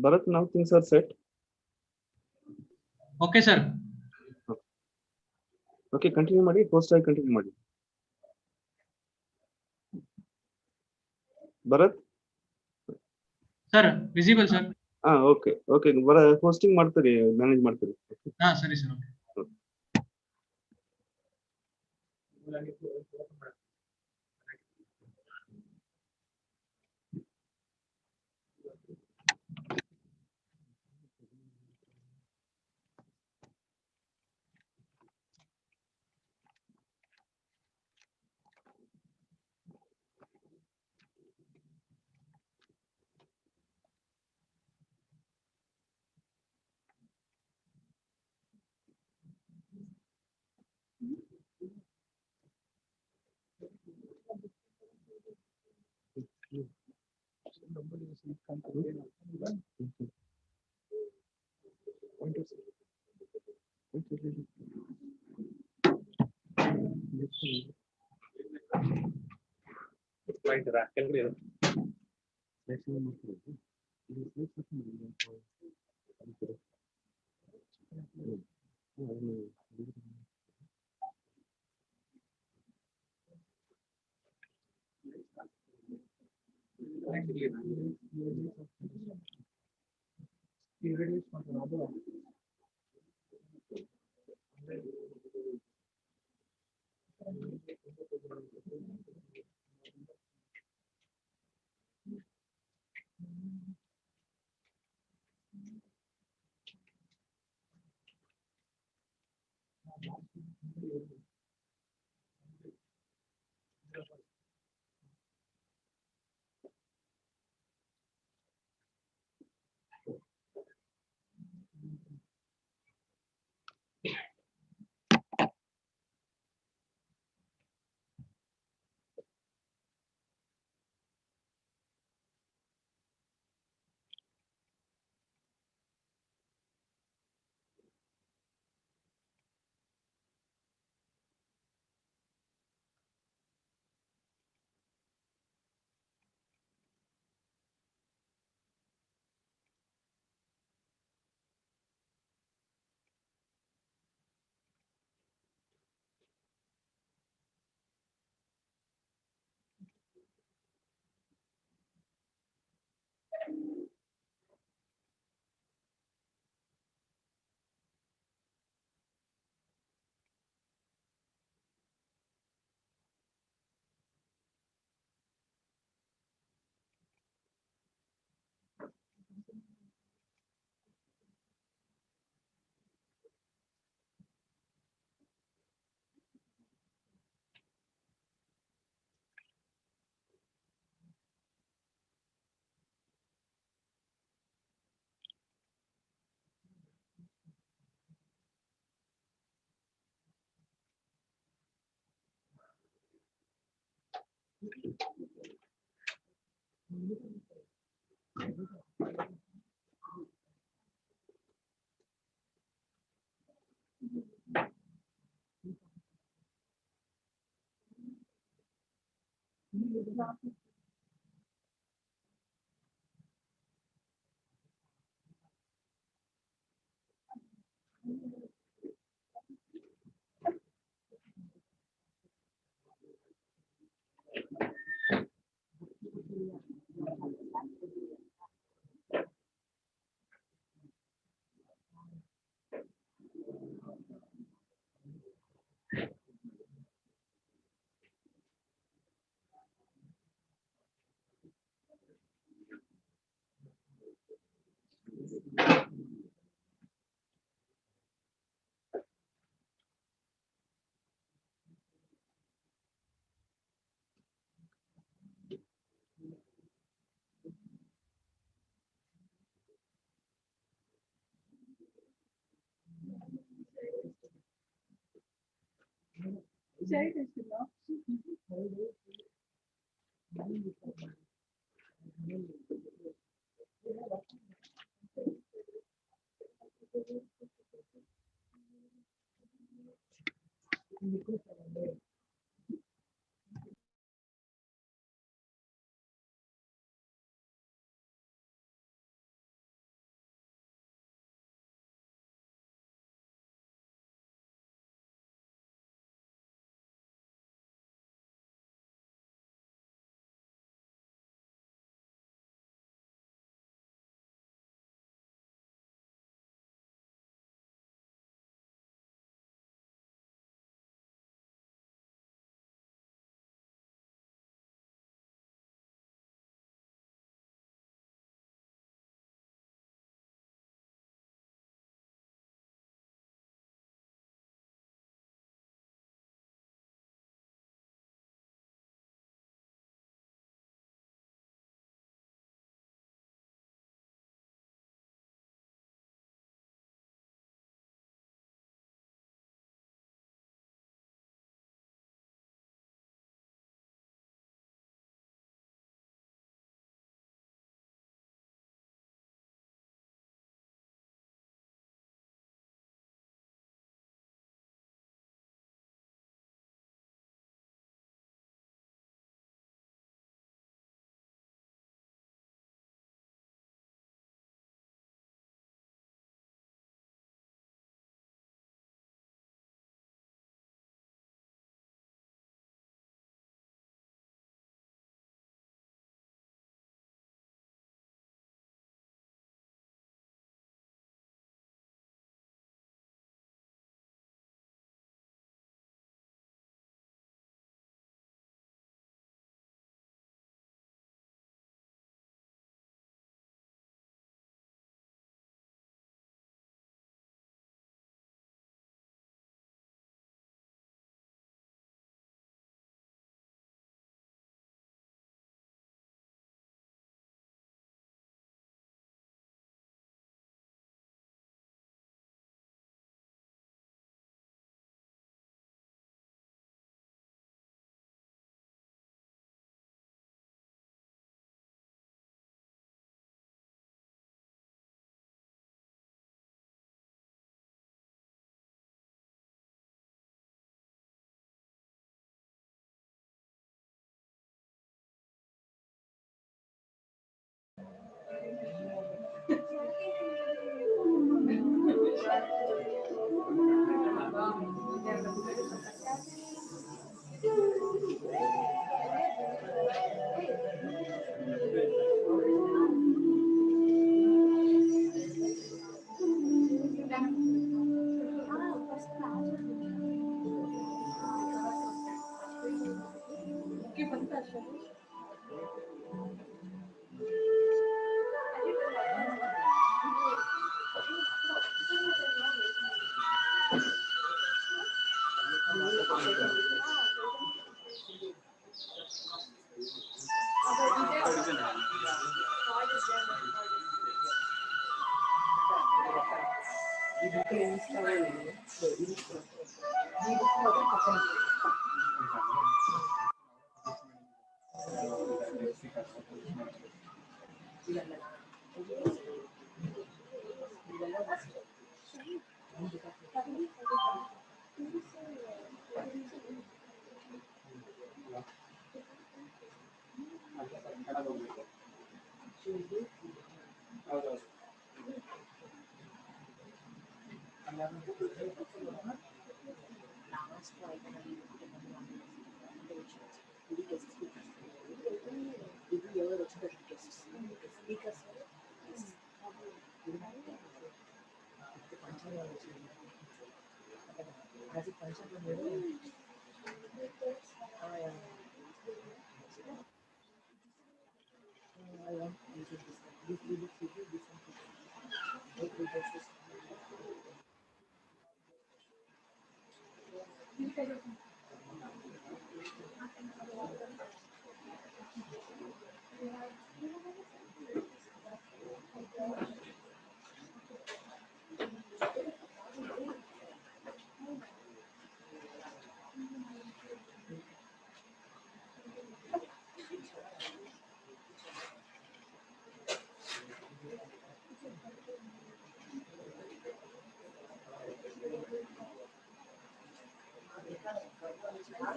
Bharat, now things are set. Okay, sir. Okay, continue ಮಾಡಿ post ಆಗಿ continue ಮಾಡಿ. Bharat? Sir, visible, sir. Okay. Okay. Hosting ಮಾಡ್ತೀರಿ, manage ಮಾಡ್ತೀರಿ. ಸರಿ sir.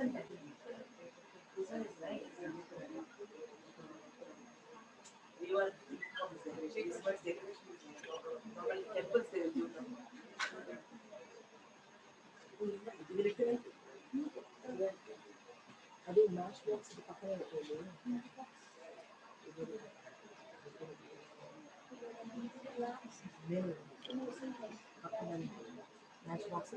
అది మ్యాచ్ బాక్స్ పక్కనే పెట్టండి. Match box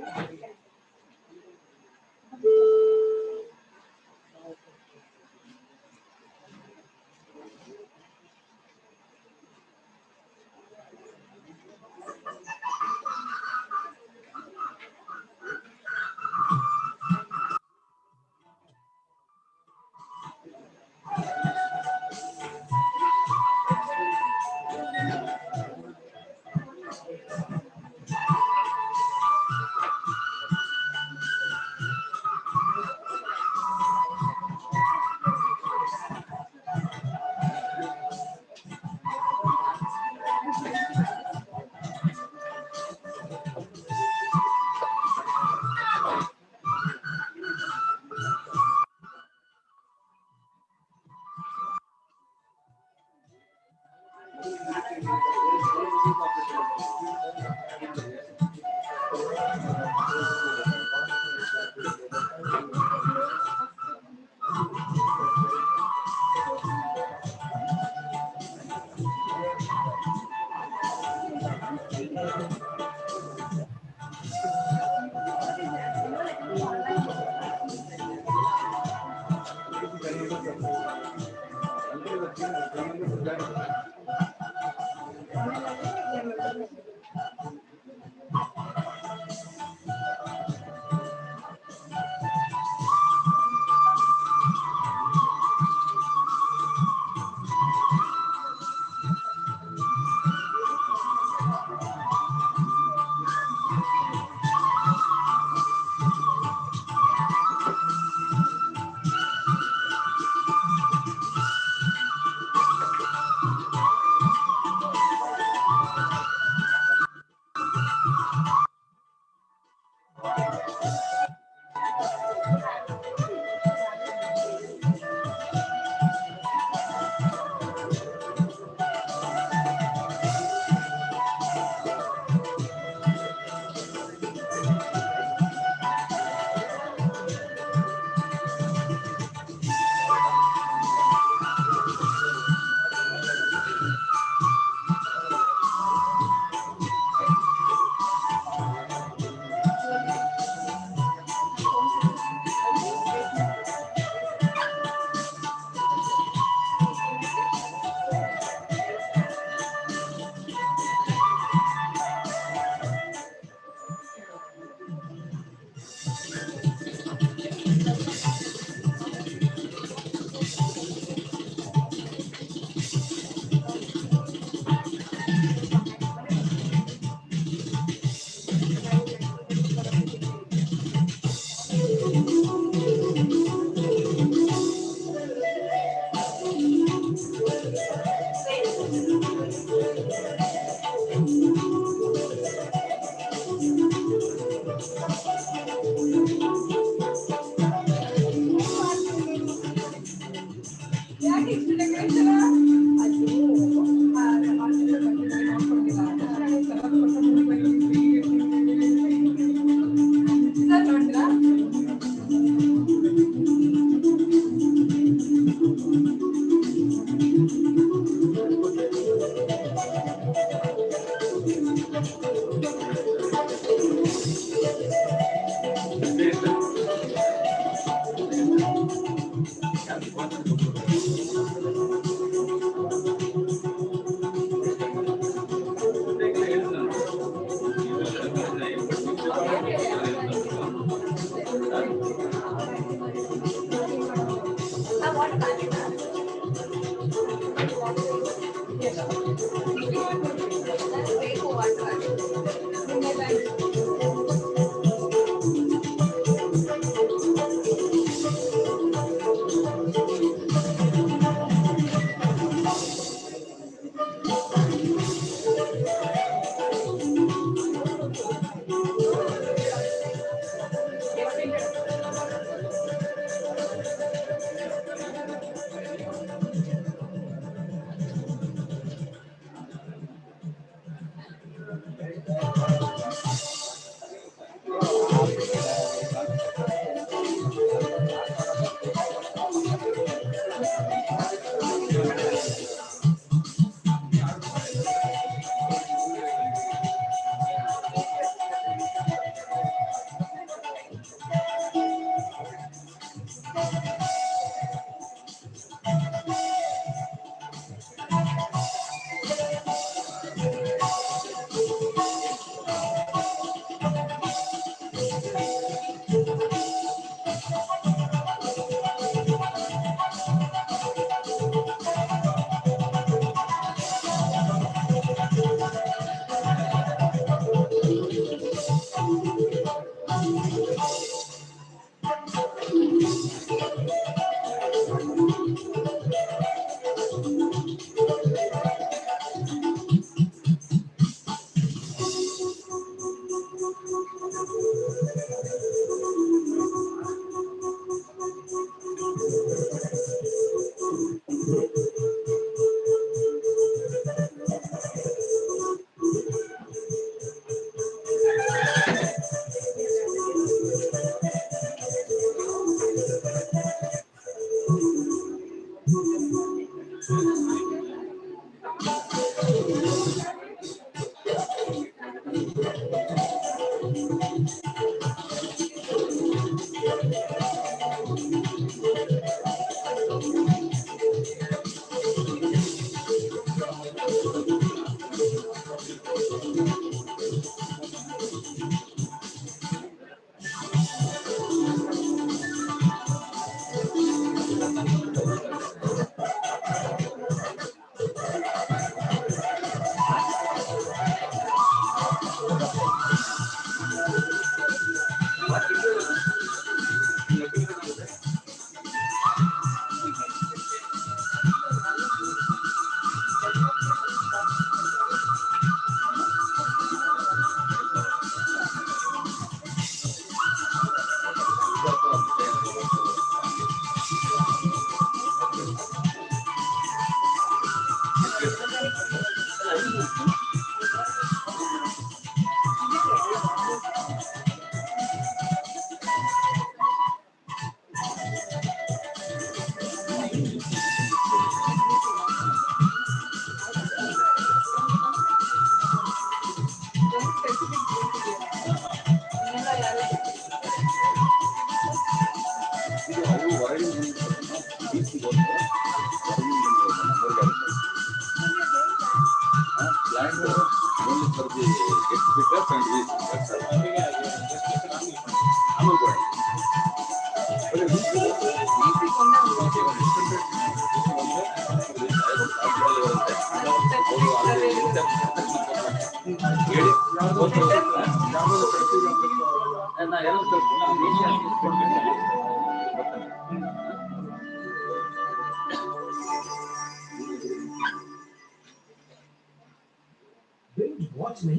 Watch me.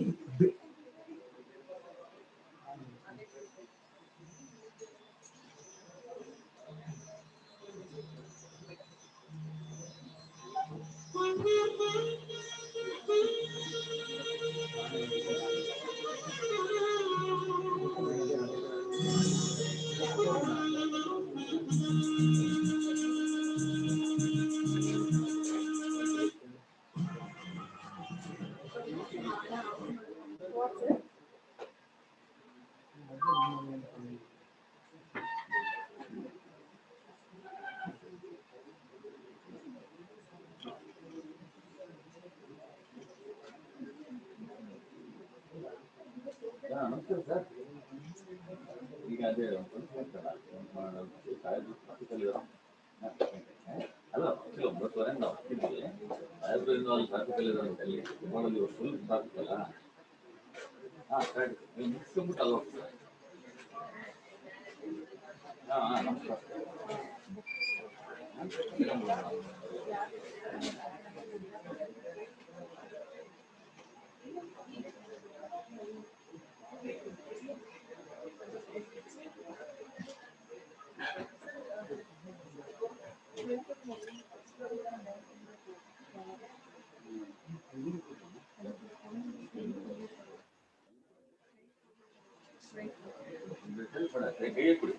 ನಮಸ್ಕಾರ ಸರ್. ಈಗ ಅದೇ ಅಲ್ಲ 9:30 ನಾವು ಹೋಗ್ತಿದ್ವಿ. ಲೈಬ್ರರಿಯಿಂದ ಅಲ್ಲಿ ಟ್ರಾಫಿಕಲ್ಲಿ ಇರೋಂಥಲ್ಲಿ ನೀವು ಫುಲ್ ಟ್ರಾಫಿಕ್ ಅಲ್ಲ. ಹಾಂ ಕರೆಕ್ಟ್. ನೀವು ಮುಗಿಸ್ಕೊಂಬಿಟ್ಟು ಅಲ್ಲಿ ಹೋಗ್ತೀವಿ. ಹಾಂ ನಮಸ್ಕಾರ. ಕೈಯೇ ಕೊಡಿ.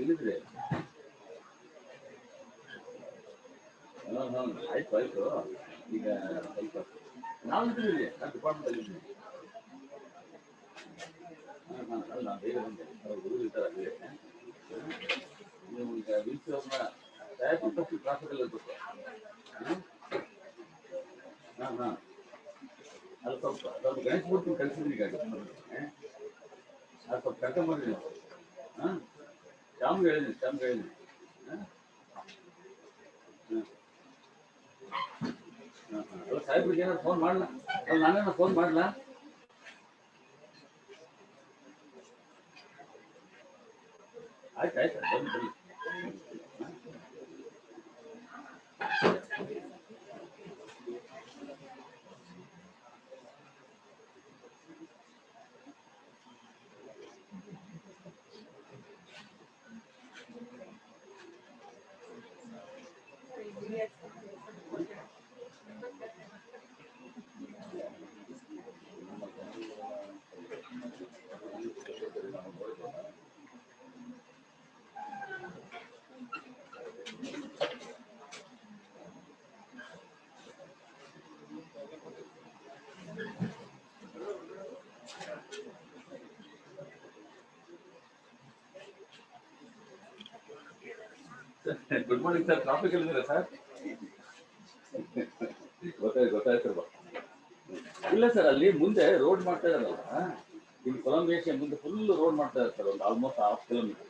ಇಲ್ಲಿದ್ರೆ ಹಾಂ ಆಯ್ತು ಆಯ್ತು. ಈಗ ಸ್ವಲ್ಪ ನಾವು ಇದ್ದೀವಿ ಡಿಪಾರ್ಟ್ಮೆಂಟ್ ಅಲ್ಲಿ. ಹಾಂ ಅಲ್ಲ ನಾನು ಬೇರೆ ಬಂದೆ. ಹುಡುಗರು ಇದ್ದಾರೆ ಅಲ್ಲೇ. ನೀವು ಈಗ ವೀಲ್ಸ್ ಅವ್ರನ್ನ ತಯಾರಿಸಿ ಫಸ್ಟ್ ಟ್ರಾಫಿಕಲ್ಲಿ ಇರಬೇಕು. ಹಾಂ ಅದು ಸ್ವಲ್ಪ ಗಣೇಶ ಮೂರ್ತಿ ಕಳಿಸಿದ್ರಿ ಈಗ ಅದು ಸ್ವಲ್ಪ ಕರ್ಕೊಂಬರ್ರಿ ನೀವು. ಹಾಂ ಶ್ಯಾಮ್ಗೆ ಹೇಳಿದ್ದೀನಿ ಹಾಂ ಅಲ್ಲ ಸಾಹೇಬ್ರಿಗೆ ಏನಾದ್ರು ಫೋನ್ ಮಾಡಲ? ಅಲ್ಲ ನಾನೇನೋ ಫೋನ್ ಮಾಡಲ? ಆಯ್ತು ಬನ್ನಿ. Good morning sir. ಟ್ರಾಫಿಕ್ ಇಲ್ಲಿದ್ದೀರಾ ಸರ್? ಗೊತ್ತಾಯ್ತು. ಇಲ್ಲ ಸರ್, ಅಲ್ಲಿ ಮುಂದೆ ರೋಡ್ ಮಾಡ್ತಾ ಇದಾರಲ್ಲ, ಇಲ್ಲಿ ಕೊಲಂಬಿಯೇಷನ್ ಮುಂದೆ ಫುಲ್ ರೋಡ್ ಮಾಡ್ತಾ ಇದ್ದಾರೆ ಸರ್, ಒಂದು almost 1/2 kilometre.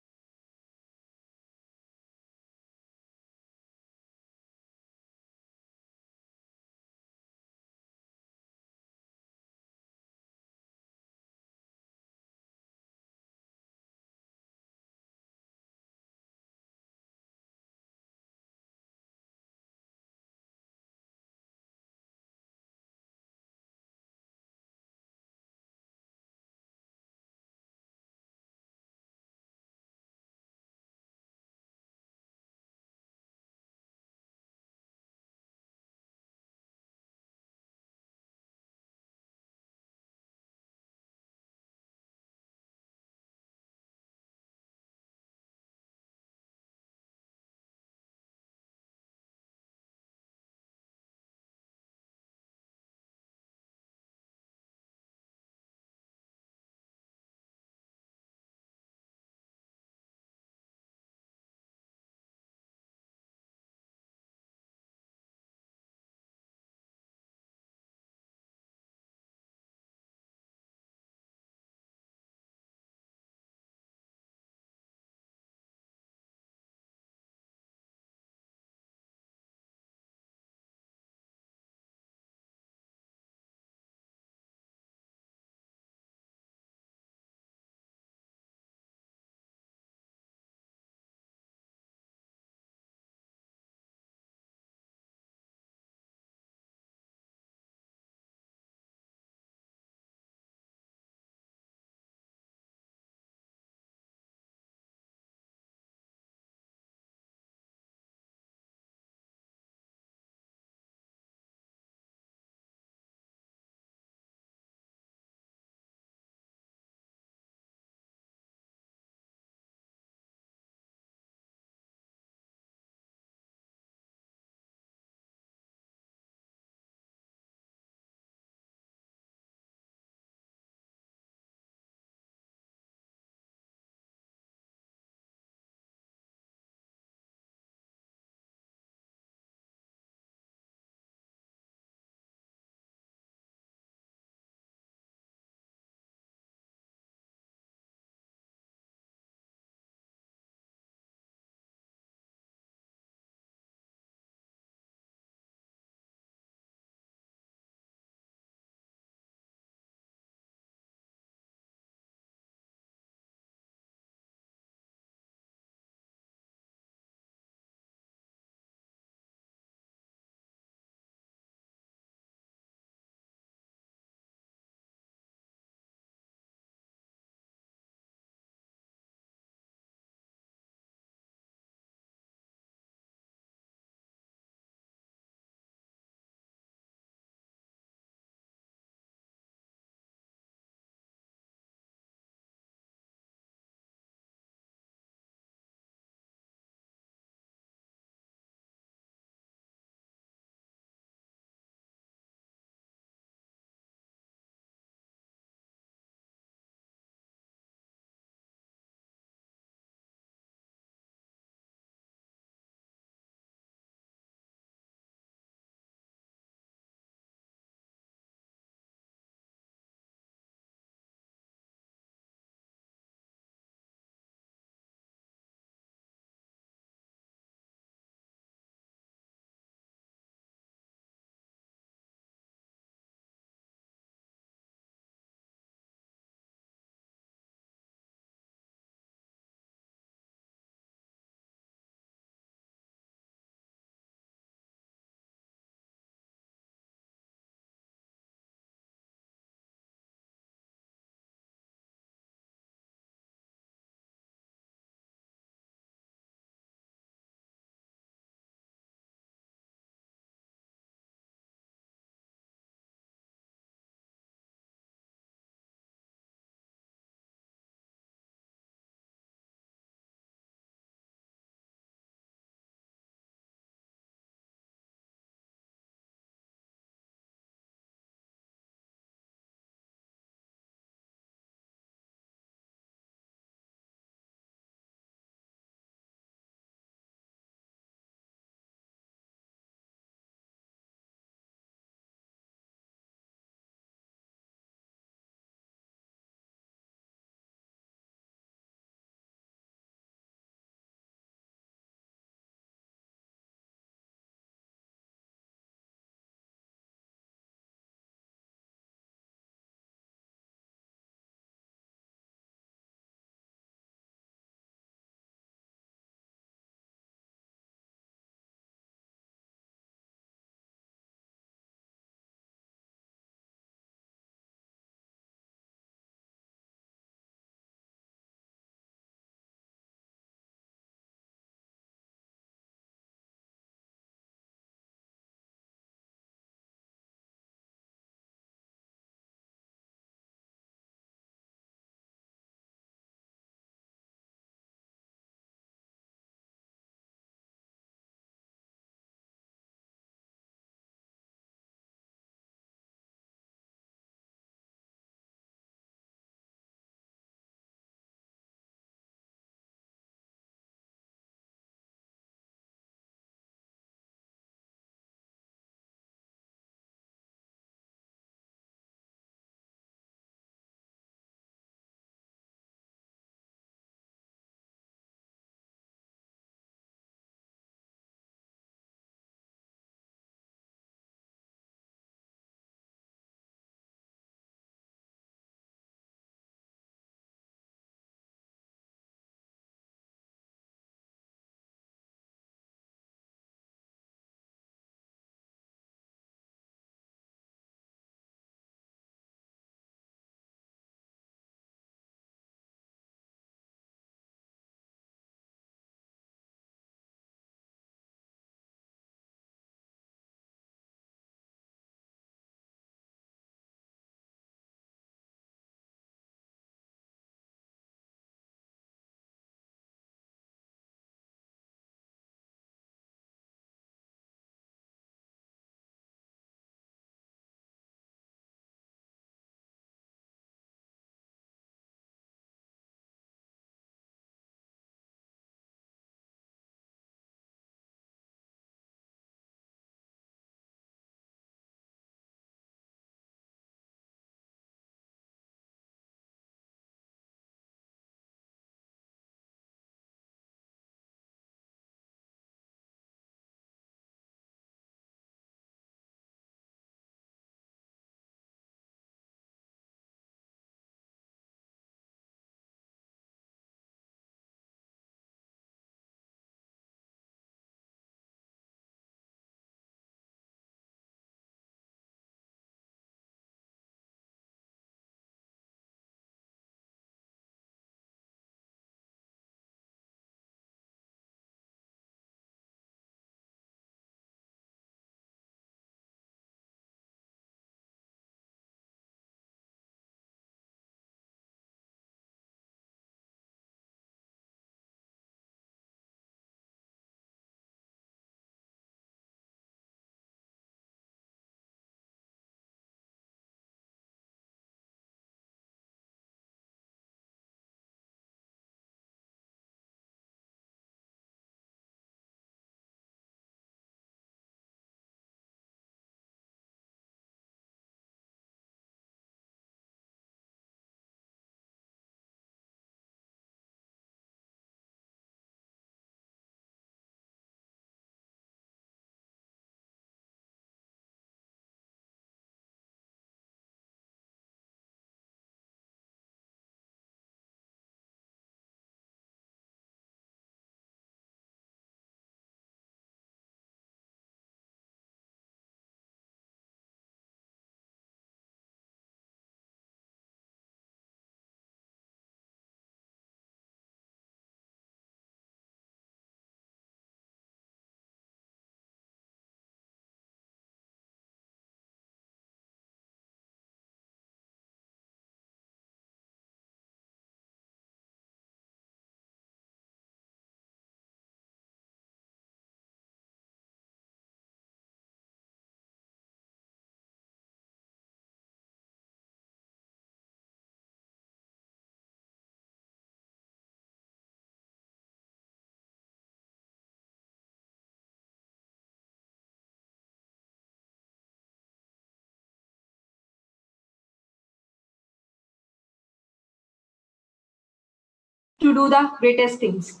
to do the greatest things.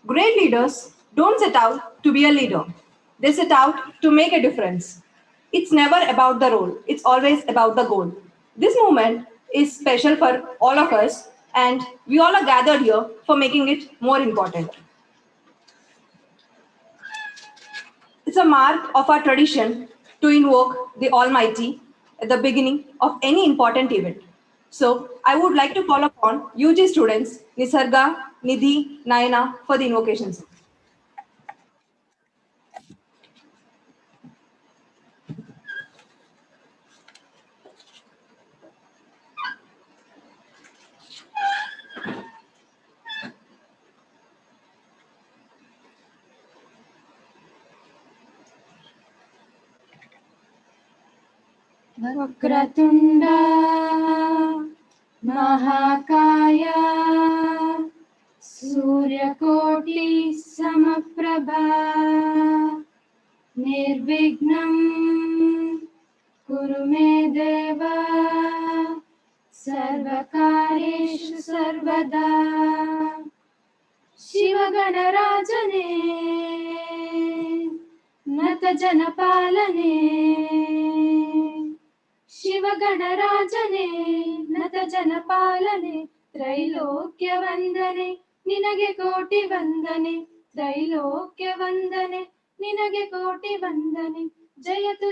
Great leaders don't set out to be a leader. They set out to make a difference. It's never about the role, it's always about the goal. This moment is special for all of us, and we all are gathered here for making it more important. It's a mark of our tradition to invoke the Almighty at the beginning of any important event. So I would like to call upon UG students Nisarga, Nidhi, Nayana for the invocations. वक्रतुण्ड महाकाय सूर्यकोटि समप्रभा निर्विघ्नं कुरु मे देव सर्वकार्येषु सर्वदा शिवगणराजने नत जनपालने शिवगणराजने नत जनपालने त्रैलोक्य वंदने निनगे कोटि वंदने त्रैलोक्य वंदने निनगे कोटि वंदने जयतु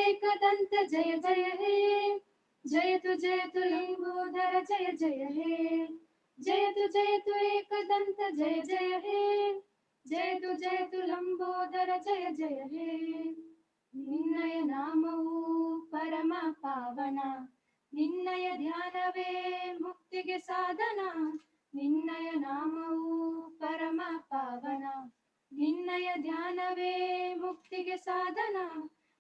एकदंत जय जय हे जयतु लंबोदर जय जय हे जयतु एकदंत जय जय हे जयतु लंबोदर जय जय हे निन्नय नामವು ಪರಮ ಪಾವನ ನಿನ್ನಯ ಧ್ಯಾನವೇ ಮುಕ್ತಿಗೆ ಸಾಧನ ನಿನ್ನಯ ನಾಮವು ಪರಮ ಪಾವನ ನಿನ್ನಯ ಧ್ಯಾನವೇ ಮುಕ್ತಿಗೆ ಸಾಧನ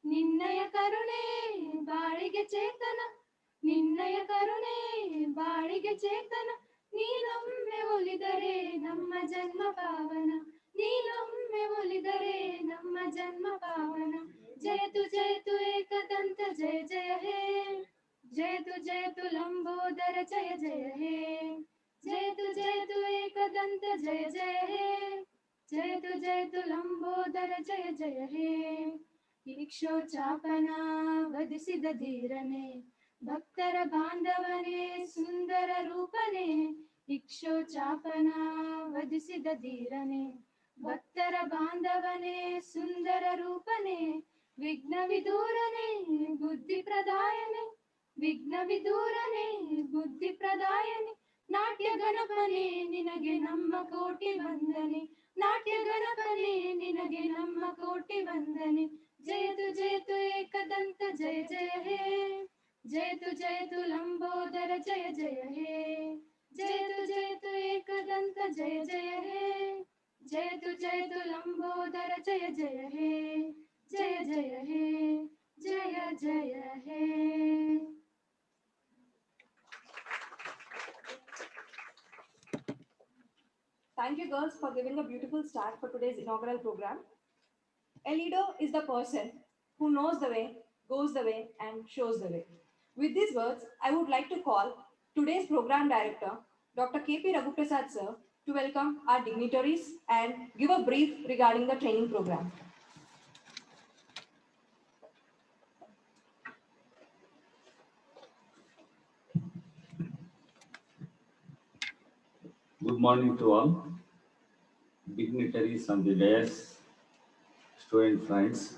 ನಿನ್ನಯ ಕರುಣೆ ಬಾಳಿಗೆ ಚೇತನ ನಿನ್ನಯ ಕರುಣೆ ಬಾಳಿಗೆ ಚೇತನ ನೀನೊಮ್ಮೆ ಒಲಿದರೆ ನಮ್ಮ ಜನ್ಮ ಪಾವನ ನೀನೊಮ್ಮೆ ಒಲಿದರೆ ನಮ್ಮ ಜನ್ಮ ಪಾವನ जयतु एकदंत जय जय हे जयतु लंबोदर जय जय हे जयतु एकदंत जय जय हे जयतु लंबोदर जय जय हे इक्षोचापನ ವಧಿಸಿದ ಧೀರನೆ ಭಕ್ತರ ಬಾಂಧವನೇ ಸುಂದರ ರೂಪನೇ ಇಕ್ಷೋಚಾಪನ ವಧಿಸಿದ ಧೀರನೆ ಭಕ್ತರ ಬಾಂಧವನೇ ಸುಂದರ ರೂಪನೇ ವಿಘ್ನ ವಿದೂರನೆ ಬುದ್ಧಿ ಪ್ರದಾಯನೆ ವಿಘ್ನ ವಿದೂರನೆ ಬುದ್ಧಿ ಪ್ರದಾಯನೆ ನಾಟ್ಯ ಗಣಪನೆ ನಿನಗೆ ನಮ್ಮ ಕೋಟಿ ವಂದನೆ ನಾಟ್ಯ ಗಣಪನೆ ನಿನಗೆ ನಮ್ಮ ಕೋಟಿ ವಂದನೆ ಜಯತು ಏಕದಂತ ಜಯ ಜಯ ಹೇ ಜಯತು ಲಂಬೋದರ ಜಯ ಜಯ ಹೇ ಜಯತು ಏಕದಂತ ಜಯ ಜಯ ಹೇ जयतु लंबोदर जय जय हे जय जय हे जय जय हे Thank you, girls, for giving a beautiful start for today's inaugural program. A leader is the person who knows the way, goes the way, and shows the way. With these words, I would like to call today's program director, Dr. K.P. Raghuprasad sir, to welcome our dignitaries and give a brief regarding the training program. Good morning to all dignitaries on the dais, student friends.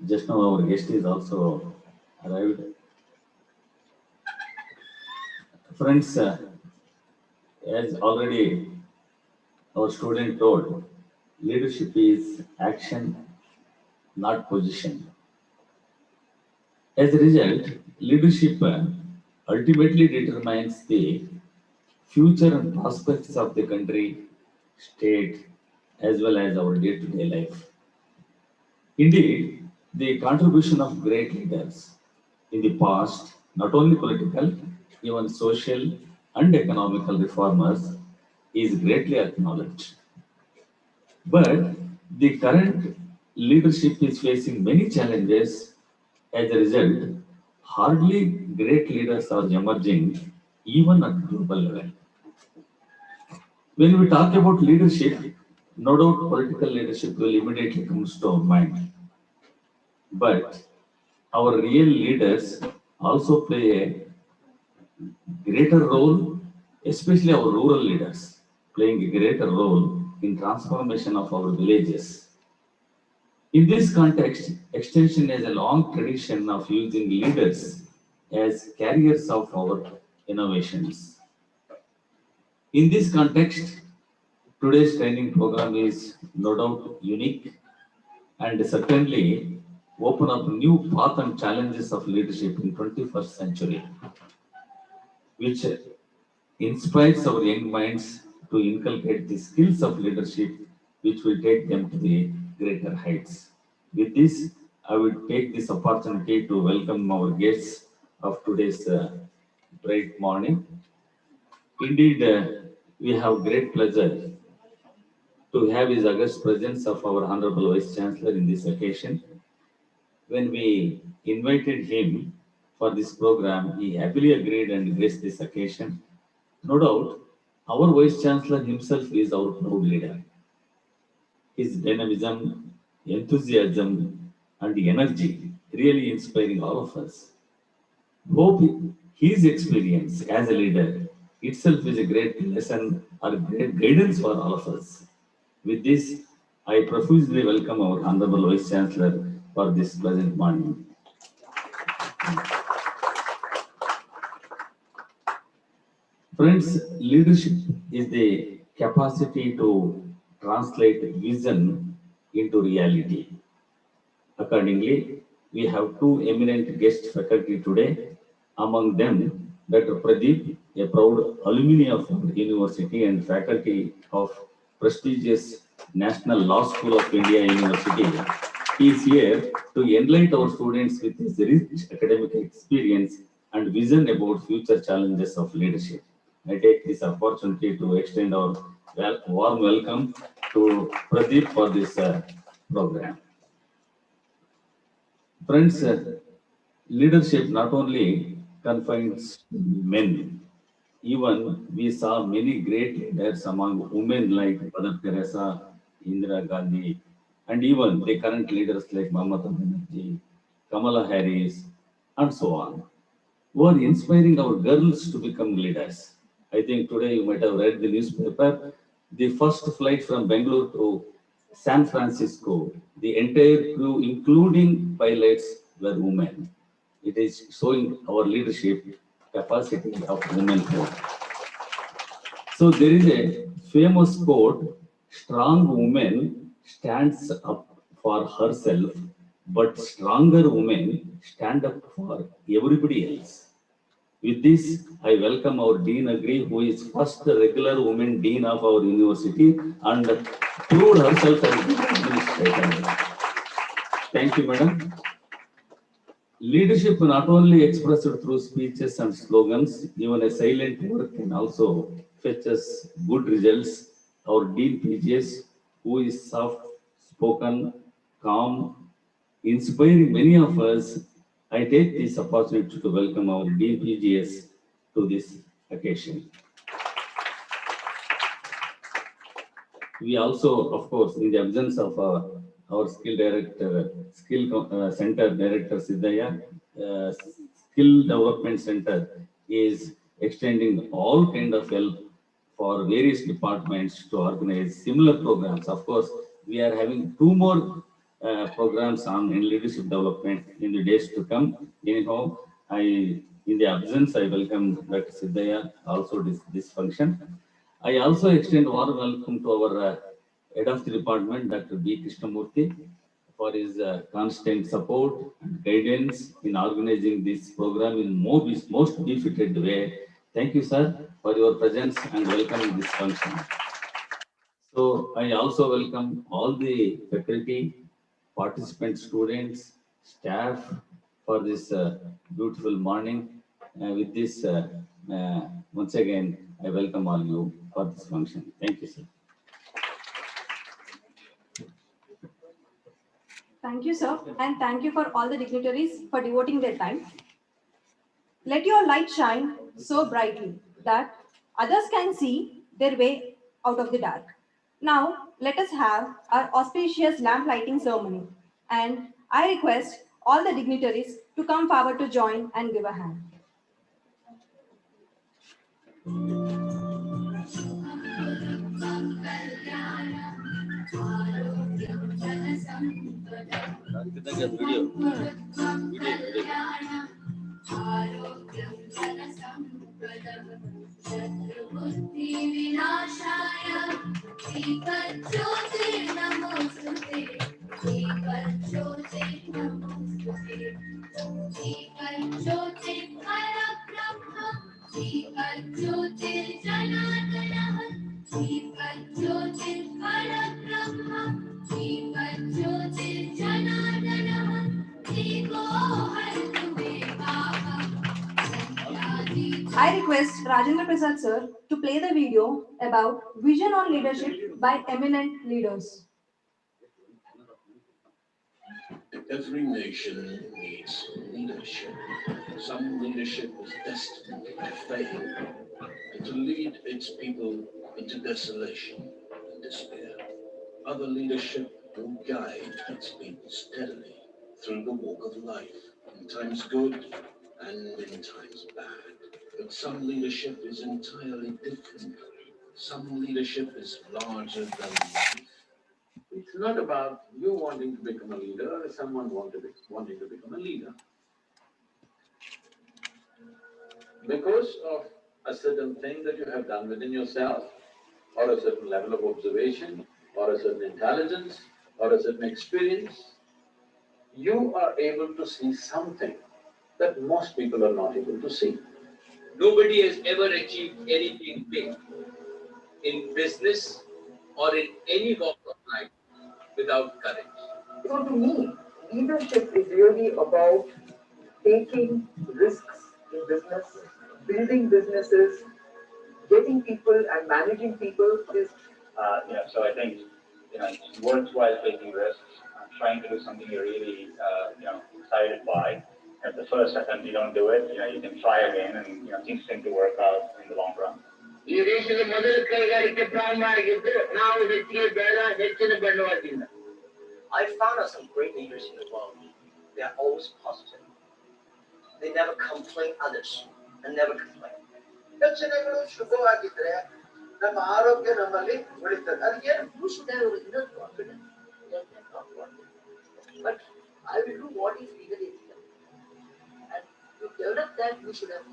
Just now our guest is also arrived. Friends, as already our student told, leadership is action, not position. As a result, leadership ultimately determines the future and prospects of the country, state, as well as our day-to-day life. Indeed, the contribution of great leaders in the past, not only political, even social and economical reformers, is greatly acknowledged. But the current leadership is facing many challenges. As a result, hardly great leaders are emerging even at global level. When we talk about leadership, no doubt political leadership will immediately comes to our mind. But our real leaders also play a greater role, especially our rural leaders, playing a greater role in transformation of our villages. In this context, extension has a long tradition of using leaders as carriers of our innovations. In this context, today's training program is no doubt unique and certainly open up new path and challenges of leadership in 21st century, which inspires our young minds to inculcate the skills of leadership which will take them to the greater heights. With this, I would take this opportunity to welcome our guests of today's bright morning. Indeed, we have great pleasure to have his august presence of our Honorable Vice Chancellor in this occasion. When we invited him for this program, he happily agreed and graced this occasion. No doubt, our Vice Chancellor himself is our proud leader. His dynamism, enthusiasm, and energy really inspiring all of us. Hope his experience as a leader itself is a great lesson or great guidance for all of us. With this, I profusely welcome our Honorable Vice Chancellor for this pleasant morning. Friends, leadership is the capacity to translate vision into reality. Accordingly, we have two eminent guest faculty today. Among them, Dr. Pradeep, a proud alumni of our university and faculty of prestigious National Law School of India University. He is here to enlighten our students with his rich academic experience and vision about future challenges of leadership. I take this opportunity to extend our warm welcome to Pradeep for this program. Friends, leadership not only confines men, even we saw many great leaders among women like Mother Teresa, Indira Gandhi, and even the current leaders like Mamata Banerjee, Kamala Harris, and so on, who are inspiring our girls to become leaders. I think today you might have read the newspaper. The first flight from Bangalore to San Francisco, the entire crew, including pilots, were women. It is showing our leadership capacity of womenhood. So there is a famous quote, strong woman stands up for herself, but stronger women stand up for everybody else. With this, I welcome our Dean Agri, who is first regular woman Dean of our university and proved herself as the administrator. Thank you, madam. Leadership not only expressed through speeches and slogans, even a silent work can also fetch us good results. Our Dean PGS, who is soft spoken, calm, inspiring many of us, I take this opportunity to welcome our Dean PGS to this occasion. We also, of course, in the absence of our skill center director Siddhaya, skill development center is extending all kind of help for various departments to organize similar programs. Of course, we are having two more programs on in leadership development in the days to come. Anyhow, in the absence, I welcome Dr. Siddhaya also this function. I also extend warm welcome to our head of the department, Dr. B. Krishnamurthy, for his constant support and guidance in organizing this program in most befitted way. Thank you, sir, for your presence and welcome this function. So I also welcome all the faculty, participants, students, staff for this beautiful morning. With this, once again, I welcome all you for this function. Thank you, sir. Thank you, sir, and thank you for all the dignitaries for devoting their time. Let your light shine so brightly that others can see their way out of the dark. Now, let us have our auspicious lamp lighting ceremony. And I request all the dignitaries to come forward to join and give a hand. I request Rajendra Prasad sir to play the video about Vision on Leadership by eminent leaders. Every nation needs leadership. Some leadership is destined to fail and to lead its people into desolation and despair. Other leadership will guide its people steadily through the walk of life, in times good and in times bad. But some leadership is entirely different. Some leadership is larger than life. It's not about you wanting to become a leader or someone wanting to become a leader. Because of a certain thing that you have done within yourself, or a certain level of observation, or a certain intelligence, or a certain experience, you are able to see something that most people are not able to see. Nobody has ever achieved anything big in business or in any walk of life without courage. So to me, leadership is really about taking risks in business, building businesses, getting people and managing people. So I think it's worthwhile taking risks, trying to do something you're really excited by. At the first attempt you don't do it, you can try again, and things tend to work out in the long run. I found out some great leaders in the world. They are always positive. They never complain others and never complain. ಯೋಚನೆಗಳು ಶುಭವಾಗಿದ್ರೆ ನಮ್ಮ ಆರೋಗ್ಯ ನಮ್ಮಲ್ಲಿ ಉಳಿತದೆ. ಅದಕ್ಕೆ you should have a inner confidence. But I will do what is legally ethical. And to develop that, you should have.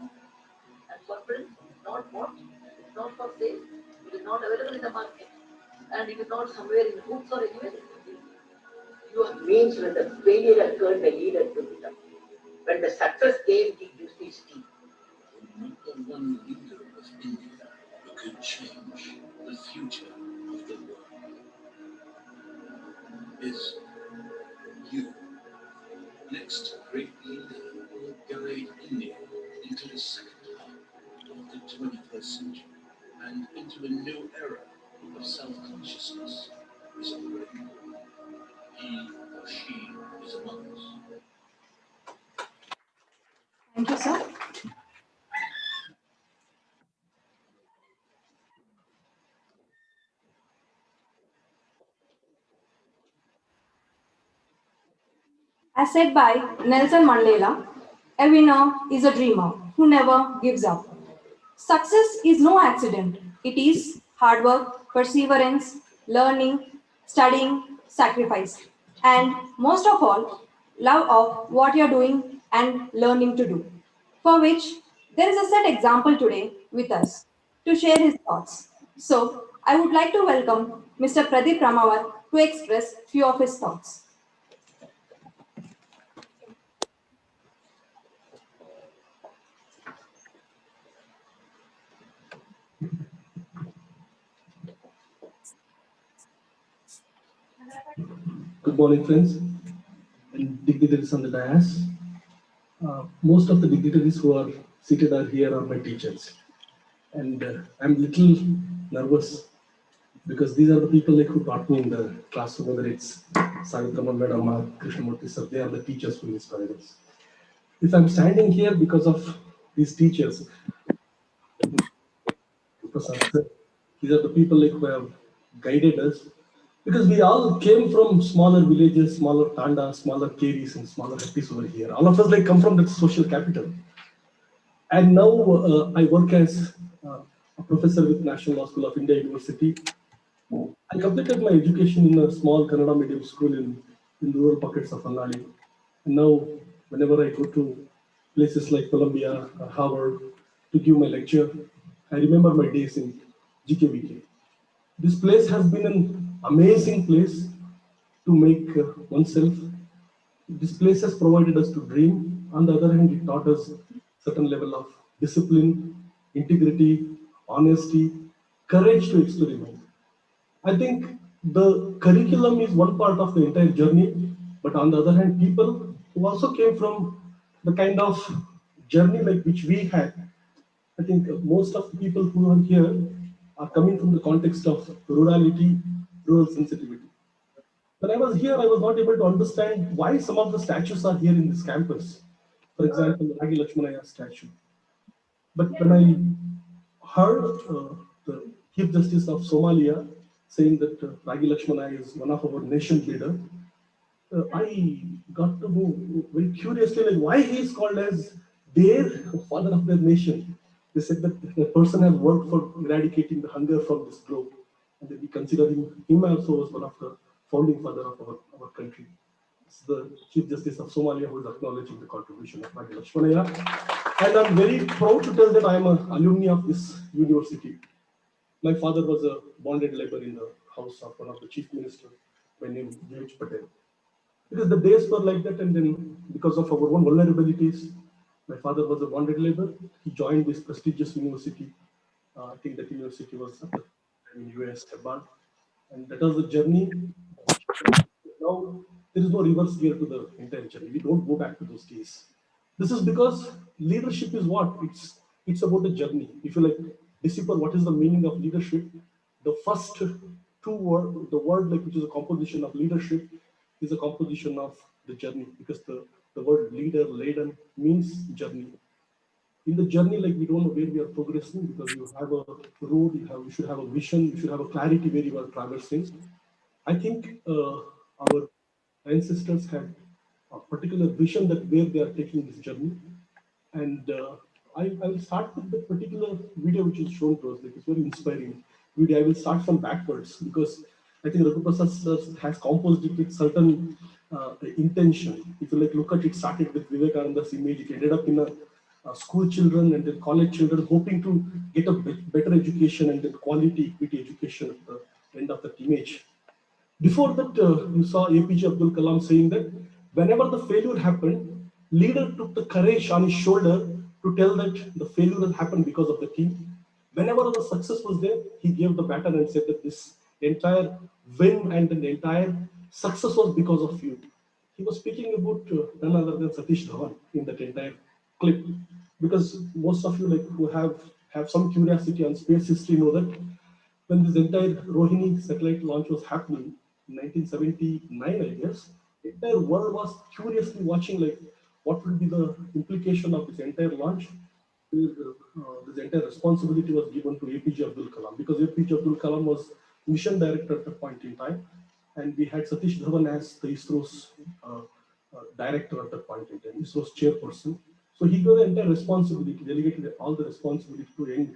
And confidence is not bought, it's not for sale, it is not available in the market, and it is not somewhere in the books or anywhere. You means when the failure occurred, the leader took it up. When the success came, he used his team. Not the one leader of India who could change the future of the world is you. Next great leader will guide India into the second half of the 21st century and into a new era of self-consciousness is already born. He or she is among us. Thank you, sir. As said by Nelson Mandela, a winner is a dreamer who never gives up. Success is no accident. It is hard work, perseverance, learning, studying, sacrifice, and most of all, love of what you're doing and learning to do, for which there is a set example today with us to share his thoughts. So, I would like to welcome Mr. Pradeep Ramawat to express few of his thoughts. Good morning, friends and dignitaries on the dais. Most of the dignitaries who are seated here are my teachers, and I'm little nervous because these are the people who taught me in the classroom, whether it's Savitrama Madam or Krishnamurti sir. They are the teachers who inspired us. If I'm standing here because of these teachers, Prasad sir, These are the people like who have guided us. Because we all came from smaller villages, smaller tandas, smaller caries, and smaller happies over here. All of us like come from that social capital. And now I work as a professor with National Law School of India University. I completed my education in a small Kannada medium school in rural pockets of Annali. And now, whenever I go to places like Columbia or Harvard to give my lecture, I remember my days in GKVK. This place has been an amazing place to make oneself. This place has provided us to dream. On the other hand, it taught us certain level of discipline, integrity, honesty, courage to experiment. I think the curriculum is one part of the entire journey, but on the other hand, people who also came from the kind of journey like which we had, I think most of the people who are here are coming from the context of rurality, rural sensitivity. When I was here, I was not able to understand why some of the statues are here in this campus. For example, the Ragi Lakshmanaya statue. But when I heard the Chief Justice of Somalia saying that Ragi Lakshmanaya is one of our nation leader, I got to know very curiously like why he is called as their father of their nation. They said that the person has worked for eradicating the hunger from this globe, and that we consider him also as one of the founding father of our country. It's the Chief Justice of Somalia who is acknowledging the contribution of Ragi Lakshmanaya. And I'm very proud to tell that I am an alumni of this university. My father was a bonded laborer in the house of one of the chief ministers by name George Patel. Because the days were like that, and then because of our own vulnerabilities, my father was a bonded laborer. He joined this prestigious university. I think that university was in US, Hebron. And that was the journey. Now there is no reverse gear to the entire journey. We don't go back to those days. This is because leadership is what? It's about a journey. If you like decipher what is the meaning of leadership, the first two word, the word like which is a composition of leadership is a composition of the journey, because the word leader, laden means journey. In the journey, like we don't know where we are progressing, because you have a road, you should have a vision, you should have a clarity where you are traversing. I think our ancestors had a particular vision that where they are taking this journey. And I will start with the particular video which is shown to us. Like it's very inspiring video. I will start from backwards because I think Raghuprasad sir has composed it with certain intention. If you like look at it, started with Vivekananda's image. It ended up in a school children and then college children hoping to get a better education and then quality equity education at the end of that image. Before that, you saw APJ Abdul Kalam saying that whenever the failure happened, leader took the courage on his shoulder to tell that the failure has happened because of the team. Whenever the success was there, he gave the baton and said that this entire win and the entire success was because of you. He was speaking about none other than Satish Dhawan in that entire clip, because most of you like who have some curiosity on space history know that when this entire Rohini satellite launch was happening in 1979, I guess, the entire world was curiously watching like what will be the implication of this entire launch. This entire responsibility was given to APJ Abdul Kalam, because APJ Abdul Kalam was mission director at that point in time, and we had Satish Dhawan as the ISRO's director at that point in time, ISRO's chairperson. So he got the entire responsibility, delegated all the responsibility to young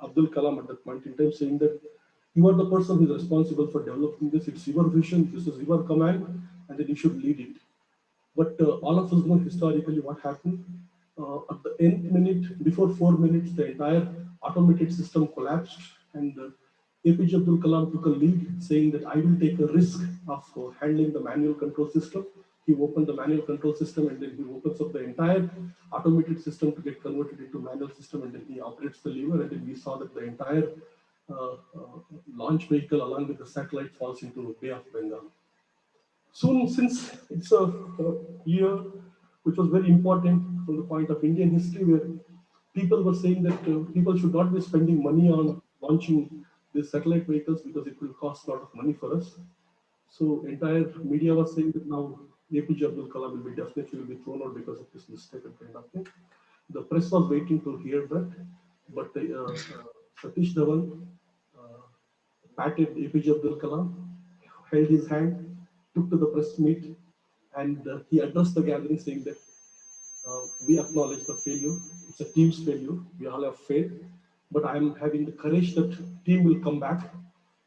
Abdul Kalam at that point in time, saying that you are the person who is responsible for developing this. It's your vision, this is your command, and then you should lead it. But all of us know historically what happened. At the nth minute, before 4 minutes, the entire automated system collapsed, and APJ Abdul Kalam took a lead, saying that I will take a risk of handling the manual control system. He opened the manual control system, and then he opens up the entire automated system to get converted into manual system, and then he operates the lever, and then we saw that the entire launch vehicle along with the satellite falls into Bay of Bengal. Soon, since it's a year which was very important from the point of Indian history, where people were saying that people should not be spending money on launching these satellite vehicles because it will cost a lot of money for us. So entire media was saying that now APJ Abdul Kalam will be definitely thrown out because of this mistake and kind of thing. The press was waiting to hear that, but Satish Dhawan, patted APJ Abdul Kalam, held his hand, took to the press meet, and he addressed the gathering saying that we acknowledge the failure. It's a team's failure. We all have failed, but I am having the courage that team will come back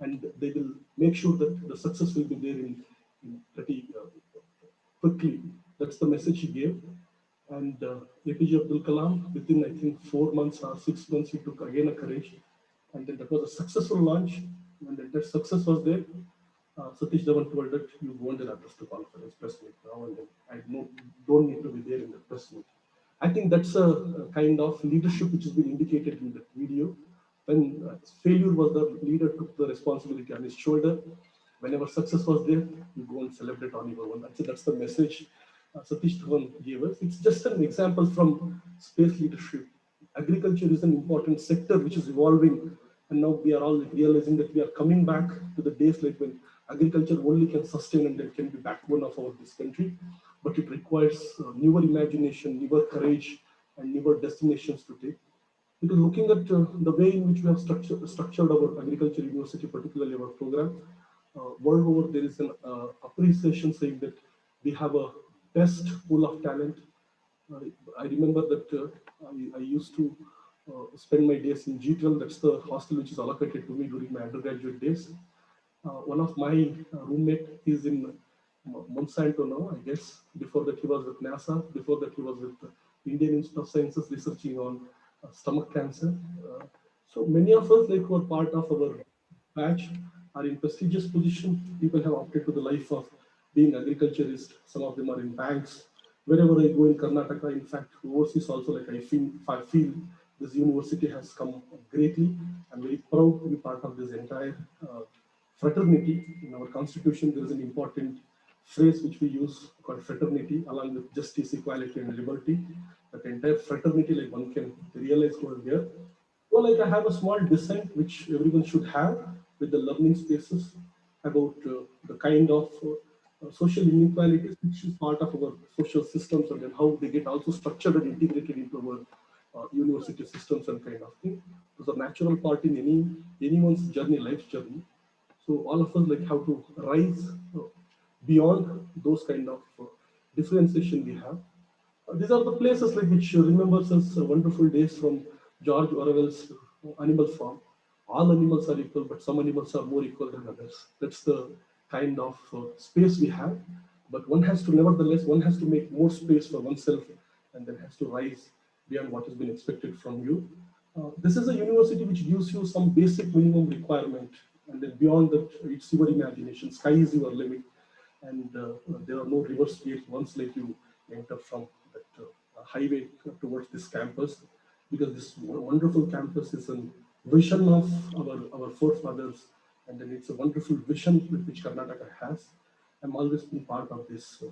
and they will make sure that the success will be there in pretty quickly. That's the message he gave. And APJ Abdul Kalam, within I think 4 months or 6 months, he took again a courage. And then that was a successful launch. When that success was there, Satish Dhawan told that you go and address the conference press meet now, and then I don't need to be there in the press meet. I think that's a kind of leadership which has been indicated in the video. When failure was the leader took the responsibility on his shoulder. Whenever success was there, you go and celebrate on your own. That's the message Satish Dhawan gave us. It's just an example from space leadership. Agriculture is an important sector which is evolving, and now we are all realizing that we are coming back to the days like when agriculture only can sustain and it can be backbone of this country, but it requires newer imagination, newer courage, and newer destinations to take. Because looking at the way in which we have structured our agriculture university, particularly our program, world over there is an appreciation saying that we have a best pool of talent. I remember that I used to spend my days in G12. That's the hostel which is allocated to me during my undergraduate days. One of my roommate is in Monsanto now, I guess. Before that he was with NASA. Before that he was with the Indian Institute of Sciences researching on stomach cancer. So many of us like who are part of our batch are in prestigious position. People have opted to the life of being agriculturists. Some of them are in banks. Wherever I go in Karnataka, in fact, overseas also, like I feel this university has come greatly. I'm very proud to be part of this entire fraternity. In our constitution, there is an important phrase which we use called fraternity, along with justice, equality, and liberty. That entire fraternity, like one can realize over there. Well, like I have a small dissent which everyone should have with the learning spaces about the kind of social inequalities which is part of our social systems, and then how they get also structured and integrated into our university systems and kind of thing. Those are natural part in anyone's journey, life's journey. So all of us like how to rise beyond those kind of differentiation we have. These are the places like which remembers us wonderful days from George Orwell's Animal Farm. All animals are equal, but some animals are more equal than others. That's the kind of space we have. But one has to, nevertheless, one has to make more space for oneself and then has to rise beyond what has been expected from you. This is a university which gives you some basic minimum requirement, and then beyond that, it's your imagination. Sky is your limit, and there are no reverse gates once like you enter from that highway towards this campus, because this wonderful campus is a vision of our forefathers, and then it's a wonderful vision which Karnataka has. I'm always been part of this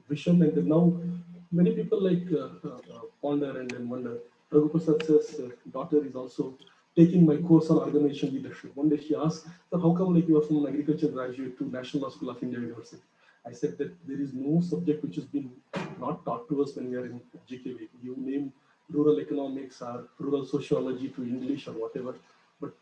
vision, and then now many people like ponder and then wonder. Raghuprasad says daughter is also taking my course on organization leadership. One day she asked, "So how come like you are from an agriculture graduate to National Law School of India University?" I said that there is no subject which has been not taught to us when we are in GKV. You name rural economics or rural sociology to English or whatever, but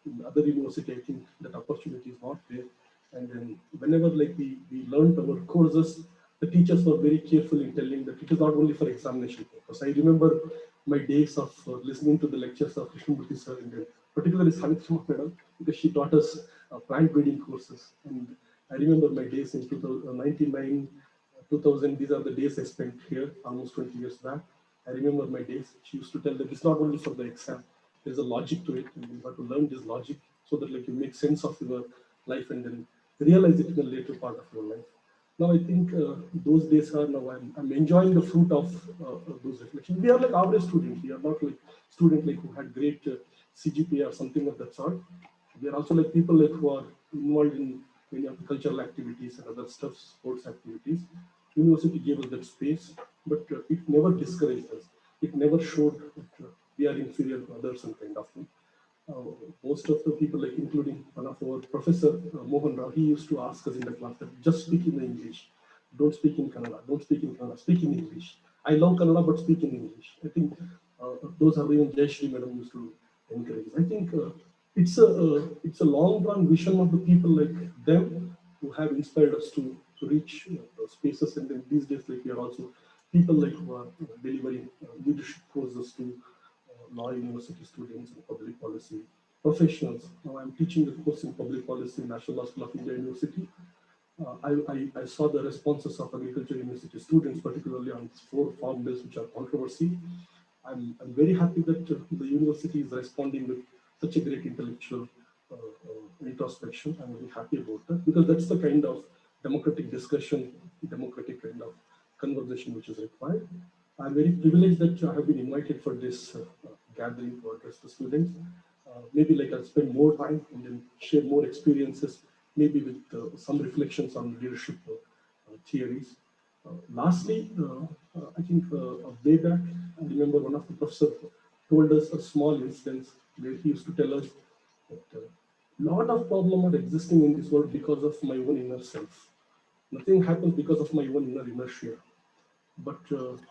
in other university, I think that opportunity is not there. And then whenever like we learned our courses, the teachers were very careful in telling that it is not only for examination purpose. I remember my days of listening to the lectures of Krishnamurthy sir, and then particularly Savitri madam, because she taught us plant breeding courses. And I remember my days in 1999, 2000. These are the days I spent here, almost 20 years back. I remember my days. She used to tell that it's not only for the exam. There's a logic to it, and you have to learn this logic so that like you make sense of your life and then realize it in the later part of your life. Now I think those days are now. I'm enjoying the fruit of those reflections. We are like average students. We are not like students like who had great CGPA or something of that sort. We are also like people like who are involved in many of the cultural activities and other stuff, sports activities. University gave us that space, but it never discouraged us. It never showed that we are inferior to others and kind of thing. Most of the people, like including one of our professor, Mohan Rao, he used to ask us in the class that just speak in English. Don't speak in Kannada. Don't speak in Kannada. Speak in English. I love Kannada, but speak in English. I think those are even Jayashri madam used to encourage. I think it's a long-run vision of the people like them who have inspired us to reach spaces. And then these days, like we are also people like who are delivering leadership courses to law university students and public policy professionals. Now I'm teaching a course in public policy in National Law School of India University. I saw the responses of agriculture university students, particularly on 4 farm bills which are controversy. I'm very happy that the university is responding with such a great intellectual introspection. I'm very happy about that because that's the kind of democratic discussion, democratic kind of conversation which is required. I'm very privileged that I have been invited for this gathering to address the students. Maybe like I'll spend more time and then share more experiences, maybe with some reflections on leadership theories. Lastly, I think way back, I remember one of the professors told us a small instance where he used to tell us that a lot of problems are existing in this world because of my own inner self. Nothing happens because of my own inner inertia. But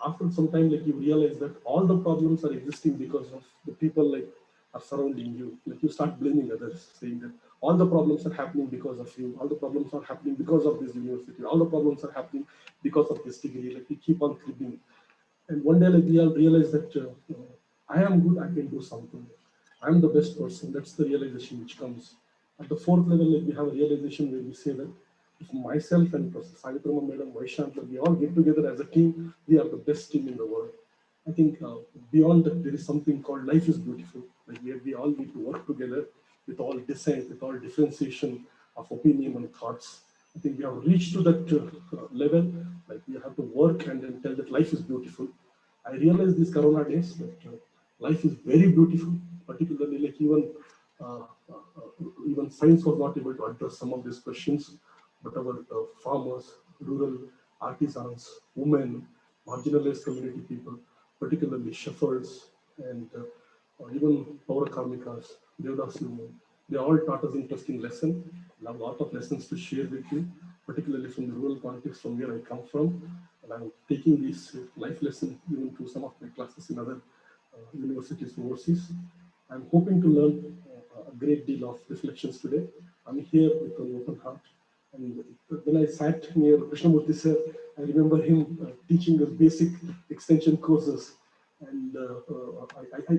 after some time, like you realize that all the problems are existing because of the people like are surrounding you. Like you start blaming others, saying that all the problems are happening because of you. All the problems are happening because of this university. All the problems are happening because of this degree. Like we keep on cribbing. And one day, like we all realize that I am good. I can do something. I am the best person. That's the realization which comes. At the fourth level, like we have a realization where we say that if myself and Professor Savitrama Madam, Vaishant, we all get together as a team, we are the best team in the world. I think beyond that, there is something called life is beautiful. Like we all need to work together with all dissent, with all differentiation of opinion and thoughts. I think we have reached to that level. Like we have to work and then tell that life is beautiful. I realized these Corona days that life is very beautiful, particularly like even science was not able to address some of these questions, but our farmers, rural artisans, women, marginalized community people, particularly shepherds, and even Paura Karmikas, Devdas women, they all taught us interesting lesson. I have a lot of lessons to share with you, particularly from the rural context from where I come from. And I'm taking these life lessons even to some of my classes in other universities overseas. I'm hoping to learn a great deal of reflections today. I'm here with an open heart. And when I sat near Krishnamurti sir, I remember him teaching us basic extension courses. And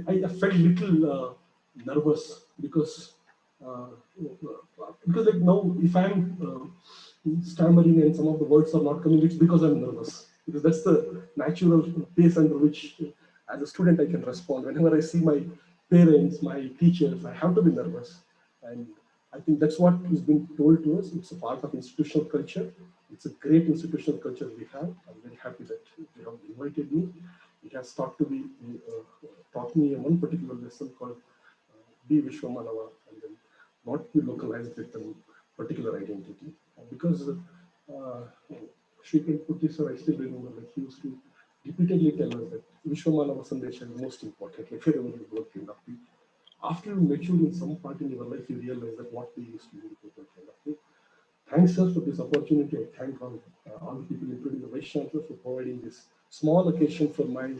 I felt little nervous because like now if I'm stammering and some of the words are not coming, it's because I'm nervous. Because that's the natural pace under which, as a student, I can respond. Whenever I see my parents, my teachers, I have to be nervous. And I think that's what is being told to us. It's a part of institutional culture. It's a great institutional culture we have. I'm very happy that you have invited me. It has taught me one particular lesson called be Vishwamanava and then not be localized with a particular identity. Because Shrikant Putty sir, I still remember, like he used to repeatedly tell us that Vishwamanava Sandesha is most important. Like wherever you work in Bhakti, after you mature in some part in your life, you realize that what we used to do with Bhakti. Thanks, sir, for this opportunity. I thank all the people, including the Vice Chancellor, for providing this small occasion for my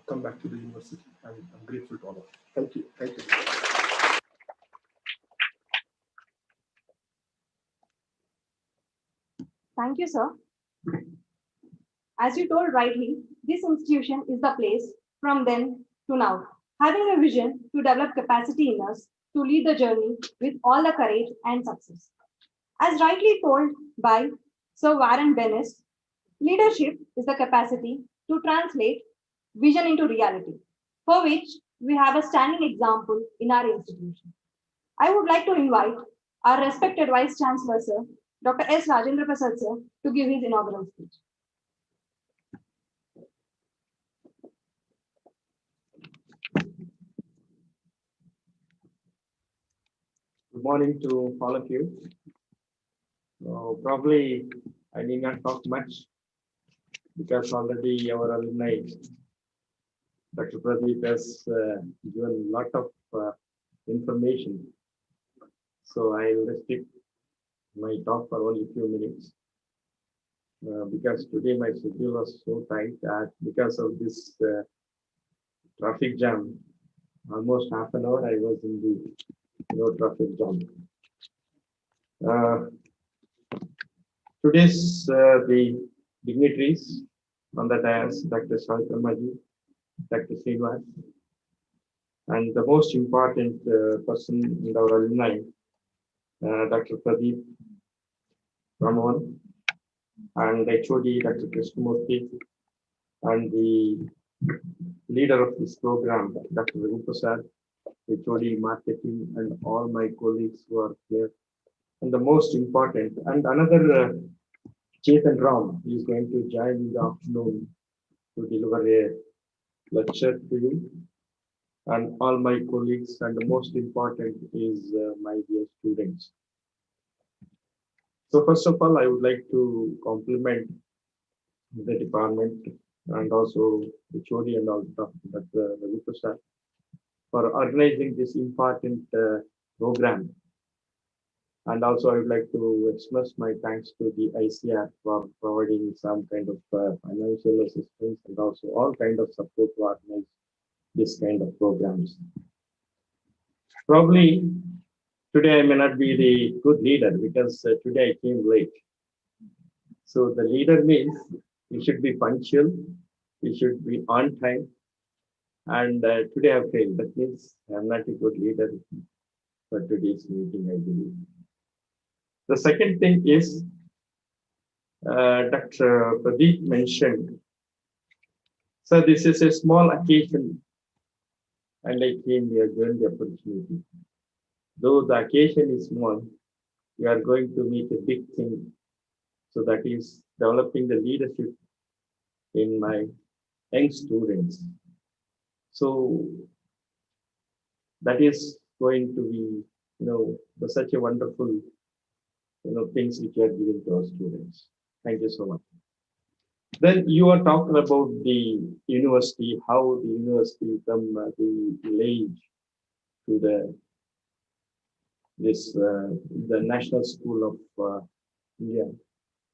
comeback to the university. I'm grateful to all of you. Thank you. Thank you. Thank you, sir. As you told rightly, this institution is the place from then to now, having a vision to develop capacity in us to lead the journey with all the courage and success. As rightly told by Sir Warren Bennett, leadership is the capacity to translate vision into reality, for which we have a standing example in our institution. I would like to invite our respected Vice Chancellor, Sir, Dr. S. Rajendra Prasad, sir, to give his inaugural speech. Good morning to all of you. Probably I need not talk much because already our alumni, Dr. Pradeep, has given a lot of information. So I'll restrict my talk for only a few minutes because today my schedule was so tight that because of this traffic jam, almost half an hour I was in the traffic jam. Today's the dignitaries on the dais, Dr. Savitramaji, Dr. Srinivas, and the most important person in our alumni, Dr. Pradeep Ramon, and HOD Dr. Krishnamurthy, and the leader of this program, Dr. Raghuprasad, HOD Marketing, and all my colleagues who are here. And the most important, and another Chetan Ram is going to join in the afternoon to deliver a lecture to you. And all my colleagues, and the most important is my dear students. So first of all, I would like to compliment the department and also the HOD and all Dr. Raghuprasad for organizing this important program. And also I would like to express my thanks to the ICR for providing some kind of financial assistance and also all kind of support to organize this kind of programs. Probably today I may not be the good leader because today I came late. So the leader means you should be punctual, you should be on time. And today I failed. That means I'm not a good leader for today's meeting, I believe. The second thing is Dr. Pradeep mentioned. So this is a small occasion and I came here given the opportunity. Though the occasion is small, we are going to meet a big thing. So that is developing the leadership in my young students. So that is going to be, such a wonderful, things which are given to our students. Thank you so much. Then you are talking about the university, how the university from the village to the National School of India.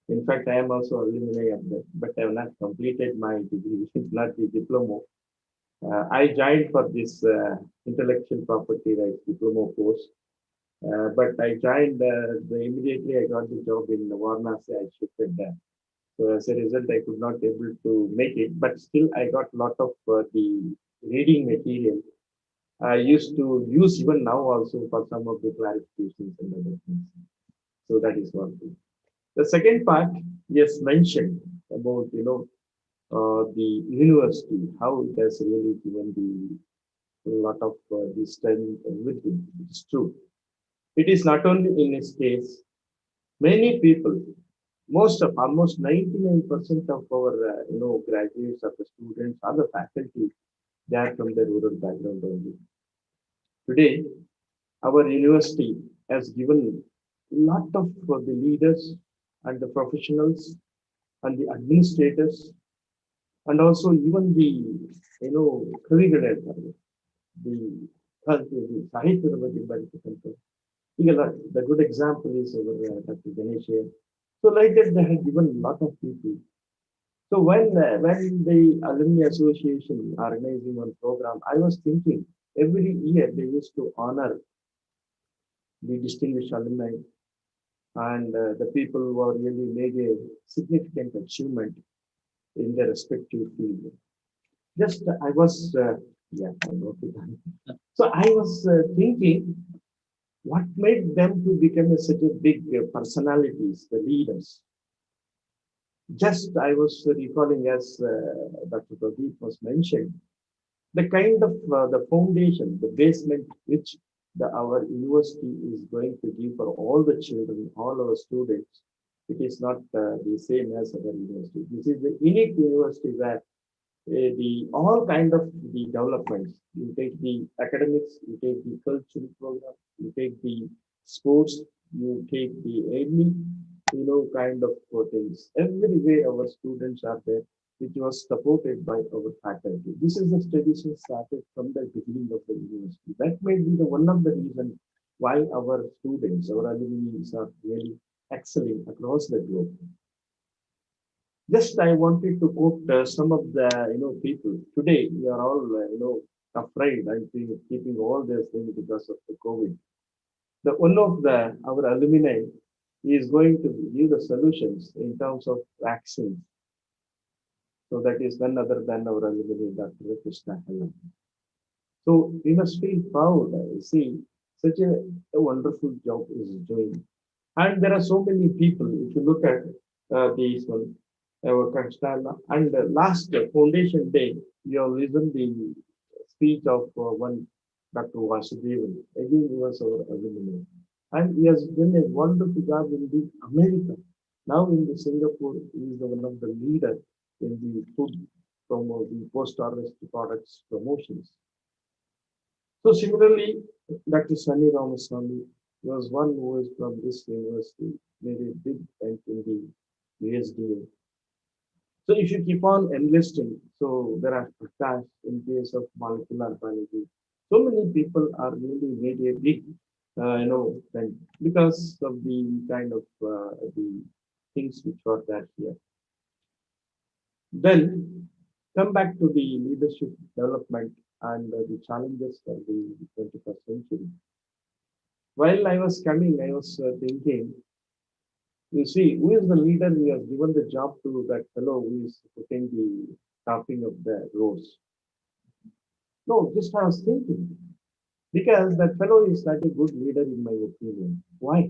In fact, I am also alumni of that, but I have not completed my degree, not the diploma. I joined for this intellectual property rights diploma course, but I joined immediately I got the job in Varanasi. I shifted there. So as a result, I could not able to make it, but still I got a lot of the reading material. I used to use even now also for some of the clarifications and other things. So that is one thing. The second part, yes, mentioned about the university, how it has really given the lot of the strength and everything. It's true. It is not only in its case. Many people, almost 99% of our graduates, of the students, or the faculty, they are from the rural background only. Today, our university has given a lot of the leaders and the professionals and the administrators and also even the the the good example is our Dr. Ganesh here. So like that they have given a lot of people. So when the alumni association organizing one program, I was thinking every year they used to honor the distinguished alumni and the people who are really made a significant achievement in their respective field. Just I was I know it. So I was thinking what made them to become such a big personalities, the leaders. Just I was recalling as Dr. Pradeep was mentioned, the kind of the foundation, the basement which our university is going to give for all the children, all our students, it is not the same as other university. This is the unique university where the all kind of the developments. You take the academics, you take the cultural program, you take the sports, you take the any kind of things. Everywhere our students are there, which was supported by our faculty. This is the tradition started from the beginning of the university. That may be the one of the reasons why our students, our alumni are really excelling across the globe. Just I wanted to quote some of the people. Today we are all afraid and keeping all these things because of the COVID. The one of our alumni is going to give the solutions in terms of vaccines. So that is none other than our alumni, Dr. Krishna Hellam. So we must feel proud. See, such a wonderful job is doing. And there are so many people, if you look at these one, Krishna, and last foundation day, you have listened the speech of one Dr. Vasudevan. Again, he was our alumni. And he has done a wonderful job in the America. Now in the Singapore, he is one of the leader in the food the post-harvest products promotions. So similarly, Dr. Sunny Ramaswamy was one who is from this university, made a big dent in the USDA. So if you keep on enlisting, so there are Prakash in case of molecular biology. So many people are really made a big, dent because of the kind of the things which are there here. Then come back to the leadership development and the challenges for the 21st century. While I was coming, I was thinking, you see, who is the leader who has given the job to that fellow who is putting the topping of the roads? No, just I was thinking, because that fellow is not a good leader in my opinion. Why?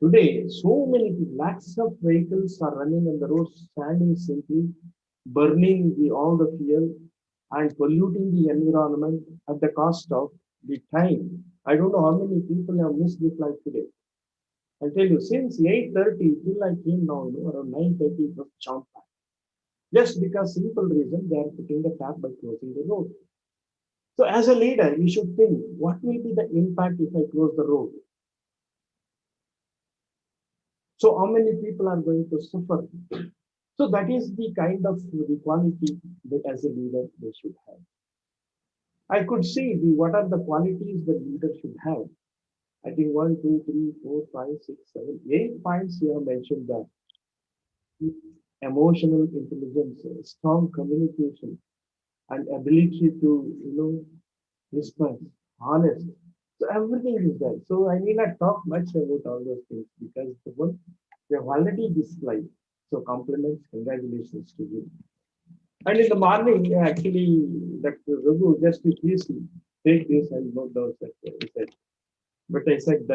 Today, so many lakhs of vehicles are running on the roads, standing simply, burning all the fuel and polluting the environment at the cost of the time. I don't know how many people have missed the flight today. I'll tell you, since 8:30 till I came now, around 9:30 it was jump back. Just because simple reason they are putting the tap by closing the road. So as a leader, you should think, what will be the impact if I close the road? So how many people are going to suffer? So that is the kind of the quality that as a leader they should have. I could see what are the qualities the leader should have. I think 1, 2, 3, 4, 5, 6, 7, 8 points you have mentioned that. Emotional intelligence, strong communication, and ability to, respond, honest. So everything is there. So I need not talk much about all those things because the one we have already displayed. So compliments, congratulations to you. And in the morning, actually, Dr. Raghu just please take this and note down that he said. But I said,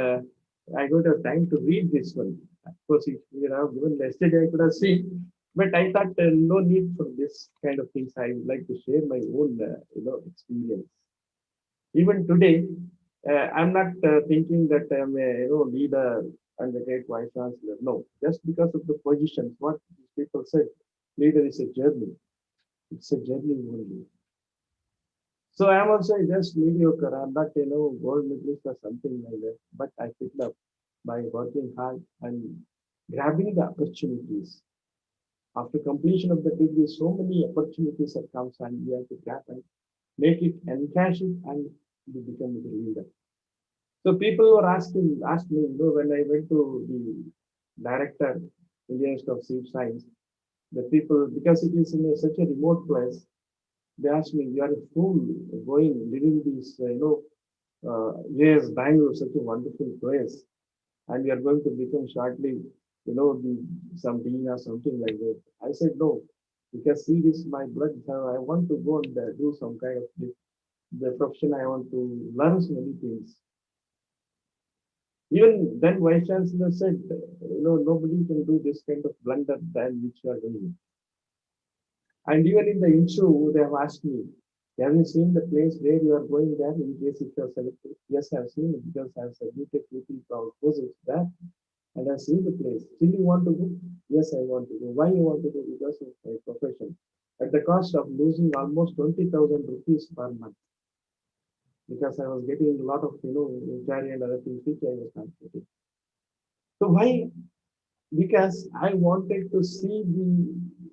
I don't have time to read this one. Of course, if you have given yesterday, I could have seen. But I thought no need for this kind of things. I would like to share my own, experience. Even today, I'm not thinking that I'm a leader and a great vice chancellor. No, just because of the positions, what people say, leader is a journey. It's a journey only. So I'm also just mediocre. I'm not, gold medalist or something like that. But I picked up by working hard and grabbing the opportunities. After completion of the degree, so many opportunities have come and we have to grab and make it, encash it, and become the leader. So people were asked me, when I went to the director, Indian Institute of Civil Science, the people, because it is in such a remote place, they asked me, you are a fool living this, yes, Bangalore, such a wonderful place, and you are going to become shortly, some dean or something like that. I said, no, because see this, my blood, I want to go and do some kind of the profession, I want to learn so many things. Even then, Vice Chancellor said, nobody can do this kind of blunder than which you are doing. And even in the interview, they have asked me, have you seen the place where you are going there in case if you are selected? Yes, I have seen it because I have submitted 2 proposals there and I have seen the place. Still you want to go? Yes, I want to go. Why you want to go? Because of my profession. At the cost of losing almost 20,000 rupees per month. Because I was getting a lot of, inquiry and other things which I was not getting. So why? Because I wanted to see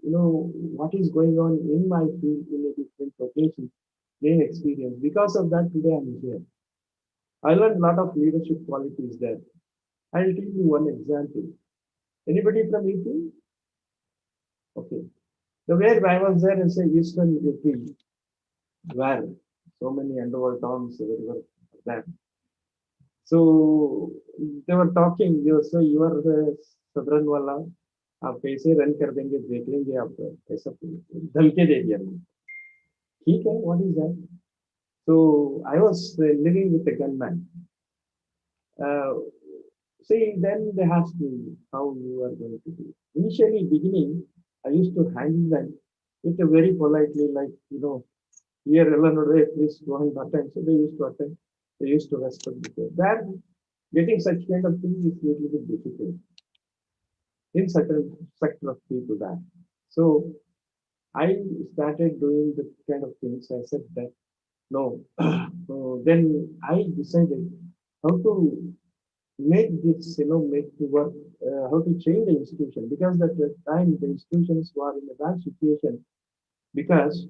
what is going on in my field in a different location, gain experience. Because of that, today I'm here. I learned a lot of leadership qualities there. I'll give you one example. Anybody from UP? Okay. The where I was there in say Eastern UP, where so many underworld towns were there. So they were talking, so you are the southern wala, आप कैसे run कर देंगे देख लेंगे आप ऐसा धमकी दे दिया ठीक है what is that? So I was living with a gunman. See, then they asked me how you are going to do. Initially, beginning, I used to handle them with a very politely, like, here, Eleanor, please go and attend. So they used to attend. They used to respect the that getting such kind of things is a little bit difficult in certain sector of people that. So I started doing the kind of things. I said that no. So then I decided how to make this, make to work, how to change the institution because at the time the institutions were in a bad situation because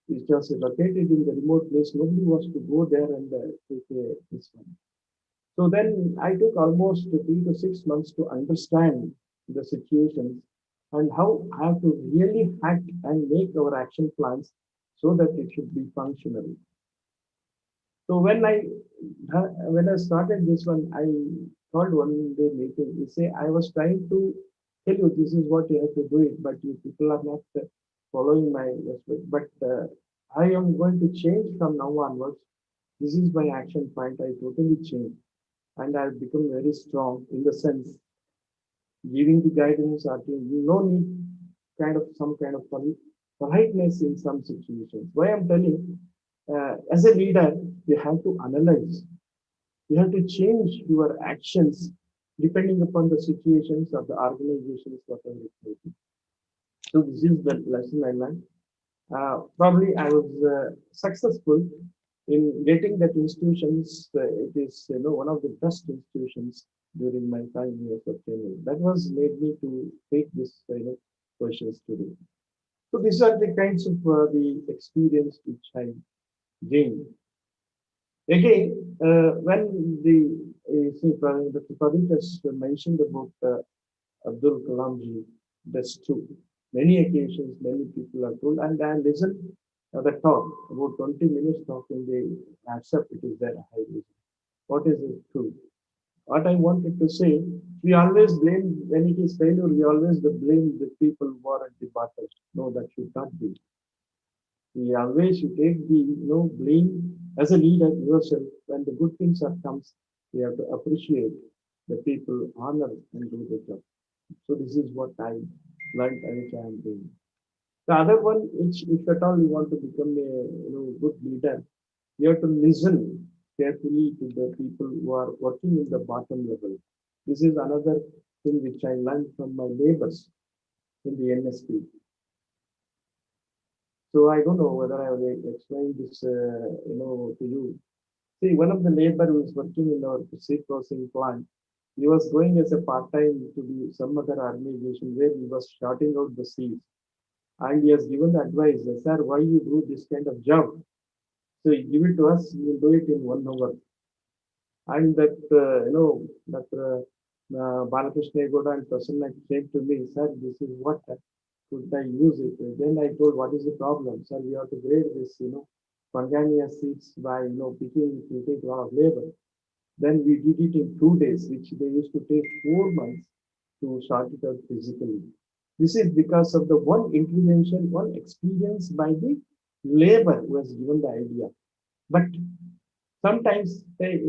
it was located in the remote place. Nobody was to go there and take this one. So then I took almost 3 to 6 months to understand the situations and how I have to really hack and make our action plans so that it should be functional. So when I started this one, I called one day meeting. You say I was trying to tell you this is what you have to do it, but you people are not following my respect. But I am going to change from now onwards. This is my action point. I totally changed, and I've become very strong in the sense giving the guidance or no need kind of some kind of politeness in some situations. Why I'm telling, as a leader, you have to analyze. You have to change your actions depending upon the situations of the organizations, whatever it may be. So this is the lesson I learned. Probably I was successful in getting that institutions. It is one of the best institutions during my 5 years of tenure. That was made me to take this questions today. So these are the kinds of the experience which I gained. Again, when the Pradeep has mentioned about Abdul Kalamji, that's true. Many occasions, many people are told, and I listen the talk, about 20 minutes talking, they accept it is there. What is it true? What I wanted to say, we always blame, when it is failure, we always blame the people who are at the bottom. No, that should not be. We always should take the blame as a leader yourself. When the good things are comes, we have to appreciate the people, honor and do the job. So this is what I learned and which I am doing. The other one, which if at all you want to become a good leader, you have to listen carefully to the people who are working in the bottom level. This is another thing which I learned from my neighbors in the NSP. So I don't know whether I will explain this, to you. See, one of the labor who is working in our seed processing plant, he was going as a part-time to the some other organization where he was sorting out the seeds. And he has given the advice, sir, why you do this kind of job? So you give it to us, we will do it in 1 hour. And that, Balakrishna Goda and Prasanna came to me, sir, this is what could I use it? Then I told, what is the problem? Sir, we have to grade this, Pangania seeds by, picking, it will take a lot of labor. Then we did it in 2 days, which they used to take 4 months to sort it out physically. This is because of the one intervention, one experience by the labor who has given the idea. But sometimes that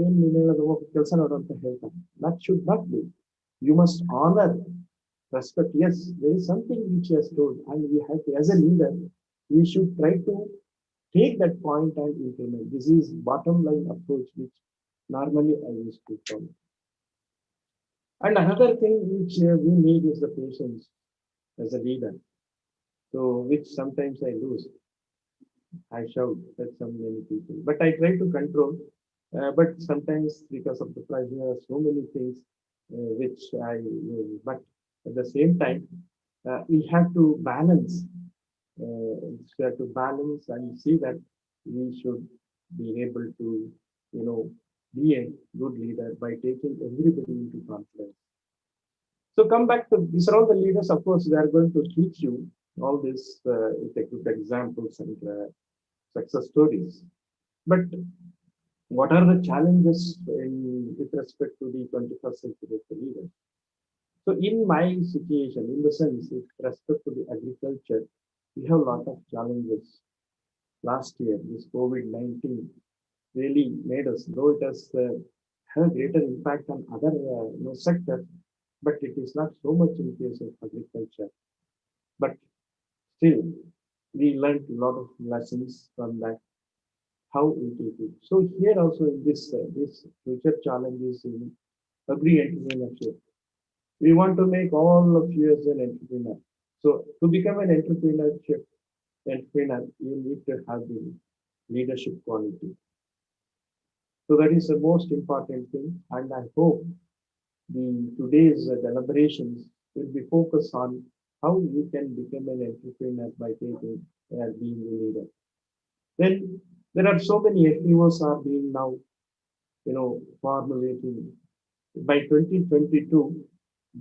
should not be. You must honor, respect. Yes, there is something which he has told, and we have to, as a leader, we should try to take that point and implement. This is bottom line approach which normally I used to follow. And another thing which we need is the patience as a leader. So which sometimes I lose. I shout at so many people, but I try to control. But sometimes because of the pressure, so many things which I use. But at the same time, we have to balance. We have to balance and see that we should be able to, be a good leader by taking everybody into confidence. So come back to these are all the leaders. Of course, they are going to teach you all this with examples and success stories. But what are the challenges with respect to the 21st century of the leaders? So in my situation, in the sense, with respect to the agriculture, we have a lot of challenges. Last year, this COVID-19 really made us, though it has had a greater impact on other sectors, but it is not so much in case of agriculture. But still, we learned a lot of lessons from that, how we take it. So here also in this future challenges in agri-entrepreneurship, we want to make all of you as an entrepreneur. So to become an entrepreneur, you need to have the leadership quality. So that is the most important thing, and I hope today's deliberations will be focused on how you can become an entrepreneur by being a leader. Then there are so many FPOs are being now, formulating. By 2022,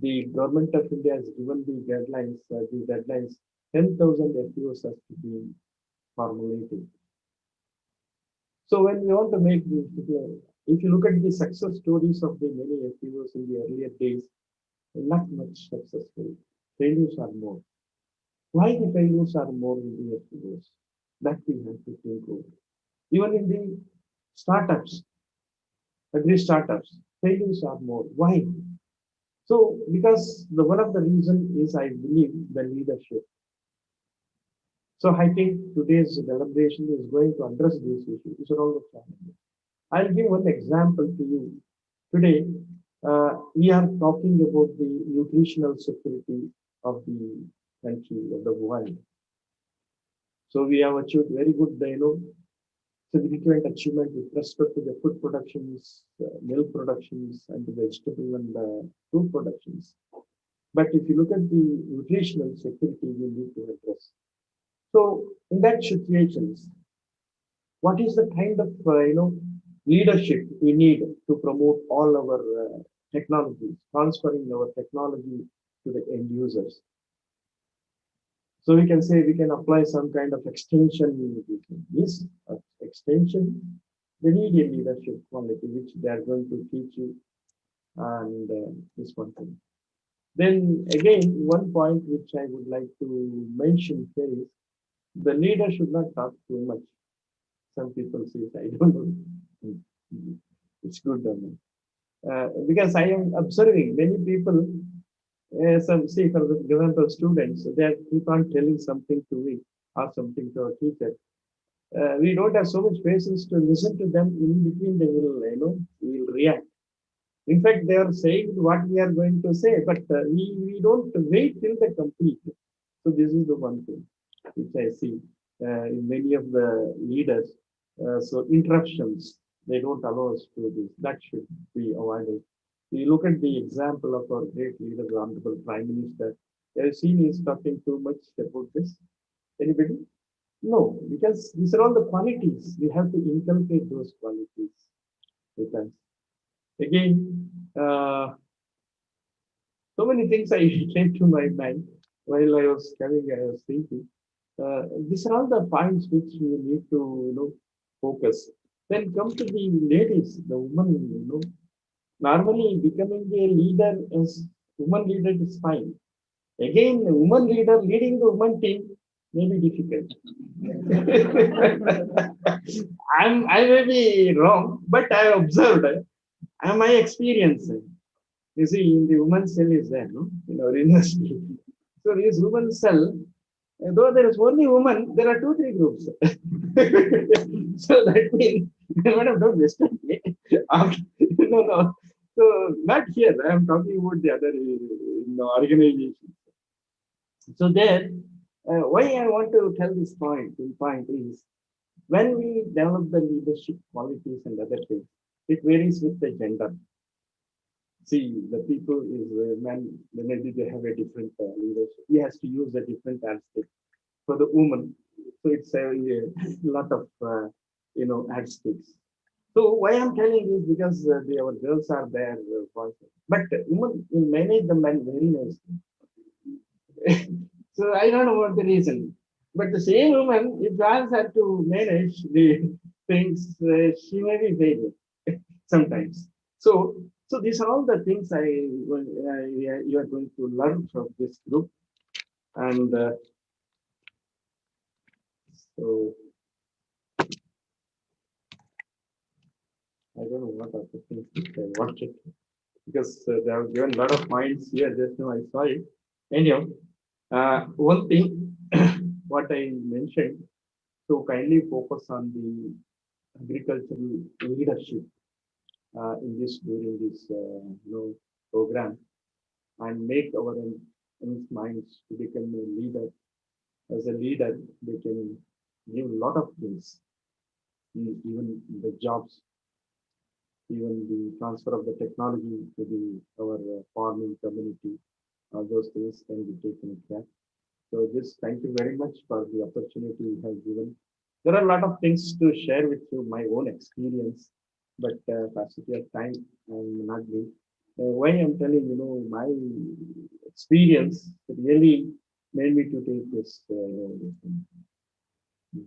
the government of India has given the deadlines, 10,000 FPOs has to be formulated. So when we want to make this, if you look at the success stories of the many FPOs in the earlier days, not much successful. Failures are more. Why the failures are more in the FPOs? That we have to think over. Even in the startups, agri-startups, failures are more. Why? So, because one of the reasons is, I believe, the leadership. So, I think today's deliberation is going to address these issues. These are all the challenges. I'll give one example to you. Today, we are talking about the nutritional security of the country, of the world. So, we have achieved very good, significant achievement with respect to the food productions, milk productions, and the vegetable and fruit productions. But if you look at the nutritional security, you need to address. So in that situations, what is the kind of leadership we need to promote all our technologies, transferring our technology to the end users? So we can say we can apply some kind of extension. Yes, extension. They need a leadership quality which they are going to teach you, and this one thing. Then again, one point which I would like to mention here is the leader should not talk too much. Some people say, I don't know. It's good, because I am observing many people. Some say, for example, students, they keep on telling something to me or something to our teacher. We don't have so much patience to listen to them. In between, they will react. In fact, they are saying what we are going to say, but we don't wait till they complete. So this is the one thing which I see in many of the leaders. So interruptions, they don't allow us to do this. That should be avoided. We look at the example of our great leader, the Honorable Prime Minister. Have you seen he's talking too much about this? Anybody? No, because these are all the qualities. We have to inculcate those qualities with us. Again, so many things I came to my mind while I was thinking. These are all the points which we need to focus. Then come to the ladies, the women. Normally becoming a leader as woman leader is fine. Again, a woman leader leading the woman team may be difficult. I may be wrong, but I observed my experience. You see, in the women's cell is there, no? In our university. So this women's cell, though there is only woman, there are 2-3 groups. So that means, madam, don't waste time. No. So not here. I am talking about the other organizations. So there, why I want to tell this point is when we develop the leadership qualities and other things, it varies with the gender. See, the people is man, maybe they have a different leadership. He has to use a different aspect. For the woman, so it's a lot of aspects. So why I'm telling is because our girls are there, but women will manage the men very nicely. So I don't know what the reason. But the same woman, if girls have to manage the things, she may be failing sometimes. So these are all the things you are going to learn from this group, and so I don't know what are the things which I wanted, because they have given a lot of points here. Just now I saw it. Anyhow, one thing what I mentioned. So kindly focus on the agricultural leadership in this during this program, and make our young minds to become a leader. As a leader, they can give a lot of things, even the jobs, even the transfer of the technology to our farming community. All those things can be taken care. So just thank you very much for the opportunity you have given. There are a lot of things to share with you, my own experience, but capacity of time I'm not being. Why I'm telling, my experience really made me to take this.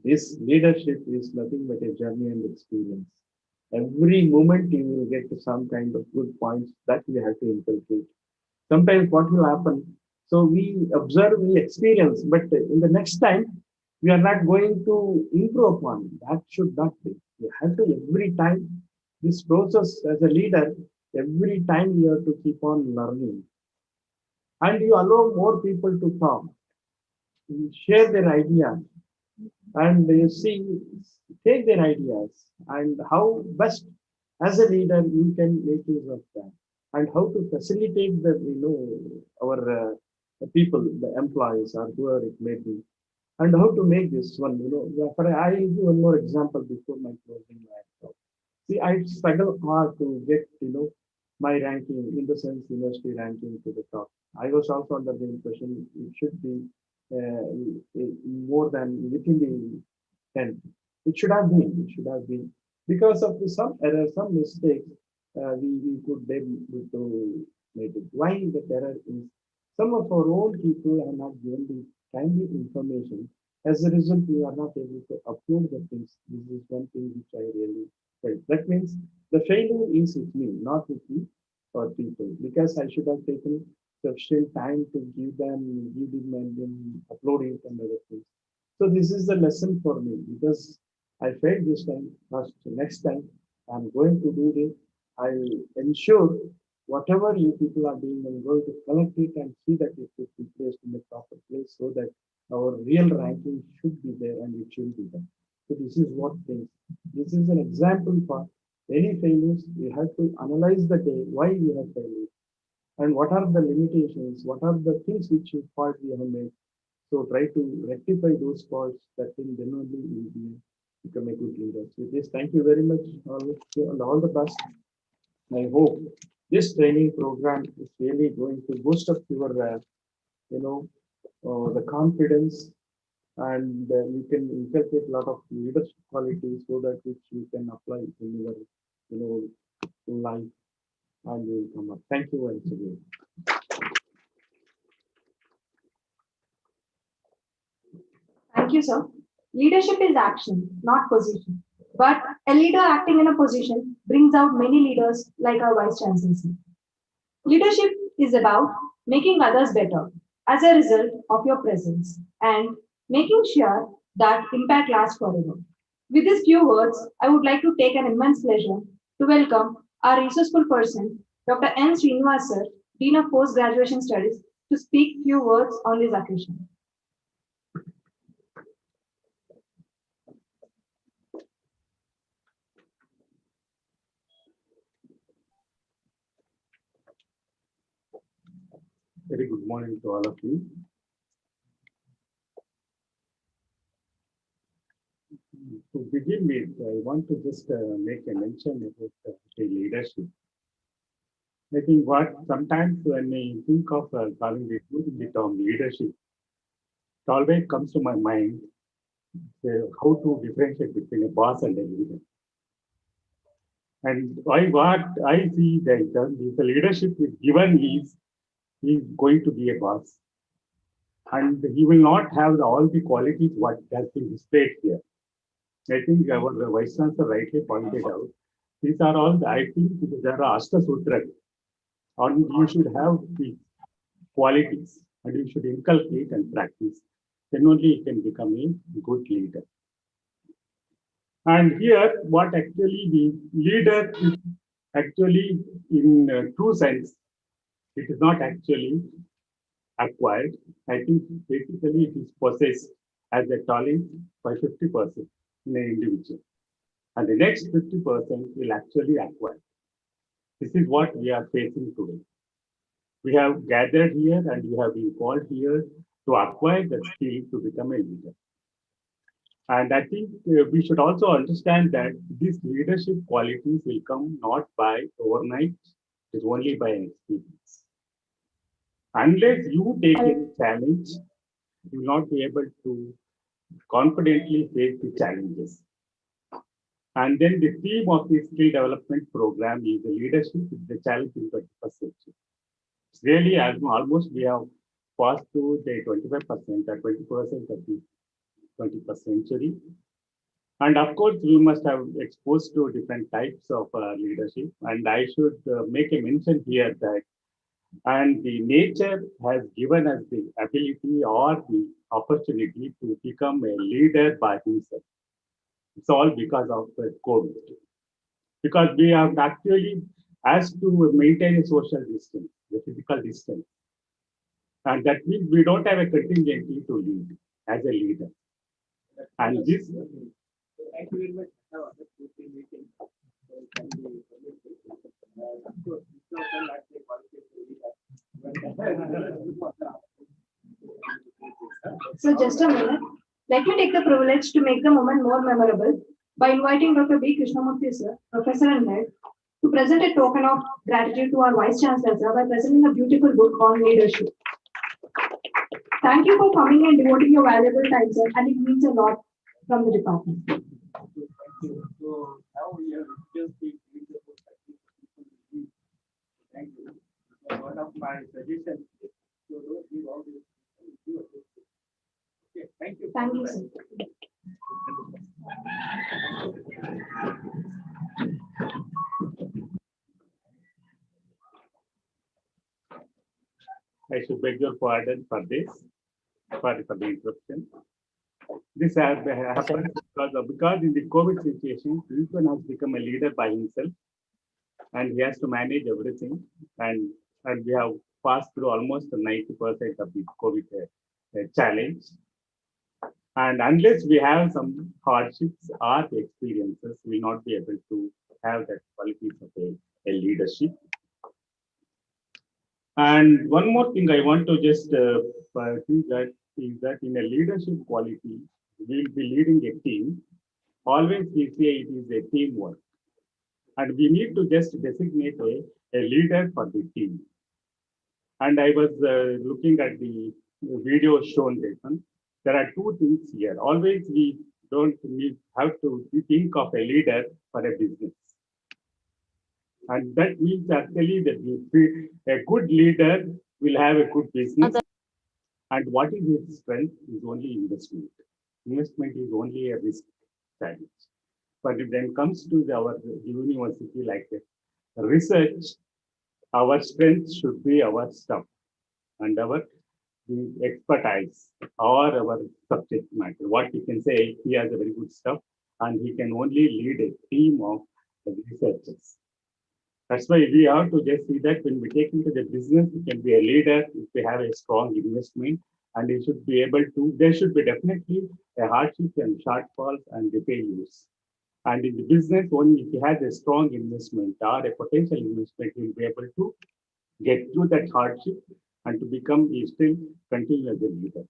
This leadership is nothing but a journey and experience. Every moment you will get to some kind of good points that you have to inculcate. Sometimes what will happen, so we observe, we experience, but in the next time, we are not going to improve upon. That should not be. You have to every time, this process as a leader, every time you have to keep on learning. And you allow more people to talk, share their ideas, and you see, take their ideas, and how best as a leader you can make use of that, and how to facilitate the our people, the employees or whoever it may be, and how to make this one. I will give one more example before my closing line. See, I struggle hard to get my ranking, in the sense university ranking, to the top. I was also under the impression it should be more than within the 10. It should have been. It should have been, because of some errors, some mistakes. We could be able to make it. Why the error is, some of our own people are not given the timely information. As a result, we are not able to upload the things. This is one thing which I really felt. That means the failure is with me, not with you or people, because I should have taken sufficient time to give them and then upload it and other things. So this is the lesson for me, because I failed this time. Next time I'm going to do this. I'll ensure whatever you people are doing, I'm going to collect it and see that it should be placed in the proper place, so that our real ranking should be there and it should be there. So this is what things. This is an example for any failures. You have to analyze the day why you have failed, and what are the limitations, what are the things which you thought you have made. So try to rectify those faults. That will then only you will become a good leader. So this, thank you very much, all of you, and all the best. I hope this training program is really going to boost up your, the confidence, and you can inculcate a lot of leadership qualities, so that which you can apply in your, life, and you will come up. Thank you once again. Thank you, sir. Leadership is action, not position. But a leader acting in a position brings out many leaders, like our Vice Chancellor said. Leadership is about making others better as a result of your presence, and making sure that impact lasts forever. With these few words, I would like to take an immense pleasure to welcome our resourceful person, Dr. N. Srinivas sir, Dean of Post Graduation Studies, to speak few words on this occasion. Very good morning to all of you. To begin with, I want to just make a mention about the leadership. I think what sometimes when I think of calling the term leadership, it always comes to my mind how to differentiate between a boss and a leader. And what I see that the leadership is given is going to be a boss. and he will not have all the qualities what has been displayed here. I think our Vice Chancellor rightly pointed out, these are all, I think there are Ashta Sutras, and you should have the qualities and you should inculcate and practice. Then only you can become a good leader. And here, what actually the leader is actually in true sense, it is not actually acquired. I think basically it is possessed as a talent by 50% in an individual. And the next 50% will actually acquire. This is what we are facing today. We have gathered here and we have been called here to acquire the skill to become a leader. And I think we should also understand that these leadership qualities will come not by overnight, it is only by experience. Unless you take a challenge, you will not be able to confidently face the challenges. And then the theme of the skill development program is the leadership is the challenge in 21st century. It's really almost we have passed through the 25% or 20% of the 21st century. And of course, we must have exposed to different types of leadership. And I should make a mention here that, and the nature has given us the ability or the opportunity to become a leader by himself. It's all because of the COVID. Because we have actually asked to maintain a social distance, the physical distance. And that means we don't have a contingency to lead as a leader. And this. Thank you very much. So just a minute. Let me take the privilege to make the moment more memorable by inviting Dr. B. Krishnamurthy sir, Professor and Head, to present a token of gratitude to our Vice Chancellor sir by presenting a beautiful book on leadership. Thank you for coming and devoting your valuable time, sir, and it means a lot from the department. So now we have just the thank you. So one of my suggestions is to don't give all this. Okay, thank you. Thank you, sir. I should beg your pardon for this. Sorry for the interruption. This has happened because in the COVID situation, Wilson has become a leader by himself and he has to manage everything. And we have passed through almost 90% of the COVID challenge. And unless we have some hardships or experiences, we will not be able to have that qualities of a leadership. And one more thing I want to just see that is that in a leadership quality, we'll be leading a team. Always we say it is a teamwork. And we need to just designate a leader for the team. And I was looking at the video shown there. There are two things here. Always we don't have to think of a leader for a business. And that means actually that a good leader will have a good business. And what is his strength is only investment. Investment is only a risk challenge. But if then comes to our university like research, our strength should be our stuff and our expertise or our subject matter. What we can say, he has a very good stuff and he can only lead a team of researchers. That's why we have to just see that when we take into the business, we can be a leader if we have a strong investment, and we should be able to, there should be definitely a hardship and shortfalls and the failures. And in the business, only if you have a strong investment or a potential investment, you'll be able to get through that hardship and to become still continue as a leader.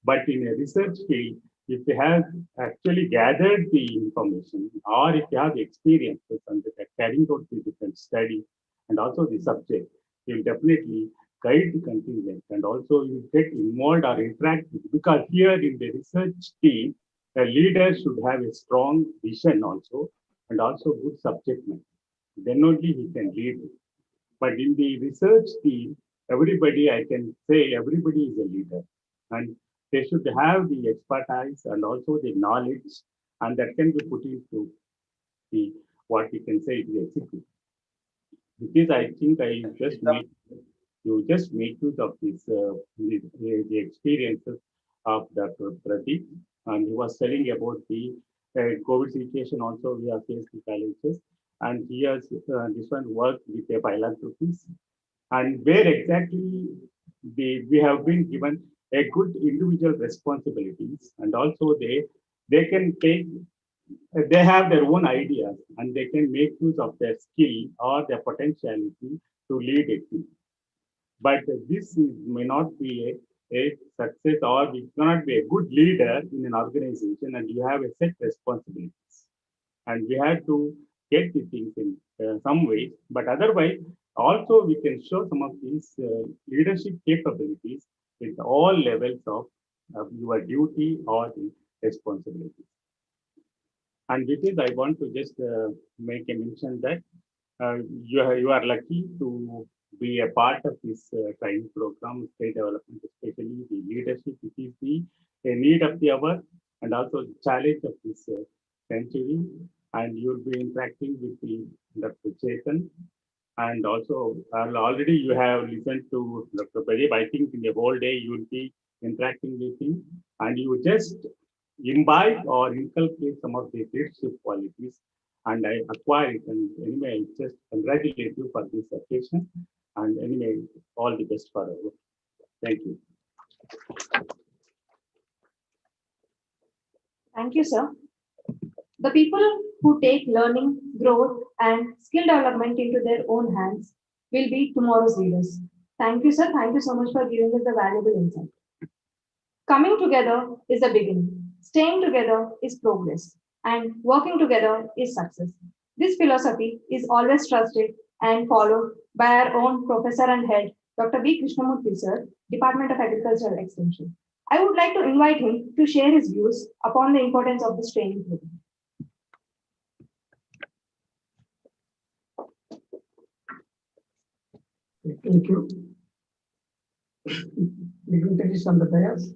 But in a research field, if you have actually gathered the information or if you have the experiences and carrying out the different studies and also the subject, you'll definitely guide the contingent and also you get involved or interact with, because here in the research team, a leader should have a strong vision also and also good subject matter. Then only he can lead. But in the research team, everybody, I can say everybody is a leader. And they should have the expertise and also the knowledge, and that can be put into the what we can say the execute. Because I think you just make use of this the experiences of Dr. Pradeep, and he was telling about the COVID situation. Also, we have faced the challenges, and he has this one worked with the philanthropies, and where exactly we have been given a good individual responsibilities, and also they can take they have their own ideas and they can make use of their skill or their potentiality to lead a team. But may not be a success, or we cannot be a good leader in an organization, and you have a set responsibilities. And we have to get the things in some ways, but otherwise, also we can show some of these leadership capabilities with all levels of your duty or the responsibilities. And with this, I want to just make a mention that you are lucky to be a part of this training program, skill development, especially the leadership, which is the need of the hour and also the challenge of this century. And you'll be interacting with the Dr. Chetan. And also, already you have listened to Dr. Pradeep. I think in the whole day you will be interacting with him, and you just imbibe or inculcate some of the leadership qualities, and I acquire it. And anyway, I just congratulate you for this occasion. And anyway, all the best for our work. Thank you. Thank you, sir. The people who take learning, growth, and skill development into their own hands will be tomorrow's leaders. Thank you, sir. Thank you so much for giving us the valuable insight. Coming together is the beginning. Staying together is progress. And working together is success. This philosophy is always trusted and followed by our own professor and head, Dr. B. Krishnamurthy, sir, Department of Agricultural Extension. I would like to invite him to share his views upon the importance of this training program. Thank you. Dignitaries on the dais,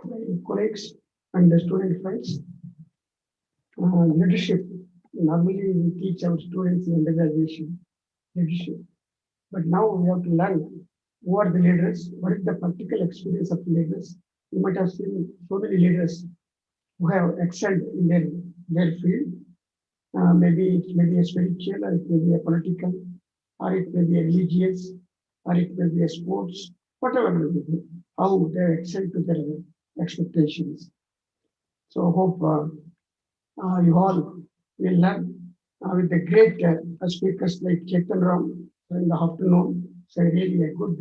my colleagues and the student friends. Leadership. Normally we teach our students in undergraduation leadership, but now we have to learn who are the leaders, what is the practical experience of leaders. You might have seen so many leaders who have excelled in their field. Maybe it may be a spiritual, or it may be a political, or it may be a religious, or it may be a sports, whatever it may be, how they excel to their expectations. So hope you all will learn with the great speakers like Chetan Ram in the afternoon. So really a good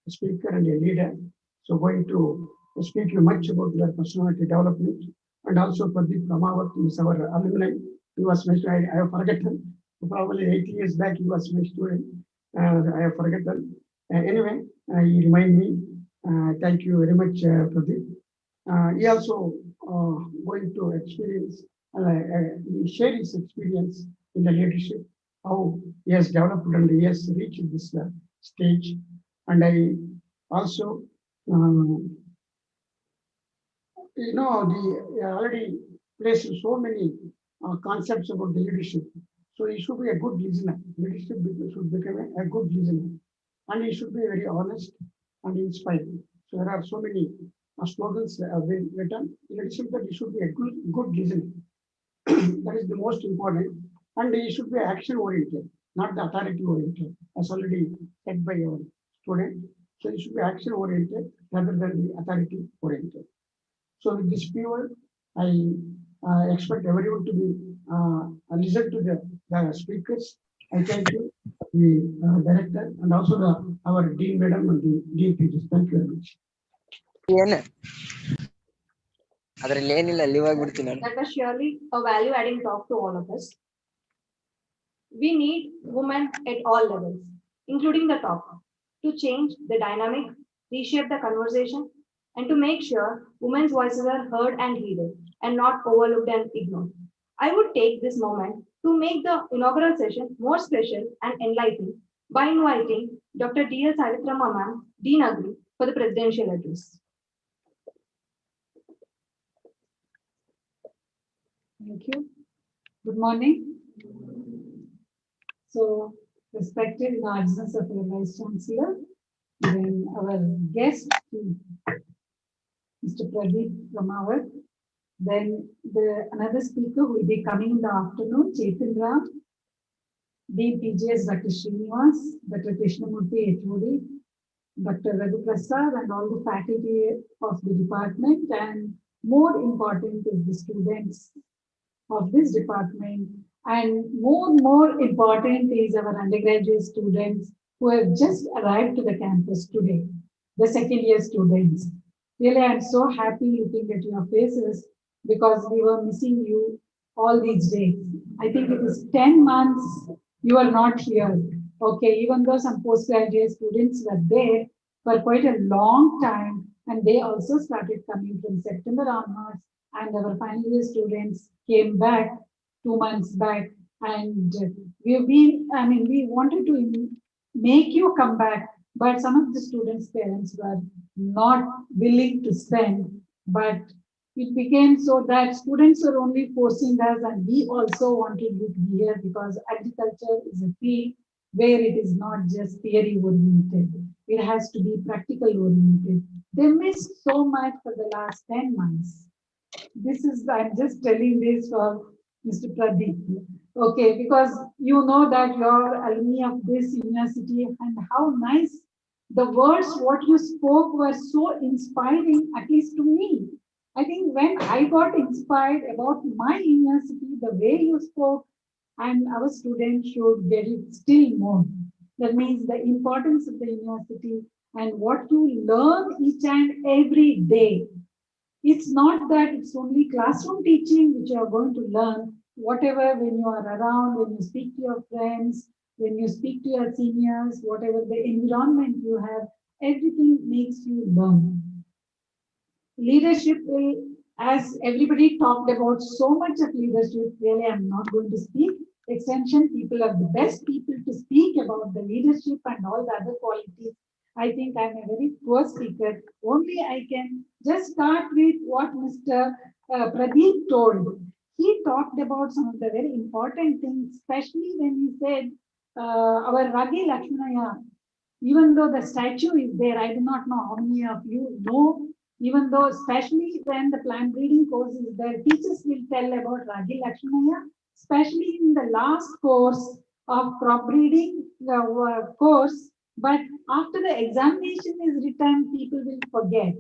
speaker and a leader. So going to speak you much about your personality development, and also Pradeep Ramawat is our alumni. He was my student. I have forgotten. Probably 8 years back, he was my student. I have forgotten. Anyway, he remind me. Thank you very much, Pradeep. He also going to experience. He shared his experience in the leadership, how he has developed and he has reached this stage. And I also, already placed so many concepts about the leadership. So he should be a good listener. Leadership should become a good listener. And he should be very honest and inspiring. So there are so many slogans that have been written. Leadership that he should be a good listener. That is the most important. And he should be action oriented, not the authority oriented, as already said by our student. So he should be action oriented rather than the authority oriented. So with this viewer, I expect everyone to be listen to the speakers. I thank you, the director, and also our dean madam and the dean PGs. Thank you very much. That was surely a value-adding talk to all of us. We need women at all levels, including the top, to change the dynamic, reshape the conversation, and to make sure women's voices are heard and heeded, and not overlooked and ignored. I would take this moment to make the inaugural session more special and enlightening by inviting Dr. D.L. Savitrama Ma'am, Dean Agri, for the presidential address. Thank you. Good morning. So, respected in the absence of our Vice Chancellor, then our guest, Mr. Pradeep Ramawat, then another speaker who will be coming in the afternoon, Chaitendra, Dean PGS, Dr. Srinivas, Dr. Krishnamurthy, HOD, Dr. Raghu Prasad, and all the faculty of the department, and more important is the students of this department, and more important is our undergraduate students who have just arrived to the campus today, the second year students. Really, I'm so happy looking at your faces because we were missing you all these days. I think it is 10 months you are not here. Okay, even though some postgraduate students were there for quite a long time, and they also started coming from September onwards, and our final year students came back 2 months back, and we wanted to make you come back, but some of the students' parents were not willing to spend, but it became so that students were only forcing us, and we also wanted you to be here because agriculture is a field where it is not just theory oriented. It has to be practical oriented. They missed so much for the last 10 months. I'm just telling this for Mr. Pradeep. Okay, because you know that you're alumni of this university and how nice the words what you spoke were so inspiring, at least to me. I think when I got inspired about my university, the way you spoke, and our students should get it still more. That means the importance of the university and what you learn each and every day. It's not that it's only classroom teaching which you are going to learn. Whatever, when you are around, when you speak to your friends, when you speak to your seniors, whatever the environment you have, everything makes you learn. Leadership will, as everybody talked about so much of leadership, really I'm not going to speak. Extension people are the best people to speak about the leadership and all the other qualities. I think I'm a very poor speaker. Only I can just start with what Mr. Pradeep told. He talked about some of the very important things, especially when he said our Ragi Lakshmanaya, even though the statue is there, I do not know how many of you know, even though especially when the plant breeding course is there, teachers will tell about Ragi Lakshmanaya, especially in the last course of crop breeding course. But after the examination is written, people will forget.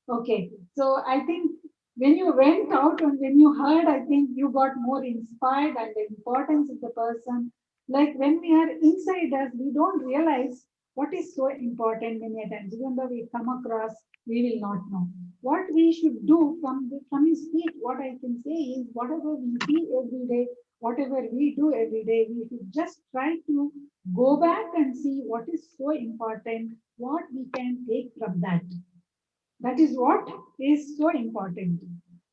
Okay, so I think when you went out and when you heard, I think you got more inspired and the importance of the person. Like when we are inside us, we don't realize what is so important many times. Even though we come across, we will not know. What we should do from his speech, what I can say is whatever we see every day, whatever we do every day, we should just try to go back and see what is so important, what we can take from that. That is what is so important.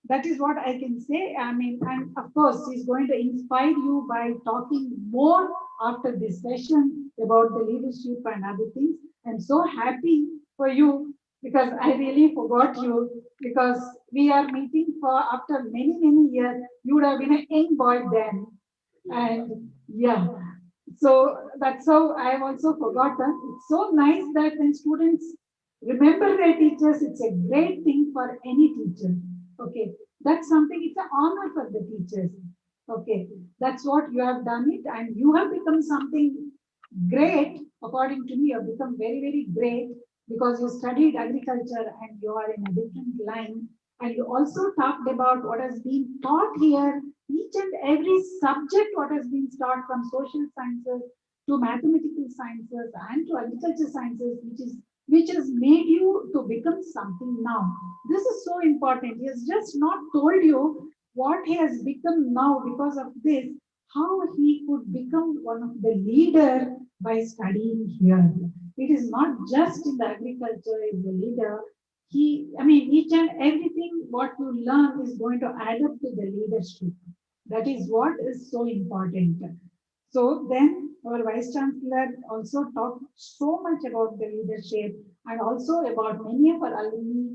That is what I can say. And of course, he's going to inspire you by talking more after this session about the leadership and other things. I'm so happy for you because I really forgot you because we are meeting for after many years. You would have been a young boy then. And yeah, so that's how I have also forgotten. It's so nice that when students remember their teachers, it's a great thing for any teacher. Okay, that's something, it's an honor for the teachers. Okay, that's what you have done it, and you have become something great. According to me, you have become very great because you studied agriculture and you are in a different line. And you also talked about what has been taught here, each and every subject, what has been taught from social sciences to mathematical sciences and to agriculture sciences, which has made you to become something now. This is so important. He has just not told you what he has become now because of this, how he could become one of the leader by studying here. It is not just in the agriculture, is the leader. Each and everything what you learn is going to add up to the leadership. That is what is so important. So then our Vice Chancellor also talked so much about the leadership, and also about many of our alumni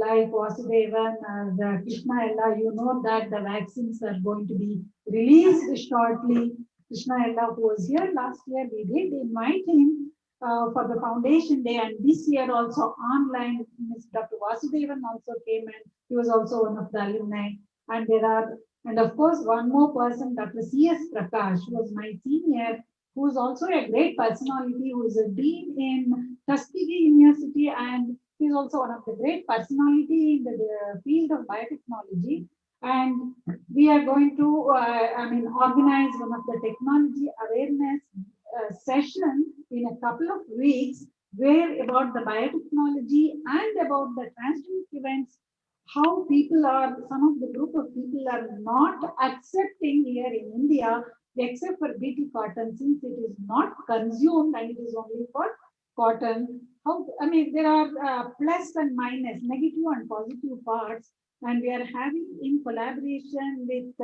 like Vasudevan and Krishna Ella. You know that the vaccines are going to be released shortly. Krishna Ella, who was here last year, we did invite him for the foundation day, and this year also online. Dr. Vasudevan also came, and he was also one of the alumni. And there are, and of course, one more person, Dr. C.S. Prakash, who was my senior, who is also a great personality, who is a dean in Tuskegee University, and he is also one of the great personality in the field of biotechnology. And we are going to, organize one of the technology awareness session in a couple of weeks, where about the biotechnology and about the transgenic events, how people are, some of the group of people are not accepting here in India, except for BT cotton, since it is not consumed and it is only for cotton. How, there are plus and minus, negative and positive parts, and we are having in collaboration with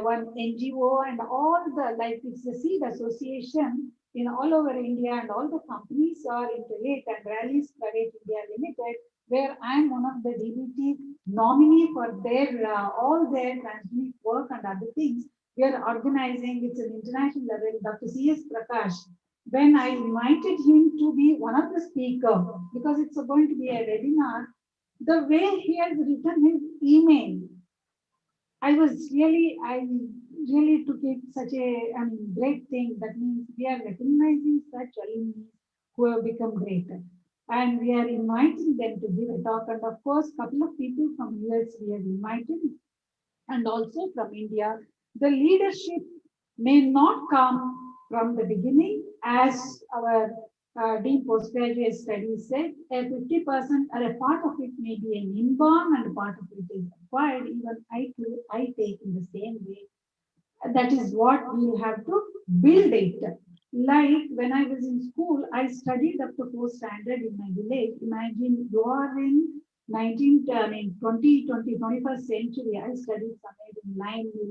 one NGO and all the, like it's the seed association in all over India, and all the companies are into it, and Rallies Private India Limited, where I am one of the DBT nominee for their all their transgenic work and other things. We are organizing, it's an international level. Dr. C.S. Prakash, when I invited him to be one of the speakers, because it's going to be a webinar, the way he has written his email, I really took it such a great thing. That means we are recognizing such alumni who have become greater. And we are inviting them to give a talk. And of course, a couple of people from US we have invited, and also from India. The leadership may not come from the beginning, as our Dean Postgraduate Studies said, a 50% or a part of it may be an inborn and a part of it is acquired. Even I take in the same way. That is what we have to build it. Like when I was in school, I studied up to 4th standard in my village. Imagine you are in 21st century. I studied somewhere in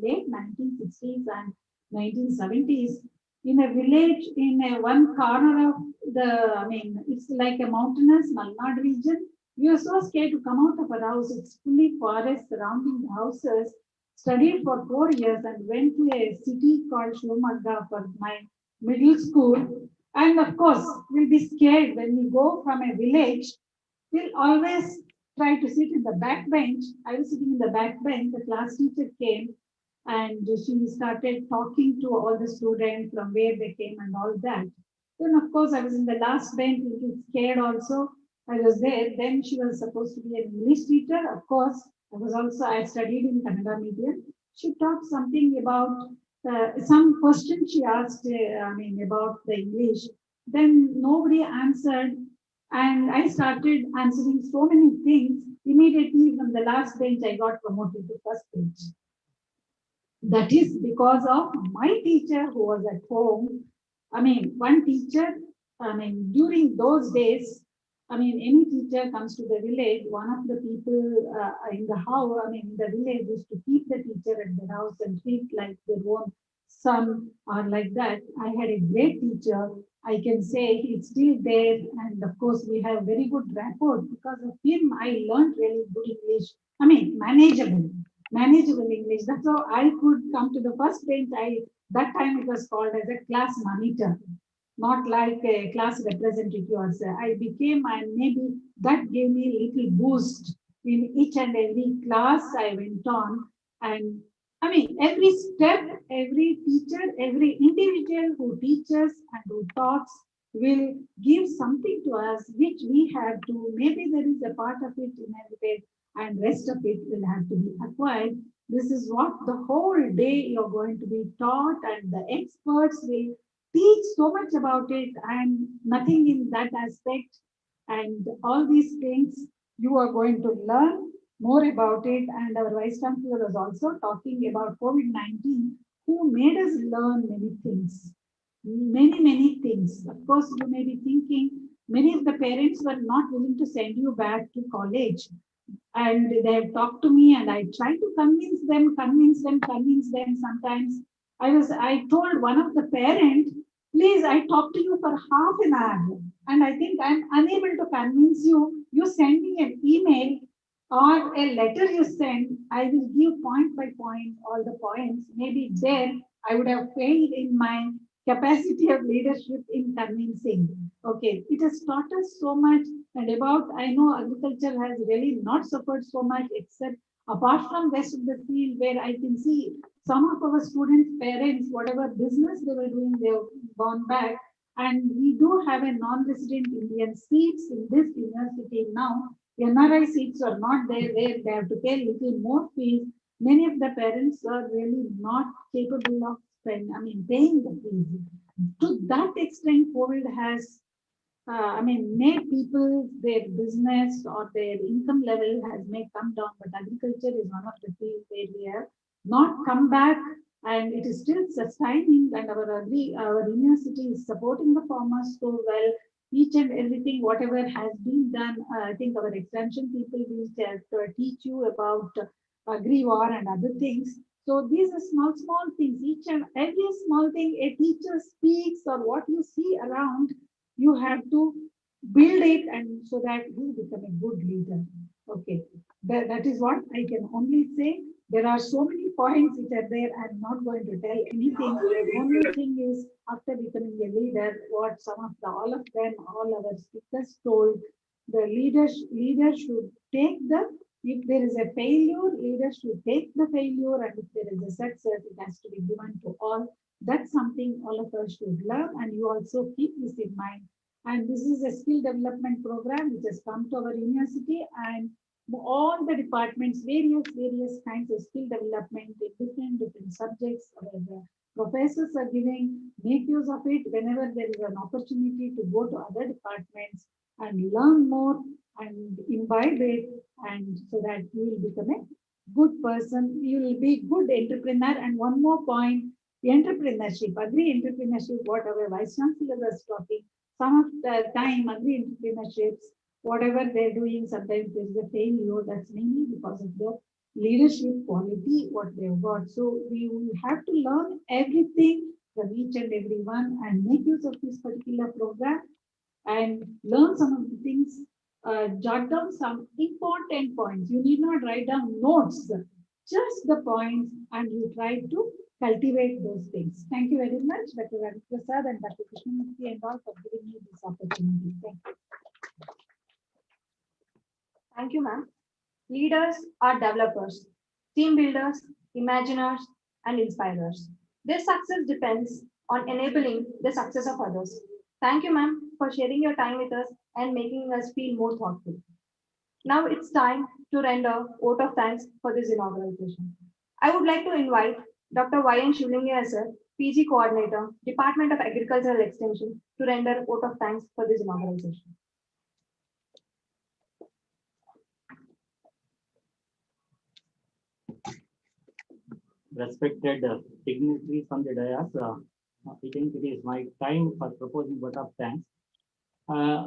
late 1960s and 1970s in a village in one corner of the, it's like a mountainous Malnad region. We were so scared to come out of our house. It's fully forest surrounding the houses. Studied for 4 years and went to a city called Shivamogga for my middle school. And of course, we'll be scared when we go from a village. We'll always try to sit in the back bench. I was sitting in the back bench. The class teacher came and she started talking to all the students from where they came and all that. Then, of course, I was in the last bench, a little scared also. I was there. Then she was supposed to be an English teacher. Of course, I studied in Kannada medium. She talked something about some question she asked, about the English. Then nobody answered. And I started answering so many things. Immediately from the last bench, I got promoted to first bench. That is because of my teacher who was at home. One teacher, during those days, any teacher comes to the village, one of the people in the house, in the village used to keep the teacher at the house and treat like their own son or like that. I had a great teacher. I can say he's still there. And of course, we have very good rapport. Because of him, I learned really good English. Manageable English. That's how I could come to the first bench. That time it was called as a class monitor, not like a class representative. I became, and maybe that gave me a little boost in each and every class I went on. And every step, every teacher, every individual who teaches and who talks will give something to us, which we have to, maybe there is a part of it inherited and rest of it will have to be acquired. This is what the whole day you're going to be taught, and the experts will teach so much about it and nothing in that aspect. And all these things you are going to learn more about it. And our Vice Chancellor was also talking about COVID-19, who made us learn many things. Many things. Of course, you may be thinking, many of the parents were not willing to send you back to college. And they have talked to me, and I try to convince them. Sometimes I told one of the parents Please, I talked to you for half an hour and I think I'm unable to convince you. You send me an email or a letter you send, I will give point by point all the points. Maybe there I would have failed in my capacity of leadership in convincing. Okay, it has taught us so much and about, I know agriculture has really not suffered so much except apart from rest of the field where I can see some of our students, parents, whatever business they were doing, they have gone back. And we do have a non-resident Indian seats in this university now. NRI seats are not there where they have to pay a little more fees. Many of the parents are really not capable of paying the fees. To that extent, COVID has made people, their business or their income level has made come down, but agriculture is one of the fields where we have not come back and it is still sustaining and our university is supporting the farmers so well. Each and everything, whatever has been done, I think our extension people will teach you about agri-war and other things. So these are small things. Each and every small thing a teacher speaks or what you see around, you have to build it and so that you become a good leader. Okay, that is what I can only say. There are so many points which are there. I'm not going to tell anything. The only thing is after becoming a leader, what all of them, all our speakers told, the leader should take if there is a failure, leaders should take the failure, and if there is a success, it has to be given to all. That's something all of us should learn, and you also keep this in mind. And this is a skill development program which has come to our university, and all the departments, various kinds of skill development in different subjects. Our professors are giving, make use of it whenever there is an opportunity to go to other departments and learn more and imbibe it, and so that you will become a good person, you will be good entrepreneur. And one more point, entrepreneurship, agri-entrepreneurship, what our vice chancellor was talking, some of the time agri-entrepreneurships, whatever they're doing, sometimes there's a failure, that's mainly because of the leadership quality, what they've got. So we will have to learn everything from each and every one and make use of this particular program and learn some of the things, jot down some important points. You need not write down notes, just the points, and you try to cultivate those things. Thank you very much, Dr. Ravi Prasad and Dr. Krishnamurthy and all for giving me this opportunity. Thank you. Thank you, ma'am. Leaders are developers, team builders, imaginers, and inspirers. Their success depends on enabling the success of others. Thank you, ma'am, for sharing your time with us and making us feel more thoughtful. Now it's time to render vote of thanks for this inaugural session. I would like to invite Dr. Y.N. Shivlingaya sir, PG Coordinator, Department of Agricultural Extension, to render vote of thanks for this inaugural session. Respected dignitaries on the dais, I think it is my time for proposing vote of thanks.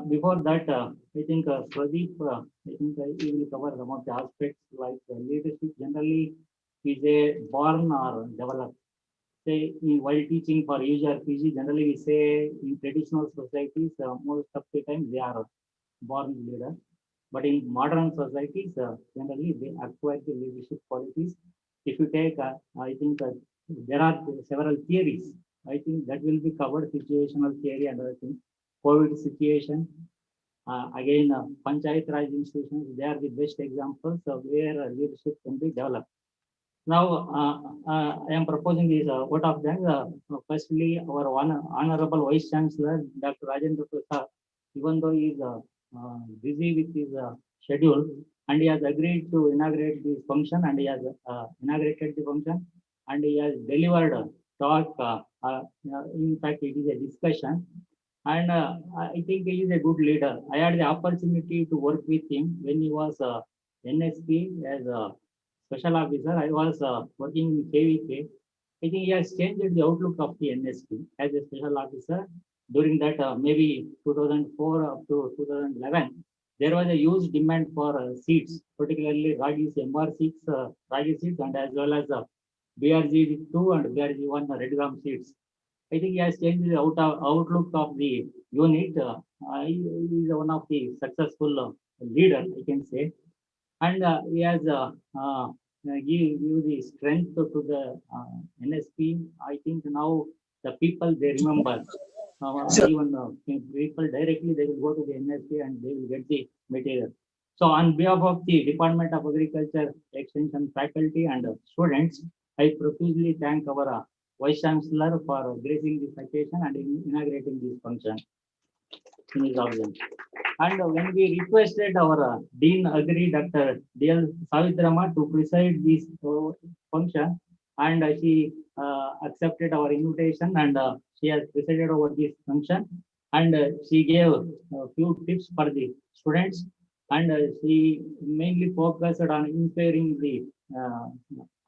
Before that, I think Pradeep, I think he will cover some of the aspects like leadership generally is a born or developed. Say, while teaching for UG or PG, generally we say in traditional societies, most of the time they are born leaders. But in modern societies, generally they acquire the leadership qualities. If you take, I think there are several theories. I think that will be covered, situational theory and other things. COVID situation, again, Panchayat Raj institutions, they are the best examples of where leadership can be developed. Now, I am proposing this vote of thanks. Firstly, our Honorable Vice Chancellor, Dr. Rajendra Prasad, even though he is busy with his schedule, and he has agreed to inaugurate this function, and he has inaugurated the function, and he has delivered a talk. In fact, it is a discussion, and I think he is a good leader. I had the opportunity to work with him when he was NSP as a special officer. I was working in KVK. I think he has changed the outlook of the NSP as a special officer. During that, maybe 2004 up to 2011, there was a huge demand for seats, particularly Ragi's MR6 Ragi seats, and as well as BRG2 and BRG1 Red Gram seats. I think he has changed the outlook of the unit. He is one of the successful leader, I can say, and he has give the strength to the NSP. I think now the people they remember. Even people directly they will go to the NSP and they will get the material. So on behalf of the Department of Agriculture Extension faculty and students, I profusely thank our Vice Chancellor for gracing this occasion and inaugurating this function in his absence. And when we requested our Dean Agri, Dr. D.L. Savitrama, to preside this function, and she accepted our invitation and she has presided over this function, and she gave a few tips for the students, and she mainly focused on inspiring the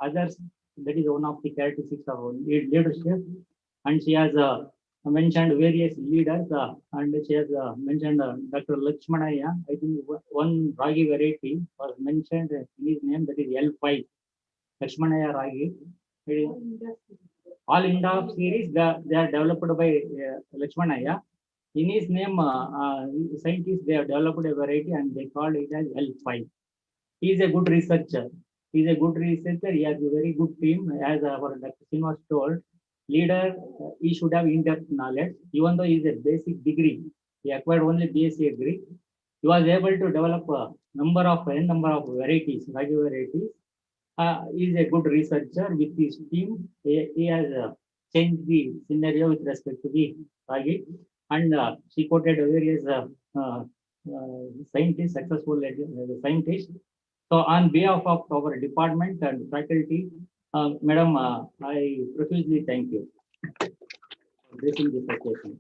others. That is one of the characteristics of leadership, and she has mentioned various leaders, and she has mentioned Dr. Lakshmanaya. I think one ragi variety was mentioned in his name, that is L5, Lakshmanaya ragi. All India series, they are developed by Lakshmanaya. In his name, scientists, they have developed a variety and they called it as L5. He is a good researcher. He is a good researcher. He has a very good team. As our Dr. Srinivas told, leader, he should have in-depth knowledge. Even though he is a basic degree, he acquired only BSc degree. He was able to develop a number of varieties, ragi varieties. He is a good researcher with his team. He has changed the scenario with respect to the ragi, and she quoted various scientists, successful scientists. So on behalf of our department and faculty, Madam, I profusely thank you for gracing this occasion.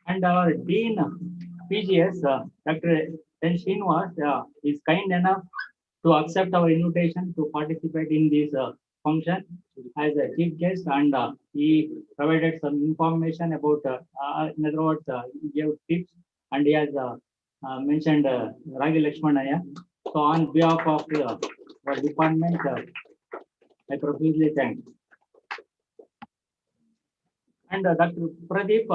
And our Dean PGS, Dr. N. Srinivas, is kind enough to accept our invitation to participate in this function as a chief guest, and he provided some information about, in other words, he gave tips, and he has mentioned Ragi Lakshmanaya. So on behalf of our department, I profusely thank. And Dr. Pradeep,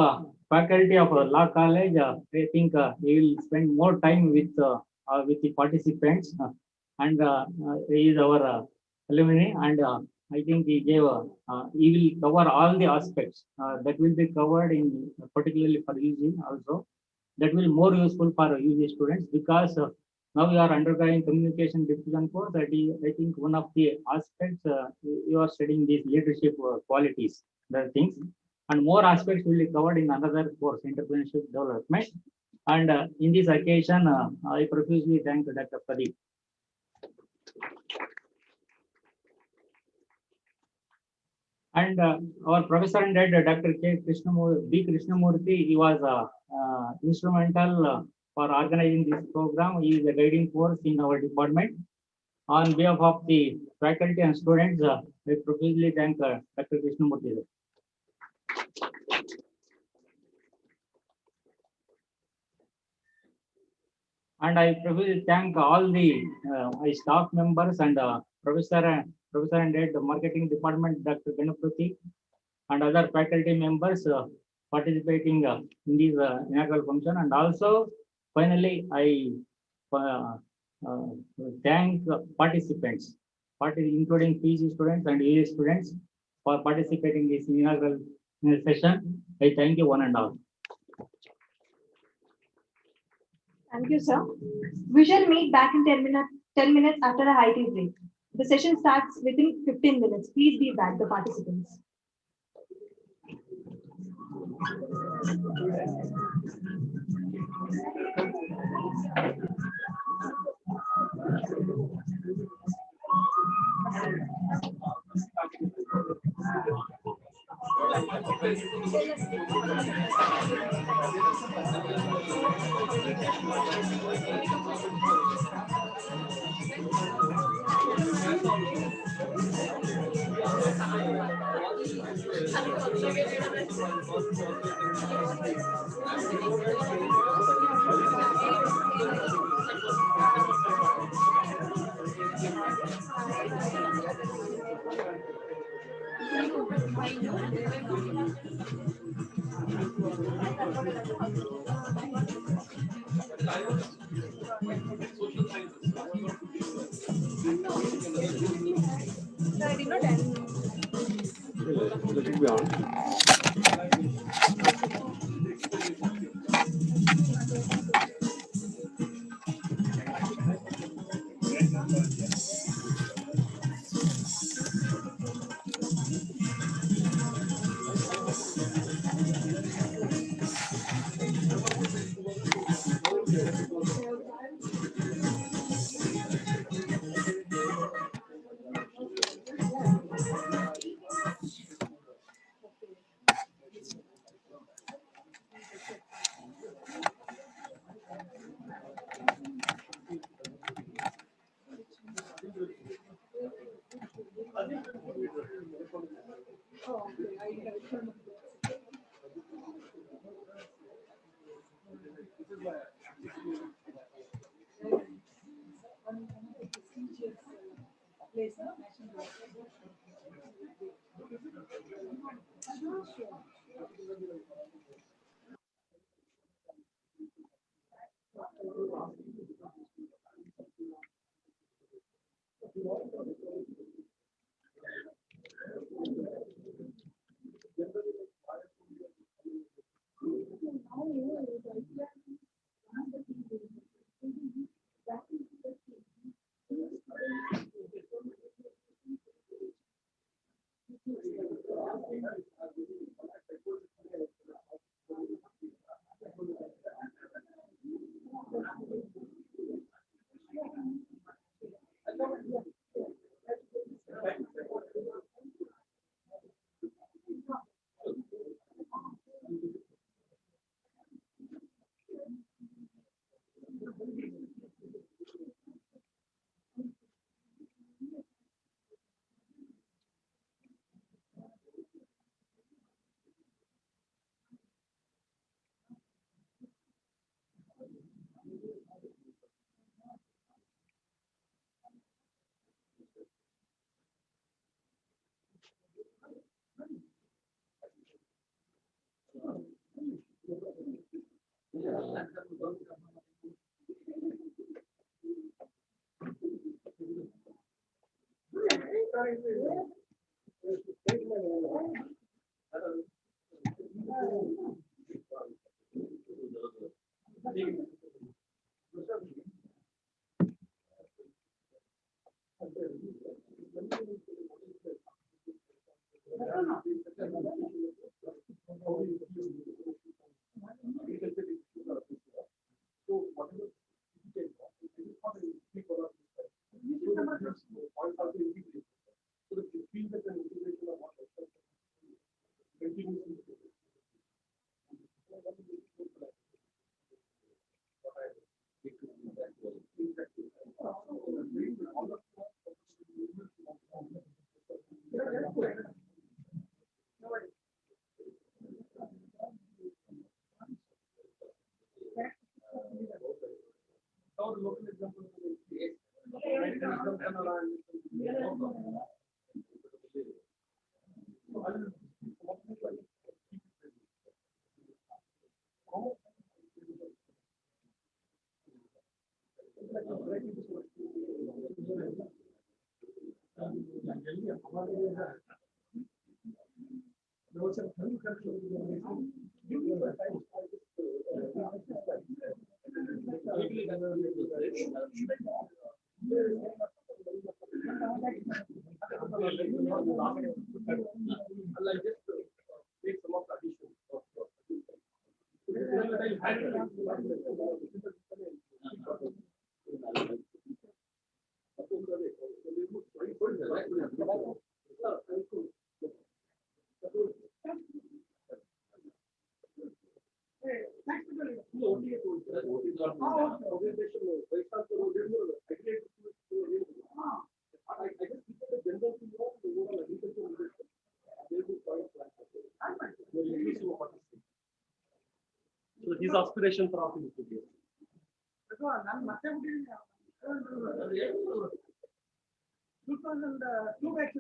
faculty of Law College, I think he will spend more time with the participants, and he is our alumni, and I think he gave he will cover all the aspects that will be covered in particularly for UG also. That will more useful for UG students, because now we are undergoing communication diffusion course. That is, I think, one of the aspects you are studying these leadership qualities, the things, and more aspects will be covered in another course, entrepreneurship development. And in this occasion, I profusely thank Dr. Pradeep. And our professor and head, Dr. B. Krishnamurthy, he was instrumental for organizing this program. He is a guiding force in our department. On behalf of the faculty and students, I profusely thank Dr. Krishnamurthy. And I profusely thank all the my staff members and professor and head marketing department, Dr. Ganapati, and other faculty members participating in this inaugural function. And also, finally, I thank participants, including PG students and EA students, for participating in this inaugural session. I thank you one and all. Thank you, sir. We shall meet back in 10 minutes after a high tea break. The session starts within 15 minutes. Please be back, the participants. No, I did not end. Let it be on. So his aspiration for office to be. ನಾನು ಮತ್ತೆ ಬಿಟ್ಟಿದ್ದೀನಿ 2002 batch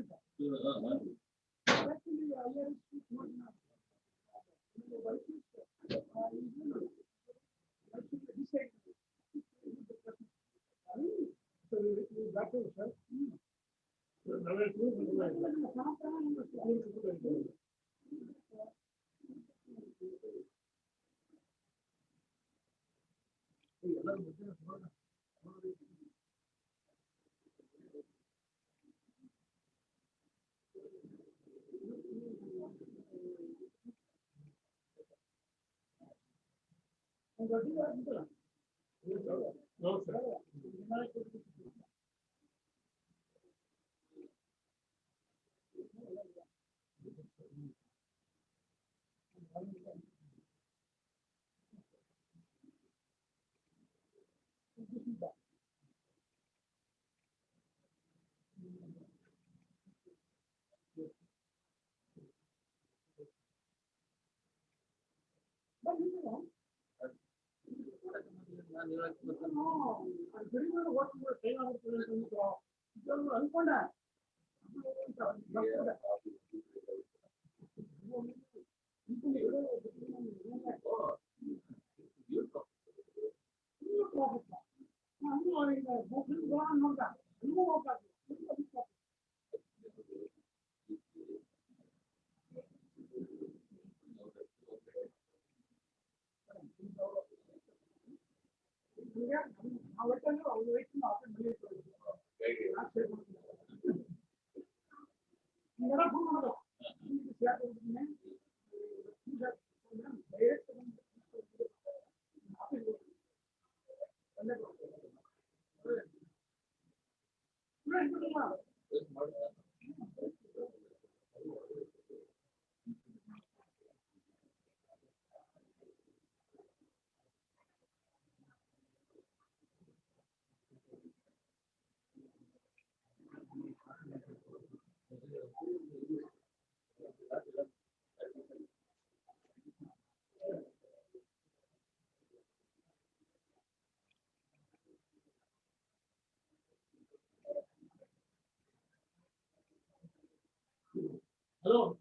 Hello.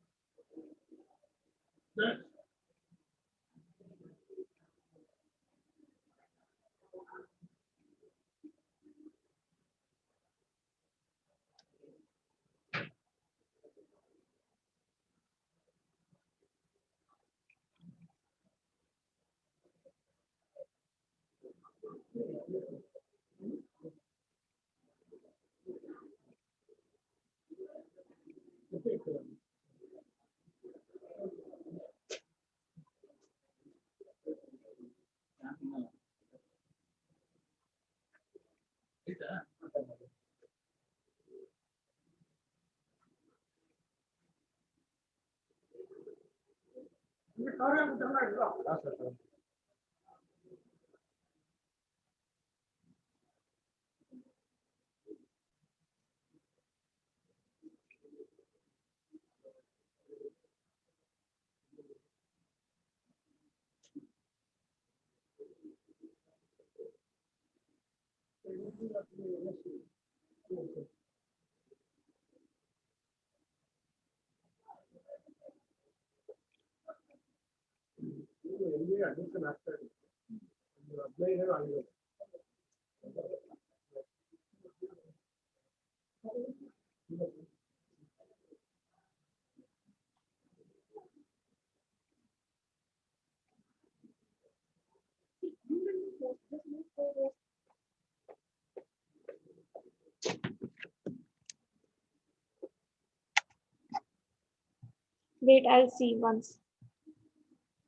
Wait, I'll see once.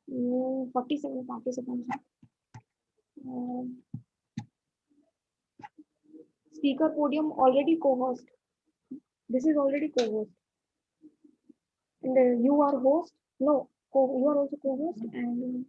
47 participants. Speaker podium already co-host. This is already co-host. And you are host? No, you are also co-host and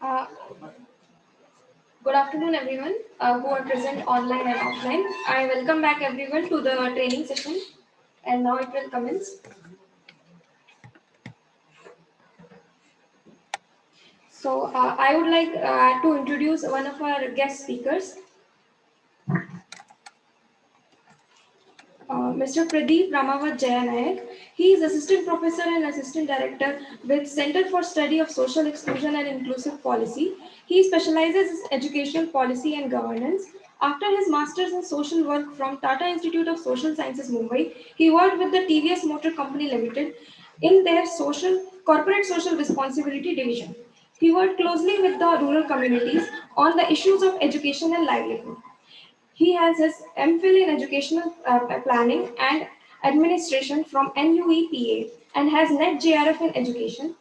Uh, Good afternoon, everyone who are present online and offline. I welcome back everyone to the training session, and now it will commence. So, I would like to introduce one of our guest speakers, Mr. Pradeep Ramavat Jayanayak. He is Assistant Professor and Assistant Director with Center for Study of Social Exclusion and Inclusive Policy. He specializes in educational policy and governance. After his Masters in Social Work from Tata Institute of Social Sciences, Mumbai, he worked with the TVS Motor Company Limited in their corporate social responsibility division. He worked closely with the rural communities on the issues of education and livelihood. He has his MPhil in Educational Planning and Administration from NUEPA and has NET JRF in Education.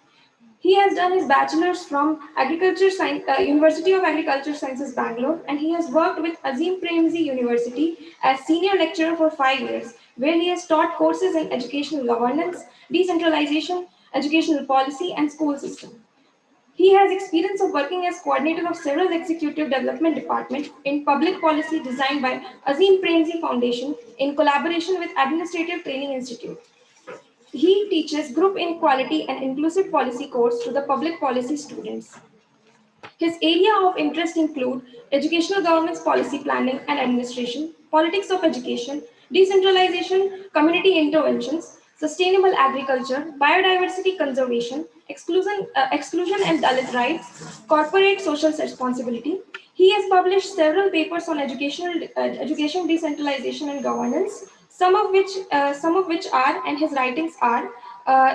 He has done his bachelor's from University of Agriculture Sciences, Bangalore, and he has worked with Azim Premji University as senior lecturer for 5 years, where he has taught courses in educational governance, decentralization, educational policy, and school system. He has experience of working as coordinator of several executive development departments in public policy designed by Azim Premji Foundation in collaboration with Administrative Training Institute. He teaches group inequality and inclusive policy course to the public policy students. His area of interest include educational governance policy planning and administration, politics of education, decentralization, community interventions, sustainable agriculture, biodiversity conservation, exclusion and Dalit rights, corporate social responsibility. He has published several papers on education decentralization and governance, some of which are, and his writings are,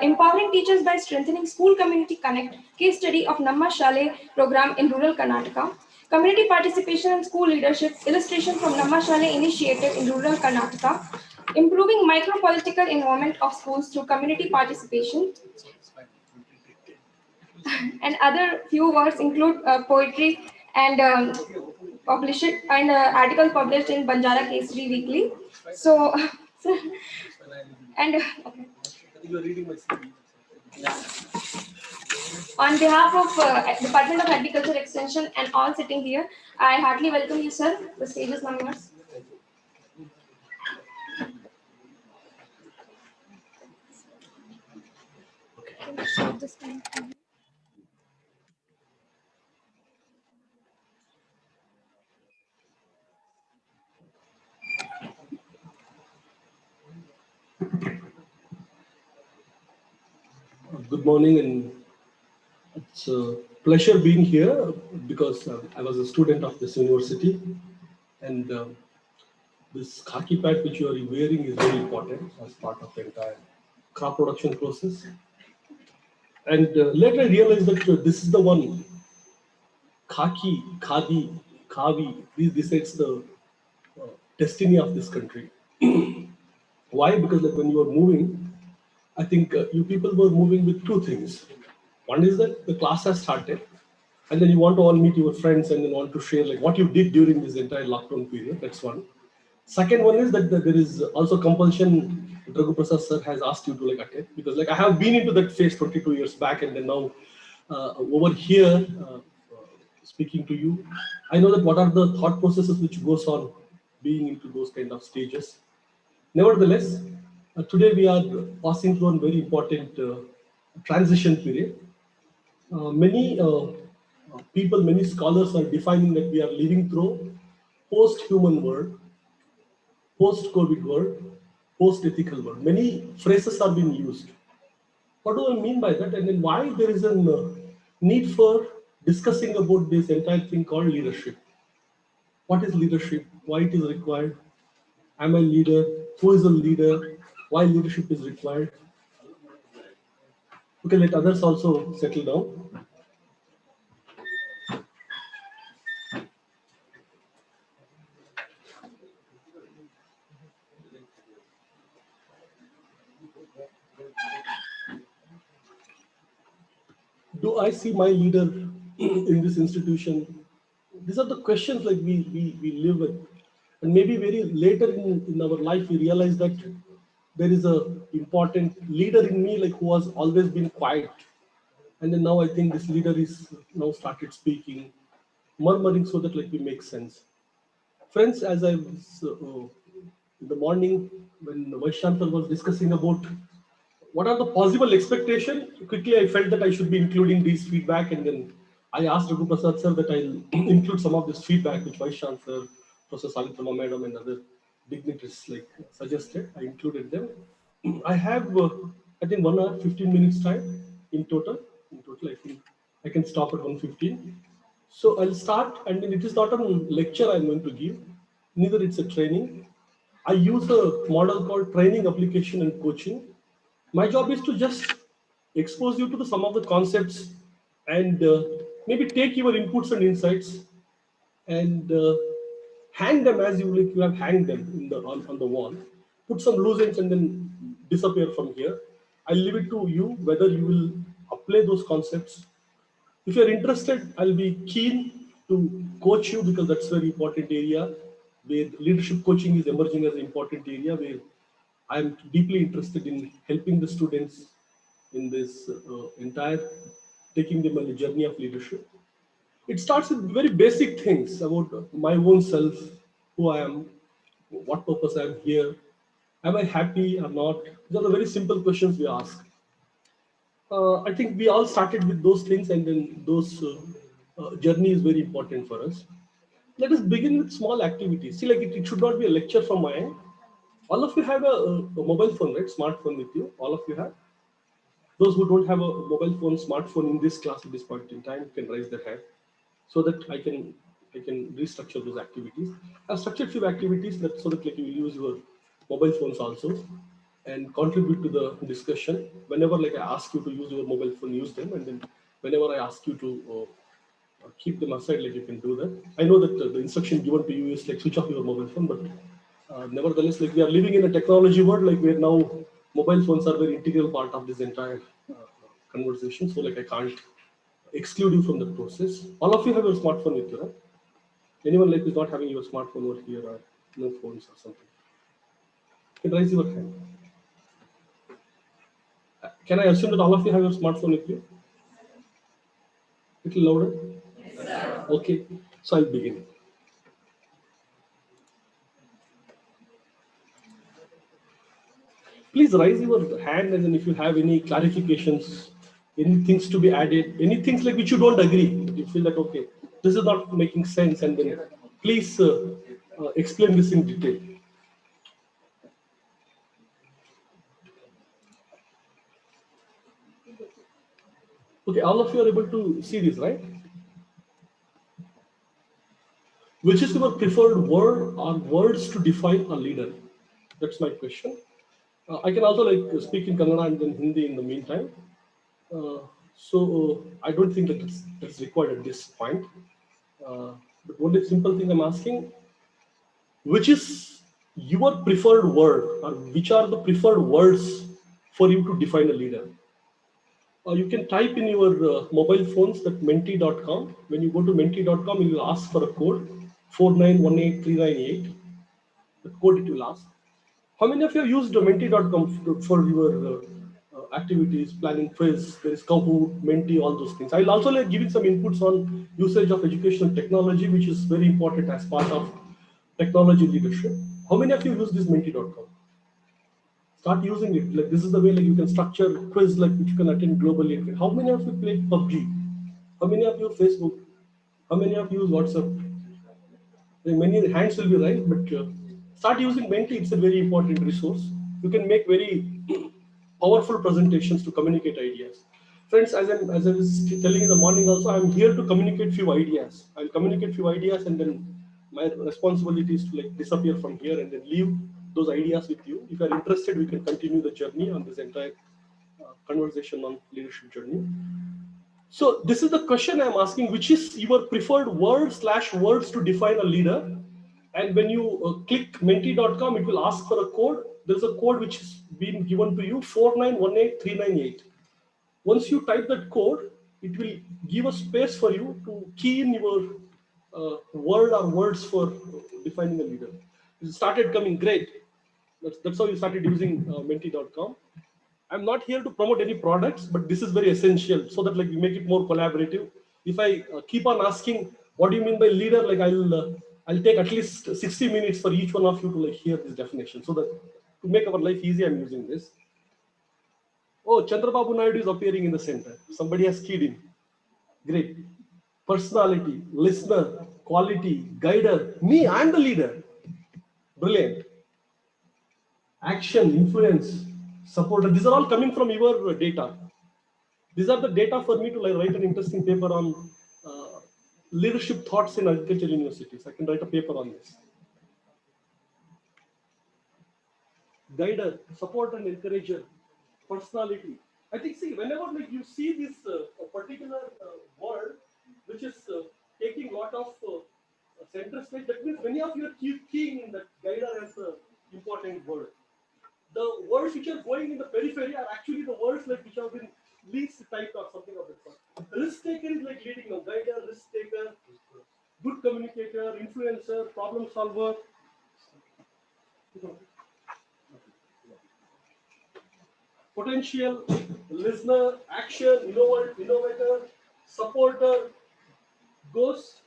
empowering teachers by strengthening school community connect, case study of Namma Shale program in rural Karnataka, community participation in school leadership, illustration from Namma Shale initiative in rural Karnataka, improving micro-political environment of schools through community participation, and other few works include poetry and article published in Banjara Kesari Weekly. So, and okay. On behalf of Department of Agriculture Extension and all sitting here, I heartily welcome you, sir. The stage is now yours. Good morning, and it's a pleasure being here because I was a student of this university, and this khaki pad which you are wearing is very important as part of the entire crop production process. And later I realized that this is the one khaki, khadi, khavi. This decides the destiny of this country. Why? Because like when you are moving, I think you people were moving with two things. One is that the class has started, and then you want to all meet your friends and then want to share like what you did during this entire lockdown period. That's one. Second one is that there is also compulsion. Dragu Prasad sir has asked you to like attend, because like I have been into that phase 22 years back, and then now over here speaking to you, I know that what are the thought processes which goes on being into those kind of stages. Nevertheless, today we are passing through a very important transition period. Many people, many scholars are defining that we are living through post-human world, post-COVID world, post-ethical world. Many phrases are being used. What do I mean by that? And then why there is a need for discussing about this entire thing called leadership. What is leadership? Why it is required? Am I a leader? Who is a leader? Why leadership is required? Okay, let others also settle down. Do I see my leader in this institution? These are the questions like we live with. And maybe very later in our life, we realize that there is a important leader in me, like who has always been quiet. And then now I think this leader is now started speaking, murmuring so that like we make sense. Friends, as I was in the morning when Vaishyantar was discussing about what are the possible expectations, quickly I felt that I should be including these feedback, and then I asked Raghu Prasad sir that I'll include some of this feedback which Vaishyantar sir, Professor Salitrama madam and other dignitaries like suggested. I included them. I have I think 1 hour 15 minutes time in total. In total, I think I can stop at 1:15. So I'll start, and then it is not a lecture I'm going to give, neither it's a training. I use a model called training, application, and coaching. My job is to just expose you to some of the concepts and maybe take your inputs and insights and hang them as you have hanged them on the wall. Put some loose ends and then disappear from here. I'll leave it to you whether you will apply those concepts. If you're interested, I'll be keen to coach you, because that's a very important area where leadership coaching is emerging as an important area where I'm deeply interested in helping the students in this entire, taking them on a journey of leadership. It starts with very basic things about my own self, who I am, what purpose I am here, am I happy or not? These are the very simple questions we ask. I think we all started with those things, and then those journey is very important for us. Let us begin with small activities. See, like it should not be a lecture from my end. All of you have a mobile phone, right? Smartphone with you. All of you have. Those who don't have a mobile phone, smartphone in this class at this point in time can raise their hand, so that I can restructure those activities. I've structured few activities that so that like you will use your mobile phones also and contribute to the discussion. Whenever like I ask you to use your mobile phone, use them, and then whenever I ask you to keep them aside, like you can do that. I know that the instruction given to you is like switch off your mobile phone, but nevertheless, like we are living in a technology world, like where now mobile phones are very integral part of this entire conversation. So like I can't exclude you from the process. All of you have your smartphone with you, right? Anyone like is not having your smartphone over here or no phones or something? You can raise your hand. Can I assume that all of you have your smartphone with you? Little louder. Yes, sir. Okay, so I'll begin. Please raise your hand, and then if you have any clarifications, any things to be added, any things like which you don't agree, you feel that okay, this is not making sense, and then please explain this in detail. Okay, all of you are able to see this, right? Which is your preferred word or words to define a leader? That's my question. I can also like speak in Kannada and then Hindi in the meantime. So I don't think that that's required at this point. But only simple thing I'm asking, which is your preferred word, or which are the preferred words for you to define a leader? You can type in your mobile phones that menti.com. When you go to menti.com, you will ask for a code 4918398. The code it will ask. How many of you have used menti.com for your activities, planning quiz? There is Kahoot, Menti, all those things. I'll also like giving some inputs on usage of educational technology, which is very important as part of technology leadership. How many of you use this menti.com? Start using it. Like this is the way like you can structure quiz like which you can attend globally. How many of you play PUBG? How many of you Facebook? How many of you use WhatsApp? Many hands will be right, but start using Menti. It's a very important resource. You can make very powerful presentations to communicate ideas. Friends, as I was telling in the morning also, I'm here to communicate few ideas. I'll communicate few ideas, and then my responsibility is to like disappear from here and then leave those ideas with you. If you're interested, we can continue the journey on this entire conversation on leadership journey. So this is the question I'm asking, which is your preferred word/words to define a leader? And when you click menti.com, it will ask for a code. There's a code which is being given to you, 4918398. Once you type that code, it will give a space for you to key in your word or words for defining a leader. It started coming great. That's how you started using menti.com. I'm not here to promote any products, but this is very essential so that like we make it more collaborative. If I keep on asking, what do you mean by leader? Like I'll take at least 60 minutes for each one of you to like hear this definition. So that to make our life easy, I'm using this. Oh, Chandrababu Naidu is appearing in the center. Somebody has keyed in. Great. Personality, listener, quality, guider. Me, I'm the leader. Brilliant. Action, influence, supporter. These are all coming from your data. These are the data for me to like write an interesting paper on leadership thoughts in agricultural universities. I can write a paper on this. Guider, support and encourager, personality. I think, see, whenever like you see this particular word, which is taking a lot of center stage, that means many of you are keying in that guider as an important word. The words which are going in the periphery are actually the words like which have been least typed or something of that sort. Risk taker is like leading now. Guider, risk taker, good communicator, influencer, problem solver. Potential, listener, action, innovator, supporter, ghost.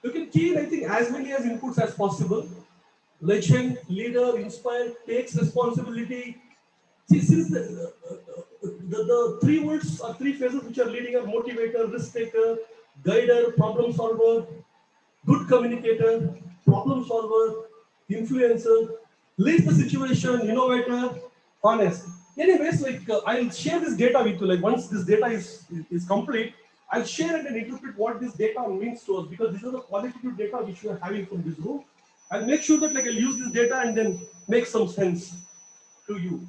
You can key in, I think, as many as inputs as possible. Legend, leader, inspired, takes responsibility. See, since the three words or three phases which are leading are motivator, risk taker, guider, problem solver, good communicator, problem solver, influencer, leads the situation, innovator, honest. Anyways, I'll share this data with you. Like once this data is complete, I'll share it and interpret what this data means to us, because these are the qualitative data which we are having from this room. I'll make sure that I'll use this data and then make some sense to you.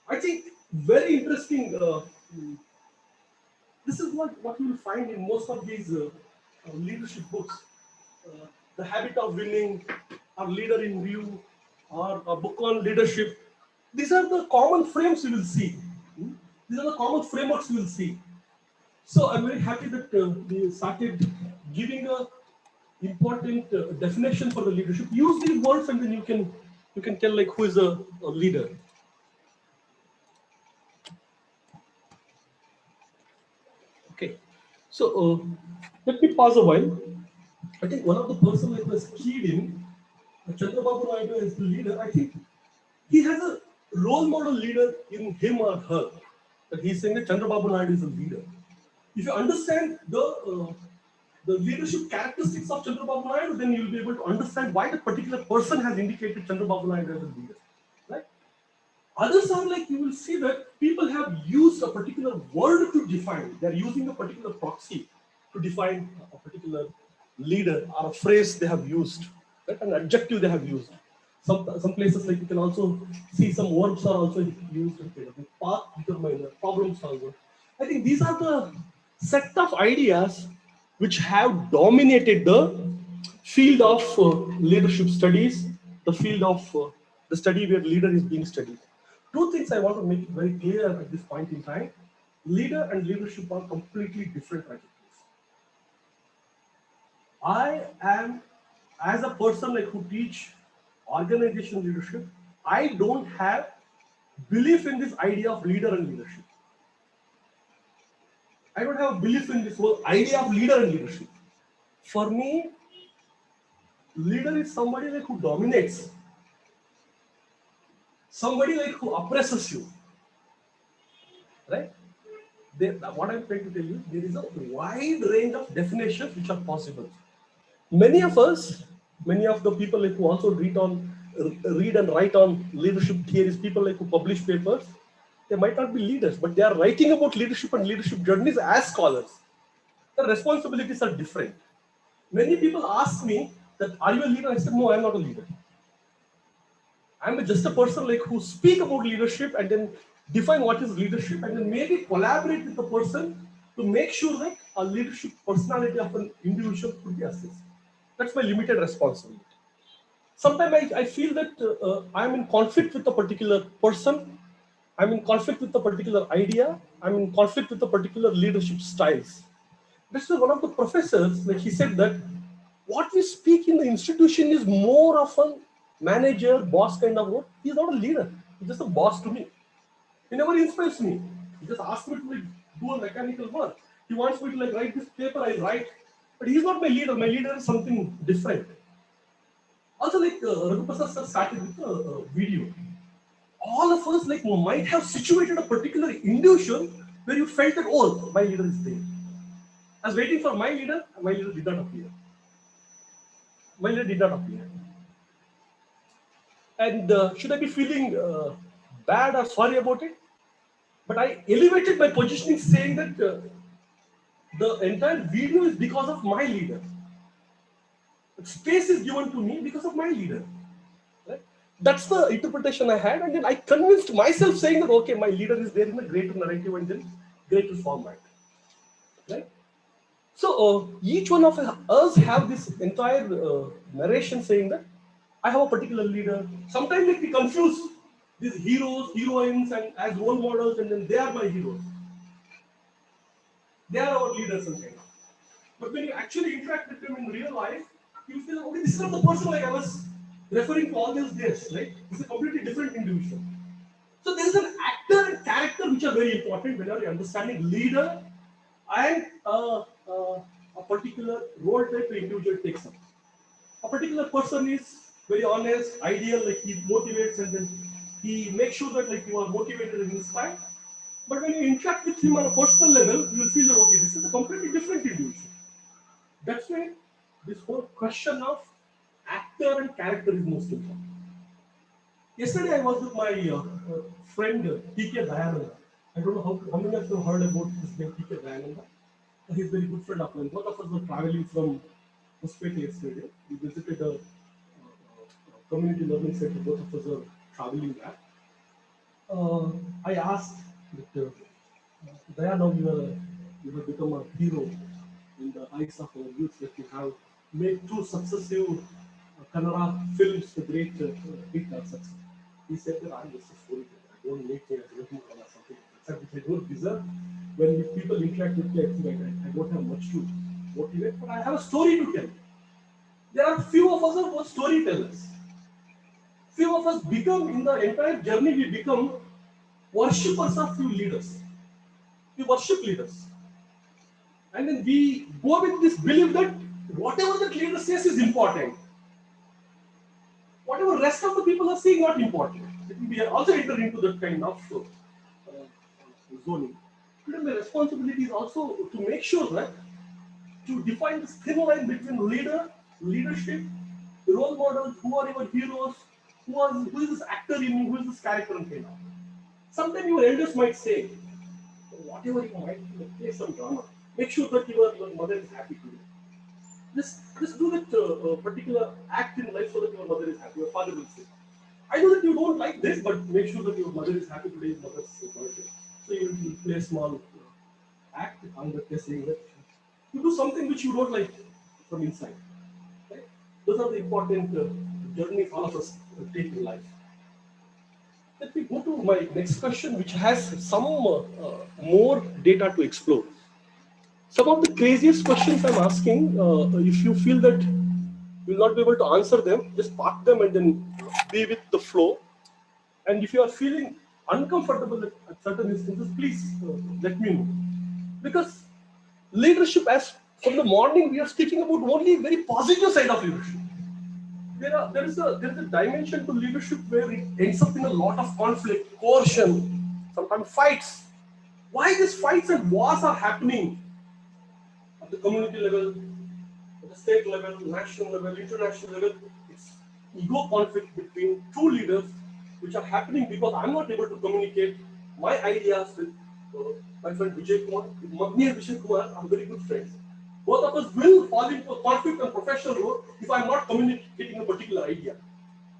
I think very interesting. This is what you will find in most of these leadership books. The Habit of Winning, or Leader in View, or a book on leadership. These are the common frames you will see. These are the common frameworks you will see. So I'm very happy that we started giving a important definition for the leadership. Use these words and then you can tell like who is a leader. Okay, so let me pause a while. I think one of the person that was keyed in Chandrababu Naidu as the leader. I think he has a role model leader in him or her. That he's saying that Chandrababu Naidu is a leader. If you understand the leadership characteristics of Chandrababu Naidu, then you'll be able to understand why the particular person has indicated Chandrababu Naidu as a leader. Right? Others are like, you will see that people have used a particular word to define. They're using a particular proxy to define a particular leader, or a phrase they have used, right? An adjective they have used. Some places like you can also see some verbs are also used. Path determiner, problem solver. I think these are the set of ideas which have dominated the field of leadership studies, the field of the study where leader is being studied. Two things I want to make very clear at this point in time. Leader and leadership are completely different trajectories. I am, as a person like who teach organization leadership, I don't have belief in this idea of leader and leadership. I don't have belief in this whole idea of leader and leadership. For me, leader is somebody like who dominates, somebody like who oppresses you, right? What I'm trying to tell you, there is a wide range of definitions which are possible. Many of us, many of the people like who also read and write on leadership theories, people like who publish papers, they might not be leaders, but they are writing about leadership and leadership journeys as scholars. The responsibilities are different. Many people ask me that, are you a leader? I said, no, I'm not a leader. I'm just a person like who speak about leadership and then define what is leadership and then maybe collaborate with the person to make sure that a leadership personality of an individual could be assessed. That's my limited responsibility. Sometimes I feel that I'm in conflict with a particular person. I'm in conflict with a particular idea. I'm in conflict with a particular leadership styles. This is one of the professors, like he said that what we speak in the institution is more of a manager, boss kind of role. He's not a leader. He's just a boss to me. He never inspires me. He just asks me to like do a mechanical work. He wants me to like write this paper, I write. But he's not my leader. My leader is something different. Also, like Raghuprasad sir started with a video. All of us like might have situated a particular individual where you felt that, oh, my leader is there. I was waiting for my leader did not appear. My leader did not appear. And should I be feeling bad or sorry about it? But I elevated my positioning saying that the entire video is because of my leader. Space is given to me because of my leader. Right? That's the interpretation I had, and then I convinced myself saying that, okay, my leader is there in a greater narrative and then greater format. Right? So each one of us have this entire narration saying that I have a particular leader. Sometimes like, we confuse these heroes, heroines, and as role models, and then they are my heroes. They are our leaders and kind of. But when you actually interact with them in real life, you feel, okay, this is not the person like I was referring to all these days, right? This is a completely different individual. So there is an actor and character which are very important whenever you're understanding leader and a particular role type the individual takes up. A particular person is very honest, ideal, like he motivates and then he makes sure that like you are motivated and inspired. But when you interact with him on a personal level, you will feel that, okay, this is a completely different individual. That's why this whole question of actor and character is most important. Yesterday I was with my friend T.K. Dayananda. I don't know how many of you have heard about this name T.K. Dayananda. He's a very good friend of mine. Both of us were traveling from Hospet yesterday. We visited a community learning center. Both of us were traveling back. I asked that Daya, now you have become a hero in the eyes of our youth, that you have made 2 successive Kannada films, the great hit or success. He said that I'm just a storyteller. I don't make it as a or something like that, which I don't deserve. When people interact with me, I don't have much to motivate, but I have a story to tell. There are few of us who are storytellers. Few of us become, in the entire journey, we become worshippers of few leaders. We worship leaders. And then we go with this belief that whatever that leader says is important. Whatever rest of the people are saying, not important. We are also enter into that kind of zoning. Today, my responsibility is also to make sure that to define this thin line between leadership, role models, who are your heroes, who is this actor in you, who is this character in you. Sometimes your elders might say, whatever you might play some drama, make sure that your mother is happy today. Just do that particular act in life so that your mother is happy. Your father will say, I know that you don't like this, but make sure that your mother is happy today. Is mother's birthday. So you will play a small act on that day, saying that you do something which you don't like from inside. Right? Those are the important journeys all of us take in life. Let me go to my next question, which has some more data to explore. Some of the craziest questions I'm asking, if you feel that you will not be able to answer them, just park them and then be with the flow. And if you are feeling uncomfortable at certain instances, please let me know. Because leadership, as from the morning, we are speaking about only very positive side of leadership. There is a dimension to leadership where it ends up in a lot of conflict, coercion, sometimes fights. Why these fights and wars are happening at the community level, at the state level, national level, international level? It's ego conflict between 2 leaders, which are happening because I'm not able to communicate my ideas with my friend Vijay Kumar. With me and Vijay Kumar are very good friends. Both of us will fall into a conflict and professional role if I'm not communicating a particular idea.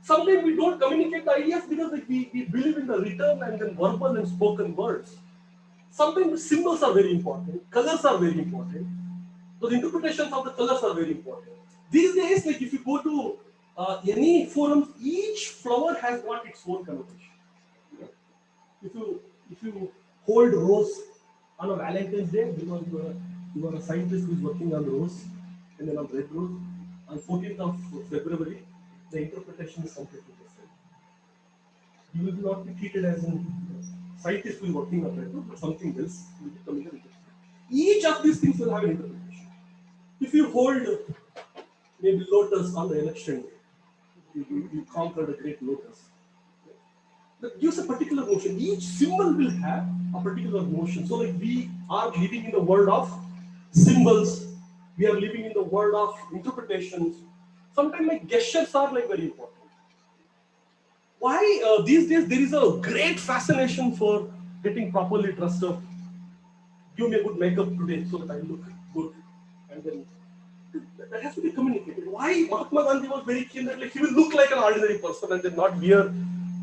Sometimes we don't communicate the ideas because we believe in the written and then verbal and spoken words. Sometimes the symbols are very important, colors are very important. Those interpretations of the colors are very important. These days, like if you go to any forums, each flower has got its own connotation. If you hold rose on a Valentine's Day because you are a scientist who is working on rose, and then on red rose, on 14th of February, the interpretation is completely different. You will not be treated as a scientist who is working on red rose, but something else will be coming in. Each of these things will have an interpretation. If you hold maybe lotus on the election day, you conquered a great lotus. That gives a particular motion. Each symbol will have a particular motion. So like we are living in the world of symbols, we are living in the world of interpretations. Sometimes like gestures are like very important. Why these days there is a great fascination for getting properly dressed up. Give me a good makeup today so that I look good. And then that has to be communicated. Why Mahatma Gandhi was very keen that like he will look like an ordinary person and then not wear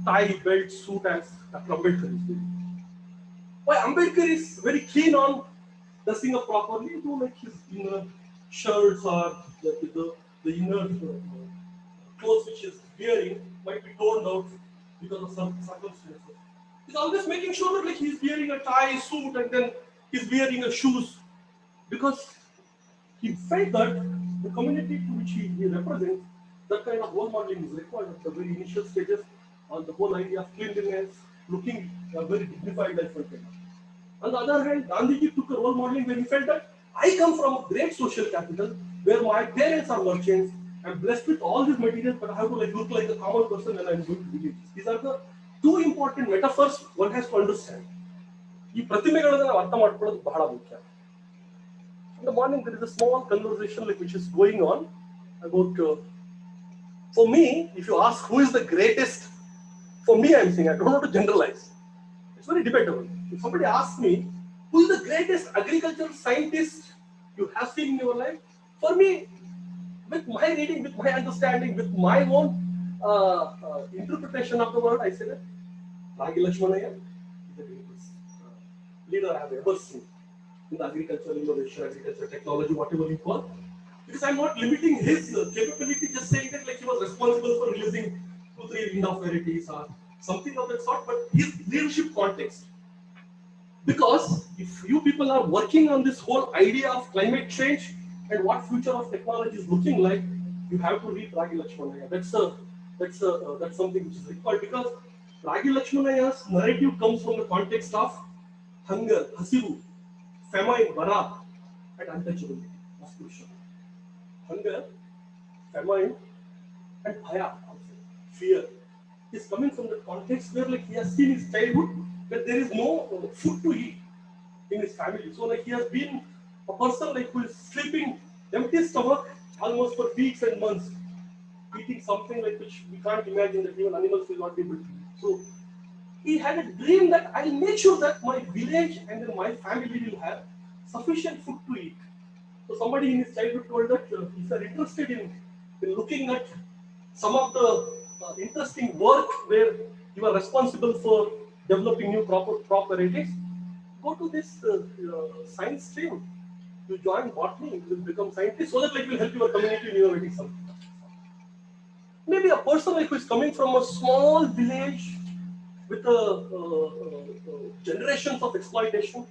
tie, belt, suit as Dr. Ambedkar is doing. Why Ambedkar is very keen on dressing up properly, to like his inner shirts or the inner clothes which he is wearing might be torn out because of some circumstances. He's always making sure that like he's wearing a tie, suit, and then he's wearing a shoes because he felt that the community to which he represents, that kind of role modeling is required at the very initial stages on the whole idea of cleanliness, looking a very dignified life. On the other hand, Gandhiji took a role modeling where he felt that I come from a great social capital where my parents are merchants, I'm blessed with all these materials, but I have to like look like a common person when I'm going to village. These are the 2 important metaphors one has to understand. ಈ ಪ್ರತಿಮೆಗಳನ್ನು ನಾವು ಅರ್ಥ ಮಾಡ್ಕೊಳ್ಳೋದು ಬಹಳ ಮುಖ್ಯ. In the morning, there is a small conversation like which is going on about. For me, if you ask who is the greatest, for me, I'm saying I don't want to generalize. It's very debatable. If somebody asks me who is the greatest agricultural scientist you have seen in your life, for me, with my reading, with my understanding, with my own interpretation of the word, I say that Ragi Lakshmanaya is the greatest leader I have ever seen in the agricultural innovation, agricultural technology, whatever you call. Because I'm not limiting his capability, just saying that like he was responsible for releasing 2-3 wind of varieties or something of that sort, but his leadership context. Because if you people are working on this whole idea of climate change and what future of technology is looking like, you have to read Ragi Lakshmanaya. That's something which is required, because Ragi Lakshmanaya's narrative comes from the context of hunger, hasiru, famine, bara, and untouchability, exclusion. Hunger, famine, and bhaya, fear, is coming from the context where like he has seen his childhood that there is no food to eat in his family. So like he has been a person like who is sleeping empty stomach almost for weeks and months, eating something like which we can't imagine that even animals will not be able to eat. So he had a dream that I'll make sure that my village and then my family will have sufficient food to eat. So somebody in his childhood told that if you are interested in looking at some of the interesting work where you are responsible for developing new crop varieties, go to this science stream. You join botany, you will become scientist, so that like will help your community in innovating something. Maybe a person like who is coming from a small village with generations of exploitation,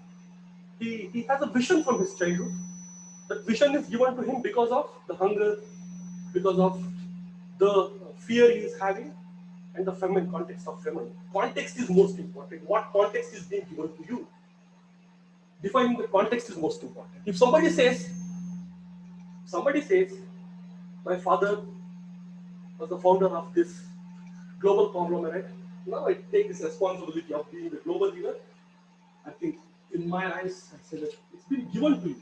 he has a vision from his childhood. That vision is given to him because of the hunger, because of the fear he is having, and the famine, context of famine. Context is most important. What context is being given to you? Defining the context is most important. If somebody says, my father was the founder of this global conglomerate, now I take this responsibility of being the global leader. I think in my eyes, I say that it's been given to you.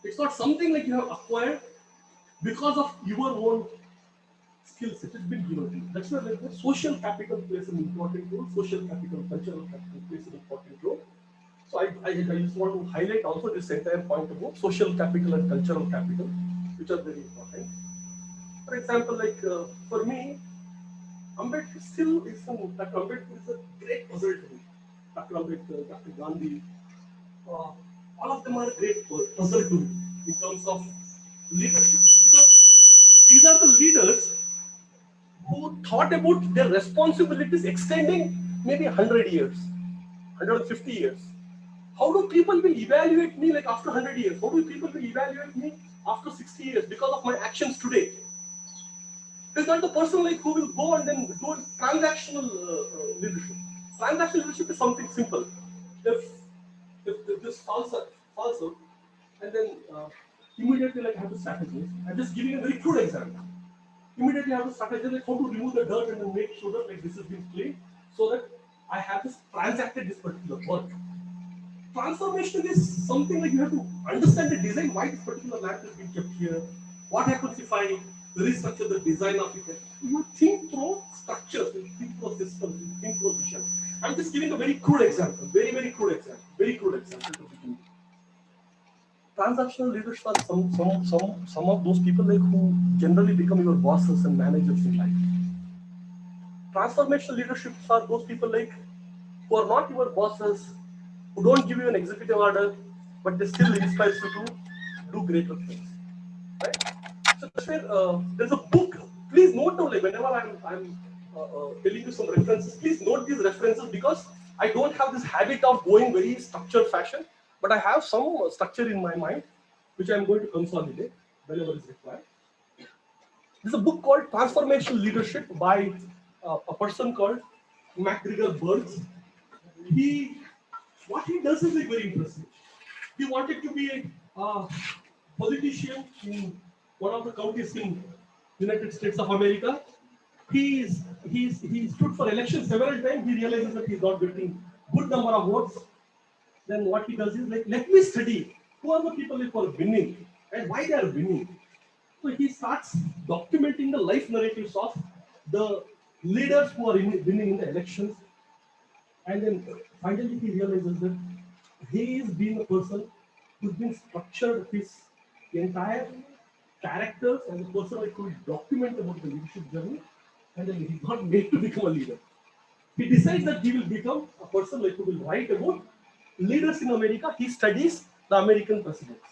It's not something like you have acquired because of your own skills. It has been given to you. That's why like, the social capital plays an important role. Social capital, cultural capital plays an important role. So I just want to highlight also this entire point about social capital and cultural capital, which are very important. For example, like for me, Ambedkar still is Dr. Ambedkar is a great puzzle to me. Dr. Ambedkar, Dr. Gandhi, all of them are a great puzzle to me in terms of leadership, because these are the leaders who thought about their responsibilities extending maybe 100 years, 150 years. How do people will evaluate me like after 100 years? How do people will evaluate me after 60 years because of my actions today? It's not the person like who will go and then do transactional leadership. Transactional leadership is something simple. If this falls out, and then immediately like I have to strategize. I'm just giving a very crude example. Immediately I have to strategize like how to remove the dirt and then make sure that like this has been clean, so that I have just transacted this particular work. Transformation is something like you have to understand the design, why this particular lamp is being kept here. What happens if I restructure the design of it? You think through structures, you think through systems, you think through vision. I'm just giving a very crude example, very crude example to begin with. Transactional leaders are some of those people like who generally become your bosses and managers in life. Transformational leadership are those people like who are not your bosses, who don't give you an executive order, but they still inspire you to do greater things. Right? So that's where there's a book. Please note down, like whenever I'm telling you some references, please note these references, because I don't have this habit of going very structured fashion, but I have some structure in my mind, which I'm going to consolidate whenever is required. There's a book called Transformational Leadership by a person called MacGregor Burns. What he does is like very interesting. He wanted to be a politician in one of the counties in United States of America. He stood for election several times. He realizes that he's not getting good number of votes. Then what he does is like, let me study who are the people who are winning and why they are winning. So he starts documenting the life narratives of the leaders who are winning in the elections. And then finally he realizes that he is being a person who's been structured his entire characters as a person like who will document about the leadership journey, and then he's not made to become a leader. He decides that he will become a person like who will write about leaders in America. He studies the American presidents,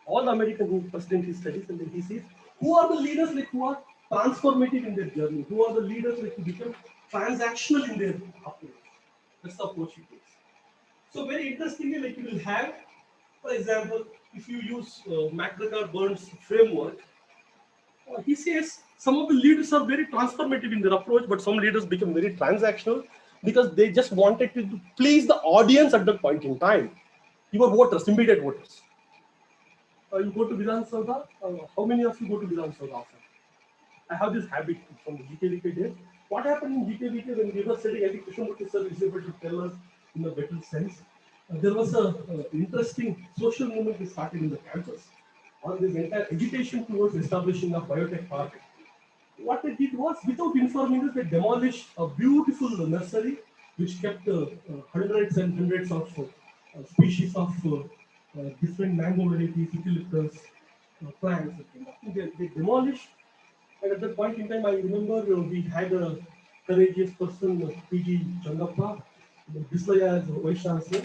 all the American presidents he studies, and then he sees who are the leaders like who are transformative in their journey, who are the leaders like who become transactional in their approach. That's the approach he takes. So very interestingly, like you will have, for example, if you use McGregor Burns framework, he says some of the leaders are very transformative in their approach, but some leaders become very transactional because they just wanted to please the audience at that point in time. Your voters, immediate voters. You go to Vidhan Sabha. How many of you go to Vidhan Sabha often? I have this habit from the GKVK days. What happened in GKVK when we were studying? I think Krishnamurti sir is able to tell us in a better sense. There was a interesting social movement that started in the campus on this entire agitation towards establishing a biotech park. What they did was, without informing us, they demolished a beautiful nursery which kept hundreds and hundreds of species of different mango varieties, eucalyptus plants. They demolished, and at that point in time, I remember we had a courageous person, PG Changappa, Bislaya as Vice Chancellor.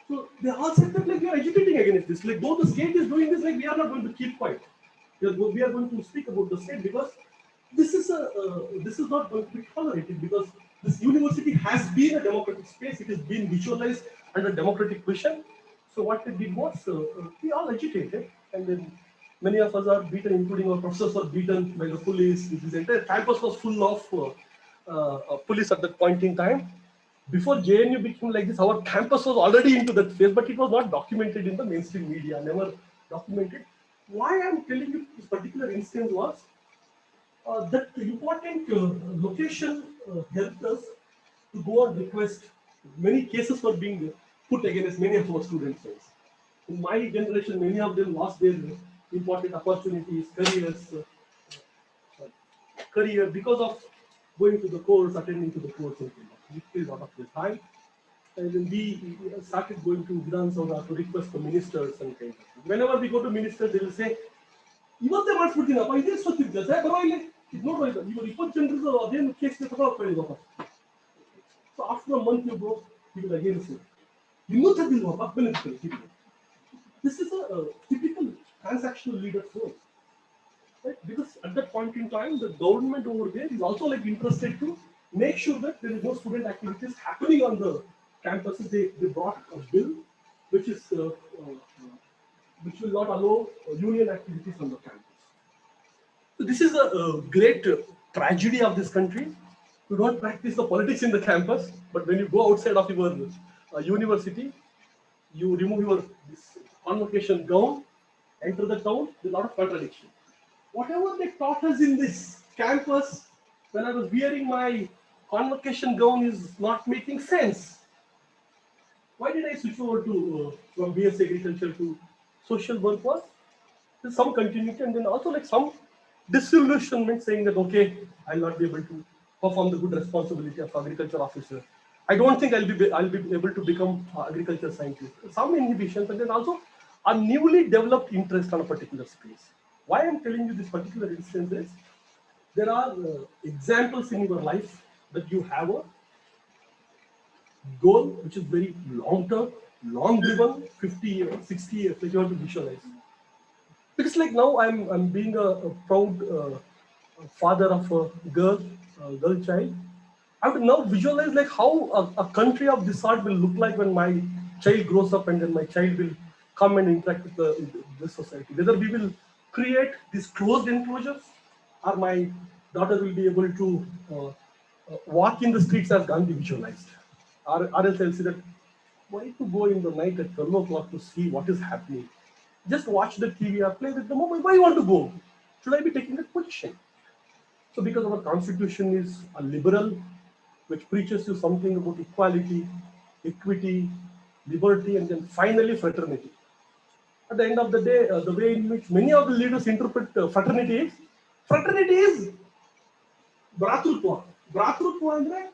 So they all said that like we are agitating against this. Like though the state is doing this, like we are not going to keep quiet. We are going to speak about the state because this is not going to be tolerated, because this university has been a democratic space. It has been visualized under democratic vision. So what they did was we all agitated, and then many of us are beaten, including our professors were beaten by the police. This entire campus was full of police at that point in time. Before JNU became like this, our campus was already into that phase, but it was not documented in the mainstream media, never documented. Why I'm telling you this particular instance was that the important location helped us to go and request. Many cases were being put against many of our students. In my generation, many of them lost their important opportunities, career because of going to the courts, attending to the courts, and it takes a lot of their time. And then we started going to Vidhan Sabha to request the ministers and things. Whenever we go to ministers, they will say, ಇವತ್ತೇ ಮಾಡಿಸ್ಬಿಡ್ತೀನಪ್ಪ ಇದೇ ಸತ್ತಿದ್ದೆ sir ಪರವಾಗಿಲ್ಲ ಇದು ನೋಡ್ರಿ ಇವರು 20 ಜನರದ್ದು ಅದೇನು case ತಗೊಳ್ಳಿ ವಾಪಸ್. So after a month you go, he will again say, ಇನ್ನೂ ತದ್ದಿಲ್ವಪ್ಪ benefit. This is a typical transactional leader role. Right? Because at that point in time, the government over there is also like interested to make sure that there is no student activities happening on the campuses. They brought a bill which is which will not allow union activities on the campus. So this is a great tragedy of this country. You don't practice the politics in the campus, but when you go outside of your university, you remove your this convocation gown, enter the town, there's a lot of contradiction. Whatever they taught us in this campus, when I was wearing my convocation gown, is not making sense. Why did I switch over to from BS Agriculture to social work? Was there's some continuity, and then also like some disillusionment, saying that okay, I'll not be able to perform the good responsibility of agriculture officer. I don't think I'll be able to become agriculture scientist. Some inhibitions, and then also a newly developed interest on a particular space. Why I'm telling you this particular instance is there are examples in your life that you have a goal which is very long term, long driven, 50 years, 60 years, that you have to visualize. Because like now I'm being a proud father of a girl child. I have to now visualize like how a country of this sort will look like when my child grows up, and then my child will come and interact with this society. Whether we will create these closed enclosures, or my daughter will be able to walk in the streets as Gandhi visualized. Or else I'll say that, why to go in the night at 12 o'clock to see what is happening? Just watch the TV or play with the mobile. Why you want to go? Should I be taking that position? So because our constitution is a liberal, which preaches you something about equality, equity, liberty, and then finally fraternity. At the end of the day, the way in which many of the leaders interpret fraternity is Bhratrutva. Bhratrutva andre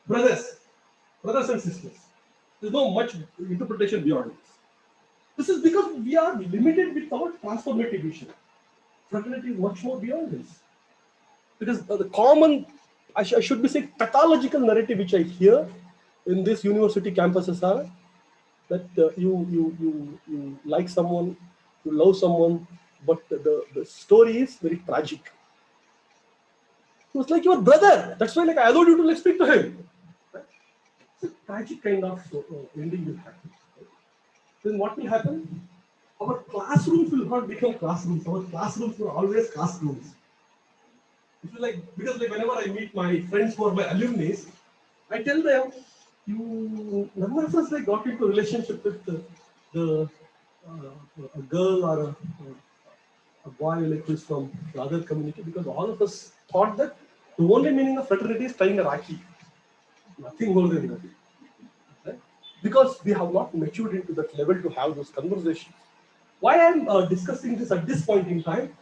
brothers and sisters. There's no much interpretation beyond this. This is because we are limited with our transformative vision. Fraternity is much more beyond this. Because the common, I should be saying, pathological narrative which I hear in this university campuses are that you like someone, you love someone, but the story is very tragic. It was like your brother. That's why, like, I allowed you to speak to him. Right? It's a tragic kind of ending will happen. Then what will happen? Our classrooms will not become classrooms. Our classrooms were always classrooms. It's like, because like whenever I meet my friends who are my alumni, I tell them, none of us like got into a relationship with a girl or a boy like who is from the other community, because all of us thought that the only meaning of fraternity is tying a rakhi. Nothing more than that. Right? Because we have not matured into that level to have those conversations. Why I am discussing this at this point in time,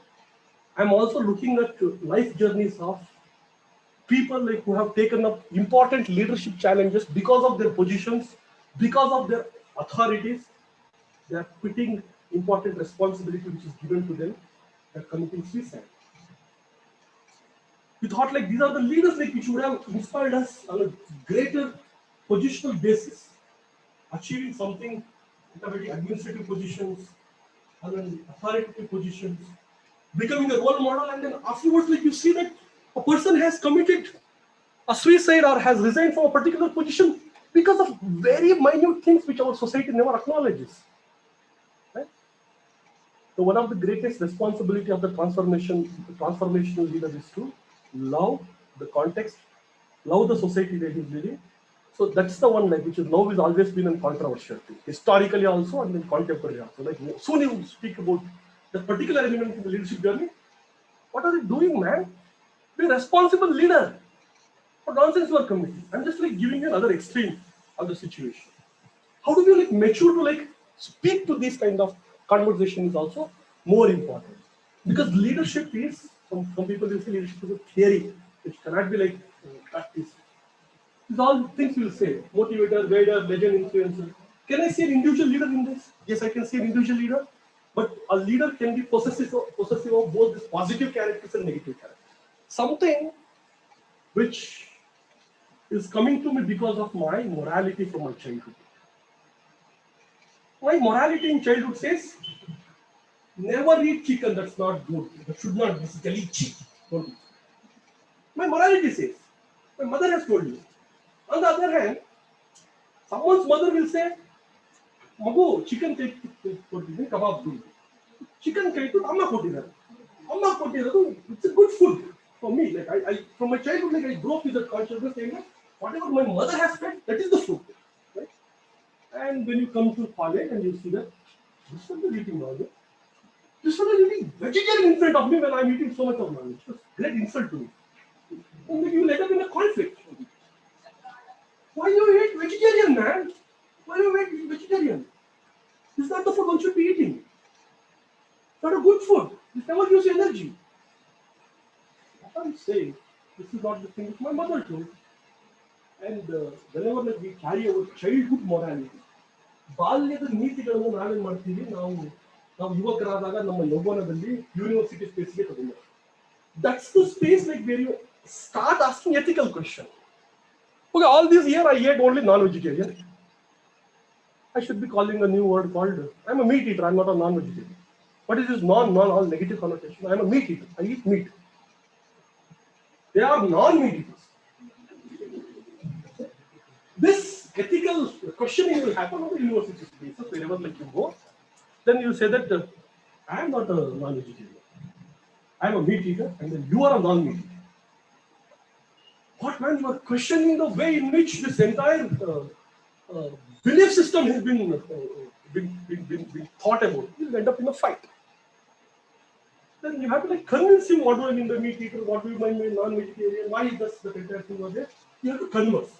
I am also looking at life journeys of people like who have taken up important leadership challenges because of their positions, because of their authorities. They are quitting important responsibility which is given to them. They are committing suicide. We thought like these are the leaders like which would have inspired us on a greater positional basis, achieving something in administrative positions, and then authoritative positions, becoming a role model, and then afterwards like you see that a person has committed a suicide or has resigned from a particular position because of very minute things which our society never acknowledges. Right? So one of the greatest responsibility of the transformational leader is to love the context, love the society that he is living. So that's the one like which is now is always been a controversial thing, historically also and then contemporary also. Like soon you speak about the particular element in the leadership journey. What are you doing, man? Be a responsible leader. What nonsense you are committing? I'm just like giving you another extreme of the situation. How do you like mature to like speak to this kind of conversation is also more important. Because leadership is, some people will say leadership is a theory which cannot be like practiced. These all things you will say. Motivator, guider, legend, influencer. Can I see an individual leader in this? Yes, I can see an individual leader. But a leader can be possessive of both these positive characters and negative characters. Something which is coming to me because of my morality from my childhood. My morality in childhood says, never eat chicken, that's not good. That should not basically eat chicken. My morality says, my mother has told me. On the other hand, someone's mother will say, Mago, chicken kebab. Chicken it's a good food for me. Like I from my childhood, like I grew up with that consciousness saying that whatever my mother has fed, that is the food. Right? And when you come to college and you see that this one is eating non-veg, this one is eating vegetarian in front of me when I'm eating so much of non-veg. It's a great insult to me. And then you end up in a conflict. Why you eat vegetarian, man? Why you eat vegetarian? This is not the food one should be eating. It's not a good food. It never gives you energy. I can't say this is not the thing which my mother told. And whenever like, we carry our childhood morality, ಬಾಲ್ಯದ ನೀತಿಗಳನ್ನು ನಾವೇನ್ ಮಾಡ್ತೀವಿ ನಾವು ಯುವಕರಾದಾಗ ನಮ್ಮ ಯೌವನದಲ್ಲಿ university ಸ್ಪೇಸ್ಗೆ ತಗೊಂಡು that's the space like where you start asking ethical question. Okay, all this year I ate only non-vegetarian. I should be calling a new word called I'm a meat eater, I'm not a non-vegetarian. What is this non all negative connotation? I'm a meat eater, I eat meat. They are non-meat eaters. This ethical questioning will happen on the university spaces, wherever like you go. Then you say that I am not a non-vegetarian. I am a meat eater, and then you are a non-meat eater. What, man? You are questioning the way in which this entire belief system has been thought about. You will end up in a fight. Then you have to like convince him what do I mean by meat eater, what do I mean non-vegetarian, why does the entire thing was there. You have to converse.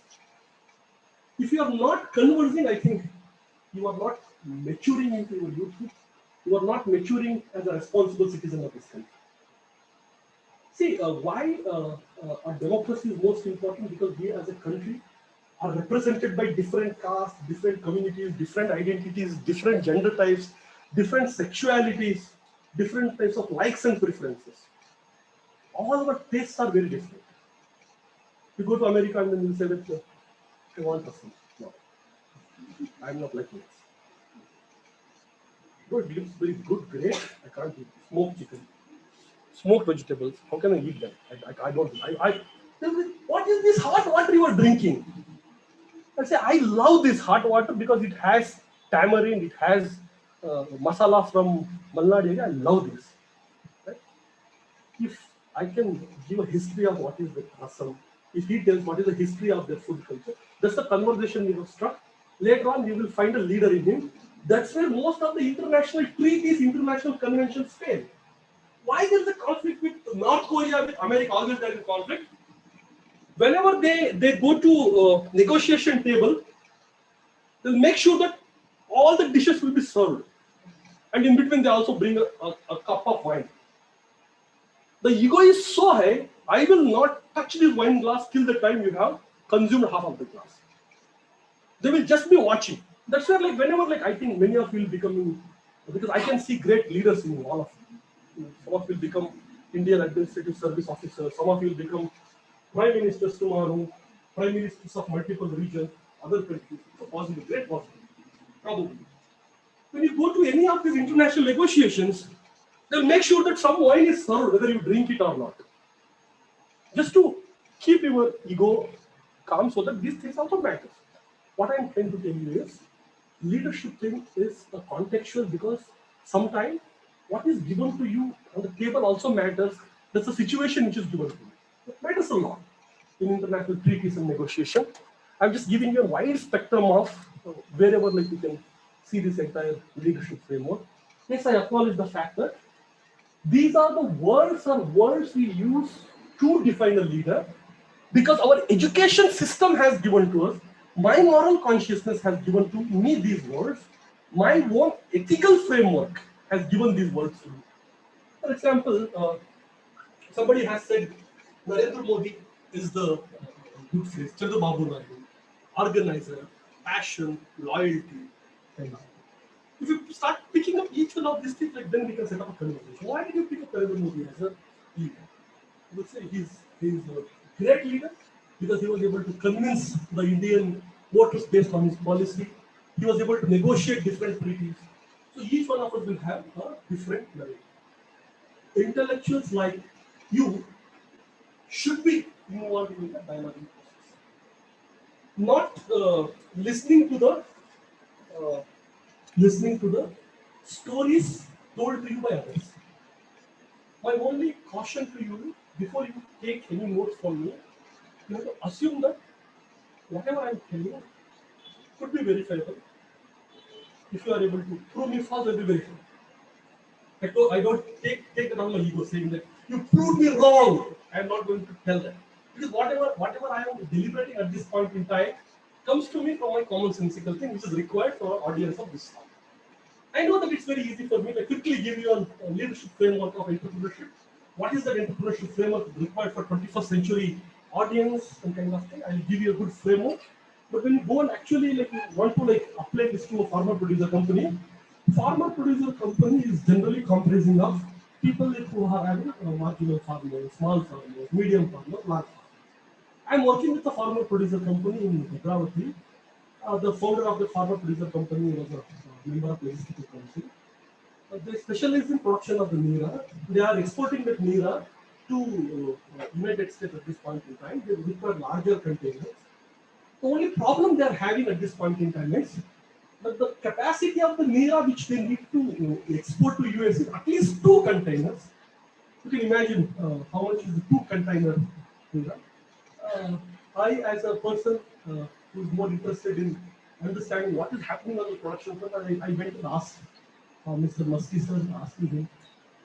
If you are not conversing, I think you are not maturing into your youth. You are not maturing as a responsible citizen of this country. See, why a democracy is most important? Because we as a country are represented by different castes, different communities, different identities, different gender types, different sexualities, different types of likes and preferences. All our tastes are very different. You go to America and then you say that I want a food. No, I'm not like this. No, it looks very good, great. I can't eat smoked chicken, smoked vegetables. How can I eat them? I don't. What is this hot water you are drinking? I say I love this hot water because it has tamarind, it has masala from Malnad area. I love this. Right? If I can give a history of what is the rasam, if he tells what is the history of their food culture, that's the conversation we have struck. Later on, we will find a leader in him. That's where most of the international treaties, international conventions fail. Why there is a conflict with North Korea, with America, always there is conflict. Whenever they go to negotiation table, they'll make sure that all the dishes will be served. And in between, they also bring a cup of wine. The ego is so high, I will not touch this wine glass till the time you have consumed half of the glass. They will just be watching. That's where, like, whenever, like, I think many of you will become, because I can see great leaders in all of you. Some of you will become Indian Administrative Service officers. Some of you will become prime ministers tomorrow, prime ministers of multiple regions, other countries. It's a possible, great possibility. Probably. When you go to any of these international negotiations, they'll make sure that some wine is served, whether you drink it or not. Just to keep your ego calm so that these things also matter. What I'm trying to tell you is, leadership thing is a contextual, because sometimes what is given to you on the table also matters. That's the situation which is given to you. It matters a lot in international treaties and negotiation. I'm just giving you a wide spectrum of wherever, like, you can see this entire leadership framework. Yes, I acknowledge the fact that these are the words we use to define a leader, because our education system has given to us, my moral consciousness has given to me these words, my own ethical framework has given these words to me. For example, somebody has said Narendra Modi is the good face, Chandrababu Naidu, organizer, passion, loyalty. If you start picking up each one of these things, like, then we can set up a conversation. Why did you pick up Narendra Modi as a leader? You would say he's a great leader because he was able to convince the Indian voters based on his policy. He was able to negotiate different treaties. So each one of us will have a different narrative. Intellectuals like you should be involved in the dialoguing process, not listening to the stories told to you by others. My only caution to you, before you take any notes from me, you have to assume that whatever I am telling you could be verifiable. If you are able to prove me false, I will be verifiable. I don't take it on my ego saying that you proved me wrong. I am not going to tell that. Because whatever I am deliberating at this point in time comes to me from my commonsensical thing, which is required for our audience of this time. I know that it's very easy for me to quickly give you a leadership framework of entrepreneurship. What is that entrepreneurship framework required for 21st century audience and kind of thing? I'll give you a good framework. But when you go and actually, like, you want to, like, apply this to a farmer producer company is generally comprising of people who are having marginal farmers, small farmers, medium farmers, large farmers. I'm working with a farmer producer company in Bhadravati. The founder of the farmer producer company was a member of the Legislative Council. They specialize in production of the Neera. They are exporting that Neera to United States at this point in time. They require larger containers. The only problem they are having at this point in time is that the capacity of the Neera which they need to export to US is at least 2 containers. You can imagine how much is the 2 container Neera. I, as a person who is more interested in understanding what is happening on the production front, I went and asked Mr. Musky sir, asking him,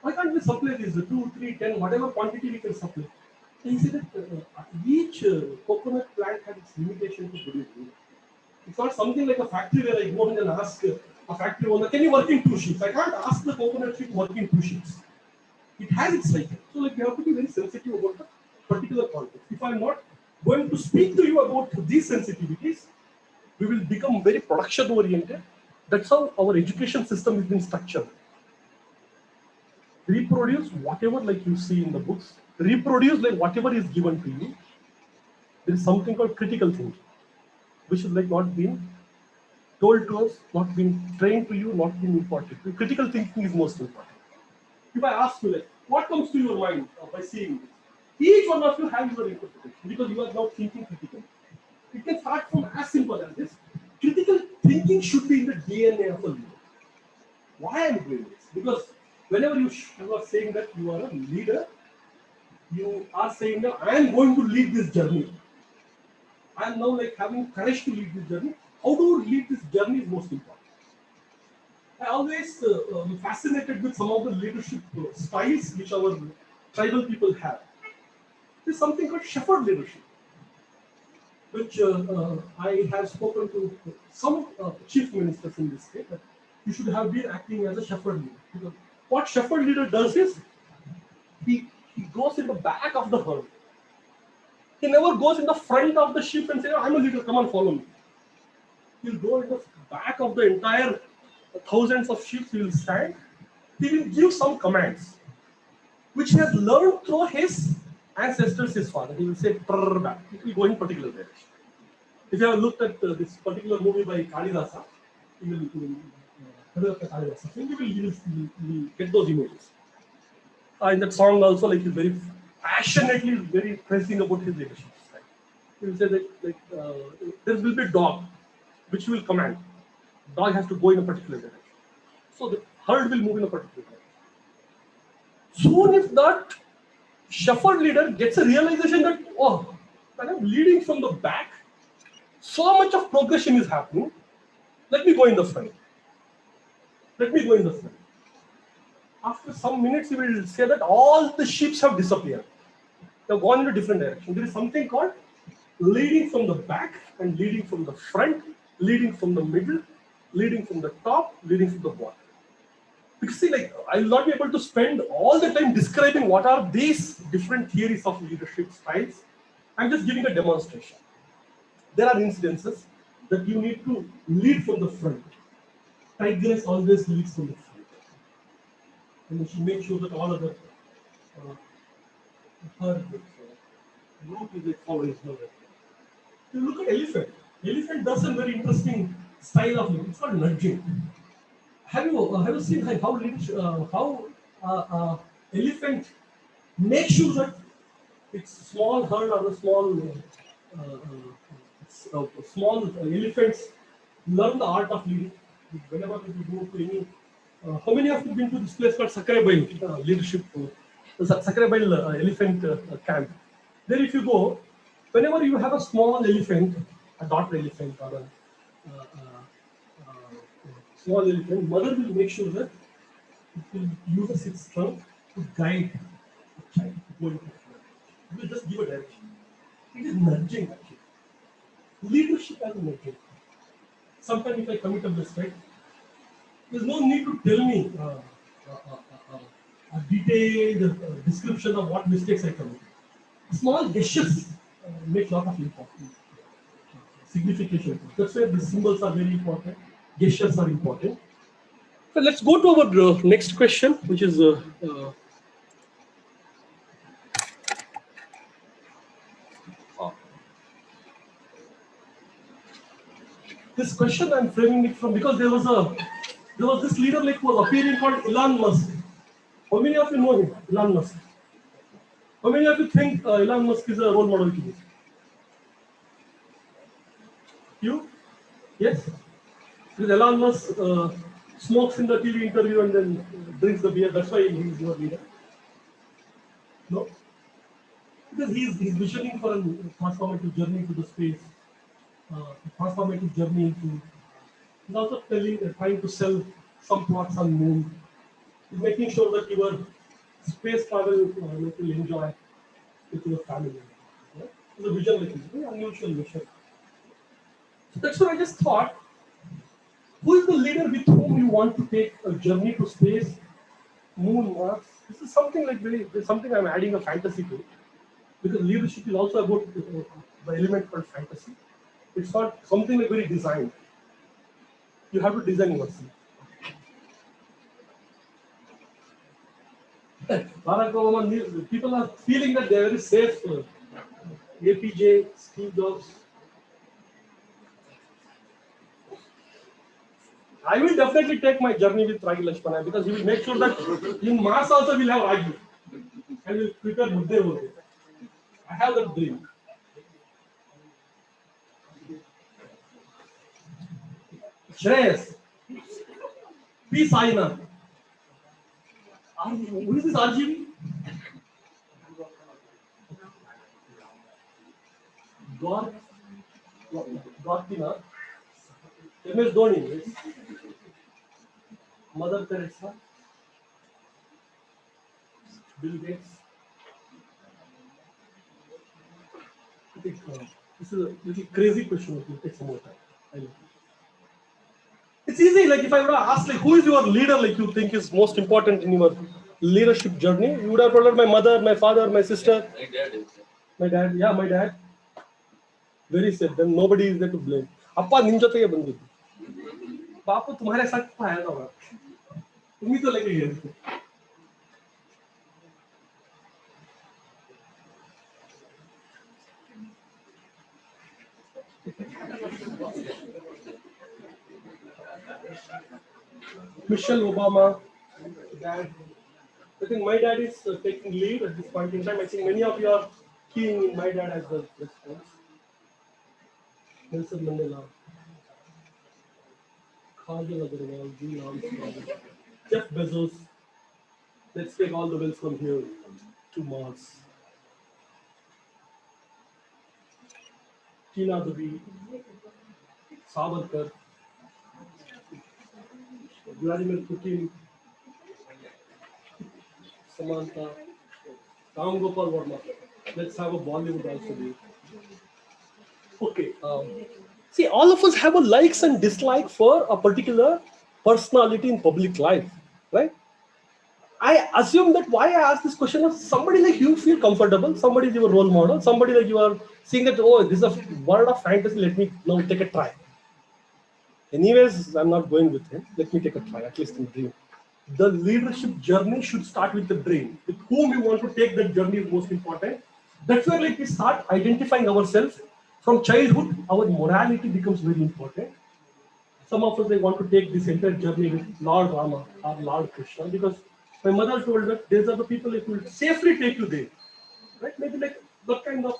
why can't we supply these 2, 3, 10, whatever quantity we can supply? He said that each coconut plant has its limitation to produce. It's not something like a factory where I go in and ask a factory owner, can you work in 2 shifts? I can't ask the coconut tree to work in 2 shifts. It has its cycle. So like you have to be very sensitive about the particular context. If I'm not going to speak to you about these sensitivities, we will become very production oriented. That's how our education system has been structured. Reproduce whatever like you see in the books. Reproduce like whatever is given to you. There is something called critical thinking, which is like not being told to us, not being trained to you, not being important. Critical thinking is most important. If I ask you like, what comes to your mind by seeing this? Each one of you has your interpretation because you are now thinking critically. It can start from as simple as this. Critical thinking should be in the DNA of a leader. Why am I doing this? Because whenever you are saying that you are a leader, you are saying that I am going to lead this journey. I am now like having courage to lead this journey. How to lead this journey is most important. I always am fascinated with some of the leadership styles which our tribal people have. There's something called shepherd leadership, which I have spoken to some chief ministers in this state that you should have been acting as a shepherd leader. Because what shepherd leader does is he goes in the back of the herd. He never goes in the front of the sheep and say, oh, I'm a leader, come on, follow me. He'll go in the back of the entire thousands of sheep. He will stand. He will give some commands, which he has learned through his ancestors, his father. He will say, back. It will go in particular direction. If you have looked at this particular movie by Kalidasa, you will get those images. In that song also, like he's very passionately, very praising about his leadership. He will say that there will be a dog, which will command. Dog has to go in a particular direction. So the herd will move in a particular direction. Soon if that shepherd leader gets a realization that, oh, when I'm leading from the back, so much of progression is happening, let me go in the front. Let me go in the front. After some minutes, he will say that all the sheep have disappeared. They have gone in a different direction. There is something called leading from the back and leading from the front, leading from the middle, leading from the top, leading from the bottom. Because see, like, I will not be able to spend all the time describing what are these different theories of leadership styles. I'm just giving a demonstration. There are incidences that you need to lead from the front. Tigress always leads from the front. And she makes sure that all other her group is following her. You look at elephant. Elephant does a very interesting style of it. It's called nudging. Have you seen how elephant makes sure that its small herd or the small elephants learn the art of leading? Whenever you go to any, how many of you been to this place called Sakrabail leadership? Sakrabail elephant camp. There, if you go, whenever you have a small elephant, a daughter elephant or a small elephant, mother will make sure that it will use its trunk to guide the child to go into the direction. It will just give a direction. It is nudging actually. Leadership as nudging. Sometimes if I commit a mistake, there's no need to tell me a detailed description of what mistakes I commit. Small gestures make a lot of important signification. That's why the symbols are very important. Gestures are important. So let's go to our next question, which is this question I'm framing it from because there was this leader like who was appearing called Elon Musk. How many of you know him, Elon Musk? How many of you think Elon Musk is a role model to you? You? Yes? Because Elon Musk smokes in the TV interview and then drinks the beer. That's why he's your leader. No? Because he's visioning for a transformative journey to the space, transformative journey into. He's also trying to sell some plots on moon. He's making sure that your space travel you will enjoy with your family. Yeah? It's a vision like this, very unusual mission. So that's what I just thought. Who is the leader with whom you want to take a journey to space, moon, Mars? This is something like something I'm adding a fantasy to, because leadership is also about the element called fantasy. It's not something like very designed. You have to design yourself. Barack Obama, people are feeling that they are very safe. APJ, Steve Jobs. I will definitely take my journey with Ragi Lakshmana because he will make sure that in Mars also we'll have Ragi. And we'll prepare Buddha over there. I have that dream. Shreyas. P. Saina. Who is this RGV? Gorkina. MS Dhoni. Mother Teresa. Bill Gates. I think this is a little crazy question. It will take some more time. It's easy. Like if I would have asked, like, who is your leader? Like you think is most important in your leadership journey? You would have told my mother, my father, my sister. My dad. My dad. Yeah, my dad. Very safe. Then nobody is there to blame. Appa ninja te bandi. Papa तुम्हारे साथ पाया था वो. तुम्ही तो लेके गए थे. Michelle Obama, dad. I think my dad is taking lead at this point in time. I think many of you are keying in my dad as the response. Nelson Mandela, Kajal Agarwal, Neil Armstrong, Jeff Bezos. Let's take all the wells from here to Mars. Tina Devi, Savarkar, Vladimir Putin, Samantha, Ram Gopal Verma. Let's have a Bollywood also be. Okay. See, all of us have a likes and dislike for a particular personality in public life, right? I assume that why I asked this question is somebody like you feel comfortable, somebody is your role model, somebody like you are seeing that, oh, this is a world of fantasy, let me now take a try. Anyways, I'm not going with him. Let me take a try, at least in dream. The leadership journey should start with the dream. With whom you want to take that journey is most important. That's where like we start identifying ourselves. From childhood, our morality becomes very important. Some of us, they want to take this entire journey with Lord Rama or Lord Krishna because my mother told that these are the people who will safely take you there. Right? Maybe like what kind of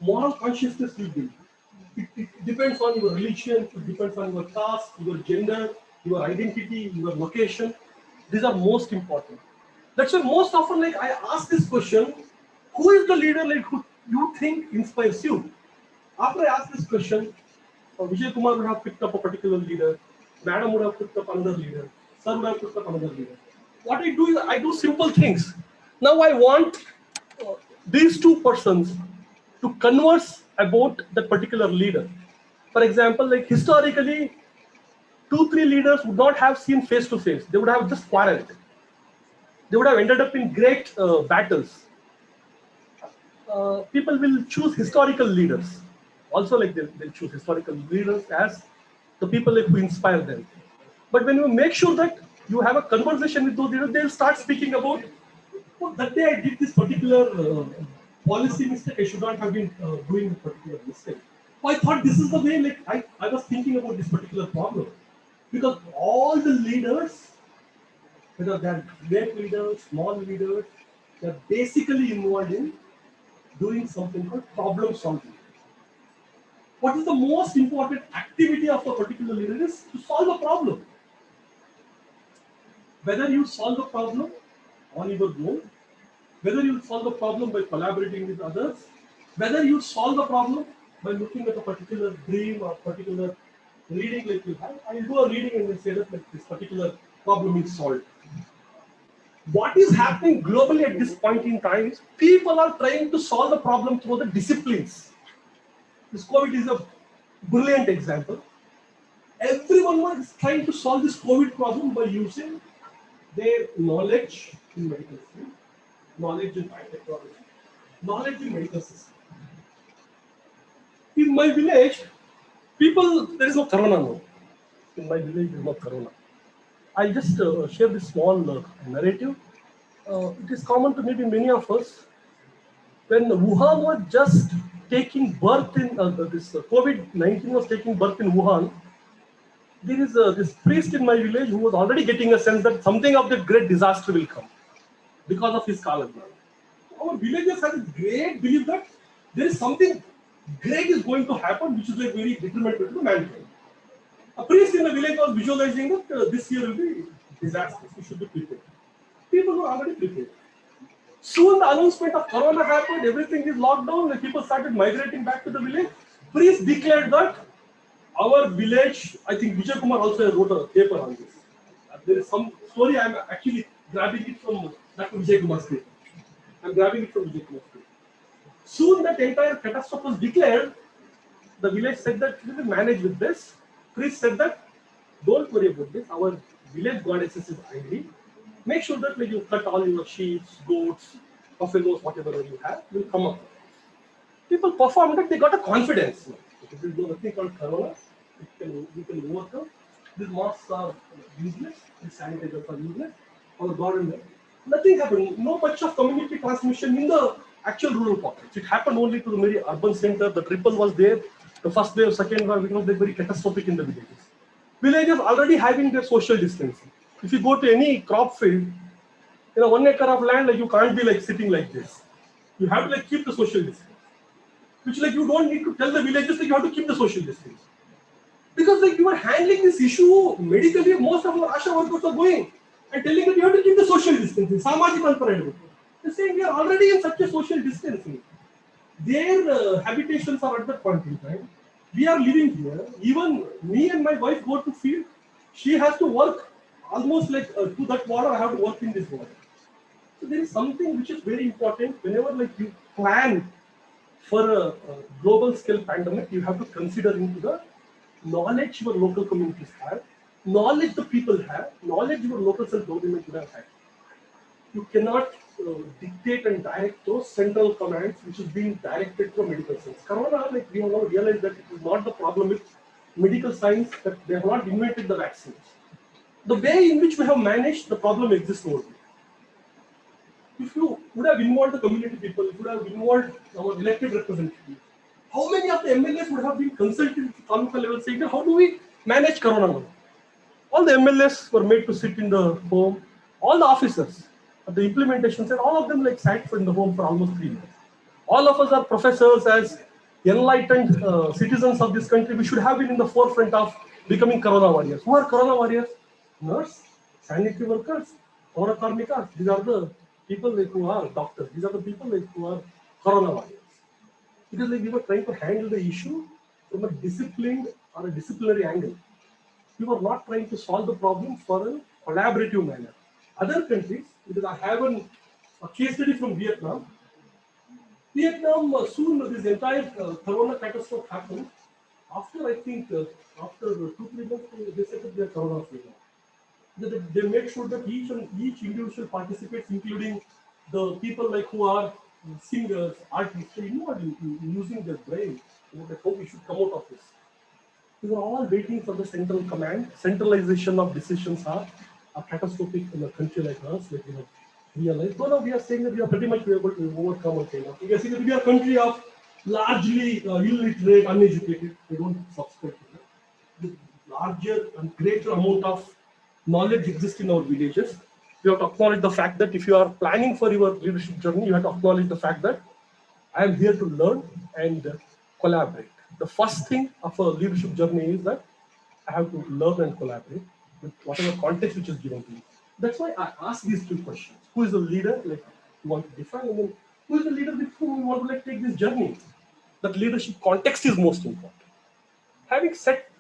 moral consciousness will be. It depends on your religion, it depends on your caste, your gender, your identity, your location. These are most important. That's why most often like I ask this question, who is the leader like who you think inspires you? After I ask this question, Vijay Kumar would have picked up a particular leader, Madam would have picked up another leader, Sir would have picked up another leader. What I do is I do simple things. Now I want these two persons to converse about that particular leader. For example, like historically, 2-3 leaders would not have seen face to face. They would have just quarreled. They would have ended up in great battles. People will choose historical leaders. Also, like they'll choose historical leaders as the people like, who inspire them. But when you make sure that you have a conversation with those leaders, they'll start speaking about, oh, that day I did this particular policy mistake. I should not have been doing a particular mistake. I thought this is the way, like I was thinking about this particular problem. Because all the leaders, whether they're great leaders, small leaders, they're basically involved in doing something called problem solving. What is the most important activity of a particular leader is to solve a problem. Whether you solve a problem on your own, whether you solve a problem by collaborating with others, whether you solve a problem by looking at a particular dream or particular reading like you have, I will do a reading and then say that like, this particular problem is solved. What is happening globally at this point in time is people are trying to solve the problem through the disciplines. This COVID is a brilliant example. Everyone was trying to solve this COVID problem by using their knowledge in medical field, knowledge in biotechnology, knowledge in medical system. In my village, there is no corona now. In my village, there is no corona. I'll just share this small narrative. It is common to maybe many of us. When Wuhan was just taking birth in this COVID-19 was taking birth in Wuhan, there is this priest in my village who was already getting a sense that something of that great disaster will come because of his Kalagna. Our villagers had a great belief that there is something great is going to happen, which is like very detrimental to mankind. A priest in the village was visualizing that this year will be disastrous. We should be prepared. People were already prepared. Soon the announcement of corona happened, everything is locked down, and people started migrating back to the village. Priest declared that our village, I think Vijay Kumar also wrote a paper on this. There is some story, I am actually grabbing it from Dr. Vijay Kumar's paper. I am grabbing it from Vijay Kumar's paper. Soon that entire catastrophe was declared. The village said that we will manage with this. Priest said that don't worry about this. Our village goddesses is angry. Make sure that when you cut all your sheep, goats, buffaloes, whatever you have, will come up. People performed it, they got a confidence. There is nothing called corona. We can overcome. These masks are useless, these sanitizers are useless. Our government, nothing happened. No much of community transmission in the actual rural pockets. It happened only to the very urban center. The triple was there. The first wave, second wave, because they're very catastrophic in the villages. Villagers already having their social distancing. If you go to any crop field, 1 acre of land, like you can't be like sitting like this. You have to like keep the social distance. Which like you don't need to tell the villagers that you have to keep the social distance. Because like you are handling this issue medically, most of our Asha workers are going and telling that you have to keep the social distancing. Samajik Antaray. They're saying we are already in such a social distancing. Their habitations are at that point in time. We are living here. Even me and my wife go to field. She has to work almost like to that water. I have to work in this water. So there is something which is very important. Whenever like you plan for a global scale pandemic, you have to consider into the knowledge your local communities have, knowledge the people have, knowledge your local self-government would have had. You cannot dictate and direct those central commands which is being directed from medical science. Corona, like we have now realized that it is not the problem with medical science, that they have not invented the vaccines. The way in which we have managed the problem exists over there. If you would have involved the community people, if you would have involved our elected representatives, how many of the MLAs would have been consulted at the Taluka level saying, how do we manage Corona now? All the MLAs were made to sit in the home. All the officers at the implementation said, all of them like sat in the home for almost 3 years. All of us are professors as enlightened citizens of this country. We should have been in the forefront of becoming Corona warriors. Who are Corona warriors? Nurse, sanitary workers, Aura Karmikas. These are the people like who are doctors. These are the people like who are Corona warriors. Because like we were trying to handle the issue from a disciplined or a disciplinary angle. We were not trying to solve the problem for a collaborative manner. Other countries, because I have a case study from Vietnam. Vietnam, soon this entire Corona catastrophe happened. After I think, after 2-3 months, they set up their Corona free. They make sure that each individual participates, including the people like who are singers, artists, involved in using their brain. Like how we should come out of this. We were all waiting for the central command. Centralization of decisions are catastrophic in a country like us. Like realized. No, we are saying that we are pretty much able to overcome it. We are saying that we are a country of largely illiterate, uneducated. They don't subscribe to that. The larger and greater amount of knowledge exists in our villages. You have to acknowledge the fact that if you are planning for your leadership journey, you have to acknowledge the fact that I am here to learn and collaborate. The first thing of a leadership journey is that I have to learn and collaborate with whatever context which is given to me. That's why I ask these 2 questions. Who is the leader? Like you want to define, and then who is the leader with whom you want to like take this journey? That leadership context is most important. Having set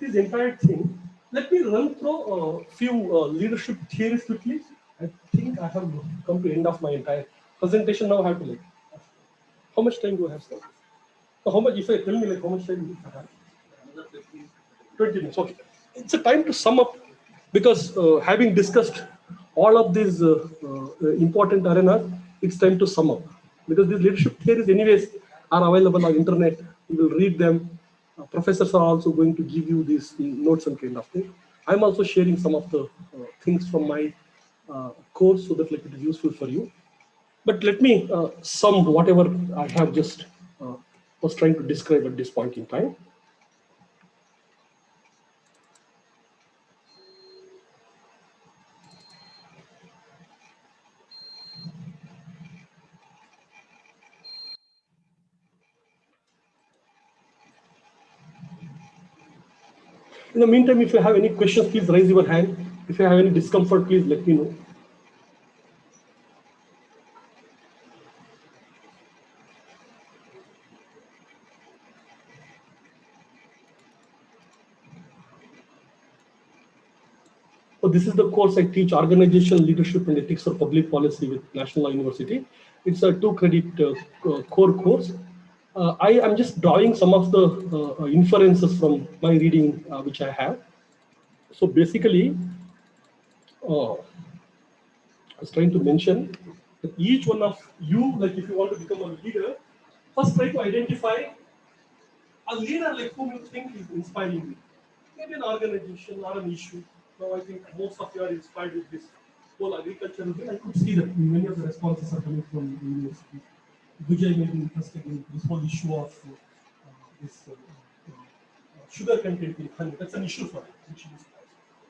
this entire thing, let me run through a few leadership theories quickly. I think I have come to the end of my entire presentation. Now I have to like, how much time do I have, sir? So how much, if I tell me like how much time do I have? 20 minutes. Okay. It's a time to sum up because having discussed all of these important arenas, it's time to sum up. Because these leadership theories anyways are available on internet. You will read them. Professors are also going to give you these notes and kind of thing. I'm also sharing some of the things from my course so that like it is useful for you. But let me sum whatever I have just was trying to describe at this point in time. In the meantime, if you have any questions, please raise your hand. If you have any discomfort, please let me know. So this is the course I teach, Organizational Leadership and Ethics for Public Policy with National Law University. It's a 2-credit core course. I am just drawing some of the inferences from my reading which I have. So basically, I was trying to mention that each one of you, like if you want to become a leader, first try to identify a leader like whom you think is inspiring you. Maybe an organization or an issue. Now I think most of you are inspired with this whole agricultural thing. I could see that many of the responses are coming from university. Vijay may be interested in this whole issue of this sugar content in honey. That's an issue for him, which is.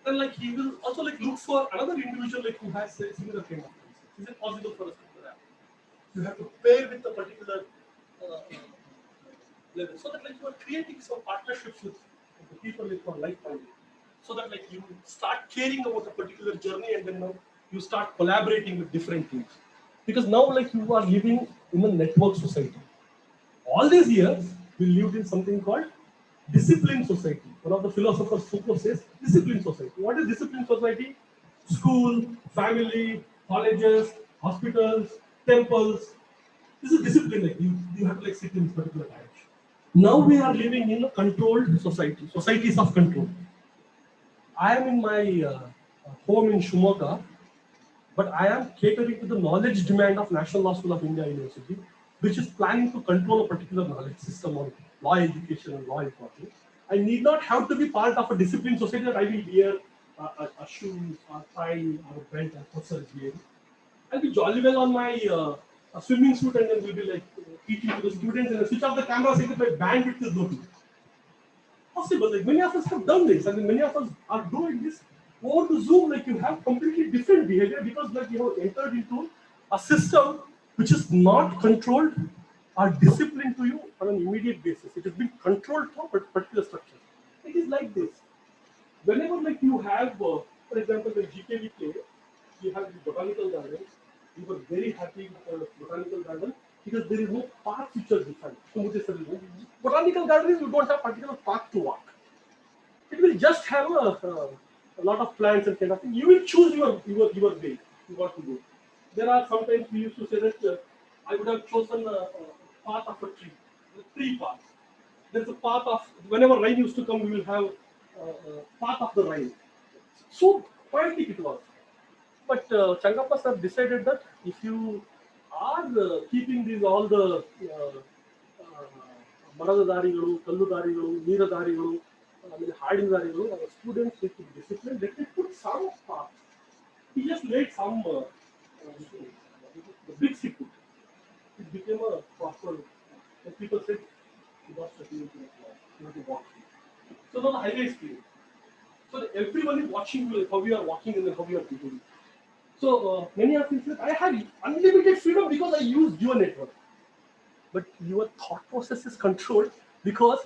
Then like he will also like look for another individual like who has a similar kind of concept. Is it possible for us to do that? You have to pair with a particular level, so that like you are creating some partnerships with the people who are like-minded, so that like you start caring about a particular journey, and then now you start collaborating with different teams. Because now like you are living in a network society. All these years we lived in something called disciplined society. One of the philosophers Foucault says disciplined society. What is disciplined society? School, family, colleges, hospitals, temples. This is discipline. Like you have to like sit in this particular direction. Now we are living in a controlled society, societies of control. I am in my home in Shimoga, but I am catering to the knowledge demand of National Law School of India University, which is planning to control a particular knowledge system on law education and law enforcement. I need not have to be part of a disciplined society that I will wear a shoe, or tie, or a belt, and professor is wearing. I'll be jolly well on my a swimming suit, and then we'll be like teaching to the students, and switch off the camera so that my bandwidth is low. Possible, like many of us have done this, and then many of us are doing this over the Zoom. Like you have completely different behavior because like you have entered into a system which is not controlled or disciplined to you on an immediate basis. It has been controlled through particular structure. It is like this. Whenever like you have, for example, when GKV play, you have the botanical gardens. We were very happy with the botanical garden because there is no path which are defined. Botanical gardens, you don't have particular path to walk. It will just have a lot of plants and kind of thing. You will choose your way you want to go. There are sometimes we used to say that I would have chosen a path of a tree path. There's a path of, whenever rain used to come, we will have a path of the rain. So poetic it was. But Changapas have decided that if you are keeping these all the Marada Darigalu, Kallu Darigalu, Neera Darigalu, Hiding Darigalu, our students with discipline, let me put some paths. He just laid some the bricks he put. It became a proper, as people said, he was stepping into the law, to walk. So now the highway is clear. So everyone is watching you, like how you are walking and then how you are behaving. So many of you said, I have unlimited freedom because I use your network. But your thought process is controlled because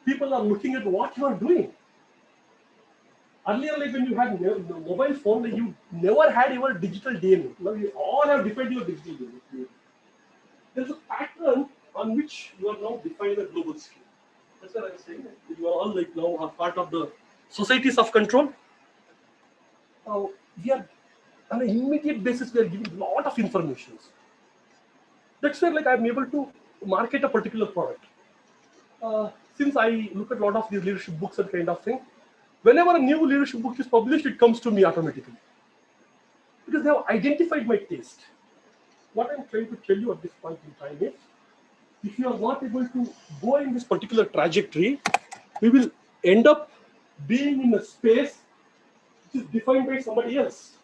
people are looking at what you are doing. Earlier, like when you had the mobile phone, like you never had your digital DNA. Now you all have defined your digital DNA. There's a pattern on which you are now defined a global scale. That's what I'm saying. You are all like now are part of the societies of control. Now we are on an immediate basis, we are giving a lot of information. That's where like I'm able to market a particular product. Since I look at a lot of these leadership books and kind of thing, Whenever a new leadership book is published, it comes to me automatically. Because they have identified my taste. What I'm trying to tell you at this point in time is, if you are not able to go in this particular trajectory, we will end up being in a space which is defined by somebody else,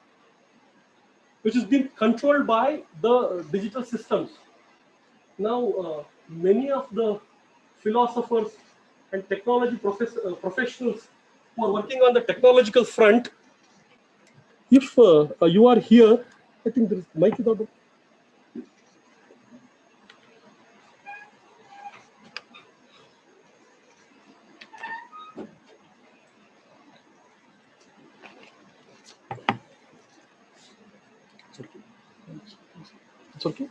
which is being controlled by the digital systems. Now, many of the philosophers and technology professionals who are working on the technological front, if you are here, I think there is mic is out. It's okay.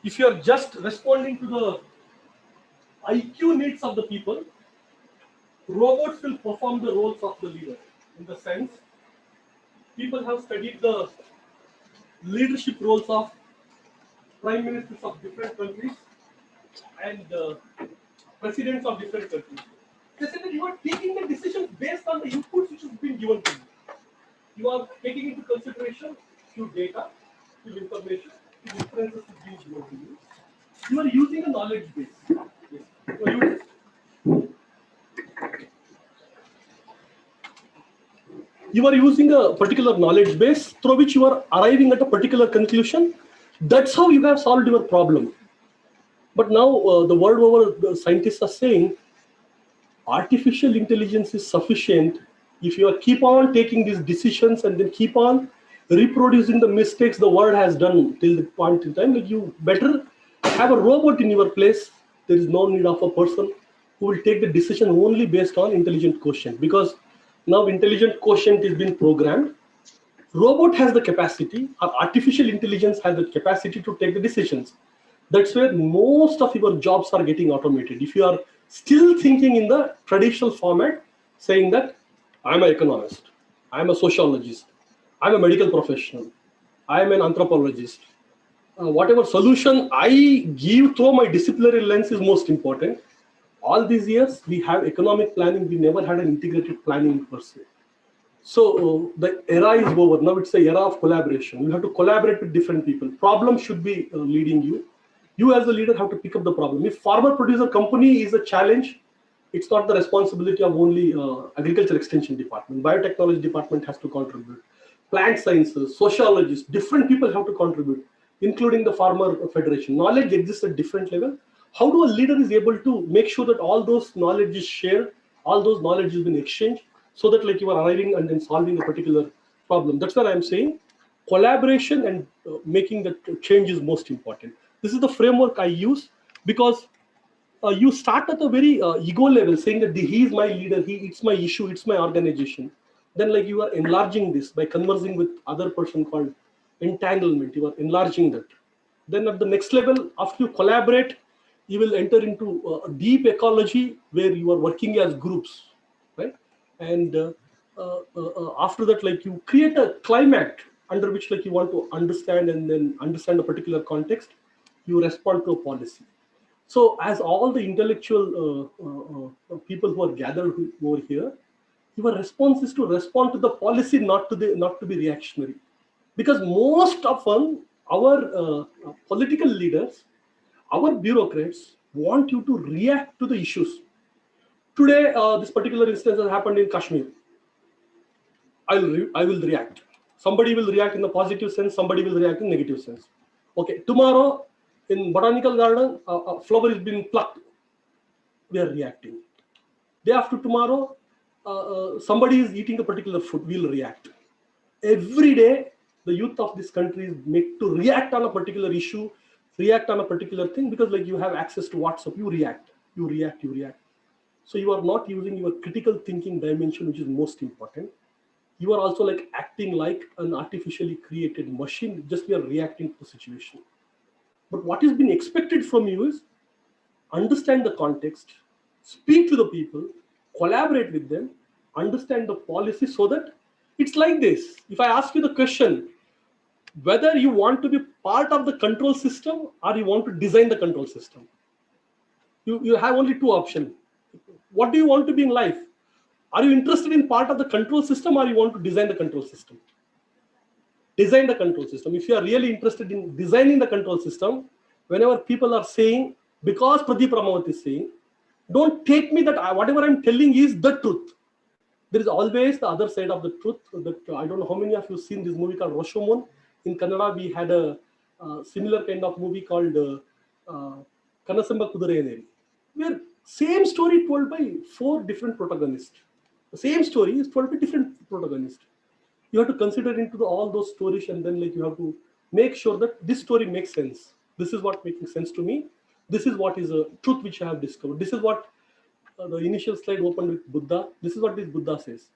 If you are just responding to the IQ needs of the people, robots will perform the roles of the leader. In the sense, people have studied the leadership roles of prime ministers of different countries and presidents of different countries. They said that you are taking the decisions based on the inputs which has been given to you. You are taking into consideration few data, few information, few inferences being given to you. You are using a knowledge base. Yes. You are using a particular knowledge base through which you are arriving at a particular conclusion. That's how you have solved your problem. But now the world over, the scientists are saying artificial intelligence is sufficient if you are keep on taking these decisions and then keep on reproducing the mistakes the world has done till the point in time. Like, you better have a robot in your place. There is no need of a person who will take the decision only based on intelligent quotient, because now intelligent quotient is being programmed. Robot has the capacity, or artificial intelligence has the capacity to take the decisions. That's where most of your jobs are getting automated. If you are still thinking in the traditional format, saying that I'm an economist, I'm a sociologist, I'm a medical professional, I'm an anthropologist, whatever solution I give through my disciplinary lens is most important. All these years we have economic planning, we never had an integrated planning per se. So the era is over. Now it's the era of collaboration. You have to collaborate with different people. Problem should be leading you. You as a leader have to pick up the problem. If farmer producer company is a challenge, it's not the responsibility of only agriculture extension department. Biotechnology department has to contribute. Plant sciences, sociologists, different people have to contribute, including the farmer federation. Knowledge exists at different level. How do a leader is able to make sure that all those knowledge is shared, all those knowledge has been exchanged, so that like you are arriving and then solving a particular problem? That's what I'm saying. Collaboration and making that change is most important. This is the framework I use, because you start at a very ego level, saying that he is my leader, it's my issue, it's my organization. Then like you are enlarging this by conversing with other person called entanglement. You are enlarging that. Then at the next level, after you collaborate, you will enter into a deep ecology where you are working as groups, right? And after that, like you create a climate under which like you want to understand and then understand a particular context, you respond to a policy. So as all the intellectual people who are gathered over here, your response is to respond to the policy, not to be reactionary. Because most often our political leaders, our bureaucrats want you to react to the issues. Today, this particular instance has happened in Kashmir. I will react. Somebody will react in the positive sense, somebody will react in negative sense. Okay, tomorrow in botanical garden, a flower is being plucked. We are reacting. Day after tomorrow, somebody is eating a particular food. We'll react. Every day, the youth of this country is made to react on a particular issue, react on a particular thing, because like you have access to WhatsApp, you react. So you are not using your critical thinking dimension, which is most important. You are also like acting like an artificially created machine, just you are reacting to the situation. But what is being expected from you is understand the context, speak to the people, collaborate with them, understand the policy, so that it's like this. If I ask you the question, whether you want to be part of the control system or you want to design the control system, you have only two options. What do you want to be in life? Are you interested in part of the control system, or you want to design the control system? Design the control system. If you are really interested in designing the control system, whenever people are saying, because Pradeep Ramawat is saying, don't take me that whatever I'm telling is the truth. There is always the other side of the truth. That I don't know how many of you seen this movie called Rashomon. In Kannada, we had a similar kind of movie called Kanasamba Kudureneri, where same story told by 4 different protagonists. The same story is told by different protagonists. You have to consider into all those stories, and then you have to make sure that this story makes sense. This is what making sense to me. This is what is a truth which I have discovered. This is what the initial slide opened with Buddha. This is what this Buddha says.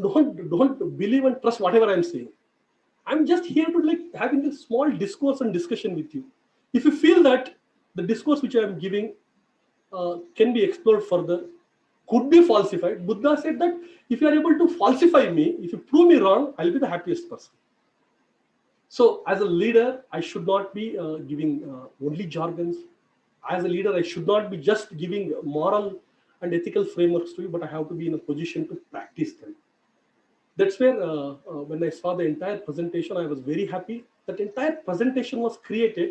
Don't believe and trust whatever I'm saying. I'm just here to having a small discourse and discussion with you. If you feel that the discourse which I am giving can be explored further, could be falsified, Buddha said that if you are able to falsify me, if you prove me wrong, I'll be the happiest person. So as a leader, I should not be giving only jargons. As a leader, I should not be just giving moral and ethical frameworks to you, but I have to be in a position to practice them. That's where when I saw the entire presentation, I was very happy. That entire presentation was created.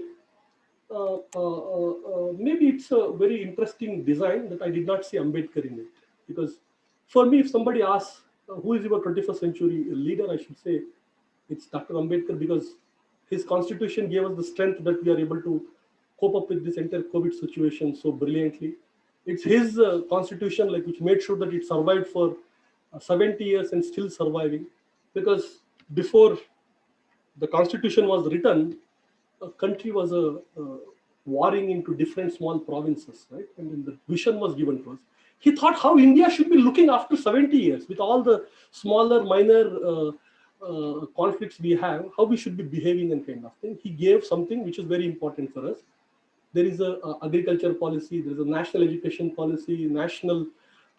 Maybe it's a very interesting design that I did not see Ambedkar in it. Because for me, if somebody asks, who is your 21st century leader, I should say it's Dr. Ambedkar, because his constitution gave us the strength that we are able to cope up with this entire COVID situation so brilliantly. It's his constitution which made sure that it survived for 70 years and still surviving. Because before the constitution was written, a country was warring into different small provinces, right? And then the vision was given to us. He thought how India should be looking after 70 years with all the smaller, minor conflicts we have, how we should be behaving and kind of thing. He gave something which is very important for us. There is a agriculture policy, there is a national education policy, national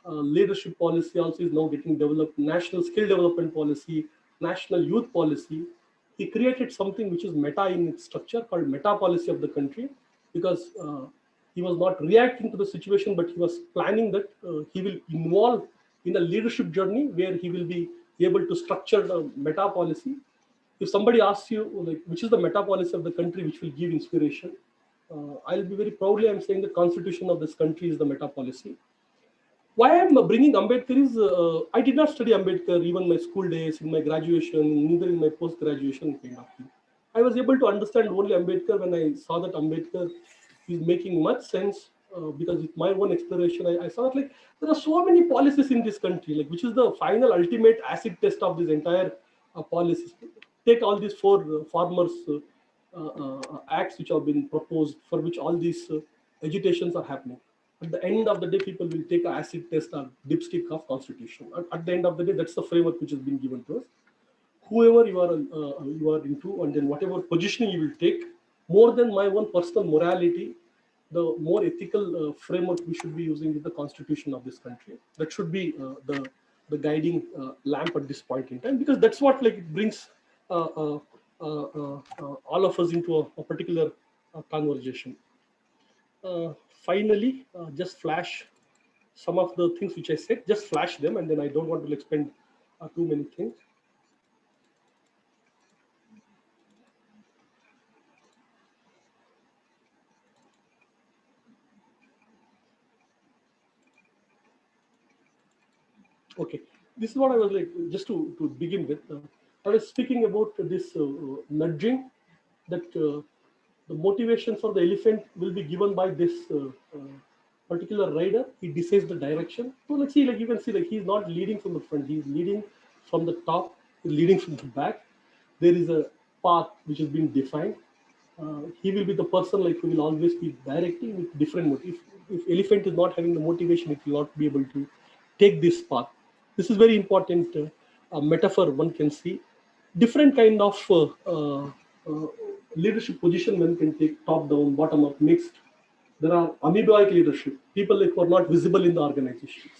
leadership policy also is now getting developed, national skill development policy, national youth policy. He created something which is meta in its structure, called meta policy of the country, because he was not reacting to the situation, but he was planning that he will involve in a leadership journey where he will be able to structure the meta policy. If somebody asks you, which is the meta policy of the country which will give inspiration, I'll be very proudly, I'm saying the constitution of this country is the meta policy. Why I'm bringing Ambedkar is, I did not study Ambedkar even my school days, in my graduation, neither in my post-graduation kind of thing. I was able to understand only Ambedkar when I saw that Ambedkar is making much sense, because with my own exploration, I saw that there are so many policies in this country, which is the final ultimate acid test of this entire policies. Take all these 4 farmers acts which have been proposed, for which all these agitations are happening. At the end of the day, people will take an acid test or dipstick of constitution. At the end of the day, that's the framework which has been given to us. Whoever you are into, and then whatever positioning you will take, more than my own personal morality, the more ethical framework we should be using is the constitution of this country. That should be the guiding lamp at this point in time, because that's what brings all of us into a particular conversation. Finally, just flash some of the things which I said, just flash them, and then I don't want to spend too many things. Okay, this is what I was just to begin with. I was speaking about this nudging, that the motivation for the elephant will be given by this particular rider. He decides the direction. So let's see, you can see, he's not leading from the front, he's leading from the top, he's leading from the back. There is a path which has been defined. He will be the person who will always be directing with different motive. If elephant is not having the motivation, it will not be able to take this path. This is very important metaphor one can see. Different kind of leadership position one can take, top down, bottom up, mixed. There are amoeboic leadership, people like who are not visible in the organizations.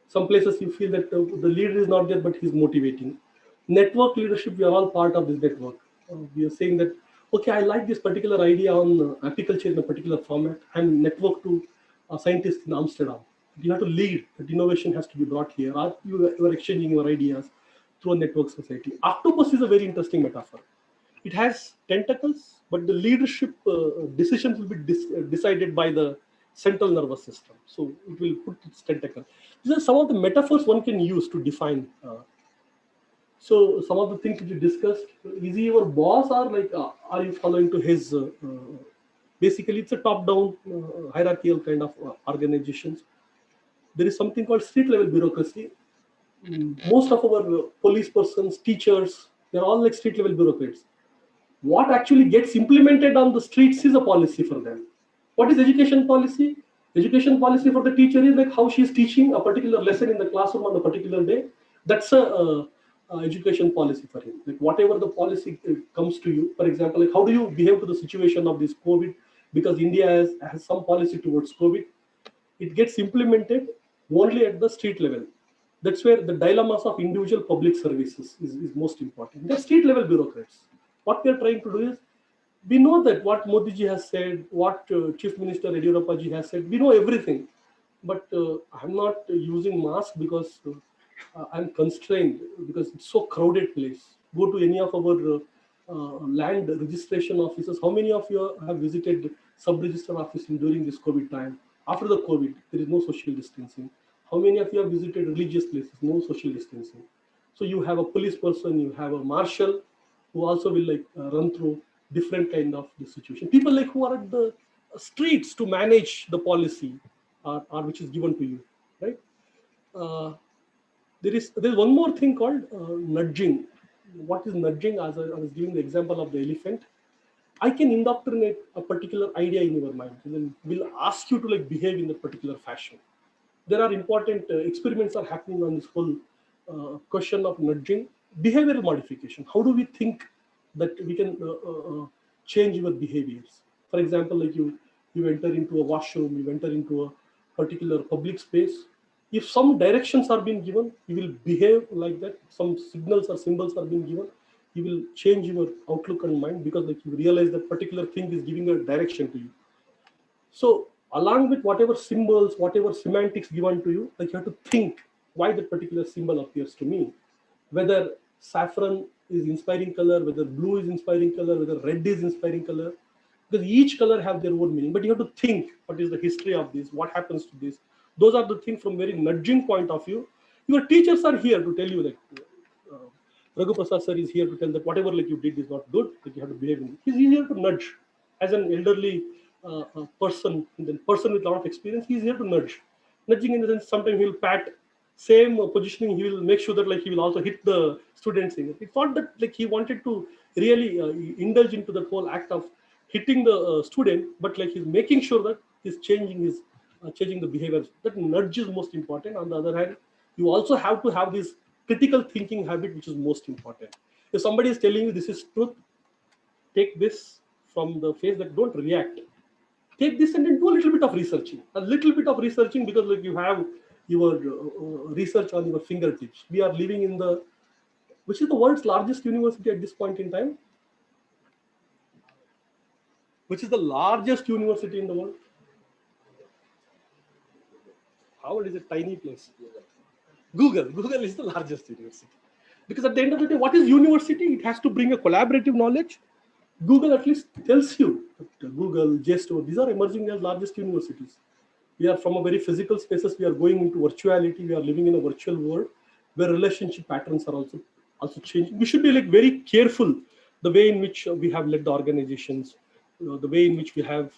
Some places you feel that the leader is not there, but he's motivating. Network leadership, we are all part of this network. We are saying that, okay, I like this particular idea on apiculture in a particular format. I'm networked to scientists in Amsterdam. You have to lead. That innovation has to be brought here. Or you are exchanging your ideas through a network society. Octopus is a very interesting metaphor. It has tentacles, but the leadership decisions will be decided by the central nervous system. So it will put its tentacle. These are some of the metaphors one can use to define. So some of the things which we discussed, is he your boss or like, are you following to his, basically it's a top-down hierarchical kind of organizations. There is something called street level bureaucracy. Most of our police persons, teachers, they're all like street level bureaucrats. What actually gets implemented on the streets is a policy for them. What is education policy? Education policy for the teacher is like how she is teaching a particular lesson in the classroom on a particular day. That's a education policy for him. Like whatever the policy comes to you, for example, like how do you behave to the situation of this COVID? Because India has some policy towards COVID. It gets implemented only at the street level. That's where the dilemmas of individual public services is most important. They're street level bureaucrats. What we are trying to do is, we know that what Modi ji has said, what Chief Minister Yediyurappa ji has said, we know everything. But I'm not using mask because I'm constrained, because it's so crowded place. Go to any of our land registration offices. How many of you have visited sub-register office during this COVID time? After the COVID, there is no social distancing. How many of you have visited religious places? No social distancing. So you have a police person, you have a marshal who also will like run through different kind of the situation. People like who are at the streets to manage the policy or which is given to you, right? There's one more thing called nudging. What is nudging? As I was giving the example of the elephant, I can indoctrinate a particular idea in your mind and then will ask you to like behave in a particular fashion. There are important experiments are happening on this whole question of nudging. Behavioral modification. How do we think that we can change your behaviors? For example, like you enter into a washroom, you enter into a particular public space. If some directions are being given, you will behave like that. Some signals or symbols are being given, you will change your outlook and mind because like you realize that particular thing is giving a direction to you. So along with whatever symbols, whatever semantics given to you, like you have to think why that particular symbol appears to me. Whether saffron is inspiring color, whether blue is inspiring color, whether red is inspiring color, because each color have their own meaning. But you have to think what is the history of this, what happens to this. Those are the things from very nudging point of view. Your teachers are here to tell you that Raghu Prasad sir is here to tell that whatever like you did is not good, that you have to behave in. He's here to nudge. As an elderly person, the person with a lot of experience, he's here to nudge. Nudging in the sense, sometimes he will pat, same positioning, he will make sure that like he will also hit the students in it. It's not that like he wanted to really indulge into the whole act of hitting the student, but like he's making sure that he's changing his changing the behavior. That nudge is most important. On the other hand, you also have to have this critical thinking habit, which is most important. If somebody is telling you this is truth, take this from the face, that don't react. Take this and then do a little bit of researching. A little bit of researching, because like you have your research on your fingertips. We are living in the, which is the world's largest university at this point in time? Which is the largest university in the world? Harvard is a tiny place. Google is the largest university. Because at the end of the day, what is university? It has to bring a collaborative knowledge. Google at least tells you that Google, Gesto, these are emerging as largest universities. We are from a very physical spaces. We are going into virtuality. We are living in a virtual world where relationship patterns are also changing. We should be like very careful the way in which we have led the organizations, the way in which we have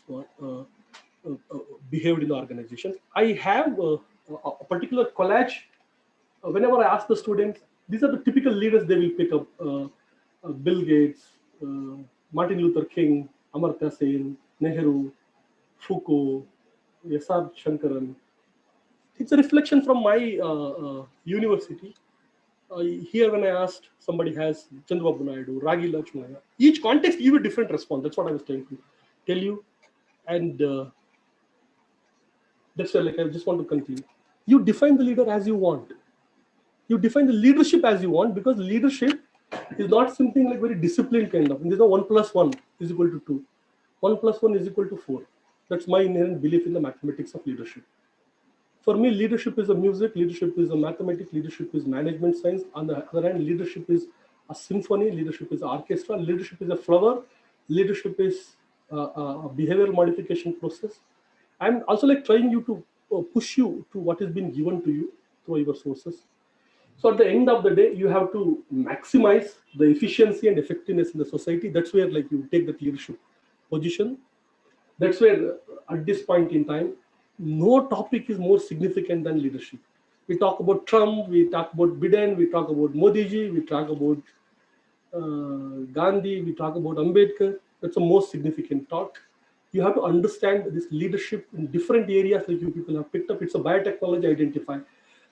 behaved in the organizations. I have a particular collage. Whenever I ask the students, these are the typical leaders they will pick up. Bill Gates, Martin Luther King, Amartya Sen, Nehru, Foucault, S.R. Shankaran. It's a reflection from my university. Here when I asked, somebody has Chandrababu Naidu, Ragi Lakshmana. Each context give a different response. That's what I was trying to tell you. And That's why, like, I just want to continue. You define the leader as you want. You define the leadership as you want, because leadership is not something like very disciplined kind of. There's no 1 + 1 is equal to 2. 1 + 1 is equal to 4. That's my inherent belief in the mathematics of leadership. For me, leadership is a music, leadership is a mathematics, leadership is management science. On the other hand, leadership is a symphony, leadership is an orchestra, leadership is a flower, leadership is a behavioral modification process. I'm also like trying you to push you to what has been given to you through your sources. So at the end of the day, you have to maximize the efficiency and effectiveness in the society. That's where like you take the leadership position. That's where at this point in time, no topic is more significant than leadership. We talk about Trump, we talk about Biden, we talk about Modi ji, we talk about Gandhi, we talk about Ambedkar. That's the most significant talk. You have to understand this leadership in different areas that you people have picked up. It's a biotechnology identify.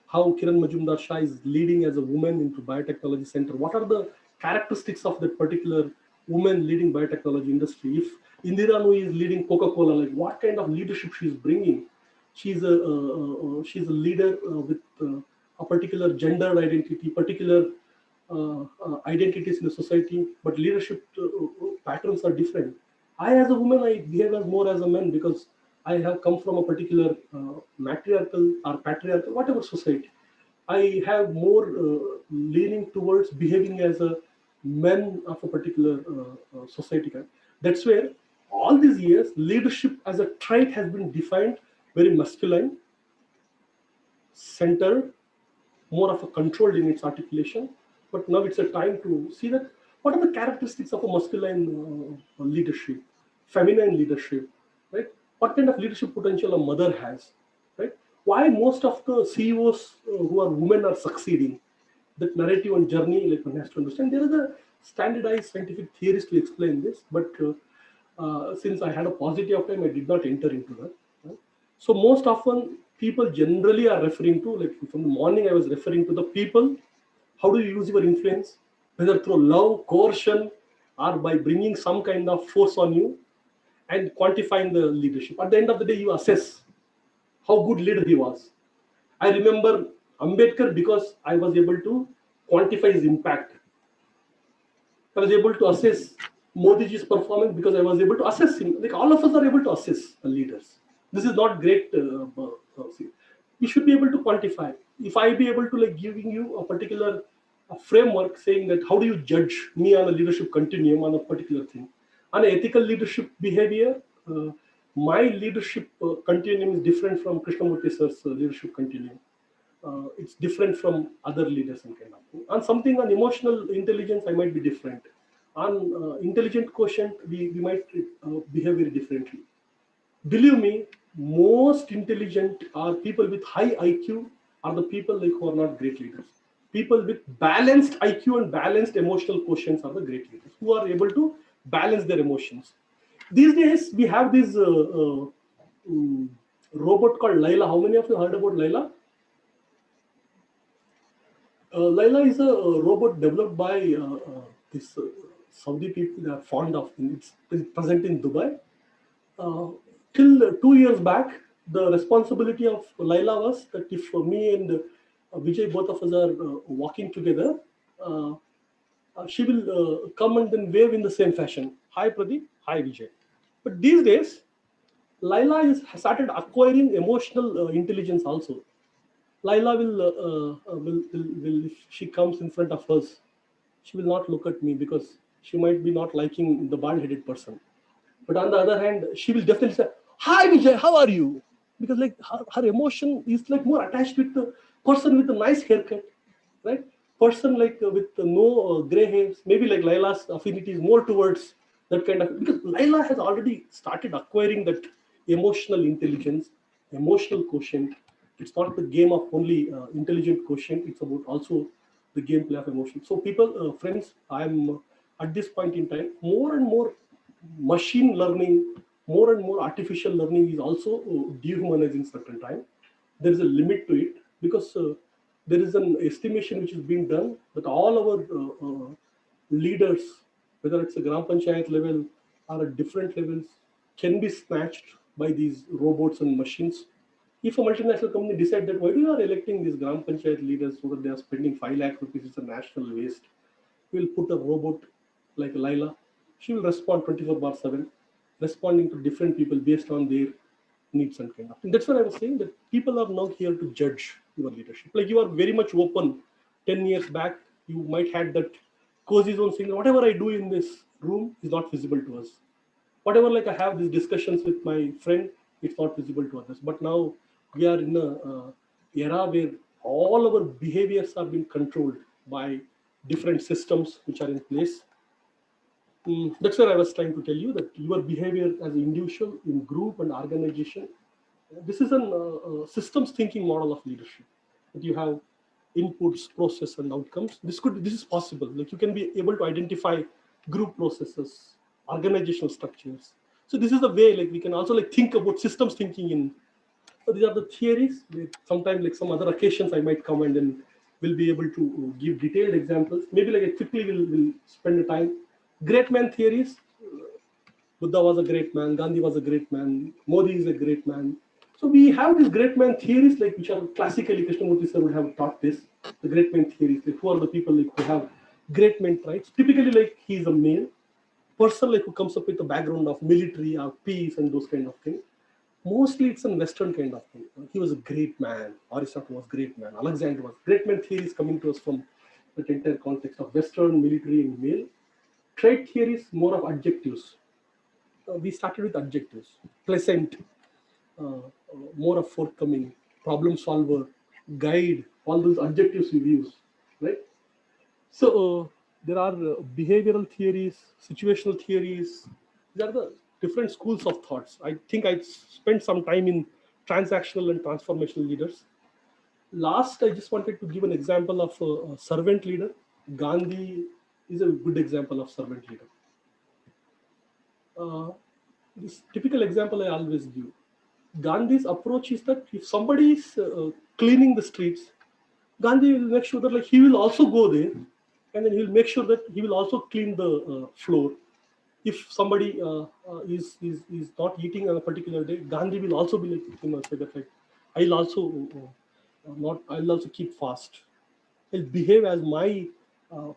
How Kiran Majumdar Shah is leading as a woman into biotechnology center. What are the characteristics of that particular woman leading biotechnology industry? If Indira Nooyi is leading Coca-Cola, like what kind of leadership she is bringing? She's a leader with a particular gender identity, particular identities in the society, but leadership patterns are different. I, as a woman, I behave as more as a man because I have come from a particular matriarchal or patriarchal, whatever society. I have more leaning towards behaving as a man of a particular society. That's where all these years, leadership as a trait has been defined very masculine, centered, more of a controlled in its articulation. But now it's a time to see that what are the characteristics of a masculine leadership, feminine leadership, right? What kind of leadership potential a mother has, right? Why most of the CEOs who are women are succeeding? That narrative and journey, like one has to understand. There is a standardized scientific theories to explain this, but since I had a positive of time, I did not enter into that. Right? So most often people generally are referring to, like from the morning I was referring to the people. How do you use your influence? Whether through love, coercion, or by bringing some kind of force on you and quantifying the leadership. At the end of the day, you assess how good leader he was. I remember Ambedkar because I was able to quantify his impact. I was able to assess Modi ji's performance because I was able to assess him. Like all of us are able to assess leaders. This is not great. You should be able to quantify. If I be able to like giving you a particular framework saying that how do you judge me on a leadership continuum on a particular thing, on ethical leadership behavior, my leadership continuum is different from Krishnamurti sir's leadership continuum. It's different from other leaders and kind of thing. On something on emotional intelligence, I might be different. On intelligent quotient, we might behave very differently. Believe me, most intelligent or people with high IQ are the people like who are not great leaders. People with balanced IQ and balanced emotional quotients are the great leaders who are able to balance their emotions. These days, we have this robot called Laila. How many of you heard about Laila? Laila is a robot developed by this Saudi people. They are fond of it. It's present in Dubai. Till 2 years back, the responsibility of Laila was that if me and Vijay, both of us are walking together, she will come and then wave in the same fashion. Hi Pradeep, hi Vijay. But these days, Laila has started acquiring emotional intelligence also. Laila will if she comes in front of us, she will not look at me because she might be not liking the bald-headed person. But on the other hand, she will definitely say, "Hi Vijay, how are you?" Because like her emotion is like more attached with the person with a nice haircut, right? Person like with no gray hairs. Maybe like Laila's affinity is more towards that kind of, because Laila has already started acquiring that emotional intelligence, emotional quotient. It's not the game of only intelligent quotient. It's about also the gameplay of emotion. So people, friends, I'm at this point in time, more and more machine learning, more and more artificial learning is also dehumanizing certain time. There is a limit to it because there is an estimation which is being done that all our leaders, whether it's a Gram Panchayat level or at different levels, can be snatched by these robots and machines. If a multinational company decide that why do you are electing these Gram Panchayat leaders so that they are spending 5 lakh rupees, it's a national waste, we will put a robot like Laila. She will respond 24/7, responding to different people based on their needs and kind of thing. That's what I was saying, that people are now here to judge your leadership. Like you are very much open. 10 years back, you might had that cozy zone saying, whatever I do in this room is not visible to us. Whatever, like I have these discussions with my friend, it's not visible to others. But now we are in a era where all our behaviors are being controlled by different systems which are in place. That's where I was trying to tell you that your behavior as an individual, in group and organization, this is a systems thinking model of leadership. That you have inputs, process, and outcomes. This is possible. Like you can be able to identify group processes, organizational structures. So this is the way, like we can also like think about systems thinking in. So these are the theories. Sometimes like some other occasions I might come and then we'll be able to give detailed examples. Maybe like I quickly will spend the time. Great man theories. Buddha was a great man, Gandhi was a great man, Modi is a great man. So we have these great man theories, like which are classically Krishnamurti sir would have taught this. The great man theories, like who are the people like who have great man traits? Typically, like he is a male person, like who comes up with a background of military or peace and those kind of things. Mostly it's a Western kind of thing. He was a great man. Aristotle was a great man. Alexander was great man theory is coming to us from that entire context of Western military and male. Trait theories more of adjectives. We started with adjectives: pleasant, more of forthcoming, problem solver, guide. All those adjectives we use, right? So there are behavioral theories, situational theories. These are the different schools of thoughts. I think I spent some time in transactional and transformational leaders. Last, I just wanted to give an example of a servant leader. Gandhi is a good example of servant leader. This typical example I always give. Gandhi's approach is that if somebody is cleaning the streets, Gandhi will make sure that like he will also go there, and then he will make sure that he will also clean the floor. If somebody is not eating on a particular day, Gandhi will also be like, say that like I'll also I'll also keep fast. I'll behave as my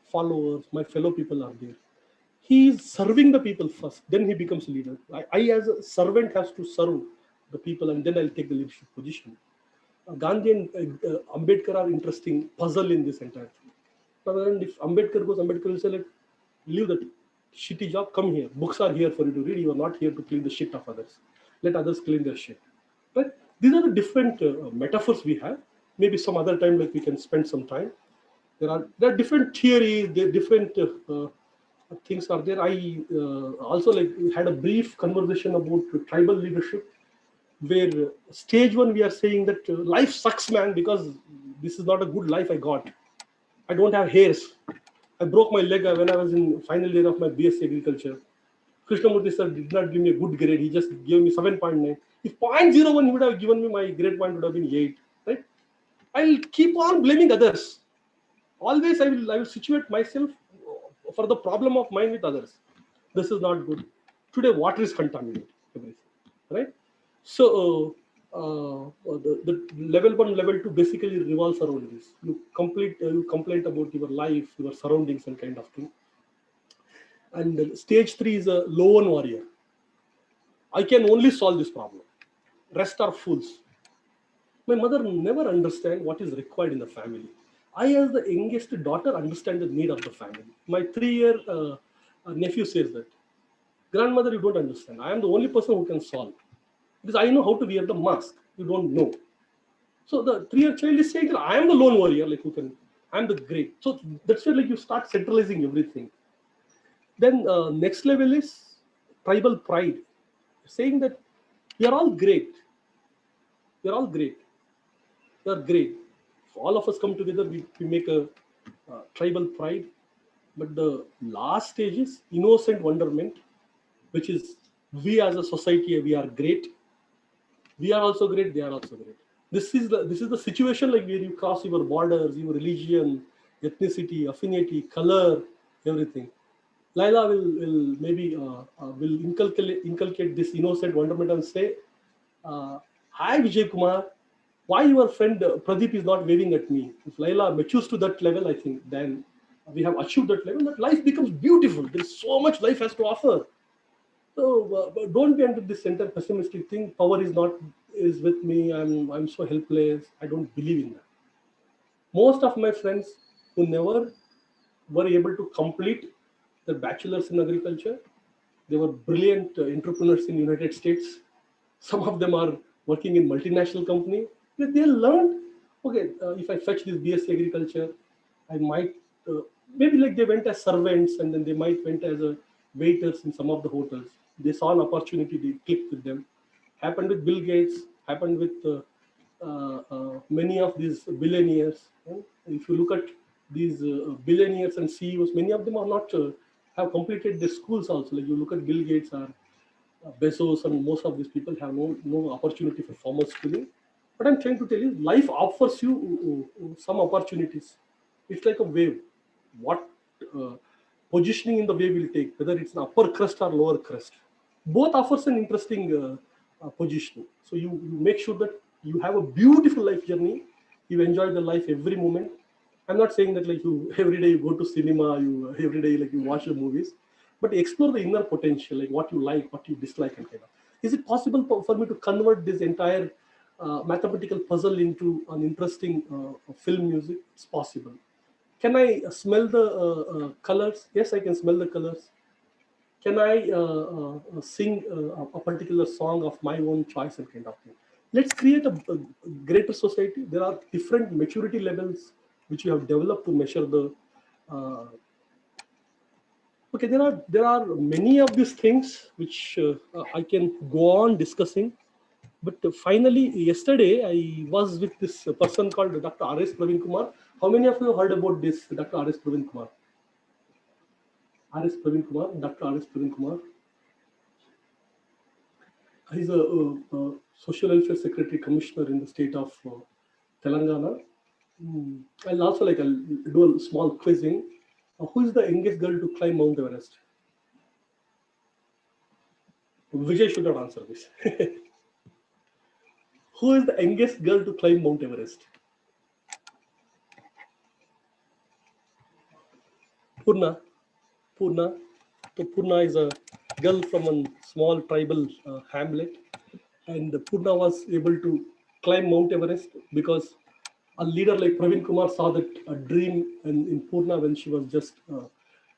followers, my fellow people are there. He is serving the people first, then he becomes a leader. I as a servant has to serve the people, and then I'll take the leadership position. Gandhi and Ambedkar are interesting puzzle in this entire thing. And if Ambedkar goes, Ambedkar will say, like, leave that shitty job, come here. Books are here for you to read. You are not here to clean the shit of others. Let others clean their shit. But these are the different metaphors we have. Maybe some other time, like we can spend some time. There are different theories, there are different things are there. I also like had a brief conversation about tribal leadership, where stage one we are saying that life sucks, man, because this is not a good life I got. I don't have hairs. I broke my leg when I was in final year of my BSc agriculture. Krishnamurti sir did not give me a good grade. He just gave me 7.9. If 0.01 he would have given me, my grade point would have been 8. Right? I'll keep on blaming others. Always I will situate myself for the problem of mine with others. This is not good. Today water is contaminated. Everything. Right? So the level 1, level 2 basically revolves around this. You complain about your life, your surroundings, and kind of thing. And stage 3 is a lone warrior. I can only solve this problem. Rest are fools. My mother never understand what is required in the family. I, as the youngest daughter, understand the need of the family. My 3-year nephew says that, grandmother, you don't understand. I am the only person who can solve. Because I know how to wear the mask. You don't know. So the 3-year child is saying that I am the lone warrior, like who can, I am the great. So that's where like you start centralizing everything. Then next level is tribal pride, saying that we are all great. We are all great. We are great. If all of us come together, we make a tribal pride. But the last stage is innocent wonderment, which is we as a society, we are great. We are also great. They are also great. This is the situation like where you cross your borders, your religion, ethnicity, affinity, color, everything. Laila will maybe will inculcate this innocent wonderment and say, "Hi Vijay Kumar, why your friend Pradeep is not waving at me? If Laila matures to that level, I think then we have achieved that level, that life becomes beautiful. There is so much life has to offer. So don't be under this center pessimistic thing. Power is with me. I'm so helpless. I don't believe in that. Most of my friends who never were able to complete their bachelor's in agriculture, they were brilliant entrepreneurs in United States. Some of them are working in multinational company. They learned, okay, if I fetch this BSc agriculture, I might, maybe like they went as servants and then they might went as a waiters in some of the hotels. They saw an opportunity, they clicked with them. Happened with Bill Gates, happened with many of these billionaires. If you look at these billionaires and CEOs, many of them are not have completed their schools also. Like you look at Bill Gates or Bezos, and most of these people have no opportunity for formal schooling. But I'm trying to tell you, life offers you some opportunities. It's like a wave. What positioning in the wave will take, whether it's an upper crust or lower crust, both offers an interesting positioning. So you make sure that you have a beautiful life journey. You enjoy the life every moment. I'm not saying that like you every day you go to cinema, you every day like you watch the movies, but explore the inner potential, like what you like, what you dislike, and kind of. Is it possible for me to convert this entire mathematical puzzle into an interesting film music? It's possible. Can I smell the colors? Yes, I can smell the colors. Can I sing a particular song of my own choice and kind of thing? Let's create a greater society. There are different maturity levels which we have developed to measure the. Okay, there are many of these things which I can go on discussing. But finally, yesterday I was with this person called Dr. R.S. Praveen Kumar. How many of you heard about this Dr. R.S. Praveen Kumar? R.S. Praveen Kumar, Dr. R.S. Praveen Kumar. He's a social welfare secretary commissioner in the state of Telangana. I'll also I'll do a small quizzing. Who is the youngest girl to climb Mount Everest? Vijay should not answer this. Who is the youngest girl to climb Mount Everest? Purna. Purna. So Purna is a girl from a small tribal hamlet, and Purna was able to climb Mount Everest because a leader like Praveen Kumar saw that a dream in Purna when she was just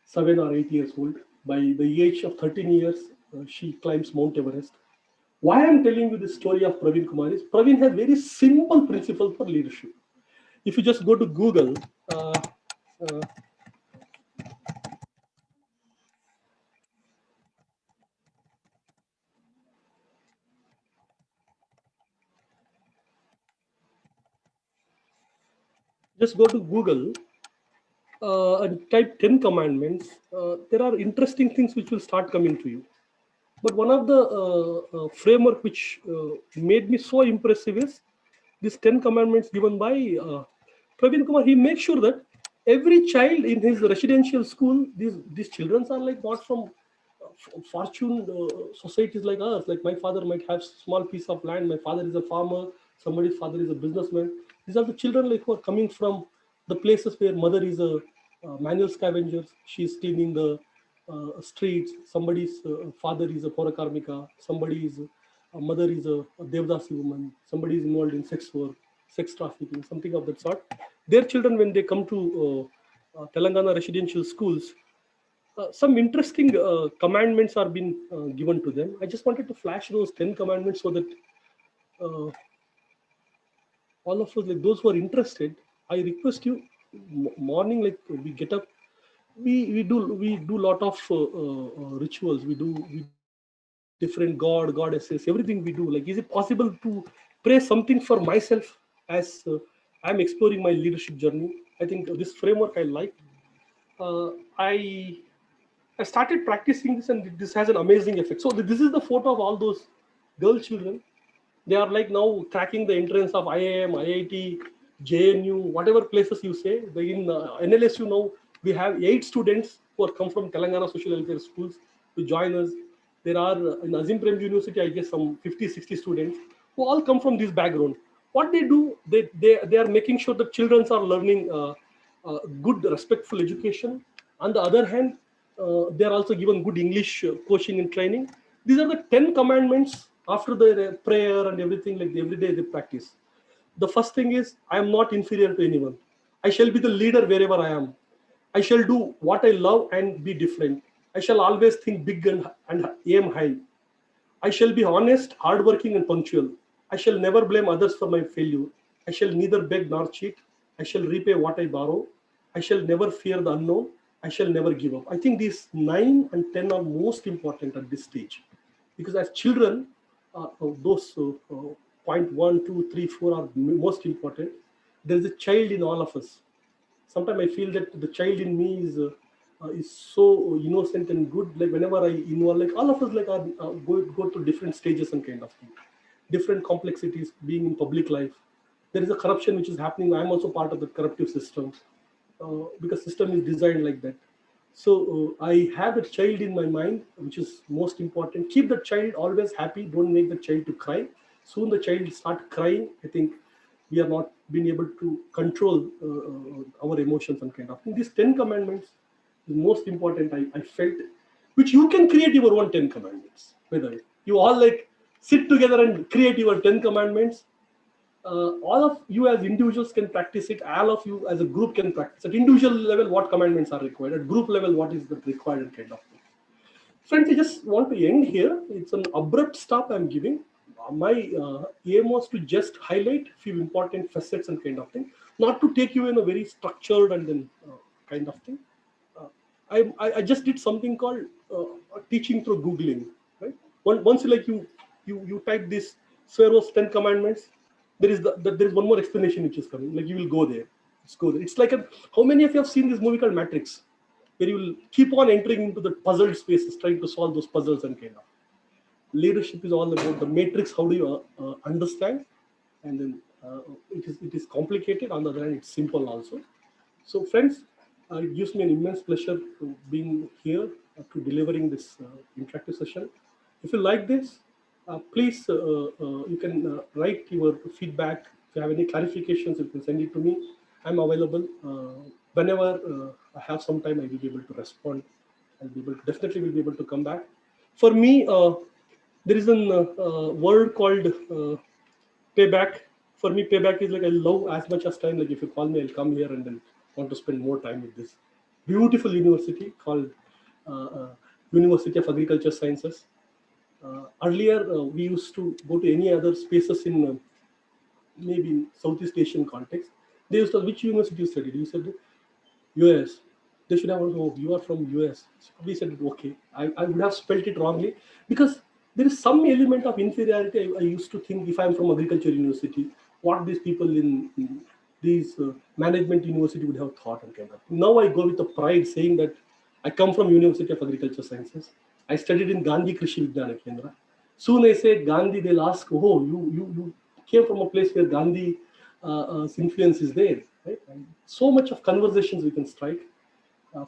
7 or 8 years old. By the age of 13 years, she climbs Mount Everest. Why I'm telling you the story of Praveen Kumar is Praveen has very simple principle for leadership. If you just go to Google, just go to Google and type 10 commandments, there are interesting things which will start coming to you. But one of the framework which made me so impressive is this 10 commandments given by Praveen Kumar. He makes sure that every child in his residential school, these children are like not from fortune societies like us. Like my father might have small piece of land. My father is a farmer. Somebody's father is a businessman. These are the children like who are coming from the places where mother is a manual scavenger. She's cleaning the streets. Somebody's father is a Porakarmika. Somebody's mother is a Devdasi woman. Somebody is involved in sex work, sex trafficking, something of that sort. Their children, when they come to Telangana residential schools, some interesting commandments are being given to them. I just wanted to flash those 10 commandments so that all of us, like those who are interested, I request you, morning, like we get up, we do lot of rituals. We do different goddesses, everything we do. Like, is it possible to pray something for myself as I'm exploring my leadership journey? I think this framework I like. I started practicing this, and this has an amazing effect. So this is the photo of all those girl children. They are like now cracking the entrance of IIM, IIT, JNU, whatever places you say. In NLSU now, we have 8 students who are come from Telangana Social Welfare Schools to join us. There are in Azim Prem University, I guess some 50, 60 students who all come from this background. what they do, they are making sure the children are learning good, respectful education. On the other hand, they are also given good English coaching and training. These are the 10 commandments after the prayer and everything, like every day they practice. The first thing is, I am not inferior to anyone. I shall be the leader wherever I am. I shall do what I love and be different. I shall always think big and aim high. I shall be honest, hardworking, and punctual. I shall never blame others for my failure. I shall neither beg nor cheat. I shall repay what I borrow. I shall never fear the unknown. I shall never give up. I think these 9 and 10 are most important at this stage. Because as children, those point 1, 2, 3, 4 are most important. There is a child in all of us. Sometimes I feel that the child in me is so innocent and good. Like whenever I involve, like all of us, like are go to different stages and kind of thing, different complexities. Being in public life, there is a corruption which is happening. I'm also part of the corruptive system because system is designed like that. So I have a child in my mind, which is most important. Keep the child always happy. Don't make the child to cry. Soon the child start crying. I think we are not being able to control our emotions and kind of thing. These 10 commandments is most important. I felt, which you can create your own 10 commandments. Whether you all like sit together and create your 10 commandments. All of you as individuals can practice it. All of you as a group can practice. At individual level, what commandments are required. At group level, what is the required kind of thing. Friends, I just want to end here. It's an abrupt stop I'm giving. My aim was to just highlight a few important facets and kind of thing, not to take you in a very structured and then kind of thing. I just did something called teaching through Googling. Right? Once you type this Pharaoh's 10 commandments, there is there is one more explanation which is coming. Like you will go there. It's like how many of you have seen this movie called Matrix, where you will keep on entering into the puzzle spaces, trying to solve those puzzles and kind of. Leadership is all about the matrix. How do you understand? And then it is complicated. On the other hand, it's simple also. So, friends, it gives me an immense pleasure to being here to delivering this interactive session. If you like this, please you can write your feedback. If you have any clarifications, you can send it to me. I'm available whenever I have some time. I will be able to respond. I'll be able to, definitely will be able to come back. For me, there is a word called payback. For me, payback is like I love as much as time. Like if you call me, I'll come here and then want to spend more time with this beautiful university called University of Agriculture Sciences. Earlier, we used to go to any other spaces in maybe in Southeast Asian context. They used to, which university you studied? You said US. They should have, oh, you are from US. So we said, okay. I would have spelt it wrongly because there is some element of inferiority. I used to think if I'm from agriculture university, what these people in these management university would have thought and kind of. Now I go with the pride saying that I come from University of Agriculture Sciences. I studied in Gandhi Krishi Vijnana Kendra. Soon I say Gandhi, they'll ask, oh, you came from a place where Gandhi influence is there. Right? And so much of conversations we can strike.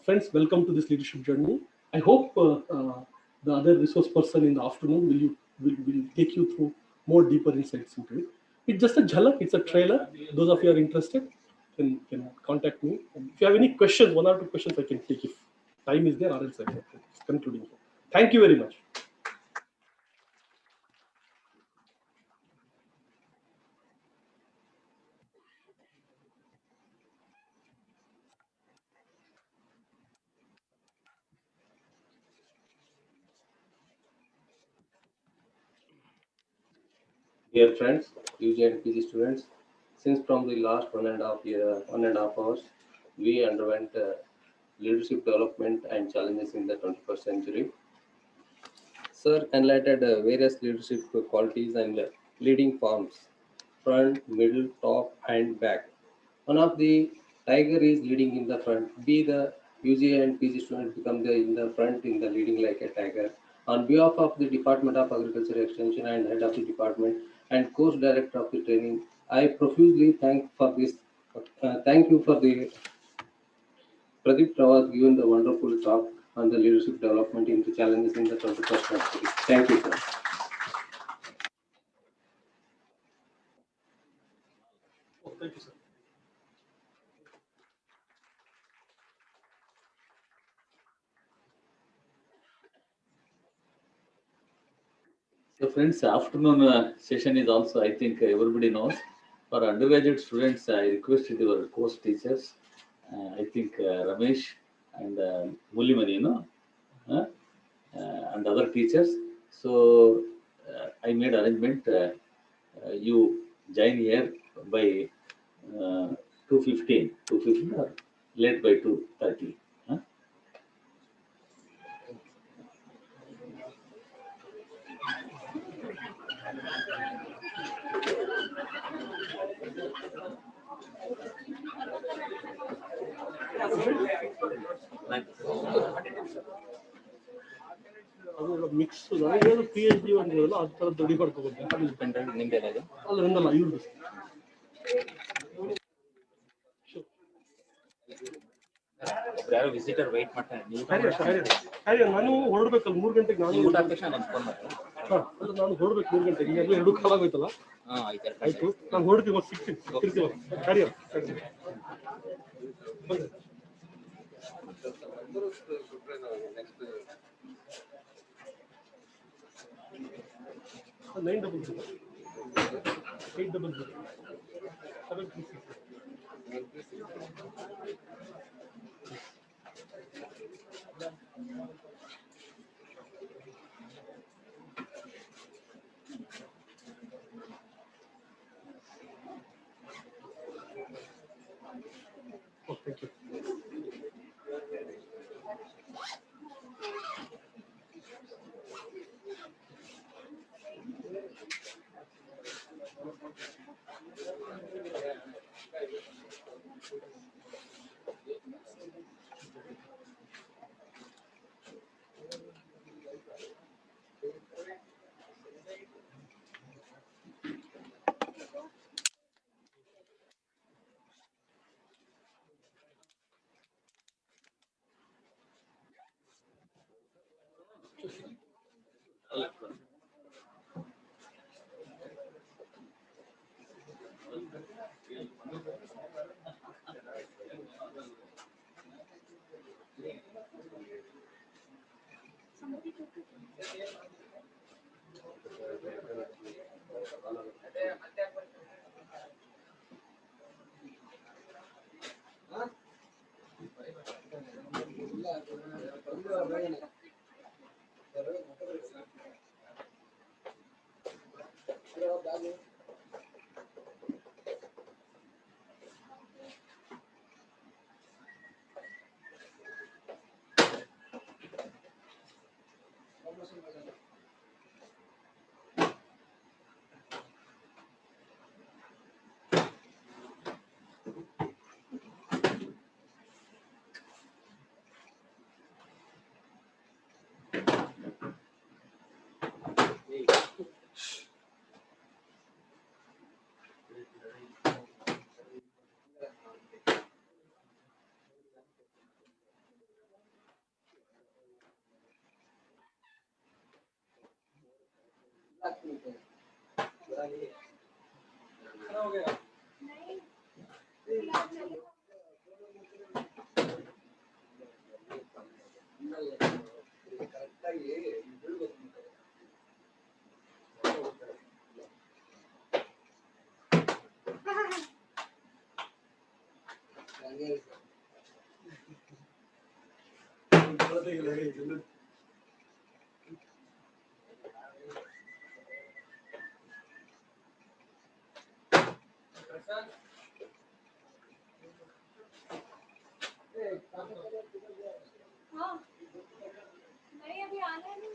Friends, welcome to this leadership journey. I hope the other resource person in the afternoon will take you through more deeper insights into it. It's just a jhalak, it's a trailer. Those of you are interested can contact me. And if you have any questions, 1 or 2 questions I can take if time is there, or else I can concluding. Thank you very much. Dear friends, UG and PG students, since from the last 1.5 hours, we underwent leadership development and challenges in the 21st century. Sir enlightened various leadership qualities and leading forms, front, middle, top, and back. One of the tiger is leading in the front. Be the UG and PG students become in the front in the leading like a tiger. On behalf of the Department of Agriculture Extension and head of the department and course director of the training, I profusely thank for this. Thank you for the Pradeep Rawat given the wonderful talk on the leadership development into challenges in the 21st century. Thank you, sir. Thank you, sir. So friends, afternoon session is also, I think everybody knows. For undergraduate students, I requested your course teachers, I think Ramesh and Mulimani, and other teachers. So I made arrangement, you join here by 2:15, 2:15 or late by 2:30. ಅದು mix ಏನು P H D ಅಂದಿರಲ್ಲ ಆ ಥರ ready ಮಾಡ್ಕೋಬೋದು ಅಲ್ಲ ನಂದಲ್ಲ ಇವ್ರದ್ದು ಯಾರೋ visitor wait ಮಾಡ್ತಾನೆ ನಾನು ಹೊರಡ್ಬೇಕಲ್ಲ 3 ಗಂಟೆಗೆ ನಾನು ಊಟ ಆದ ತಕ್ಷಣ ನಾನು ಫೋನ್ ಮಾಡ್ತೀನಿ ಅಲ್ಲ ನಾನು ಹೊರಡ್ಬೇಕು 3 ಗಂಟೆಗೆ ಈಗ 2 ಕಾಲ ಆಗೋಯ್ತಲ್ಲ ಆಯ್ತು ನಾನು ಹೊರಡ್ತೀವಿ ಮತ್ತೆ ಸಿಗ್ತೀವಿ ಕಾರ್ಯ nine double 800 736 Oh, thank you. हाँ नहीं अभी आना नहीं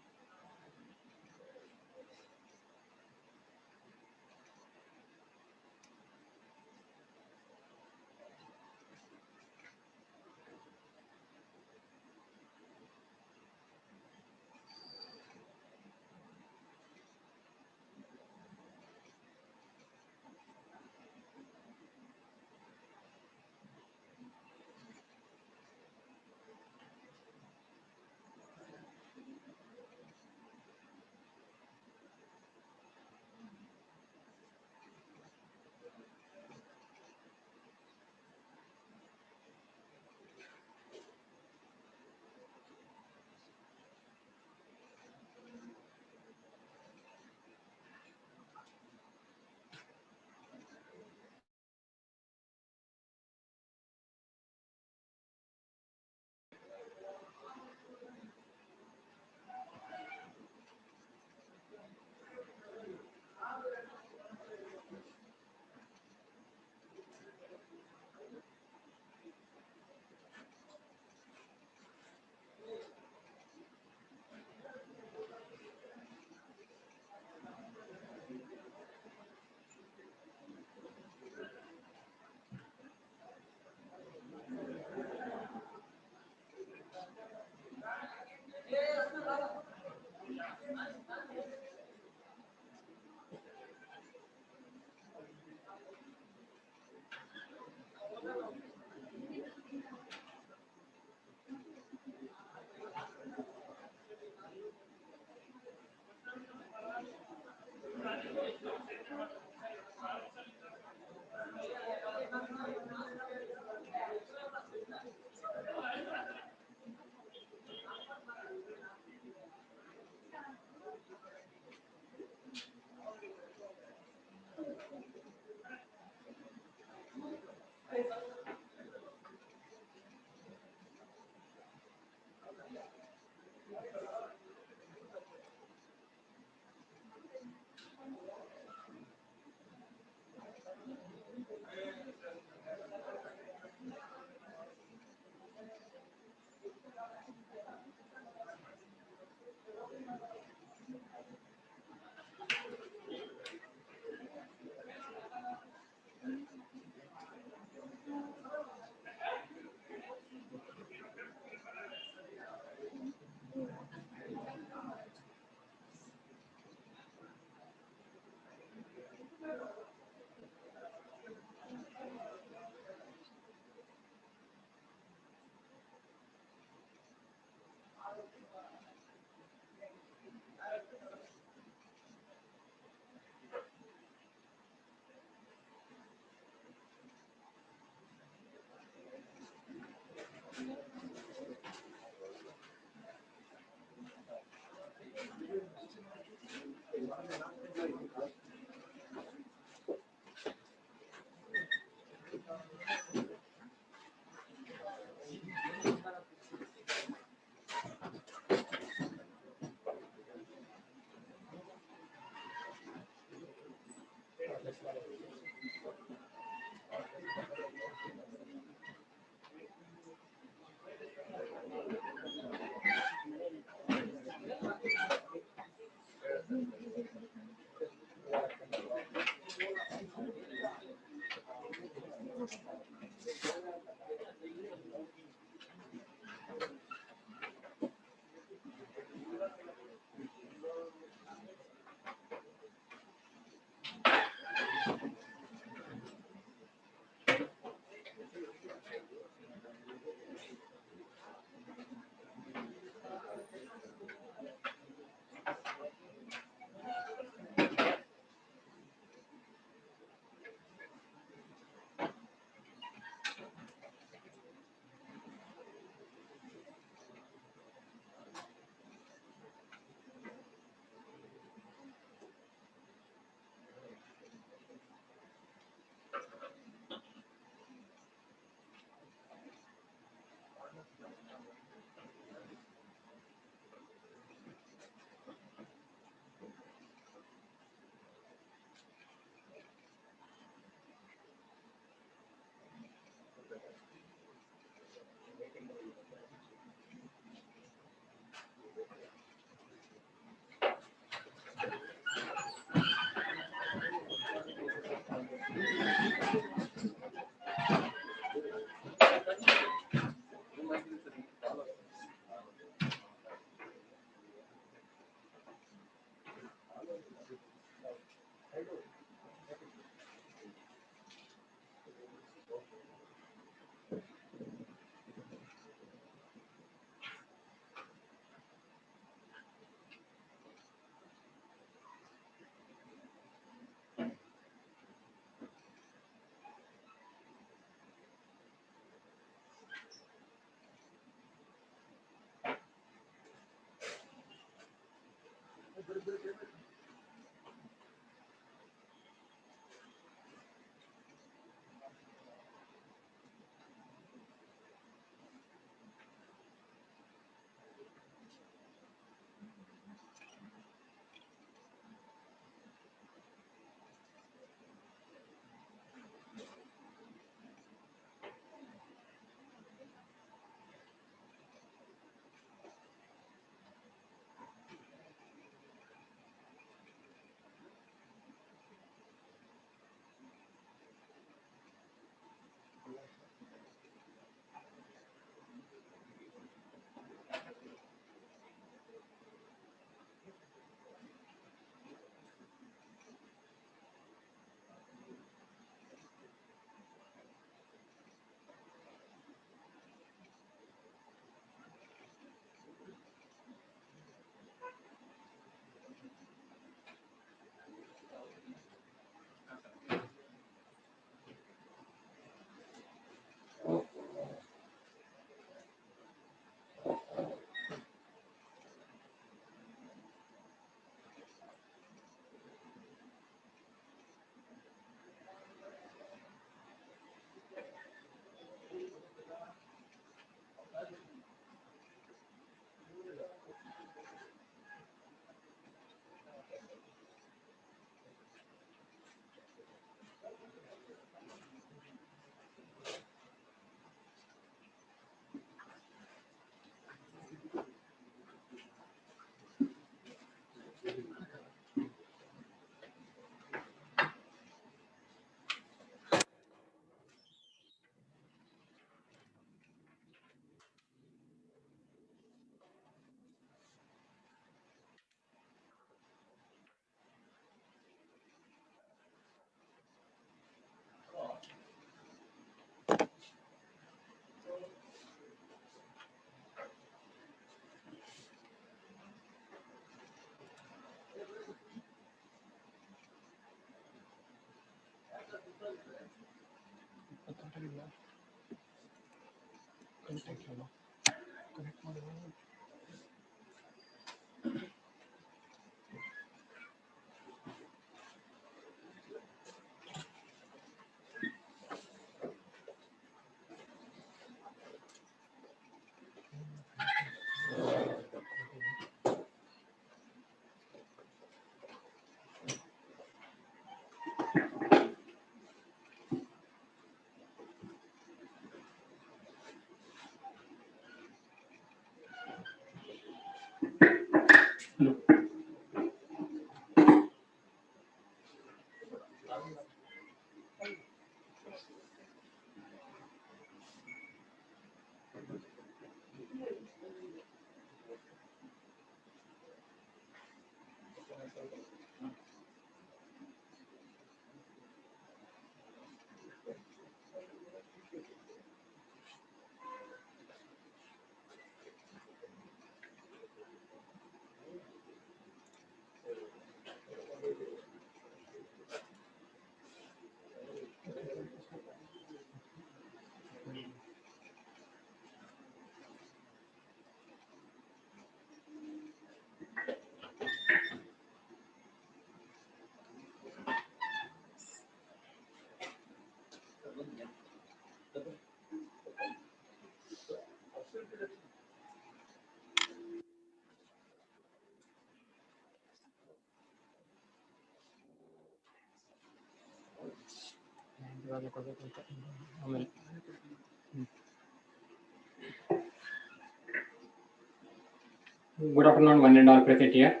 Good afternoon, one and all present here.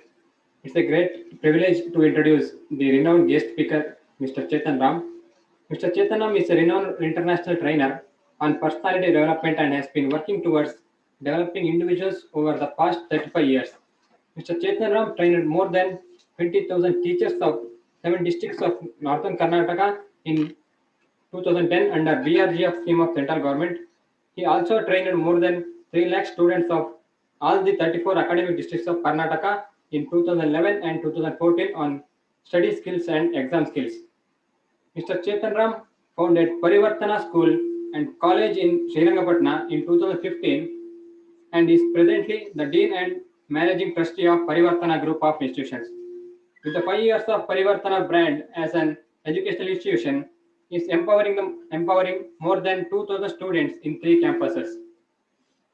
It's a great privilege to introduce the renowned guest speaker, Mr. Chetan Ram. Mr. Chetan Ram is a renowned international trainer on personality development and has been working towards developing individuals over the past 35 years. Mr. Chetan Ram trained more than 20,000 teachers of 7 districts of northern Karnataka in 2010 under BRGF scheme of central government. He also trained more than 3 lakh students of all the 34 academic districts of Karnataka in 2011 and 2014 on study skills and exam skills. Mr. Chetan Ram founded Parivartana School and College in Srirangapatna in 2015 and is presently the Dean and Managing Trustee of Parivartana Group of Institutions. With the 5 years of Parivartana brand as an educational institution, is empowering more than 2,000 students in 3 campuses.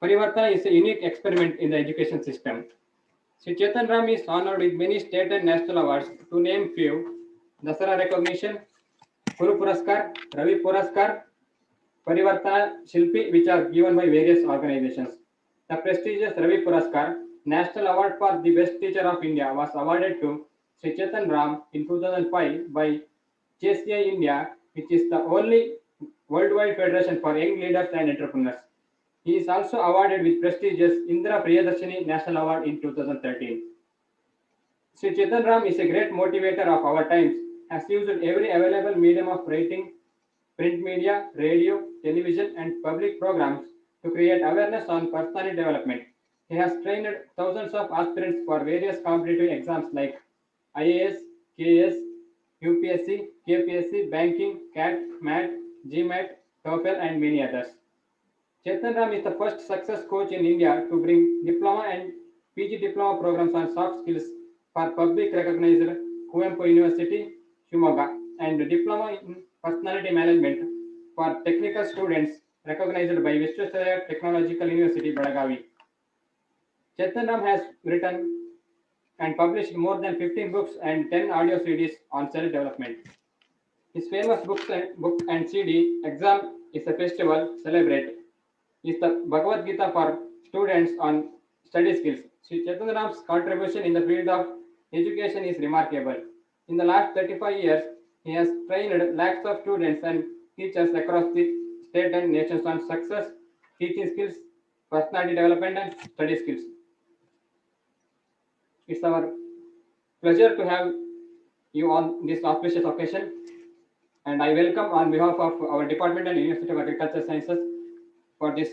Parivartana is a unique experiment in the education system. Sri Chetan Ram is honored with many state and national awards. To name few: Dasara recognition, Guru Puraskar, Ravi Puraskar, Parivartana Shilpi, which are given by various organizations. The prestigious Ravi Puraskar, National Award for the Best Teacher of India, was awarded to Sri Chetan Ram in 2005 by JCI India, which is the only worldwide federation for young leaders and entrepreneurs. He is also awarded with prestigious Indra Priyadarshini National Award in 2013. Sri Chetan Ram is a great motivator of our times, has used every available medium of writing, print media, radio, television, and public programs to create awareness on personality development. He has trained thousands of aspirants for various competitive exams like IAS, KS, UPSC, KPSC, Banking, CAT, MAT, GMAT, TOEFL, and many others. Chetan Ram is the first success coach in India to bring diploma and PG diploma programs on soft skills for public recognized Kuvempu University, Shimoga, and diploma in personality management for technical students recognized by Visvesvaraya Technological University, Belagavi. Chetan Ram has written and published more than 15 books and 10 audio CDs on self-development. His famous book and CD, Exam is a Festival, Celebrate, is the Bhagavad Gita for students on study skills. Sri Chetan Ram's contribution in the field of education is remarkable. In the last 35 years, he has trained lakhs of students and teachers across the state and nations on success, teaching skills, personality development, and study skills. It's our pleasure to have you on this auspicious occasion, and I welcome on behalf of our Department and University of Agricultural Sciences for this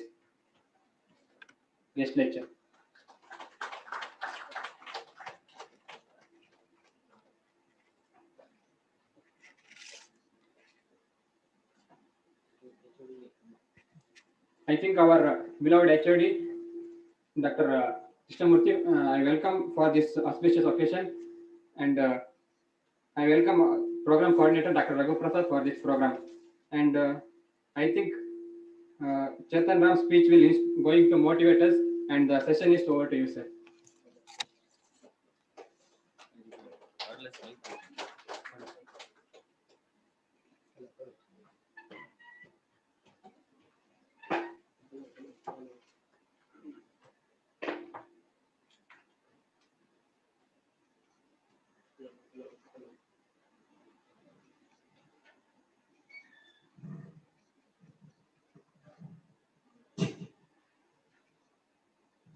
guest lecture. I think our beloved HOD, Dr. Krishnamurthy, I welcome for this auspicious occasion, and I welcome program coordinator Dr. Raghu Prasad for this program. And I think Chetan Ram's speech will going to motivate us, and the session is over to you, sir.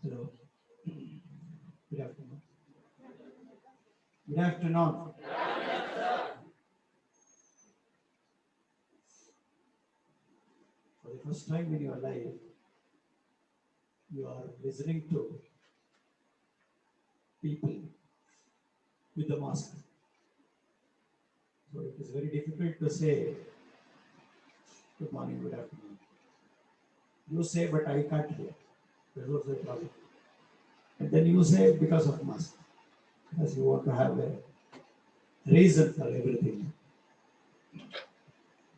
Hello. Good afternoon. Good afternoon. For the first time in your life, you are listening to people with the mask. So it is very difficult to say good morning, good afternoon. You say, but I can't hear. That's also a problem. And then you say because of mask, because you want to have a reason for everything.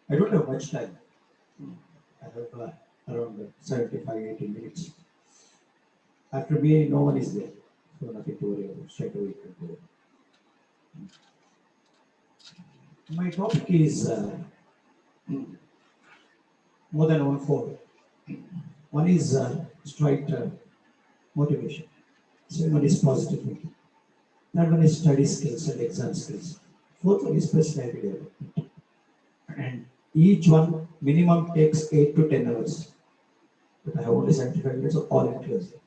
I don't have much time. I have around 75-80 minutes. After me, no one is there, so nothing to worry about. Straight away, you can do it. My topic is more than one-fold. One is straight motivation. Second one is positive thinking. Third one is study skills and exam skills. Fourth one is personality development. And each one minimum takes 8 to 10 hours. But I have only 75 minutes of all inclusive.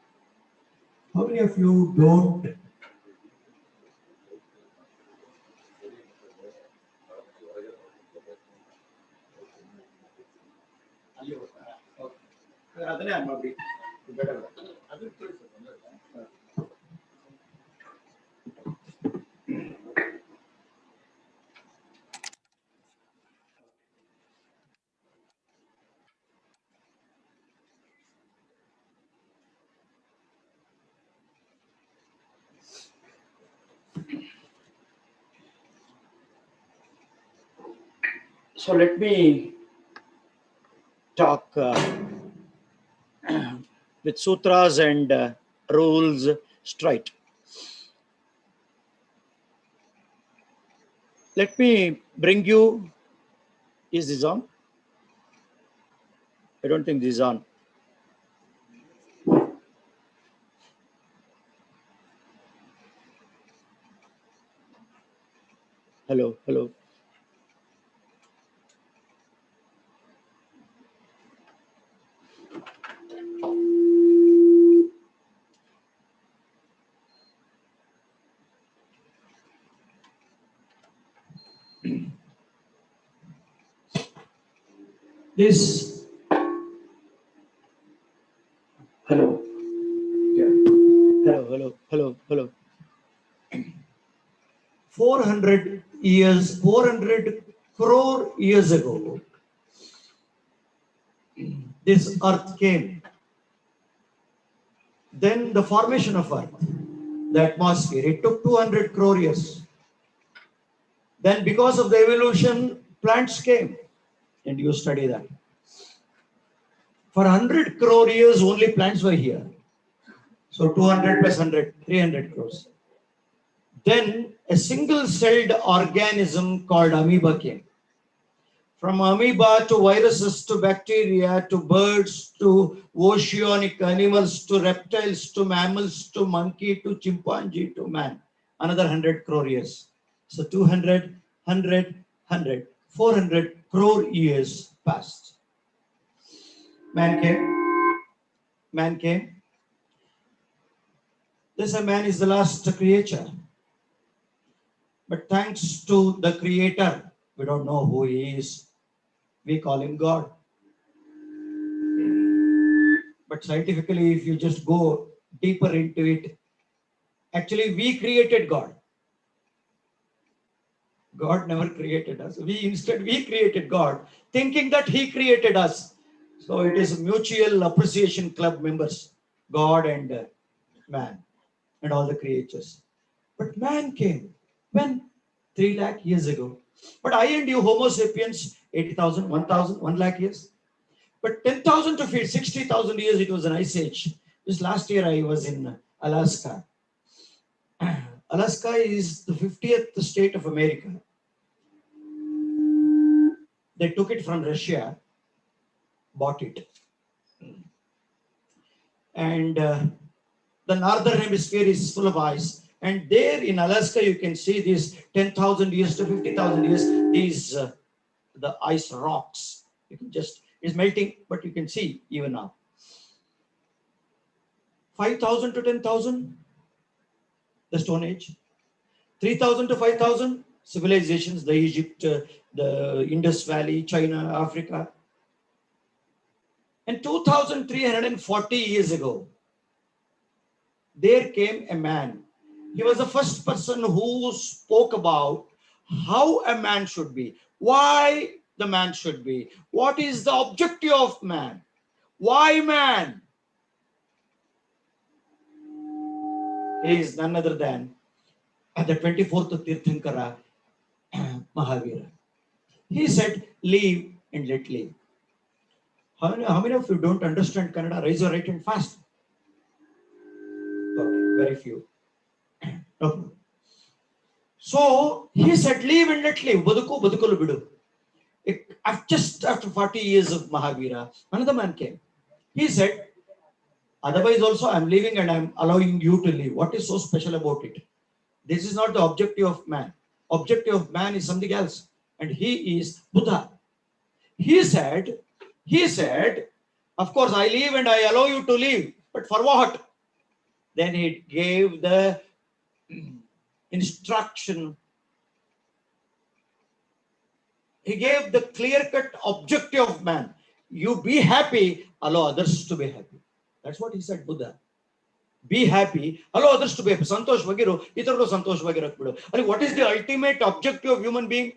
How many of you don't So let me talk with sutras and rules straight. Let me bring you, is this on? I don't think this is on. Hello, hello. This, hello, yeah. Hello. 400 crore years ago, this earth came. Then the formation of earth, the atmosphere, it took 200 crore years. Then because of the evolution, plants came, and you study that. For 100 crore years, only plants were here. So 200 plus 100, 300 crores. Then a single-celled organism called amoeba came. From amoeba to viruses to bacteria to birds to oceanic animals to reptiles to mammals to monkey to chimpanzee to man. Another 100 crore years. So 200, 100, 100, 400 crore years passed. Man came. This man is the last creature. But thanks to the creator, we don't know who he is. We call him God. But scientifically, if you just go deeper into it, actually we created God. God never created us. We created God, thinking that He created us. So it is mutual appreciation club members, God and man and all the creatures. But man came when? 3 lakh years ago. But I and you, Homo sapiens, 80,000, 1,000, 1 lakh years. But 10,000 to 60,000 years, it was an ice age. This last year I was in Alaska. Alaska is the 50th state of America. They took it from Russia, bought it. And the northern hemisphere is full of ice. And there in Alaska, you can see these 10,000 years to 50,000 years, these the ice rocks. You can just, it's melting, but you can see even now. 5,000 to 10,000, the Stone Age. 3,000 to 5,000, civilizations, the Egypt, the Indus Valley, China, Africa. And 2,340 years ago, there came a man. He was the first person who spoke about how a man should be, why the man should be, what is the objective of man, why man. He is none other than the 24th Tirthankara, Mahavira. He said, leave and let live. How many of you don't understand Kannada? Raise your right hand fast. Okay, very few. Okay. So he said, leave and let live. Baduku, badukulu bidu. Just after 40 years of Mahavira, another man came. He said, otherwise also I'm leaving and I'm allowing you to live. What is so special about it? This is not the objective of man. Objective of man is something else. And he is Buddha. He said, of course I live and I allow you to live. But for what? Then he gave the instruction. He gave the clear-cut objective of man. You be happy, allow others to be happy. That's what he said, Buddha. Be happy, allow others to be happy. Santosh Vagiru, itaru Santosh Vagiru. And what is the ultimate objective of human being?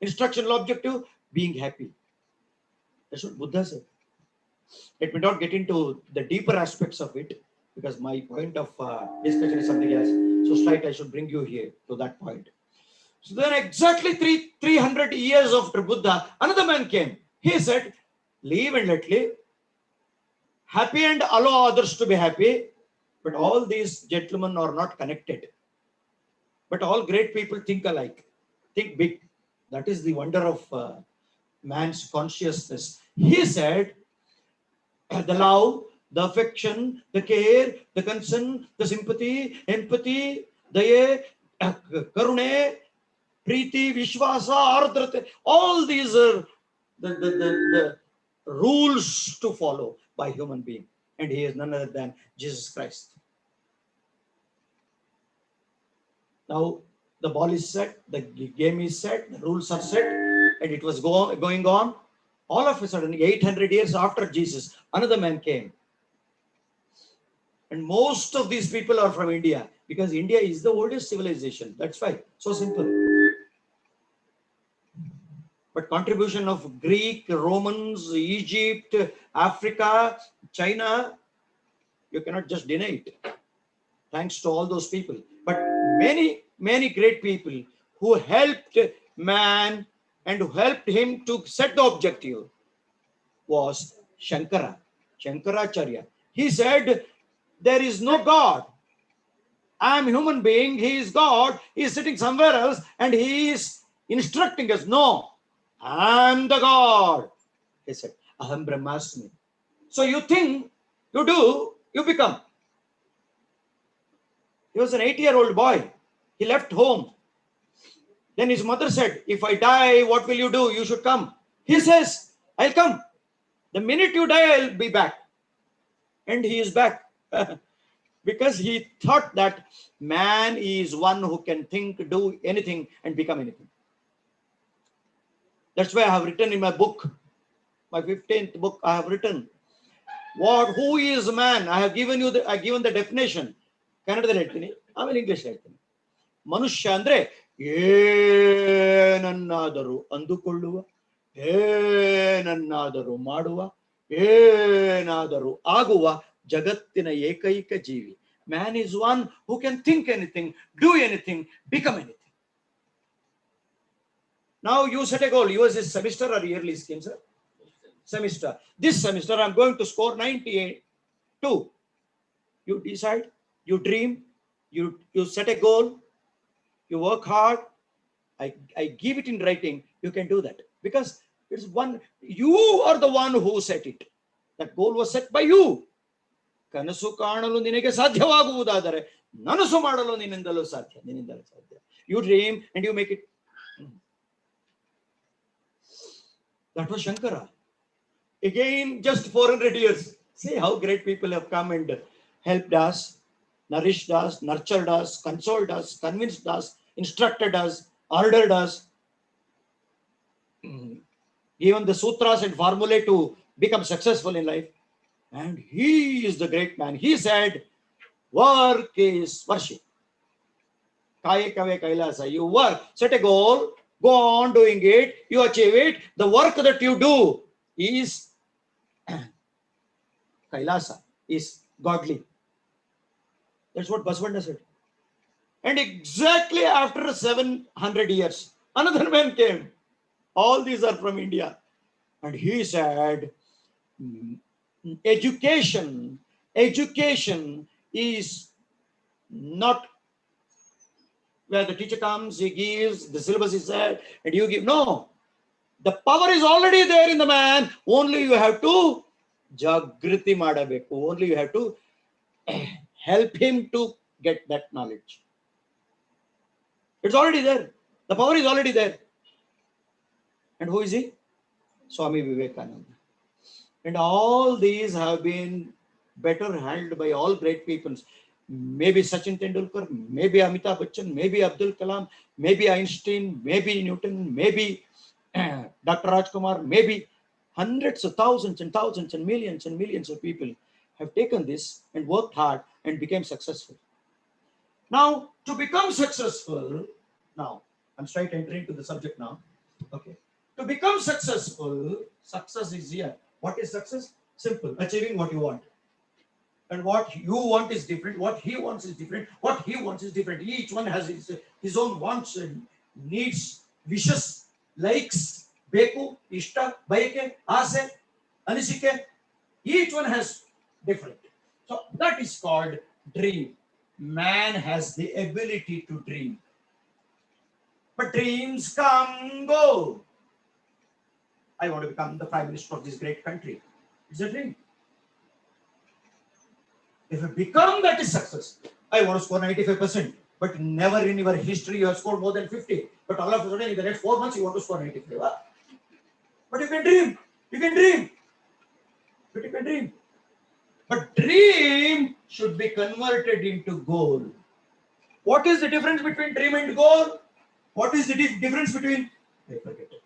Instructional objective? Being happy. That's what Buddha said. Let me not get into the deeper aspects of it, because my point of discussion is something else. So straight I should bring you here to that point. So then exactly 300 years after Buddha, another man came. He said, leave and let live. Happy and allow others to be happy. But all these gentlemen are not connected. But all great people think alike. Think big. That is the wonder of man's consciousness. He said, the love, the affection, the care, the concern, the sympathy, empathy, daye, karune, priti, vishwasa, ardrate, all these are the rules to follow by human being. And he is none other than Jesus Christ. Now, the ball is set, the game is set, the rules are set, and it was going on. All of a sudden, 800 years after Jesus, another man came. And most of these people are from India, because India is the oldest civilization. That's why. So simple. But contribution of Greek, Romans, Egypt, Africa, China, you cannot just deny it. Thanks to all those people. But many great people who helped man and who helped him to set the objective was Shankaracharya. He said, there is no God. I am a human being. He is God. He is sitting somewhere else and he is instructing us. No, I am the God. He said, Aham Brahmasmi. So you think, you do, you become. He was an 8-year-old boy. He left home. Then his mother said, if I die, what will you do? You should come. He says, I'll come. The minute you die, I'll be back. And he is back. Because he thought that man is one who can think, do anything, and become anything. That's why I have written in my book, my 15th book, I have written, who is man? I have given you the definition. Kannadadalli ಹೇಳ್ತೀನಿ, ಆಮೇಲೆ English ಹೇಳ್ತೀನಿ. ಮನುಷ್ಯ ಅಂದ್ರೆ ಏನನ್ನಾದರೂ ಅಂದುಕೊಳ್ಳುವ, ಏನನ್ನಾದರೂ ಮಾಡುವ, ಏನಾದರೂ ಆಗುವ ಜಗತ್ತಿನ ಏಕೈಕ ಜೀವಿ. Man is one who can think anything, do anything, become anything. Now you set a goal. Yours is semester or yearly scheme, sir? Semester. This semester I'm going to score 98. You decide, you dream, you set a goal, you work hard. I give it in writing. You can do that because it's one. You are the one who set it. That goal was set by you. ಕನಸು ಕಾಣಲು ನಿನಗೆ ಸಾಧ್ಯವಾಗುವುದಾದರೆ ನನಸು ಮಾಡಲು ನಿನ್ನಿಂದಲೂ ಸಾಧ್ಯ. You dream and you make it. That was Shankara. Again, just 400 years. See how great people have come and helped us, nourished us, nurtured us, consoled us, convinced us, instructed us, ordered us, given the sutras and formulae to become successful in life. And he is the great man. He said, work is worship. Kaya kave kailasa. You work, set a goal, go on doing it, you achieve it. The work that you do is kailasa, is godly. That's what Basavana said. And exactly after 700 years, another man came. All these are from India. And he said, education is not where the teacher comes, he gives, the syllabus is said, and you give. No. The power is already there in the man. Only you have to jagriti madabeku. Only you have to help him to get that knowledge. It's already there. The power is already there. And who is he? Swami Vivekananda. And all these have been better handled by all great people. Maybe Sachin Tendulkar, maybe Amitabh Bachchan, maybe Abdul Kalam, maybe Einstein, maybe Newton, maybe Dr. Rajkumar, maybe hundreds of thousands and thousands and millions of people have taken this and worked hard and became successful. Now, to become successful, now, I'm straight entering to the subject now. Okay. To become successful, success is here. What is success? Simple. Achieving what you want. And what you want is different. What he wants is different. What he wants is different. Each one has his own wants and needs, wishes, likes, beku, ishta, bayake, ase, anisike. Each one has different. So that is called dream. Man has the ability to dream. But dreams come, go. I want to become the Prime Minister of this great country. It's a dream. If you become, that is success. I want to score 95%, but never in your history you have scored more than 50. But all of a sudden in the next 4 months you want to score 95. But you can dream. You can dream. But you can dream. But dream should be converted into goal. What is the difference between dream and goal? What is the difference between... I forget it.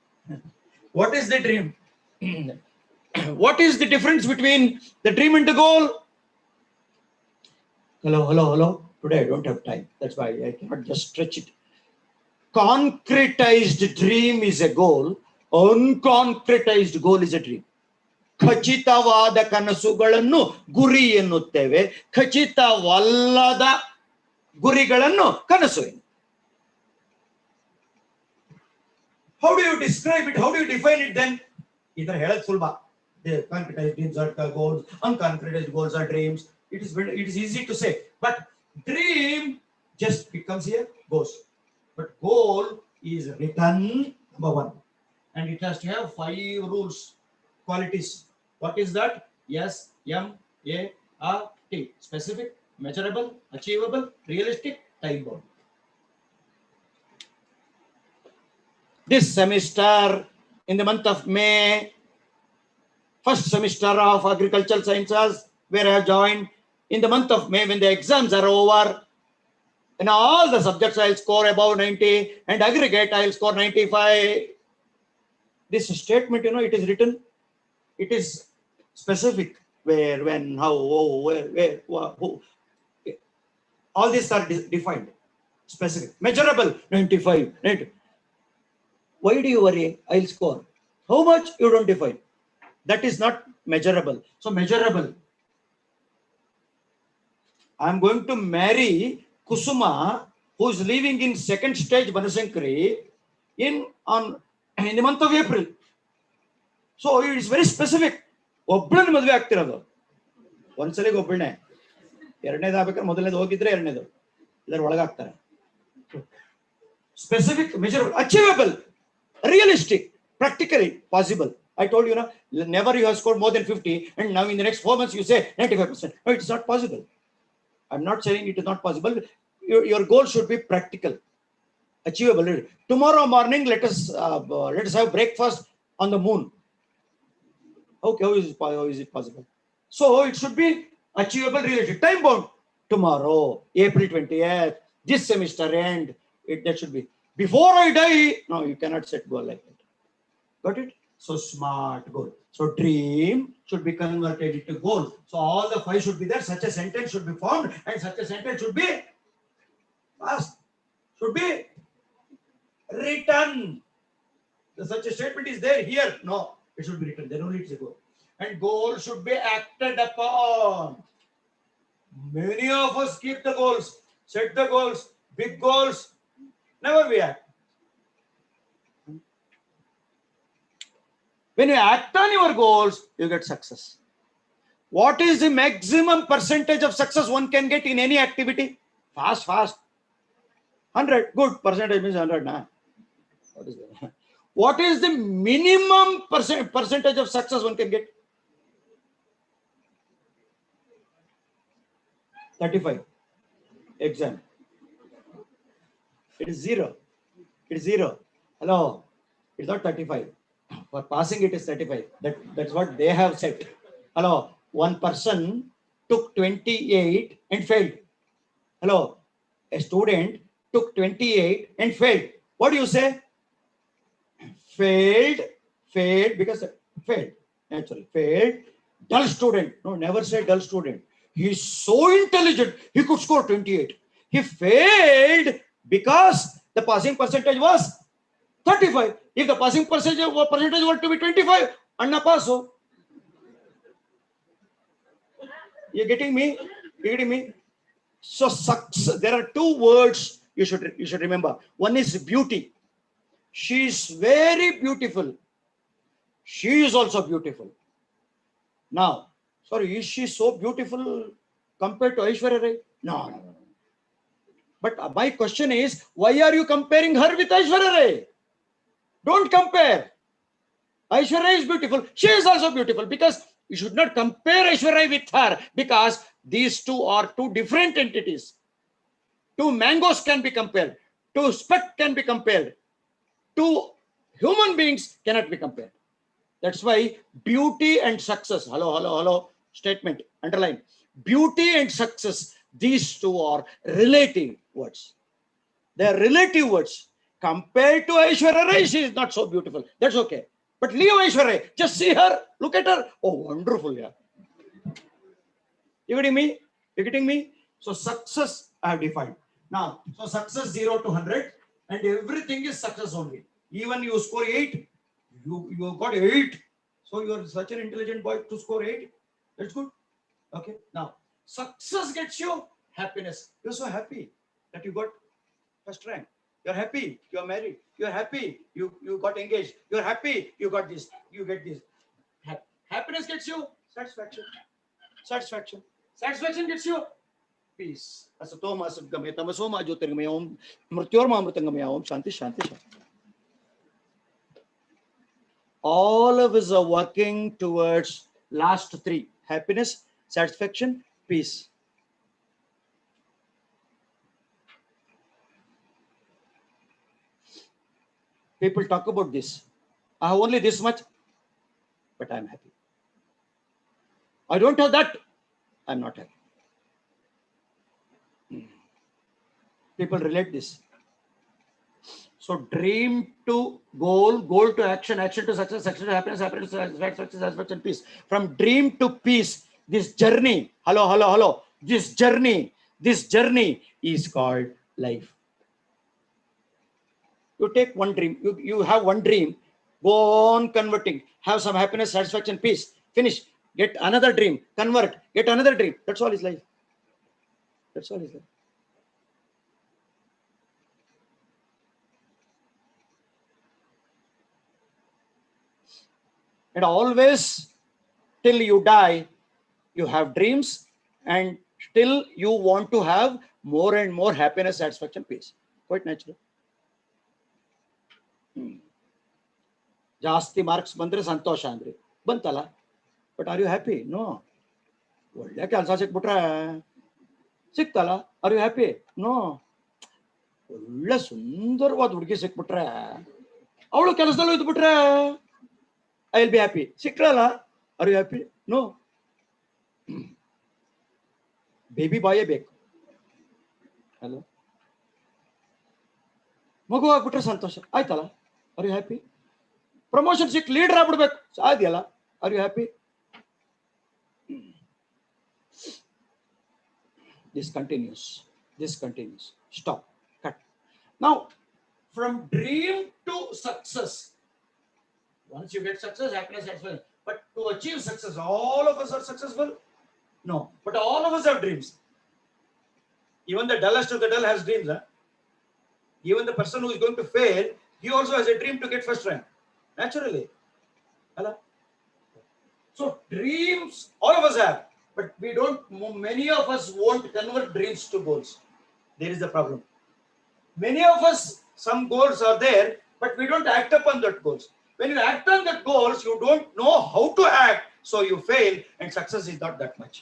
What is the dream? What is the difference between the dream and the goal? Hello. Today I don't have time. That's why I cannot just stretch it. Concretized dream is a goal. Unconcretized goal is a dream. ಖಚಿತವಾದ ಕನಸುಗಳನ್ನು ಗುರಿ ಎನ್ನುತ್ತೇವೆ. ಖಚಿತವಲ್ಲದ ಗುರಿಗಳನ್ನು ಕನಸು. How do you describe it? How do you define it then? Either ಹೇಳೋದು ಸುಲಭ. The concretized dreams are goals, unconcretized goals are dreams. It is easy to say. But dream just becomes here, goes. But goal is written, number 1. And it has to have 5 rules, qualities. What is that? SMART. Specific, measurable, achievable, realistic, time bound. This semester, in the month of May, first semester of agricultural sciences, where I have joined, in the month of May, when the exams are over, in all the subjects I'll score above 90, and aggregate I'll score 95. This statement, it is written, it is specific, where, when, how, where, who. All these are defined. Specific. Measurable, 95. 90. Why do you worry? I'll score. How much? You don't define. That is not measurable. So measurable. I'm going to marry Kusuma, who is living in second stage Banasankari in the month of April. So it is very specific. ಒಬ್ಬಳನ್ನು ಮದುವೆ ಆಗ್ತಿರೋದು ಒಂದ್ಸಲಿಗೆ ಒಬ್ಬಳನ್ನೇ ಎರಡನೇದು ಆಗ್ಬೇಕಾದ್ರೆ ಮೊದಲನೇದು ಹೋಗಿದ್ರೆ ಎರಡನೇದು ಇದರ ಒಳಗಾಗ್ತಾರೆ. Specific, measurable, achievable, realistic, practically possible. I told you, never you have scored more than 50, and now in the next 4 months you say 95%. No, it's not possible. I'm not saying it is not possible. Your goal should be practical, achievable. Tomorrow morning, let us have breakfast on the moon. Okay, how is it possible? So it should be achievable, realistic, time bound. Tomorrow, April 20th, this semester end. That should be before I die. No, you cannot set goal like that. Got it? So smart goal. So dream should be converted into goal. So all the 5 should be there. Such a sentence should be formed, and such a sentence should be fast. Should be written. Such a statement is there here. No, it should be written. Then only it's a goal. And goal should be acted upon. Many of us keep the goals, set the goals, big goals. Never we act. When you act on your goals, you get success. What is the maximum percentage of success one can get in any activity? Fast. 100. Good. Percentage means 100. Nah. What is that? What is the minimum percentage of success one can get? 35. Exam. It is 0. It is 0. Hello. It's not 35. For passing, it is 35. That's what they have said. Hello. One person took 28 and failed. Hello. A student took 28 and failed. What do you say? Failed because failed. Actually, failed. Dull student. No, never say dull student. He is so intelligent. He could score 28. He failed because the passing percentage was 35. If the passing percentage were to be 25, Anna passo. You getting me? You getting me? So success. There are 2 words you should remember. One is beauty. She is very beautiful. She is also beautiful. Now, sorry, is she so beautiful compared to Aishwarya Rai? No. But my question is, why are you comparing her with Aishwarya Rai? Don't compare. Aishwarya Rai is beautiful. She is also beautiful, because you should not compare Aishwarya Rai with her, because these 2 are 2 different entities. 2 mangoes can be compared. 2 speck can be compared. 2 human beings cannot be compared. That's why beauty and success. Hello. Statement. Underline. Beauty and success. These 2 are relative words. They are relative words. Compared to Aishwarya Rai, she is not so beautiful. That's okay. But leave Aishwarya Rai. Just see her. Look at her. Oh, wonderful. Yeah. You getting me? You getting me? So success I have defined. Now, so success 0 to 100, and everything is success only. Even you score 8, you got 8. So you are such an intelligent boy to score 8. That's good. Okay. Now, success gets you happiness. You're so happy that you got first rank. You're happy. You're married. You're happy. You got engaged. You're happy. You got this. You get this. Happiness gets you satisfaction. Satisfaction gets you peace. Asatoma asatgamaya tamasoma jyotirgamaya om mrityorma amritangamaya om shanti. All of us are working towards last 3: happiness, satisfaction, peace. People talk about this. I have only this much, but I'm happy. I don't have that, I'm not happy. People relate this. So dream to goal, goal to action, action to success, success to happiness, happiness to satisfaction, peace. From dream to peace, this journey, hello. This journey is called life. You take one dream, you have one dream, go on converting, have some happiness, satisfaction, peace, finish, get another dream, convert, get another dream. That's all is life. That's all is life. And always till you die, you have dreams, and still you want to have more and more happiness, satisfaction, peace. Quite natural. ಜಾಸ್ತಿ marks ಬಂದ್ರೆ ಸಂತೋಷ ಅಂದ್ರಿ, ಬಂತಲ್ಲ, but are you happy? No. ಒಳ್ಳೆ ಕೆಲಸ ಸಿಕ್ಬಿಟ್ರೆ ಸಿಕ್ತಲ್ಲ, are you happy? No. ಒಳ್ಳೆ ಸುಂದರವಾದ ಹುಡುಗಿ ಸಿಕ್ಬಿಟ್ರೆ, ಅವಳು ಕೆಲಸದಲ್ಲೂ ಇದ್ಬಿಟ್ರೆ ಐ ವಿಲ್ ಬಿ ಹ್ಯಾಪಿ. ಸಿಕ್ರಲ್ಲ, are you happy? No. Baby ಬಾಯೇ ಬೇಕು ಅಲ್ಲ, ಮಗು ಆಗ್ಬಿಟ್ರೆ ಸಂತೋಷ ಆಯ್ತಲ್ಲ, ಆರ್ ಯು ಹ್ಯಾಪಿ? ಪ್ರಮೋಷನ್ ಸಿಕ್ ಲೀಡರ್ ಆಗ್ಬಿಡ್ಬೇಕು ಸಾಧ್ಯಲ್ಲ, are you happy? This continues. Stop, cut. Now from dream to success, once you get success, happiness, satisfaction. But to achieve success, all of us are successful? No, but all of us have dreams. Even the dullest of the dull has dreams. Even the person who is going to fail, he also has a dream to get first rank. Naturally. Hello? So dreams, all of us have, but we don't, many of us won't convert dreams to goals. There is the problem. Many of us, some goals are there, but we don't act upon that goals. When you act on that goals, you don't know how to act, so you fail, and success is not that much.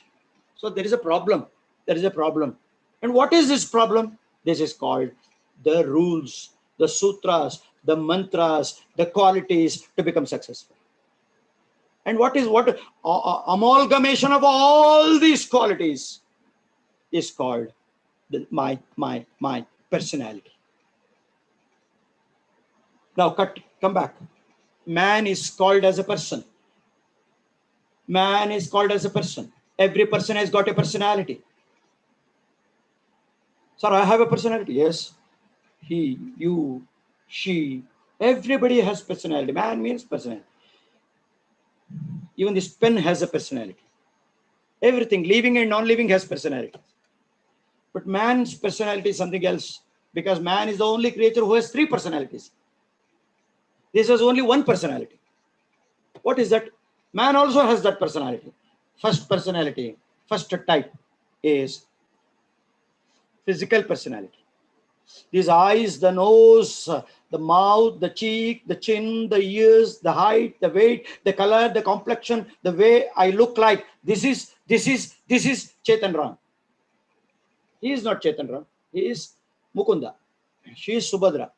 So there is a problem. There is a problem. And what is this problem? This is called the rules, the sutras, the mantras, the qualities to become successful. And what amalgamation of all these qualities is called my personality. Now come back. Man is called as a person. Man is called as a person. Every person has got a personality. Sir, I have a personality. Yes. He, you, she, everybody has personality. Man means personality. Even this pen has a personality. Everything, living and non-living, has personality. But man's personality is something else, because man is the only creature who has 3 personalities. This has only 1 personality. What is that? Man also has that personality. First personality, first type is physical personality. These eyes, the nose, the mouth, the cheek, the chin, the ears, the height, the weight, the color, the complexion, the way I look like. This is Chetan Ram. He is not Chetan Ram. He is Mukunda. She is Subhadra.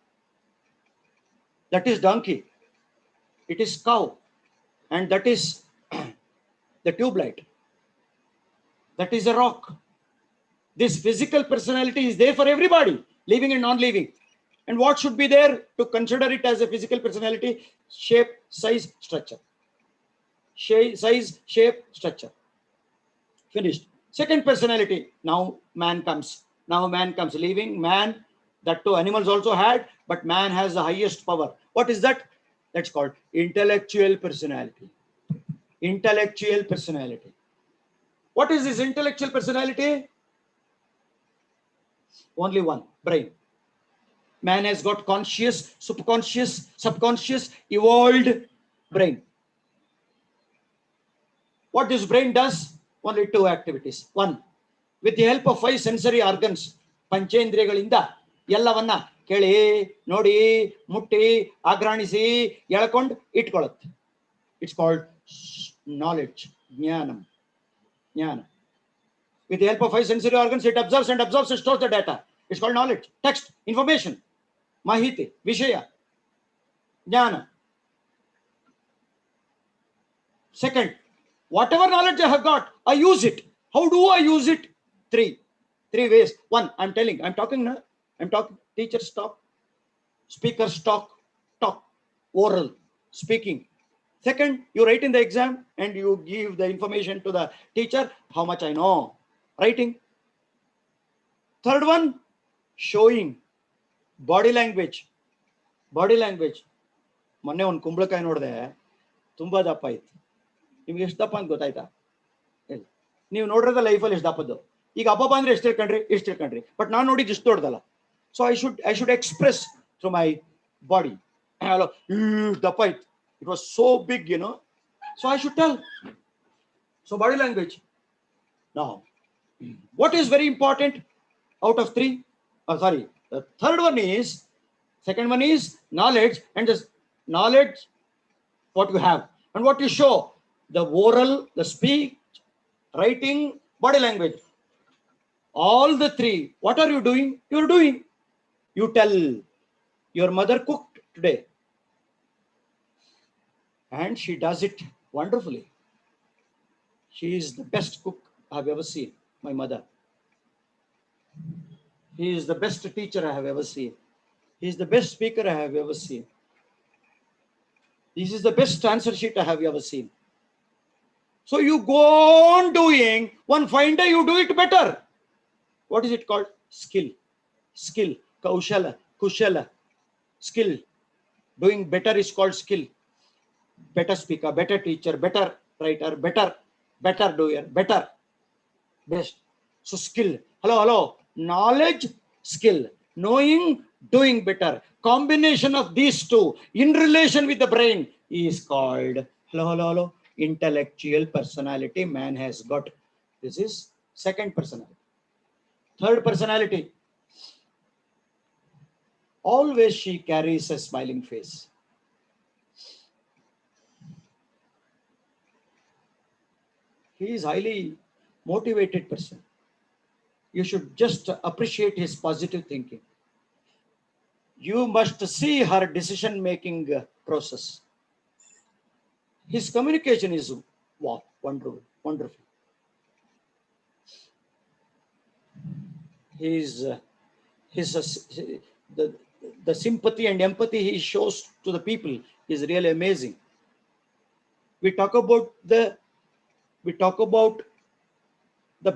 That is donkey. It is cow. And that is the tube light. That is a rock. This physical personality is there for everybody, living and non-living. And what should be there to consider it as a physical personality? Shape, size, structure. Size, shape, structure. Finished. Second personality. Now man comes. Living man. That too animals also had, but man has the highest power. What is that? That's called intellectual personality. Intellectual personality. What is this intellectual personality? Only one, brain. Man has got conscious, subconscious, evolved brain. What this brain does? Only 2 activities. 1, with the help of 5 sensory organs, ಪಂಚೇಂದ್ರಿಯಗಳಿಂದ ಎಲ್ಲವನ್ನ ಕೇಳಿ, ನೋಡಿ, ಮುಟ್ಟಿ, ಆಘ್ರಾಣಿಸಿ, ಎಳ್ಕೊಂಡು ಇಟ್ಕೊಳ್ಳುತ್ತೆ. It's called knowledge, ಜ್ಞಾನಂ. With the help of 5 sensory organs, it observes and stores the data. It's called knowledge, text, information, mahiti, vishaya, jnana. Second, whatever knowledge I have got, I use it. How do I use it? 3 ways. 1, I'm talking now. I'm talking. Teachers talk. Speakers talk. Oral, speaking. Second, you write in the exam and you give the information to the teacher, how much I know. Writing. Third one, showing, body language, body language. ಮೊನ್ನೆ ಒಂದು ಕುಂಬಳಕಾಯಿ ನೋಡಿದೆ, ತುಂಬಾ ದಪ್ಪ ಇತ್ತು. ನಿಮ್ಗೆ ಎಷ್ಟು ದಪ್ಪ ಅಂತ ಗೊತ್ತಾಯ್ತಾ? ಇಲ್ಲ. ನೀವು ನೋಡಿರೋದ ಲೈಫಲ್ಲಿ ಎಷ್ಟು ದಪ್ಪದ್ದು. ಈಗ ಹಬ್ಬ ಅಂದ್ರೆ ಎಷ್ಟು ತಿಳ್ಕೊಂಡ್ರಿ, ಬಟ್ ನಾನು ನೋಡಿದ್ದು ಇಷ್ಟು ದೊಡ್ಡದಲ್ಲ. So I should express through my body. ದಪ್ಪ ಇತ್ತು, it was so big, so I should tell. So body language. Now, what is very important out of three? The third one is, second one is knowledge, and this knowledge, what you have and what you show, the oral, the speech, writing, body language. All the three, what are you doing? You're doing. You tell your mother cooked today, and she does it wonderfully. She is the best cook I've ever seen, my mother. He is the best teacher I have ever seen. He is the best speaker I have ever seen. This is the best answer sheet I have ever seen. So you go on doing, one fine day you do it better. What is it called? Skill. Skill. Kaushala. Kushala. Skill. Doing better is called skill. Better speaker, better teacher, better writer, better doer, better. Best. So skill. Hello. Knowledge, skill. Knowing, doing better. Combination of these two in relation with the brain is called, hello, intellectual personality man has got. This is second personality. Third personality. Always she carries a smiling face. He is highly motivated person. You should just appreciate his positive thinking. You must see her decision making process. His communication is wow, wonderful. The sympathy and empathy he shows to the people is really amazing. We talk about the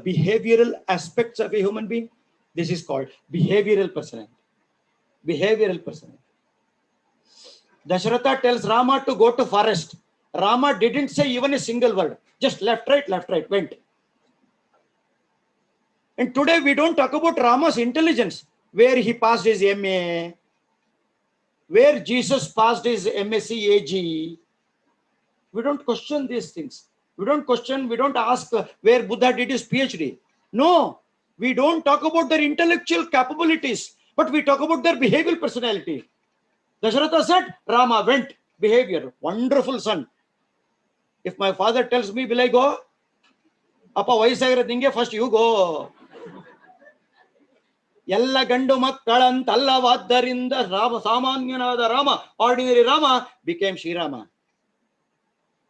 behavioral aspects of a human being. This is called behavioral personality. Dasharatha tells Rama to go to forest. Rama didn't say even a single word. Just left, right, went. And today we don't talk about Rama's intelligence, where he passed his MA, where Jesus passed his MSc AG. We don't question these things. We don't ask where Buddha did his PhD. No, we don't talk about their intellectual capabilities, but we talk about their behavioral personality. Dasharatha said, Rama went. Behavior, wonderful son. If my father tells me, will I go? Appa vayasagirodu ninge, first you go. ಎಲ್ಲ ಗಂಡು ಮಕ್ಕಳಂತಲ್ಲವಾದ್ದರಿಂದ Rama ಸಾಮಾನ್ಯನಾದ Rama, ordinary Rama became Srirama.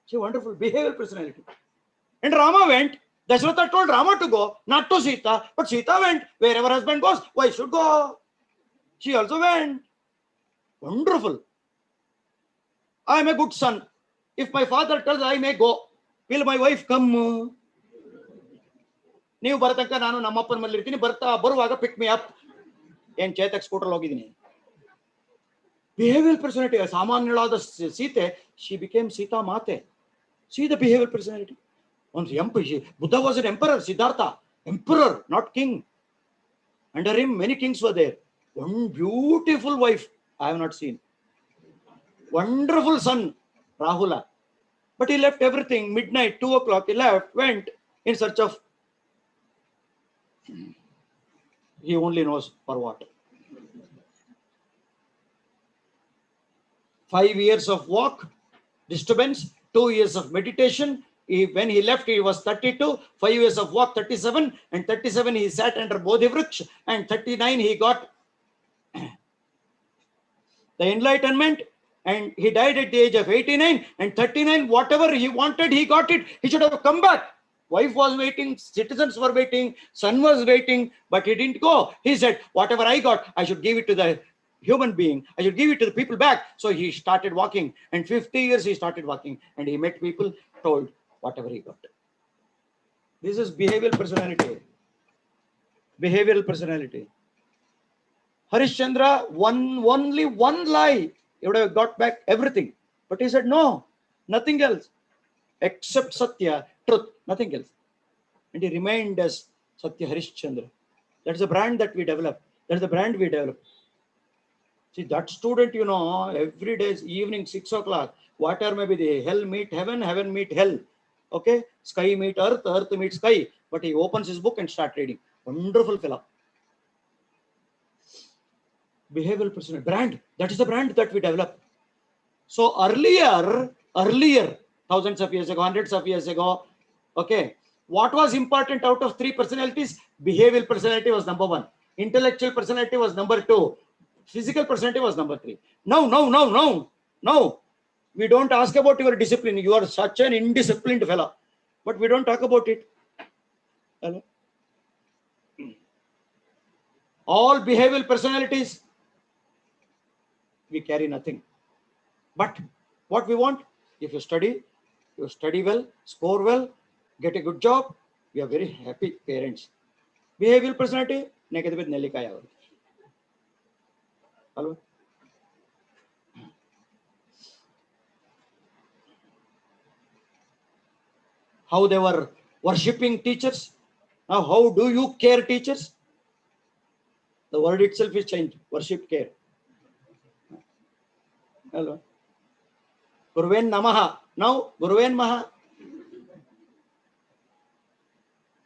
It's a wonderful behavioral personality. And Rama went. Dasharatha told Rama to go, not to Sita, but Sita went. Wherever husband goes, wife should go. She also went. Wonderful. I am a good son. If my father tells I may go, will my wife come? ನೀವು ಬರತಕ್ಕ ನಾನು ನಮ್ಮಪ್ಪನ ಮನೇಲಿ ಇರ್ತೀನಿ, ಬರುವಾಗ ಪಿಕ್ me up. ಏನ್ Chetak scooter ಹೋಗಿದ್ದೀನಿ. Behavioral personality. ಸಾಮಾನ್ಯಳಾದ Sita, she became Sita Mate. See the behavioral personality. Buddha was an emperor, Siddhartha. Emperor, not king. Under him, many kings were there. One beautiful wife, I have not seen. Wonderful son, Rahula. But he left everything. Midnight, 2 o'clock, he left, went in search of. He only knows for what. 5 years of walk, disturbance, 2 years of meditation. When he left, he was 32, 5 years of walk, 37, and 37 he sat under Bodhi Vriksh, and 39 he got the enlightenment, and he died at the age of 89, and 39, whatever he wanted, he got it. He should have come back. Wife was waiting, citizens were waiting, son was waiting, but he didn't go. He said, whatever I got, I should give it to the human being. I should give it to the people back. So he started walking, and 50 years he started walking, and he met people, told whatever he got. This is behavioral personality. Harishchandra, only one lie, he would have got back everything. But he said, no, nothing else except Satya, truth, nothing else. And he remained as Satya Harishchandra. That's the brand that we develop. That's the brand we develop. See, that student, every day, evening, 6 o'clock, whatever may be the hell meet heaven, heaven meet hell. Okay? Sky meet earth, earth meet sky. But he opens his book and start reading. Wonderful fellow. Behavioral personality. Brand. That is the brand that we develop. So earlier, thousands of years ago, hundreds of years ago, okay, what was important out of three personalities? Behavioral personality was number one. Intellectual personality was number two. Physical personality was number three. No. We don't ask about your discipline. You are such an indisciplined fellow. But we don't talk about it. Hello? All behavioral personalities, we carry nothing. But what we want, if you study well, score well, get a good job, we are very happy parents. Behavioral personality, negative Nelikaya. Hello? How they were worshipping teachers. Now, how do you care teachers? The word itself is changed. Worship, care. Hello. Guruven Namaha. Now, Guruven Maha.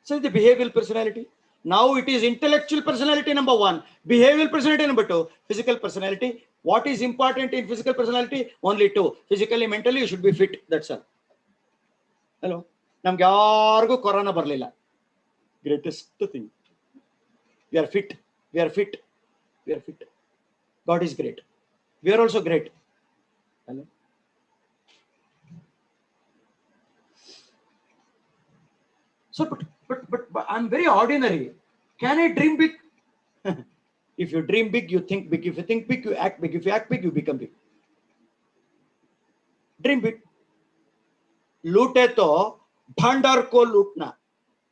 So the behavioral personality. Now it is intellectual personality number one, behavioral personality number two, physical personality. What is important in physical personality? Only two. Physically, mentally, you should be fit. That's all. Hello. Namge yargu corona barlilla. Greatest thing. We are fit. We are fit. We are fit. God is great. We are also great. Hello. So, but I'm very ordinary. Can I dream big? If you dream big, you think big. If you think big, you act big. If you act big, you become big. Dream big. लूटे तो भंडार को लूटना,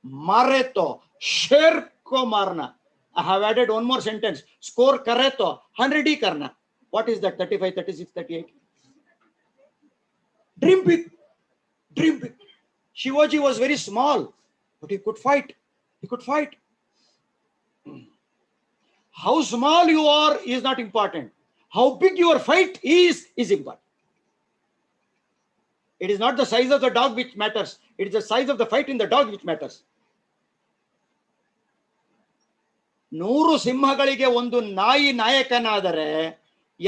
मारे तो शेर को मारना. I have added one more sentence. Score करे तो 100 ही करना. What is that? 35, 36, 38. Dream big. Dream big. Shivaji was very small, but he could fight. He could fight. How small you are is not important. How big your fight is important. It is not the size of the dog which matters. It is the size of the fight in the dog which matters. 100 ಸಿಂಹಗಳಿಗೆ ಒಂದು ನಾಯಿ ನಾಯಕನಾದರೆ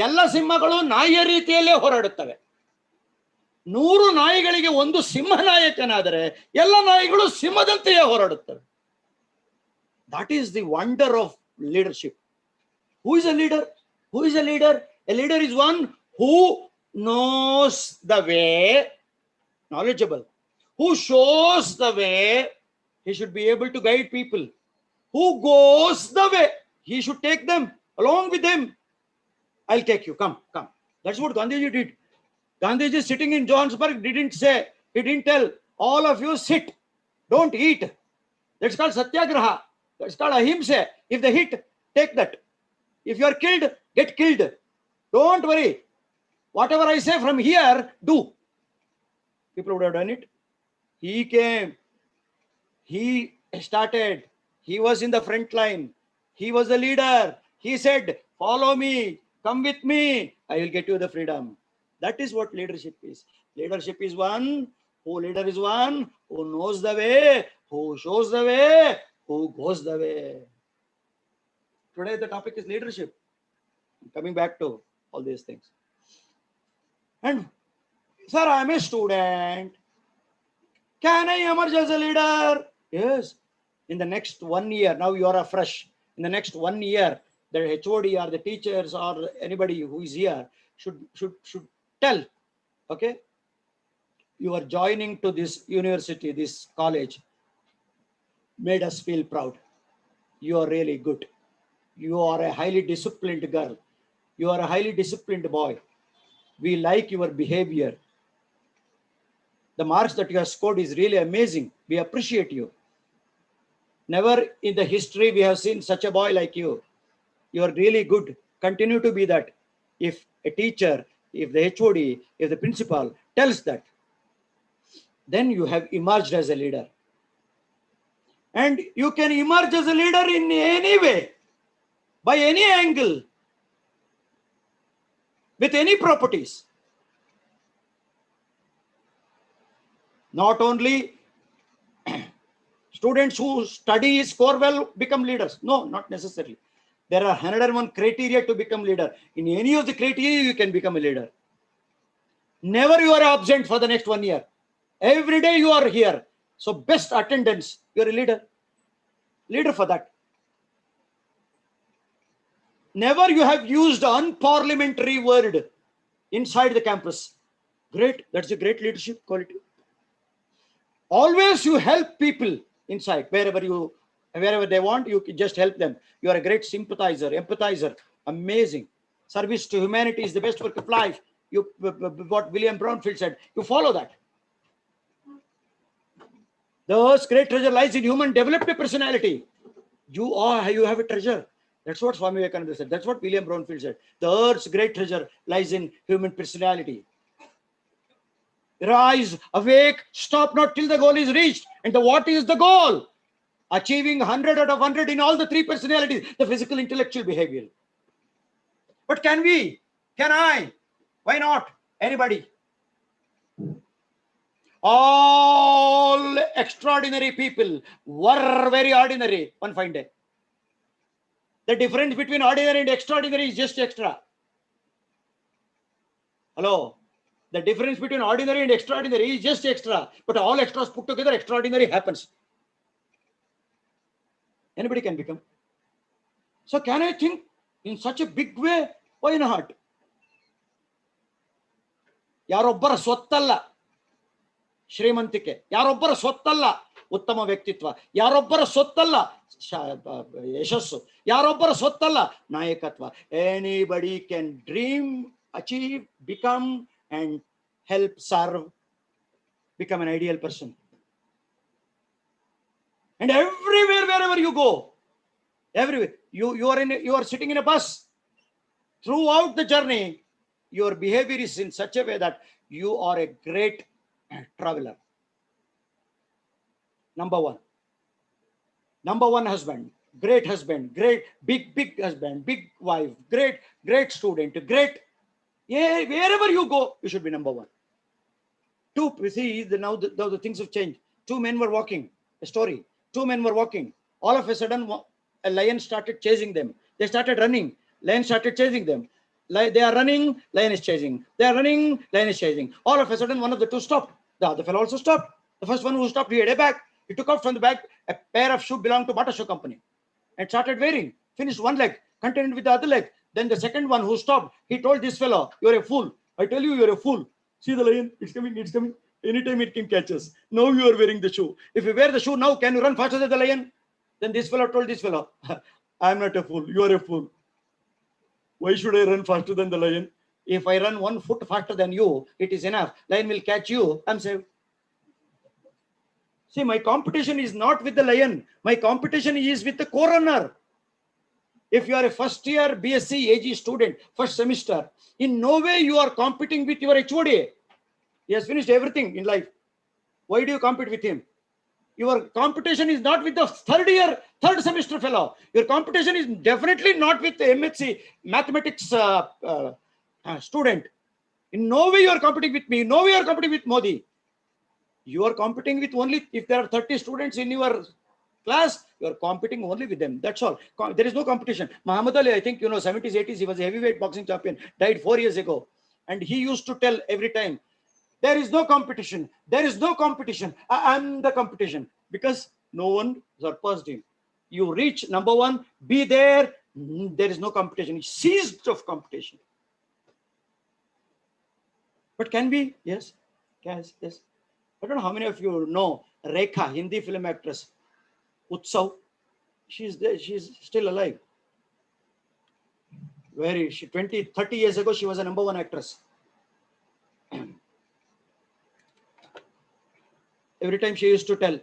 ಎಲ್ಲ ಸಿಂಹಗಳು ನಾಯಿಯ ರೀತಿಯಲ್ಲೇ ಹೋರಾಡುತ್ತವೆ. 100 ನಾಯಿಗಳಿಗೆ ಒಂದು ಸಿಂಹ ನಾಯಕನಾದರೆ ಎಲ್ಲ ನಾಯಿಗಳು ಸಿಂಹದಂತೆಯೇ ಹೋರಾಡುತ್ತವೆ. That is the wonder of leadership. Who is a leader? Who is a leader? A leader is one who knows the way, knowledgeable, who shows the way. He should be able to guide people. Who goes the way, he should take them along with him. I'll take you, come. That's what Gandhiji did. Gandhiji sitting in Johannesburg didn't say, he didn't tell all of you sit, don't eat. That's called satyagraha. That's called ahimsa. If they hit, take that. If you are killed, get killed. Don't worry. Whatever I say from here, do. People would have done it. He came. He started. He was in the front line. He was the leader. He said, follow me. Come with me. I will get you the freedom. That is what leadership is. Leadership is one. Leader is one who knows the way, who shows the way, who goes the way. Today the topic is leadership. I'm coming back to all these things. And sir, I am a student. Can I emerge as a leader? Yes. In the next 1 year, now you are fresh. In the next 1 year, the HOD or the teachers or anybody who is here should tell, okay, you are joining to this university, this college, made us feel proud. You are really good. You are a highly disciplined girl. You are a highly disciplined boy. We like your behavior. The marks that you have scored is really amazing. We appreciate you. Never in the history we have seen such a boy like you. You are really good. Continue to be that. If a teacher, if the HOD, if the principal tells that, then you have emerged as a leader. And you can emerge as a leader in any way, by any angle, with any properties. Not only students who study, score well, become leaders. No, not necessarily. There are 101 criteria to become leader. In any of the criteria, you can become a leader. Never you are absent for the next 1 year. Every day you are here. So best attendance, you are a leader. Leader for that. Never you have used unparliamentary word inside the campus. Great. That's a great leadership quality. Always you help people inside, wherever they want, you can just help them. You are a great sympathizer, empathizer. Amazing. Service to humanity is the best work of life. What William Brownfield said, you follow that. The earth's great treasure lies in human developed personality. You have a treasure. That's what Swami Vivekananda said. That's what William Brownfield said. The earth's great treasure lies in human personality. Rise, awake, stop not till the goal is reached. And what is the goal? Achieving 100 out of 100 in all the three personalities, the physical, intellectual, behavioral. But can we? Can I? Why not? Anybody? All extraordinary people were very ordinary one fine day. The difference between ordinary and extraordinary is just extra. Hello? The difference between ordinary and extraordinary is just extra. But all extras put together, extraordinary happens. Anybody can become. So can I think in such a big way? Why not? ಯಾರೊಬ್ಬರ ಸ್ವತ್ತಲ್ಲ ಶ್ರೀಮಂತಿಕೆ, ಯಾರೊಬ್ಬರ ಸ್ವತ್ತಲ್ಲ ಉತ್ತಮ ವ್ಯಕ್ತಿತ್ವ, ಯಾರೊಬ್ಬರ ಸ್ವತ್ತಲ್ಲ ಯಶಸ್ಸು, ಯಾರೊಬ್ಬರ ಸ್ವತ್ತಲ್ಲ ನಾಯಕತ್ವ. Anybody can dream, achieve, become and help serve, become an ideal person. And everywhere, wherever you go, everywhere, you are sitting in a bus. Throughout the journey, your behavior is in such a way that you are a great traveler. Number one husband, great big husband, big wife, great student, great. Yeah, wherever you go, you should be number one. Now the things have changed. Two men were walking. A story. Two men were walking. All of a sudden, a lion started chasing them. They started running. Lion started chasing them. They are running. Lion is chasing. They are running. Lion is chasing. All of a sudden, one of the two stopped. The other fellow also stopped. The first one who stopped, he had a bag. He took out from the bag a pair of shoes belonged to Bata Shoe Company and started wearing. Finished one leg, continued with the other leg. Then the second one who stopped, he told this fellow, "You're a fool. I tell you, you're a fool. See the lion? It's coming. It's coming. Anytime it can catch us. Now you are wearing the shoe. If you wear the shoe now, can you run faster than the lion?" Then this fellow told this fellow, "I'm not a fool. You are a fool. Why should I run faster than the lion? If I run 1 foot faster than you, it is enough. Lion will catch you. I'm saved." See, my competition is not with the lion. My competition is with the co-runner. If you are a first year BSc AG student, first semester, in no way you are competing with your HOD. He has finished everything in life. Why do you compete with him? Your competition is not with the third semester fellow. Your competition is definitely not with the MHC mathematics student. In no way you are competing with me. In no way you are competing with Modi. You are competing with only, if there are 30 students in your class, you are competing only with them. That's all. There is no competition. Muhammad Ali, I think, 70s, 80s, he was a heavyweight boxing champion, died 4 years ago. And he used to tell every time, there is no competition. There is no competition. I am the competition. Because no one surpassed him. You reach number one, be there. There is no competition. He ceased of competition. But can we? Yes. Yes. I don't know how many of you know Rekha, Hindi film actress. Utsav. She's there. She's still alive. 30 years ago, she was a number one actress. Every time she used to tell,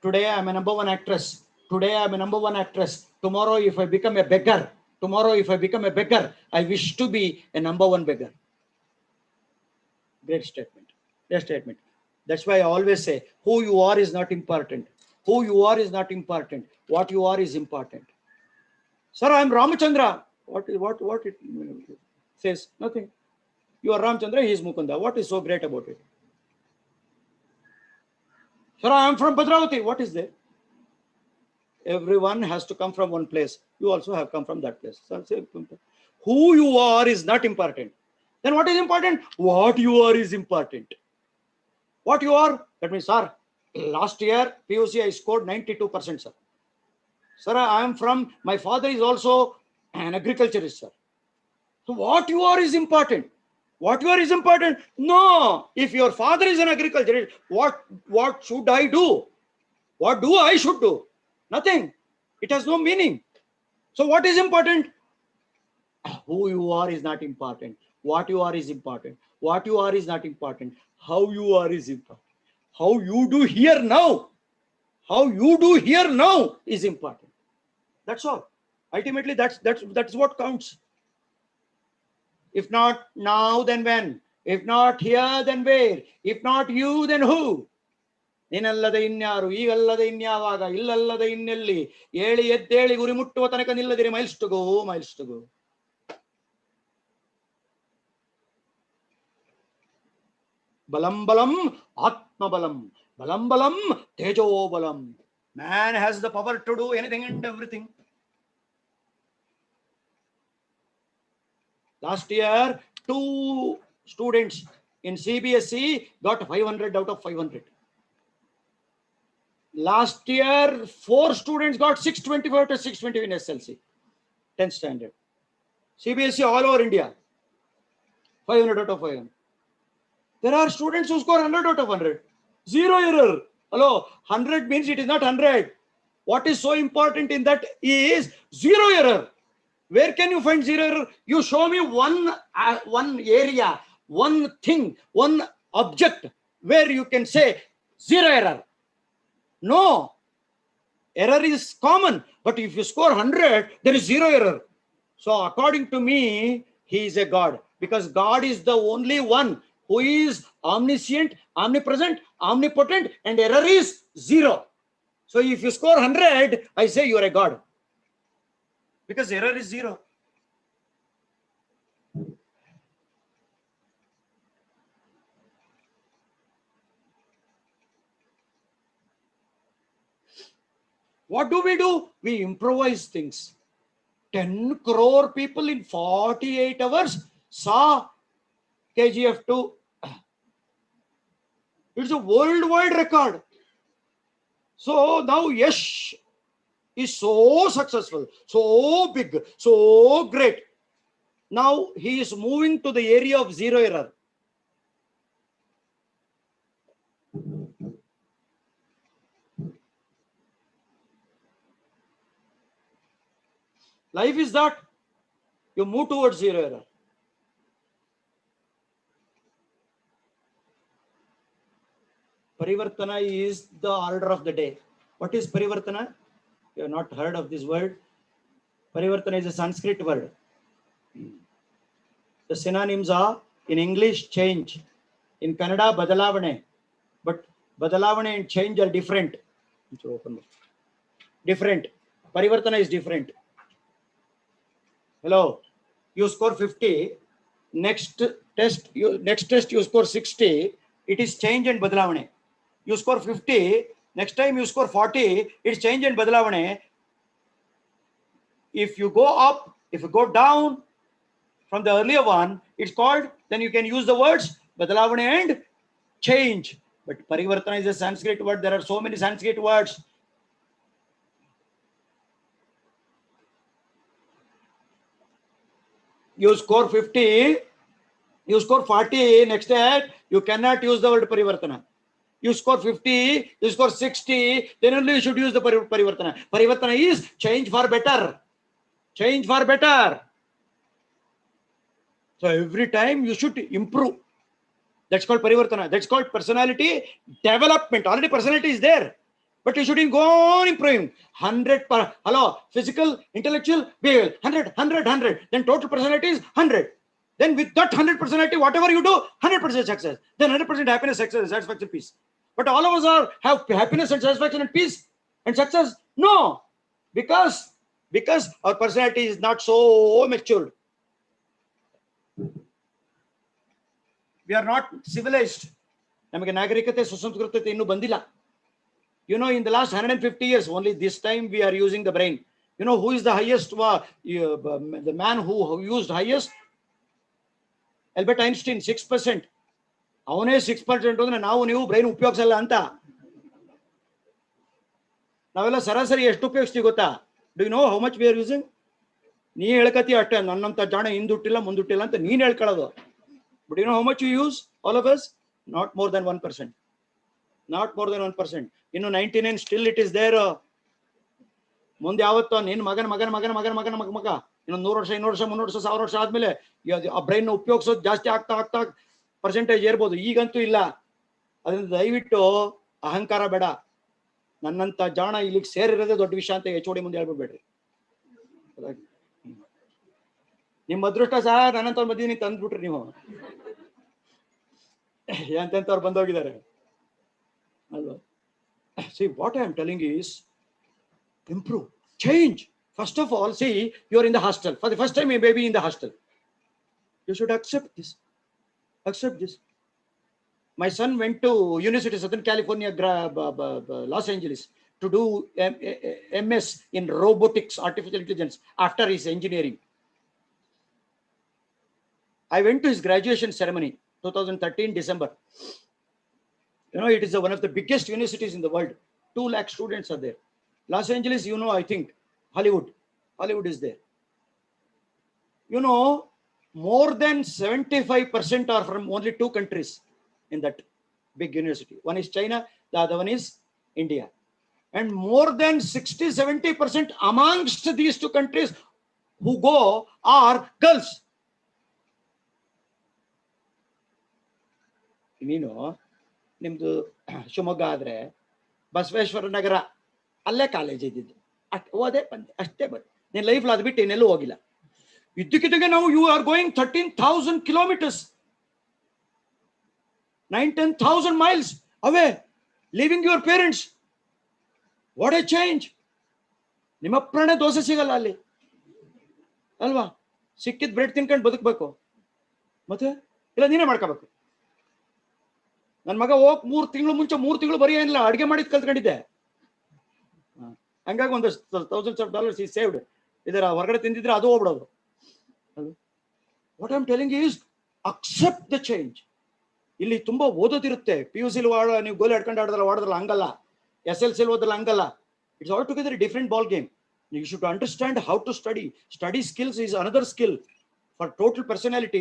today I'm a number one actress. Today I'm a number one actress. Tomorrow, if I become a beggar, Tomorrow, if I become a beggar, I wish to be a number one beggar. Great statement. Great statement. That's why I always say, who you are is not important. Who you are is not important. What you are is important. Sir, I am Ramachandra. What it says? Nothing. You are Ramachandra, he is Mukunda. What is so great about it? Sir, I am from Bhadravati. What is there? Everyone has to come from one place. You also have come from that place. So say, who you are is not important. Then what is important? What you are is important. What you are? That means, sir, last year PUC I scored 92%, sir. Sir, I am from, my father is also an agriculturist, sir. So what you are is important. What you are is important. No, if your father is an agriculturist, what should I do? What do I should do? Nothing. It has no meaning. So what is important? Who you are is not important. What you are is important. What you are is not important. How you are is important. How you do here now. How you do here now is important. That's all. Ultimately, that's what counts. If not now, then when? If not here, then where? If not you, then who? ನೀನಲ್ಲದ ಇನ್ಯಾರು, ಈಗಲ್ಲದ ಇನ್ಯಾವಾಗ, ಇಲ್ಲಲ್ಲದ ಇನ್ನೆಲ್ಲಿ, ಏಳಿ ಎದ್ದೇಳಿ ಗುರಿ ಮುಟ್ಟುವ ತನಕ ನಿಲ್ಲದಿರಿ, miles to go, miles to go. ಬಲಂ ಬಲಂ ಆತ್ಮಬಲಂ, ಬಲಂ ಬಲಂ ತೇಜೋಬಲಂ. Man has the power to do anything and everything. Last year, 2 students in CBSE got 500 out of 500. Last year, 4 students got 625 to 620 in SLC, 10th standard. CBSE all over India, 500 out of 500. There are students who score 100 out of 100. Zero error. Hello, 100 means it is not 100. What is so important in that is zero error. Where can you find zero error? You show me one area, one thing, one object where you can say zero error. No, error is common, but if you score 100, there is zero error. So according to me, he is a God, because God is the only one who is omniscient, omnipresent, omnipotent, and error is zero. So if you score 100, I say you are a God, because error is zero. What do? We improvise things. 10 crore people in 48 hours saw KGF 2. It's a worldwide record. So now Yash is so successful, so big, so great. Now he is moving to the area of zero error. Life is that you move towards zero error. Parivartana is the order of the day. What is Parivartana? You have not heard of this word. Parivartana is a Sanskrit word. The synonyms are, in English, change. In Kannada, Badalavane. But Badalavane and change are different. Different. Parivartana is different. Hello. You score 50. Next test you score 60. It is change and Badalavane. You score 50. Next time you score 40. It's change and Badalavane. If you go up, if you go down from the earlier one, it's called, then you can use the words Badalavane and change. But Parivartana is a Sanskrit word. There are so many Sanskrit words. You score 50, you score 40, next day, you cannot use the word Parivartana. You score 50, you score 60, then only you should use the Parivartana. Parivartana is change for better. Change for better. So every time you should improve. That's called Parivartana. That's called personality development. Already personality is there. But you shouldn't go on improving. 100 per, hello, physical, intellectual, behavioral, 100. Then total personality is 100. Then with that 100 personality, whatever you do, 100% success. Then 100% happiness, success, satisfaction, peace. But all of us have happiness and satisfaction and peace and success? No. Because our personality is not so matured. We are not civilized. ನಮಗೆ ನಾಗರಿಕತೆ ಸುಸಂಸ್ಕೃತತೆ ಇನ್ನೂ ಬಂದಿಲ್ಲ. You know, in the last 150 years, only this time we are using the brain. You know who is the highest, the man who used highest? Albert Einstein, 6%. ಅವನೇ 6% ಅಂದ್ರೆ ನಾವು ನೀವು brain ಉಪಯೋಗಿಸಲ್ಲ ಅಂತ. ನಾವೆಲ್ಲ ಸರಾಸರಿ ಎಷ್ಟು ಉಪಯೋಗಿಸ್ತೀವಿ ಗೊತ್ತಾ? Do you know how much we are using? ನೀ ಹೇಳ್ಕತಿ ಅಷ್ಟೇ, ನನ್ನಂತ ಜಾಣ ಹಿಂದುಟ್ಟಿಲ್ಲ ಮುಂದುಟ್ಟಿಲ್ಲ ಅಂತ ನೀನ್ ಹೇಳ್ಕೊಳ್ಳೋದು. But you know how much you use, all of us? Not more than 1%. Not more than 1%. ಇನ್ನು 99 still it is there. ಮುಂದೆ ಯಾವತ್ತೋ ನಿನ್ನ ಮಗನ ಇನ್ನೊಂದು 100 ವರ್ಷ 200 ವರ್ಷ 300 ವರ್ಷ 1000 ವರ್ಷ ಆದ್ಮೇಲೆ ಆ ಬ್ರೈನ್ ಉಪಯೋಗಿಸೋದು ಜಾಸ್ತಿ ಆಗ್ತಾ ಪರ್ಸೆಂಟೇಜ್ ಏರ್ಬೋದು. ಈಗಂತೂ ಇಲ್ಲ. ಅದರಿಂದ ದಯವಿಟ್ಟು ಅಹಂಕಾರ ಬೇಡ. ನನ್ನಂತ ಜಾಣ ಇಲ್ಲಿಗೆ ಸೇರಿರೋದೇ ದೊಡ್ಡ ವಿಷಯ ಅಂತ HOD ಮುಂದೆ ಹೇಳ್ಬಿಡ್ಬೇಡ್ರಿ. ನಿಮ್ಮ ಅದೃಷ್ಟ ಸಹ ನನ್ನಂತವ್ರ ಮಧ್ಯೆ ನೀವು ತಂದ್ಬಿಟ್ರಿ. ನೀವು ಎಂತೆಂಥವ್ರು ಬಂದೋಗಿದ್ದಾರೆ ಅಲ್ವಾ? See, what I am telling is improve, change. First of all, see, you are in the hostel. For the first time, you may be in the hostel. You should accept this. Accept this. My son went to University of Southern California, Los Angeles, to do MS in robotics, artificial intelligence, after his engineering. I went to his graduation ceremony, 2013, December. You know, it is one of the biggest universities in the world. 2 lakh students are there. Los Angeles, you know, I think Hollywood is there. You know, more than 75% are from only 2 countries in that big university. One is China, the other one is India. And more than 60-70% amongst these 2 countries who go are girls. ನೀನು ನಿಮ್ದು ಶಿವಮೊಗ್ಗ ಆದ್ರೆ ಬಸವೇಶ್ವರ ನಗರ ಅಲ್ಲೇ college ಇದ್ದಿದ್ದು, ಓದೇ ಬಂದೆ ಅಷ್ಟೇ ಬಂದೆ. ನೀನ್ life ಅದು ಬಿಟ್ಟು ಇನ್ನೆಲ್ಲೂ ಹೋಗಿಲ್ಲ. ಇದ್ದಕ್ಕಿದ್ದಂಗೆ ನಾವು you are going 13,000 kilometers, 9-10,000 miles away, leaving your parents. What a change. ನಿಮ್ಮ ಪ್ರಾಣ ದೋಸೆ ಸಿಗಲ್ಲ ಅಲ್ಲಿ ಅಲ್ವಾ? ಸಿಕ್ಕಿದ್ ಬ್ರೆಡ್ ತಿನ್ಕೊಂಡು ಬದುಕಬೇಕು. ಮತ್ತೆ ಇಲ್ಲ ನೀನೇ ಮಾಡ್ಕೋಬೇಕು. ನನ್ನ ಮಗ ಹೋಗ್ 3 ತಿಂಗಳು ಮುಂಚೆ 3 ತಿಂಗಳು ಬರೀ ಏನಿಲ್ಲ ಅಡಿಗೆ ಮಾಡಿದ್ ಕಲ್ತ್ಕೊಂಡಿದ್ದೆ. ಹಂಗಾಗಿ ಒಂದು $1,000 ಈ ಸೇವ್ಡ್. ಇದರ ಹೊರಗಡೆ ತಿಂದಿದ್ರೆ ಅದು ಹೋಗ್ಬಿಡೋದು. What I am telling is accept the change. ಇಲ್ಲಿ ತುಂಬಾ ಓದೋದಿರುತ್ತೆ. PUC ನೀವು ಗೋಲಿ ಆಡ್ಕೊಂಡು ಆಡೋದ್ರಲ್ಲ ಹಂಗಲ್ಲ. SLC ಓದ್ರಲ್ಲ ಹಂಗಲ್ಲ. It's all together different ball game. You should understand how to study. Study skills is another skill. For total personality,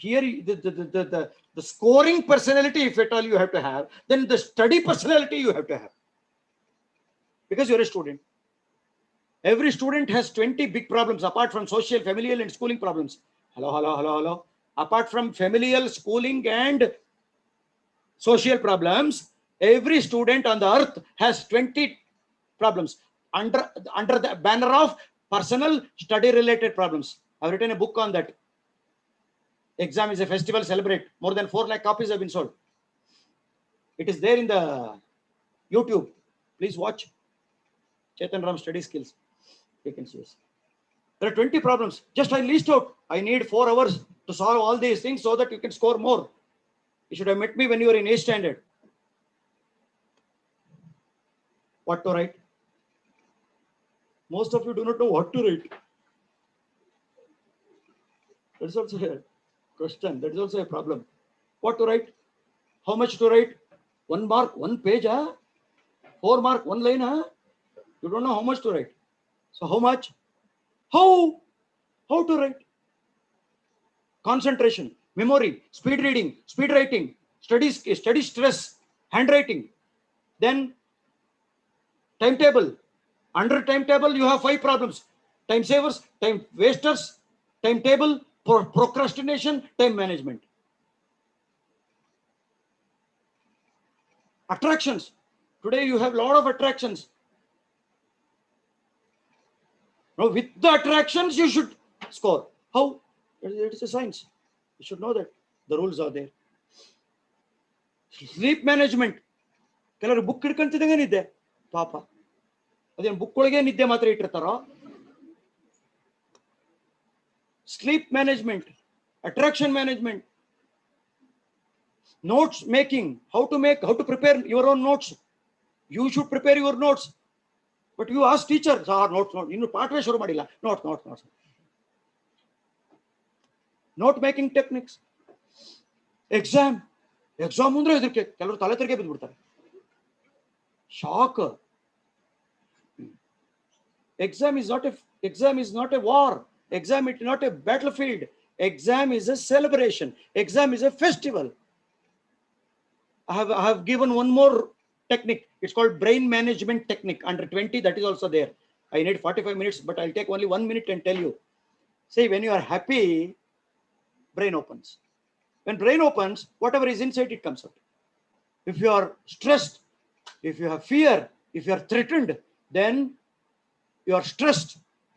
here the scoring personality, if at all you have to have, then the study personality you have to have, because you're a student. Every student has 20 big problems apart from social, familial and schooling problems. Hello. Apart from familial, schooling and social problems, every student on the earth has 20 problems under the banner of personal study related problems. I've written a book on that. Exam is a festival, celebrate. More than 4 lakh copies have been sold. It is there in the YouTube. Please watch. Chetan Ram Study Skills. You can see this. There are 20 problems. Just I list out. I need 4 hours to solve all these things so that you can score more. You should have met me when you were in A standard. What to write? Most of you do not know what to write. That's also a question. That is also a problem. What to write? How much to write? 1 mark, 1 page, 4 mark, 1 line, You don't know how much to write. So how much? How to write? Concentration, memory, speed reading, speed writing, study stress, handwriting. Then timetable. Under timetable, you have 5 problems. Time savers, time wasters, timetable, procrastination, time management. Attractions. Today you have a lot of attractions. Now with the attractions you should score. How? It is a science. You should know that the rules are there. Sleep management. ಕೆಲವರು book ಹಿಡ್ಕೊಂತಿದ್ದಂಗೆ ನಿದ್ದೆ ಪಾಪ ಅದೇನು book ಒಳಗೆ ನಿದ್ದೆ ಮಾತ್ರ ಇಟ್ಟಿರ್ತಾರೋ. Sleep management, attraction management, notes making, how to prepare your own notes. You should prepare your notes. But you ask teacher, notes. You ಪಾಠವೇ ಶುರು ಮಾಡಿಲ್ಲ. Notes. Note making techniques. Exam ಅಂದ್ರೆ ಇದಕ್ಕೆ ಕೆಲವರು ತಲೆ ತೆರಿಗೆ ಬಿದ್ದುಬಿಡ್ತಾರೆ. Shock. Exam is not a war. Exam is not a battlefield. Exam is a celebration. Exam is a festival. I have given one more technique. It's called brain management technique. Under 20, that is also there. I need 45 minutes, but I'll take only 1 minute and tell you. See, when you are happy, brain opens. When brain opens, whatever is inside, it comes out. If you are stressed, if you have fear, if you are threatened, then you are stressed,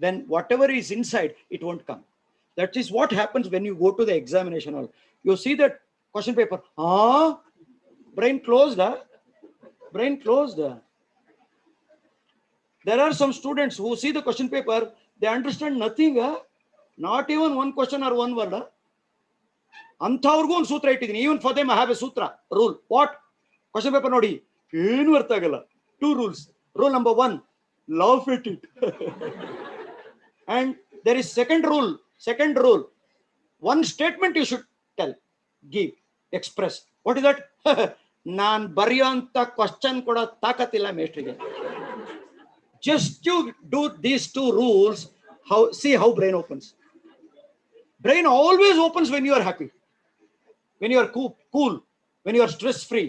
then whatever is inside, it won't come. That is what happens when you go to the examination hall. You see that question paper, brain closed. Brain closed. There are some students who see the question paper, they understand nothing. Not even one question or one word. ಅಂಥವ್ರಿಗೂ ಒಂದು ಸೂತ್ರ ಇಟ್ಟಿದ್ದೀನಿ. Even for them I have a sutra, rule. What? Question paper ನೋಡಿ ಏನು ಅರ್ಥ ಆಗಲ್ಲ. 2 rules. Rule number 1, laugh at it. And there is second rule. One statement you should tell, give, express. What is that? ನಾನು ಬರೆಯುವಂತ question ಕೊಡೋ ತಾಕತ್ತಿಲ್ಲ ಮೇಸ್ಟ್ರಿಗೆ. Just you do these 2 rules, see how brain opens. Brain always opens when you are happy, when you are cool, when you are stress free.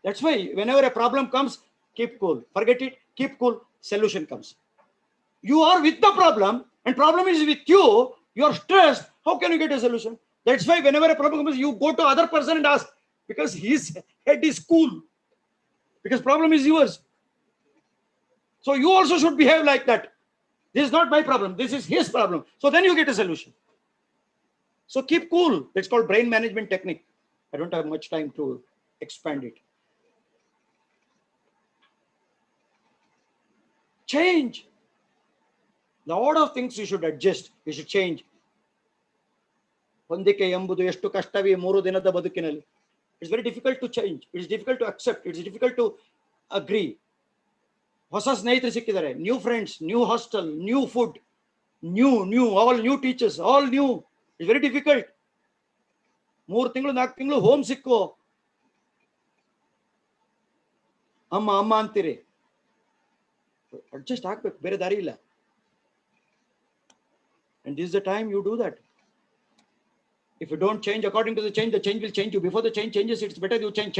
That's why whenever a problem comes, keep cool. Forget it, keep cool, solution comes. You are with the problem and problem is with you, you are stressed, how can you get a solution? That's why whenever a problem comes, you go to other person and ask, because his head is cool, because problem is yours. So you also should behave like that. This is not my problem, this is his problem. So then you get a solution. So keep cool. It's called brain management technique. I don't have much time to expand it. Change. Lot of things you should adjust, you should change. ಹೊಂದಿಕೆ ಎಂಬುದು ಎಷ್ಟು ಕಷ್ಟವೇ 3 ದಿನದ ಬದುಕಿನಲ್ಲಿ. It's very difficult to change. It's difficult to accept. It's difficult to agree. ಹೊಸ ಸ್ನೇಹಿತರು ಸಿಕ್ಕಿದ್ದಾರೆ, new friends, new hostel, new food, new all new teachers, all new. It's very difficult. 3 ತಿಂಗಳು 4 ತಿಂಗಳು ಹೋಮ್ ಸಿಕ್ಕು ಅಮ್ಮ ಅಂತೀರಿ. ಅಡ್ಜಸ್ಟ್ ಆಗ್ಬೇಕು, ಬೇರೆ ದಾರಿ ಇಲ್ಲ. And this is the time you do that. If you don't change according to the change will change you. Before the change changes, it's better you change.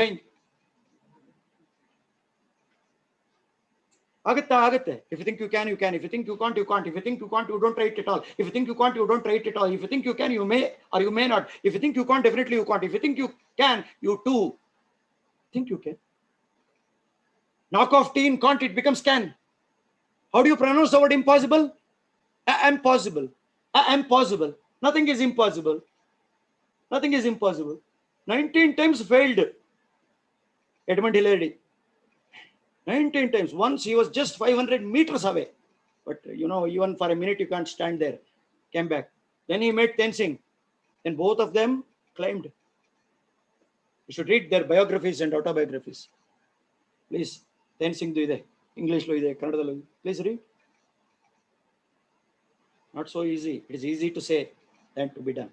Agate. If you think you can, you can. If you think you can't, you can't. If you think you can't, you don't try it at all. If you think you can't, you don't try it at all. If you think you can, you may or you may not. If you think you can't, definitely you can't. If you think you can, you too think you can. Knock off T in can't, it becomes can. How do you pronounce the word impossible? I am possible. Nothing is impossible. 19 times failed Edmund Hillary. 19 times. Once he was just 500 meters away. But even for a minute you can't stand there. Came back. Then he met Tenzing. Then both of them claimed. You should read their biographies and autobiographies. Please. Tenzing do ide. English lo ide. Kannadallo. Please read. Not so easy. It is easy to say than to be done.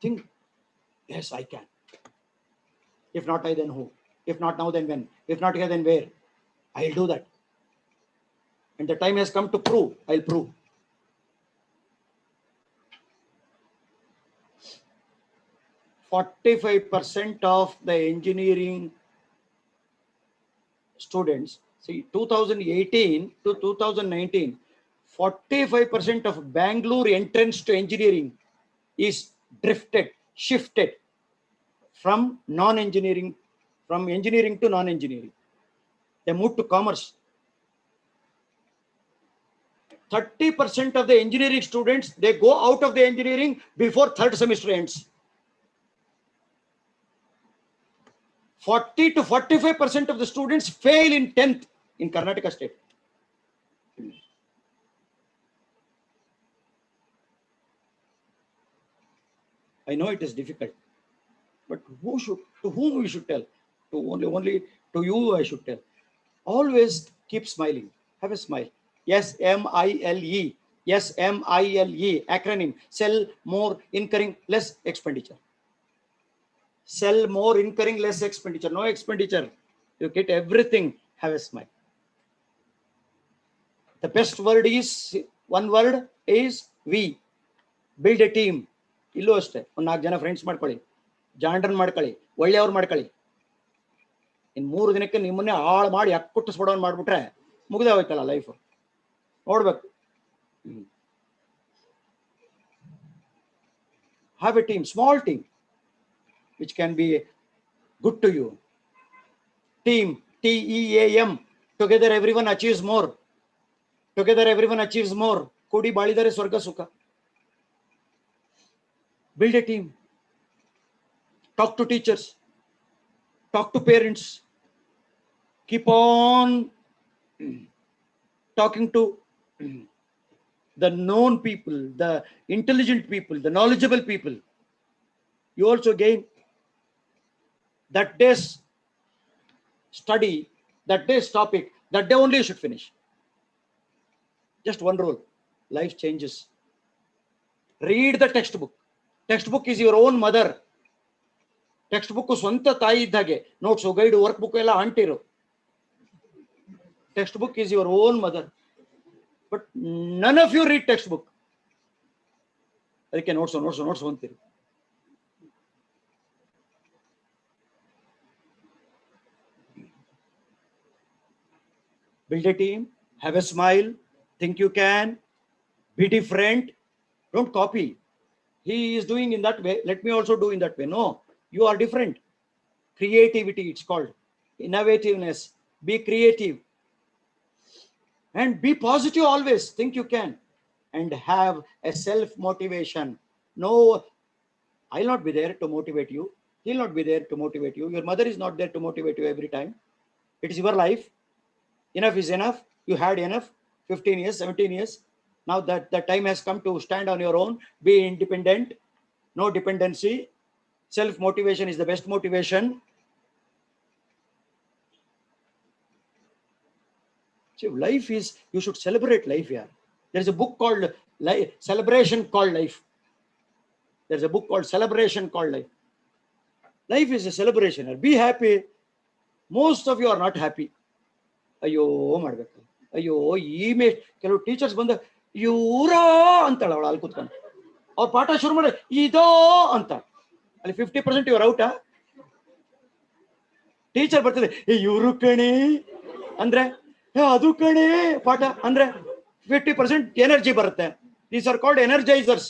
Think, yes, I can. If not I, then who? If not now, then when? If not here, then where? I'll do that. And the time has come to prove. I'll prove. %45% of the engineering students, see, 2018 to 2019, 45% of Bangalore entrance to engineering is shifted from non-engineering from engineering to non-engineering. They moved to commerce. 30% of the engineering students, they go out of the engineering before third semester ends. 40 to 45% of the students fail in 10th in Karnataka state. I know it is difficult, but to whom we should tell? To only to you I should tell. Always keep smiling. Have a smile. Yes, M-I-L-E. Yes, M-I-L-E. Acronym. Sell more, incurring less expenditure. Sell more, incurring less expenditure. No expenditure. You get everything. Have a smile. The best word is, one word is we. Build a team. ಇಲ್ಲೂ ಅಷ್ಟೇ ಒಂದು 4 ಜನ friends ಮಾಡ್ಕೊಳ್ಳಿ, ಜಾಂಡ್ರನ್ ಮಾಡ್ಕೊಳ್ಳಿ, ಒಳ್ಳೆಯವ್ರು ಮಾಡ್ಕೊಳ್ಳಿ. ಇನ್ನು 3 ದಿನಕ್ಕೆ ನಿಮ್ಮನ್ನೇ ಹಾಳು ಮಾಡಿ ಅಕ್ಕುಟ್ಟಿಸ್ಬಿಡೋನ್ ಮಾಡ್ಬಿಟ್ರೆ ಮುಗ್ದೇ ಹೋಯ್ತಲ್ಲ ಲೈಫ್. ನೋಡ್ಬೇಕು. Have a team, small team, which can be good to you. Team, T-E-A-M. Together everyone achieves more. Together everyone achieves more. ಕೂಡಿ ಬಾಳಿದರೆ ಸ್ವರ್ಗ ಸುಖ. Build a team. Talk to teachers. Talk to parents. Keep on talking to the known people, the intelligent people, the knowledgeable people. You also gain that day's study, that day's topic, that day only you should finish. Just one rule. Life changes. Read the textbook. Textbook is your own mother. Textbook ಸ್ವಂತ ತಾಯಿ ಇದ್ದಾಗೆ. Notes, guide, work book ಎಲ್ಲ ಆಂಟಿರು. Textbook is your own mother. But none of you read textbook. ಅದಕ್ಕೆ notes ಅಂತೀರಿ. Build a team, have a smile, think you can, be different, don't copy. He is doing in that way, let me also do in that way. No, you are different. Creativity, it's called innovativeness. Be creative and be positive always. Think you can, and have a self motivation. No, I'll not be there to motivate you. He'll not be there to motivate you. Your mother is not there to motivate you every time. It is your life. Enough is enough. You had enough. 15 years, 17 years. Now that the time has come to stand on your own, be independent, no dependency. Self-motivation is the best motivation. So life is, you should celebrate life here. There is a book called Celebration Called Life. There's a book called Celebration Called Life. Life is a celebration. Be happy. Most of you are not happy. ಅಯ್ಯೋ ಮಾಡ್ಬೇಕು, ಅಯ್ಯೋ ಕೆಲವು teachers ಬಂದ ಇವರಾ ಅಂತಾಳ ಅವಳು ಅಲ್ಲಿ ಕೂತ್ಕೊಂಡು, ಅವ್ರ ಪಾಠ ಶುರು ಮಾಡಿ ಇದೋ ಅಂತ, ಅಲ್ಲಿ 50% ಇವ್ರ ಔಟಾ. ಟೀಚರ್ ಬರ್ತದೆ ಇವರು ಕಣೆ ಅಂದ್ರೆ ಅದು ಕಣೆ ಪಾಠ ಅಂದ್ರೆ 50% ಎನರ್ಜಿ ಬರುತ್ತೆ. These are called energisers.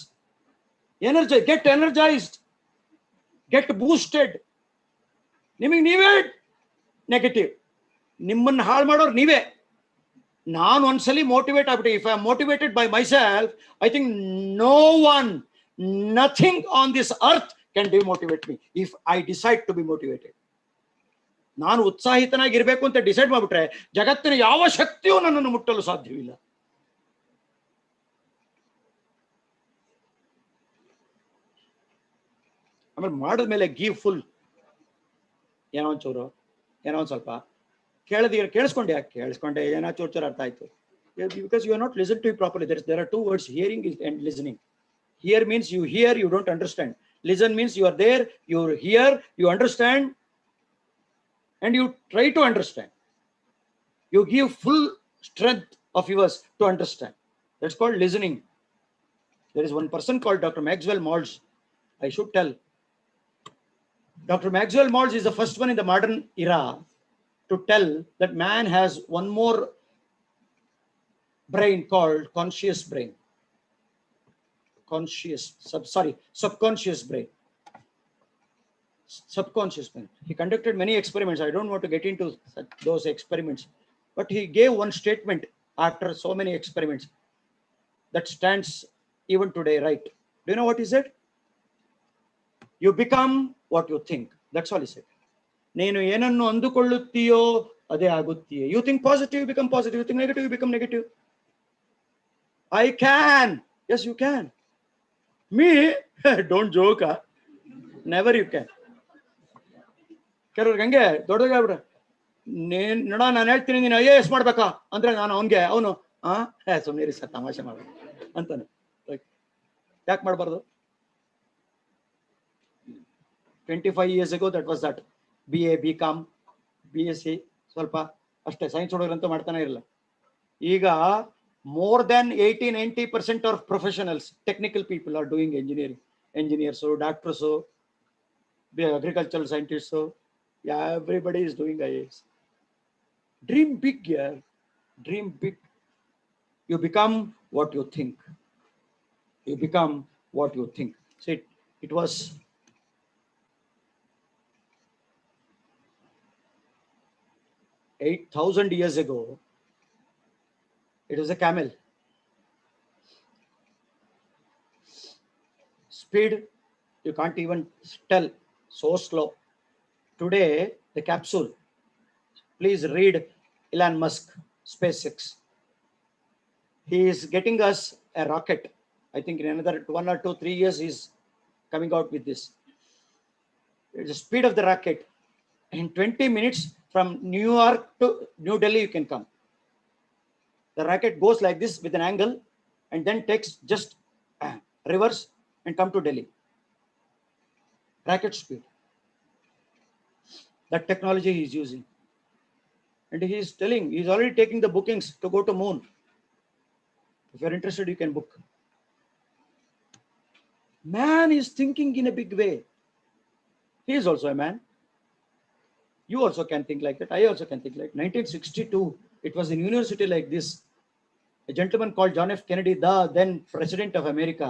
Energise, get energised, get boosted. ನಿಮಗೆ ನೀವೇ ನೆಗೆಟಿವ್, ನಿಮ್ಮನ್ನು ಹಾಳು ಮಾಡೋರು ನೀವೇ. ನಾನು ಒಂದ್ಸಲಿ ಮೋಟಿವೇಟ್ ಆಗ್ಬಿಟ್ಟೆ. If I am motivated by myself, I think no one, nothing on this earth can demotivate me if I decide to be motivated. ನಾನು ಉತ್ಸಾಹಿತನಾಗಿರ್ಬೇಕು ಅಂತ ಡಿಸೈಡ್ ಮಾಡ್ಬಿಟ್ರೆ ಜಗತ್ತಿನ ಯಾವ ಶಕ್ತಿಯೂ ನನ್ನನ್ನು ಮುಟ್ಟಲು ಸಾಧ್ಯವಿಲ್ಲ. ಆಮೇಲೆ ಮಾಡಿದ್ಮೇಲೆ ಗಿವ್ ಫುಲ್. ಏನೋ ಒಂಚೂರು, ಏನೋ ಒಂದ್ ಸ್ವಲ್ಪ ಕೇಳಿಸ್ಕೊಂಡೆ, ಯಾಕೆ ಕೇಳಿಸ್ಕೊಂಡೆ, ಏನೋ ಚೂರು ಅರ್ಥ ಆಯ್ತು. Because you are not listened to it properly. There are two words, hearing and listening. Hear means you hear, you don't understand. Listen means you are there, you hear, you understand, and you try to understand. You give full strength of yours to understand. That's called listening. There is one person called Dr. Maxwell Maltz. I should tell. Dr. Maxwell Maltz is the first one in the modern era to tell that man has one more brain called conscious brain. Subconscious brain. subconscious mind. He conducted many experiments. I don't want to get into those experiments, but he gave one statement after so many experiments that stands even today, right? Do you know what he said? You become what you think. That's all he said. ನೀನು ಏನನ್ನು ಅಂದುಕೊಳ್ಳುತ್ತೀಯೋ ಅದೇ ಆಗುತ್ತೀಯೋ. You think positive, you become positive. You think negative, you become negative. I can. Yes, you can. Me, don't joke. Never you can. ಕೆಲವ್ರಿಗೆ ಹಂಗೆ ದೊಡ್ಡದಾಗ್ಬಿಡ್ರೆ ನೋಡ ನಾನು ಹೇಳ್ತೀನಿ ನೀನು IAS ಮಾಡ್ಬೇಕಾ ಅಂದ್ರೆ ನಾನು ಅವನು ಸುಮ್ಮನೆ ಸರ್ ತಮಾಷೆ ಮಾಡ ಅಂತಾನೆ. ಯಾಕೆ ಮಾಡಬಾರ್ದು? 25 years ago that was that. BA, BCom, BSc ಸ್ವಲ್ಪ ಅಷ್ಟೇ, ಸೈನ್ಸ್ ಹುಡುಗರಂತೂ ಮಾಡ್ತಾನೆ ಇರಲಿಲ್ಲ. ಈಗ more than 80-90% of professionals, technical people are doing engineering. Engineers, doctors, agricultural scientists, yeah, everybody is doing IAS. Dream big, yeah. Dream big. You become what you think. You become what you think. See, it was 8,000 years ago. It was a camel. Speed, you can't even tell, so slow. Today, the capsule. Please read Elon Musk, SpaceX. He is getting us a rocket. I think in another 1 or 2, 3 years, he's coming out with this. It's the speed of the rocket. In 20 minutes from New York to New Delhi, you can come. The rocket goes like this with an angle and then takes just reverse and come to Delhi. Rocket speed. That technology he is using. And he is telling, he is already taking the bookings to go to moon. If you're interested, you can book. Man is thinking in a big way. He is also a man. You also can think like that. I also can think like 1962. It was in university like this. A gentleman called John F. Kennedy, the then president of America.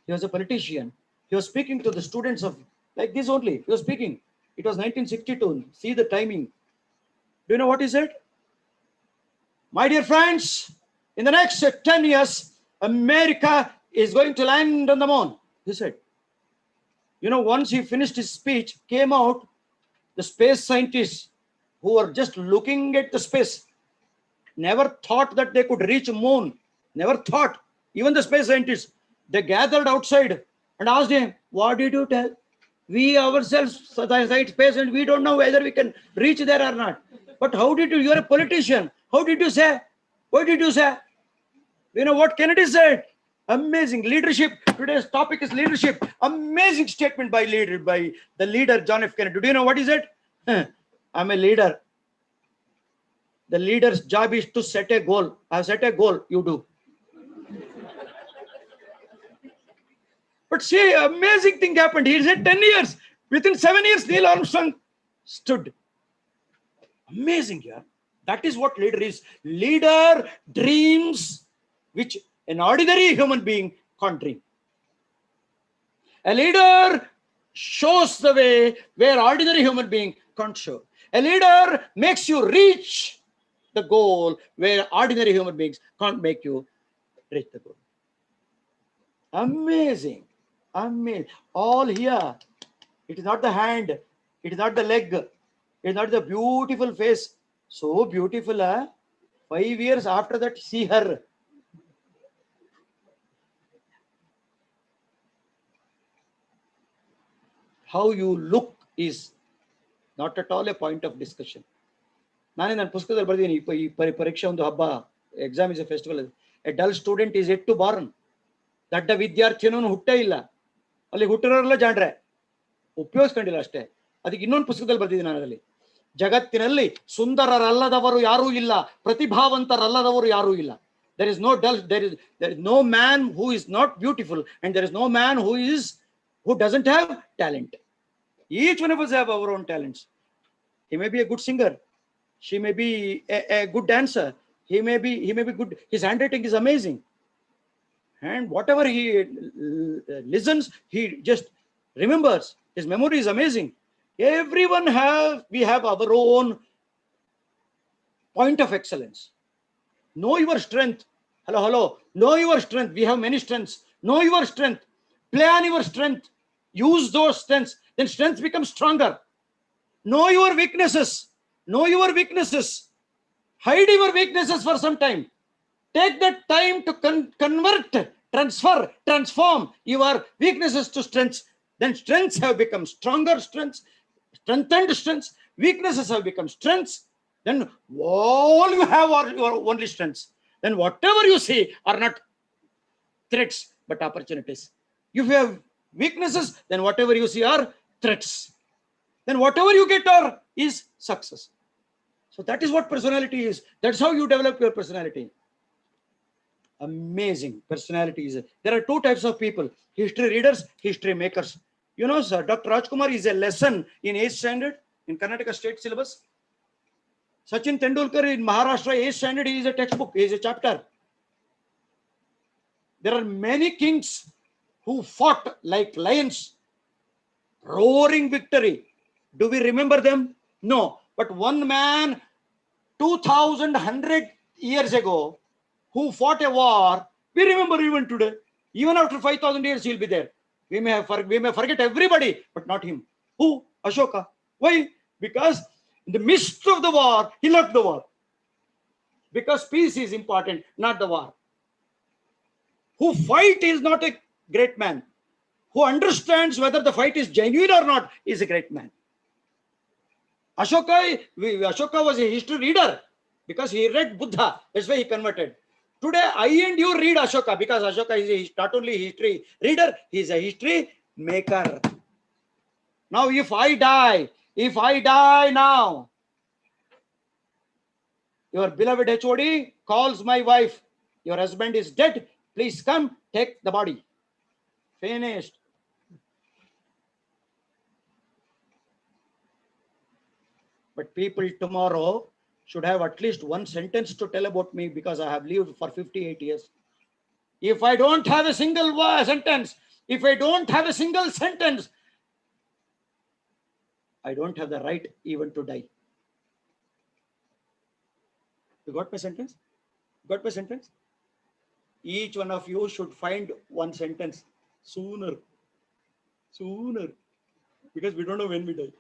He was a politician. He was speaking to the students of like this only. He was speaking. It was 1962. See the timing. Do you know what he said? My dear friends, in the next 10 years, America is going to land on the moon. He said. You know, once he finished his speech, came out the space scientists who were just looking at the space, never thought that they could reach moon. Never thought. Even the space scientists, they gathered outside and asked him, what did you tell? We ourselves cite space and we don't know whether we can reach there or not. But how did you? You're a politician. How did you say? What did you say? You know what Kennedy said? Amazing leadership. Today's topic is leadership. Amazing statement by the leader John F. Kennedy. Do you know what he said? I'm a leader. The leader's job is to set a goal. I have set a goal. You do. But see, amazing thing happened. He said 10 years. Within 7 years, Neil Armstrong stood. Amazing, yeah. That is what leader is. Leader dreams which an ordinary human being can't dream. A leader shows the way where ordinary human being can't show. A leader makes you reach the goal where ordinary human beings can't make you reach the goal. Amazing. Amazing. All here. It is not the hand. It is not the leg. It is not the beautiful face. So beautiful, huh? 5 years after that, see her. How you look is not at all a point of discussion. ನಾನೇ ನನ್ನ ಪುಸ್ತಕದಲ್ಲಿ ಬರ್ತೀನಿ ಈ ಪರೀಕ್ಷೆ ಒಂದು ಹಬ್ಬ. Exam is a festival. A dull student is yet to born. ದಡ್ಡ ವಿದ್ಯಾರ್ಥಿನೂ ಹುಟ್ಟೇ ಇಲ್ಲ. ಅಲ್ಲಿ ಹುಟ್ಟಿರೋರೆಲ್ಲ ಜಾಣ್ರೆ, ಉಪಯೋಗಿಸ್ಕೊಂಡಿಲ್ಲ ಅಷ್ಟೇ. ಅದಕ್ಕೆ ಇನ್ನೊಂದು ಪುಸ್ತಕದಲ್ಲಿ ಬರ್ತಿದ್ದೀನಿ ನಾನು. ಅದರಲ್ಲಿ ಜಗತ್ತಿನಲ್ಲಿ ಸುಂದರರಲ್ಲದವರು ಯಾರೂ ಇಲ್ಲ, ಪ್ರತಿಭಾವಂತರಲ್ಲದವರು ಯಾರೂ ಇಲ್ಲ. There is no dull, there is no man who is not beautiful, and there is no man who doesn't have talent. Each one of us have our own talents. He may be a good singer. She may be a good dancer. He may be good. His handwriting is amazing. And whatever he listens, he just remembers. His memory is amazing. we have our own point of excellence. Know your strength. Hello. Know your strength. We have many strengths. Know your strength. Plan your strength. Use those strengths. Then strength becomes stronger. Know your weaknesses. Know your weaknesses. Hide your weaknesses for some time. Take that time to convert, transform your weaknesses to strengths. Then strengths have become stronger strengths, strengthened strengths. Weaknesses have become strengths. Then all you have are your only strengths. Then whatever you see are not threats, but opportunities. If you have weaknesses, then whatever you see are threats. Then whatever you get is success. So that is what personality is. That's how you develop your personality. Amazing personalities. There are two types of people: history readers, history makers. You know, sir, Dr. Rajkumar is a lesson in 8th standard in Karnataka state syllabus. Sachin Tendulkar in Maharashtra 8th standard, he is a textbook, he is a chapter. There are many kings who fought like lions, roaring victory. Do we remember them? No. But one man 2,100 years ago who fought a war, we remember even today. Even after 5,000 years, he'll be there. We may forget everybody, but not him. Who? Ashoka. Why? Because in the midst of the war, he left the war. Because peace is important, not the war. Who fight is not a great man. Who understands whether the fight is genuine or not is a great man. Ashoka was a history reader because he read Buddha. That's why he converted. Today, I and you read Ashoka because Ashoka is not only a history reader, he is a history maker. Now, if I die now, your beloved HOD calls my wife, your husband is dead, please come, take the body. Finished. But people tomorrow should have at least one sentence to tell about me because I have lived for 58 years. If I don't have a single sentence, I don't have the right even to die. You got my sentence? Got my sentence? Each one of you should find one sentence sooner. Because we don't know when we die.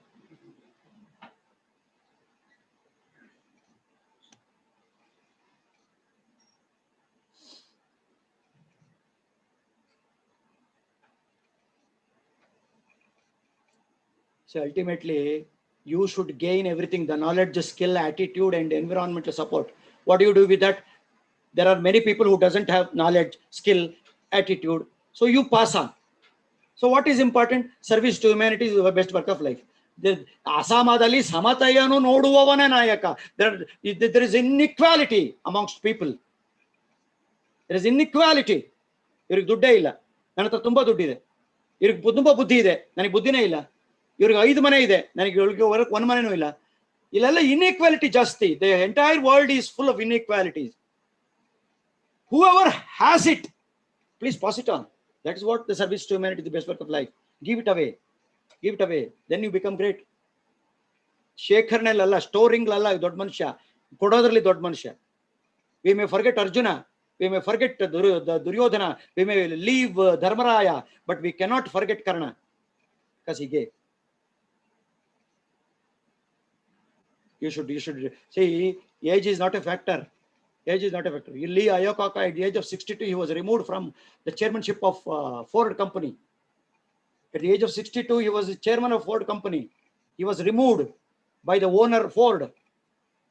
So ultimately, you should gain everything: the knowledge, the skill, attitude, and environmental support. What do you do with that? There are many people who doesn't have knowledge, skill, attitude. So you pass on. So what is important? Service to humanity is the best work of life. Asamadali samatayanu noduvavana nayaka. There is inequality amongst people. There is inequality. ಇವ್ರಿಗೆ ದುಡ್ಡೇ ಇಲ್ಲ, ನನ್ನ ಹತ್ರ ತುಂಬಾ ದುಡ್ಡಿದೆ. ಇವ್ರಿಗೆ ತುಂಬಾ ಬುದ್ಧಿ ಇದೆ, ನನಗೆ ಬುದ್ಧಿನೇ ಇಲ್ಲ. ಇವ್ರಿಗೆ 5 ಮನೆ ಇದೆ, ನನಗೆ ಒಂದು ಮನೆನೂ ಇಲ್ಲ. ಇಲ್ಲೆಲ್ಲ inequality ಜಾಸ್ತಿ. The entire world is full of inequalities. Whoever has it, please pass it on. That is what the service to humanity, the best work of life. Give it away. Give it away. Then you become great. ಶೇಖರಣೆಲ್ಲ, ಸ್ಟೋರಿಂಗ್ಲಲ್ಲ ದೊಡ್ಡ ಮನುಷ್ಯ, ಕೊಡೋದ್ರಲ್ಲಿ ದೊಡ್ಡ ಮನುಷ್ಯ. We may forget Arjuna, we may forget Duryodhana, we may leave Dharmaraya, but we cannot forget Karna because he gave. You should see, age is not a factor. Age is not a factor. Lee Iacocca, at the age of 62, he was removed from the chairmanship of Ford company. At the age of 62, he was the chairman of Ford company. He was removed by the owner Ford.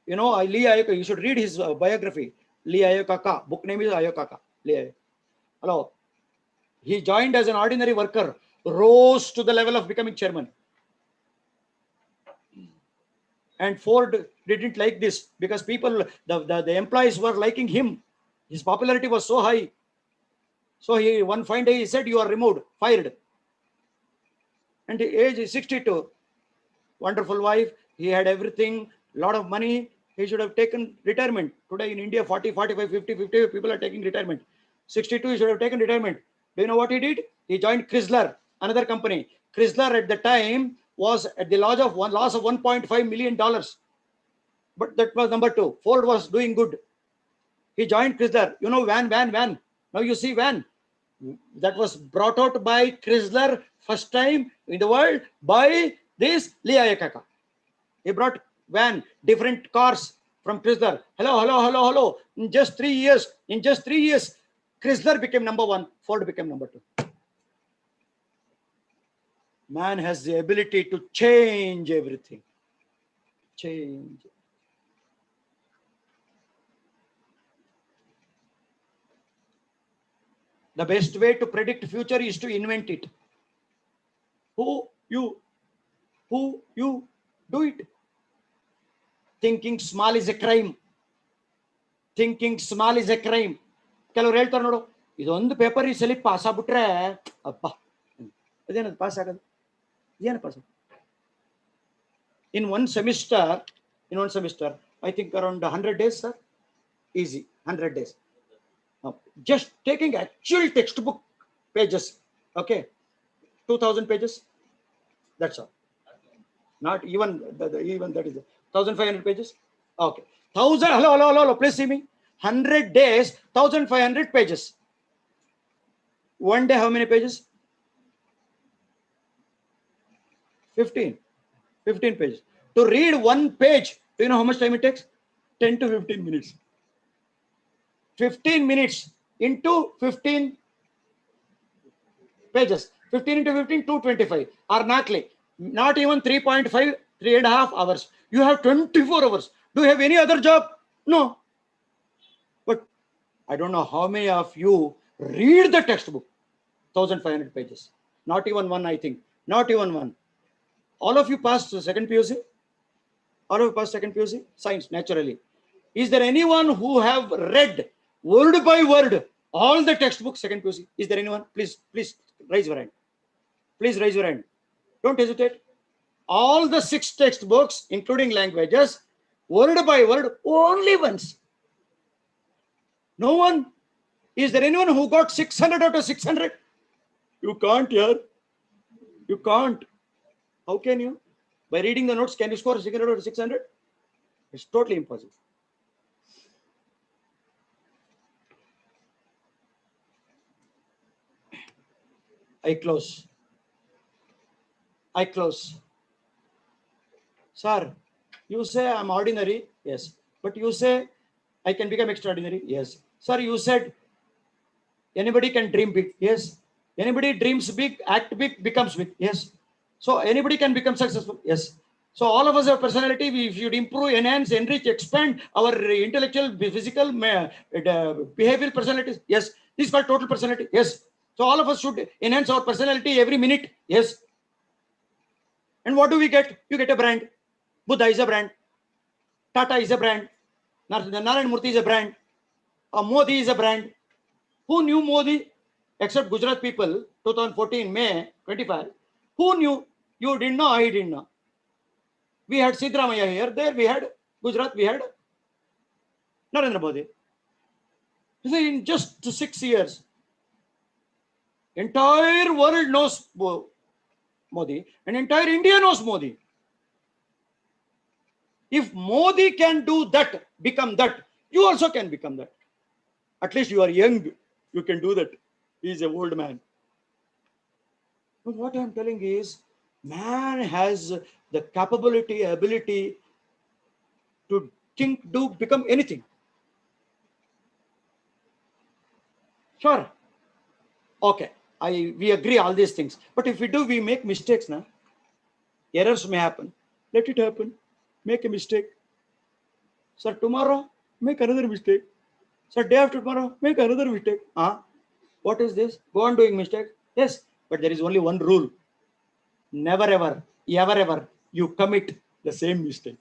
You know, Lee Iacocca, you should read his biography. Lee Iacocca, book name is Iacocca. Hello. He joined as an ordinary worker, rose to the level of becoming chairman. And Ford didn't like this because people, the employees were liking him. His popularity was so high. So one fine day he said, you are removed, fired. And the age is 62. Wonderful wife. He had everything, lot of money. He should have taken retirement. Today in India, 40, 45, 50 people are taking retirement. 62, he should have taken retirement. Do you know what he did? He joined Chrysler, another company. Chrysler at the time was at the loss of $1.5 million. But that was number 2. Ford was doing good. He joined Chrysler. You know, van. Now you see van. That was brought out by Chrysler first time in the world by this Lee Iacocca. He brought van, different cars from Chrysler. Hello. In just 3 years, Chrysler became number 1, Ford became number 2. Man has the ability to change everything. Change. The best way to predict future is to invent it. Who you do it. Thinking small is a crime. ಕೆಲವರು ಹೇಳ್ತಾರೆ ನೋಡು, ಇದೊಂದು paper ಈ ಸಲ pass ಆಗ್ಬಿಟ್ರೆ ಅಪ್ಪ ಅದೇನದು pass ಆಗೋದು, ಏನು pass? In one semester, I think around 100 days, sir. Easy, 100 days. Just taking actual textbook pages, okay, 2000 pages. That's all. Not even even that is 1500 pages. Okay, 1000. Hello. Please see me. 100 days, 1500 pages. One day, how many pages? 15 pages. To read one page, do you know how much time it takes? 10 to 15 minutes. 15 minutes into 15 pages. 15 into 15, 225. Or not even 3.5 hours. You have 24 hours. Do you have any other job? No. But I don't know how many of you read the textbook. 1500 pages. Not even one, I think. Not even one. All of you passed the second PUC? All of you passed second PUC? Science, naturally. Is there anyone who have read word by word all the textbooks second PUC? Is there anyone? Please raise your hand. Please raise your hand. Don't hesitate. All the 6 textbooks, including languages, word by word, only once. No one. Is there anyone who got 600 out of 600? You can't, yeah. You can't. How can you? By reading the notes, can you score 600 out of 600? It's totally impossible. I close. Sir, you say I'm ordinary. Yes. But you say I can become extraordinary. Yes. Sir, you said anybody can dream big. Yes. Anybody dreams big, act big, becomes big. Yes. So anybody can become successful. Yes. So all of us have personality. We should improve, enhance, enrich, expand our intellectual, physical, behavioral personalities. Yes. This is called total personality. Yes. So all of us should enhance our personality every minute. Yes. And what do we get? You get a brand. Buddha is a brand. Tata is a brand. Narayan Murthy is a brand. Modi is a brand. Who knew Modi? Except Gujarat people, 2014, May 25. Who knew? You didn't know, I didn't know. We had Sidramaya here. There we had Gujarat, we had Narendra Modi. In just 6 years, entire world knows Modi and entire India knows Modi. If Modi can do that, become that, you also can become that. At least you are young, you can do that. He is an old man. But what I am telling is, man has the capability, ability to think, do, become anything. Sure. Okay. We agree all these things. But if we do, we make mistakes now. Errors may happen. Let it happen. Make a mistake. Sir, tomorrow, make another mistake. Sir, day after tomorrow, make another mistake. What is this? Go on doing mistakes. Yes, but there is only one rule. Never ever you commit the same mistake.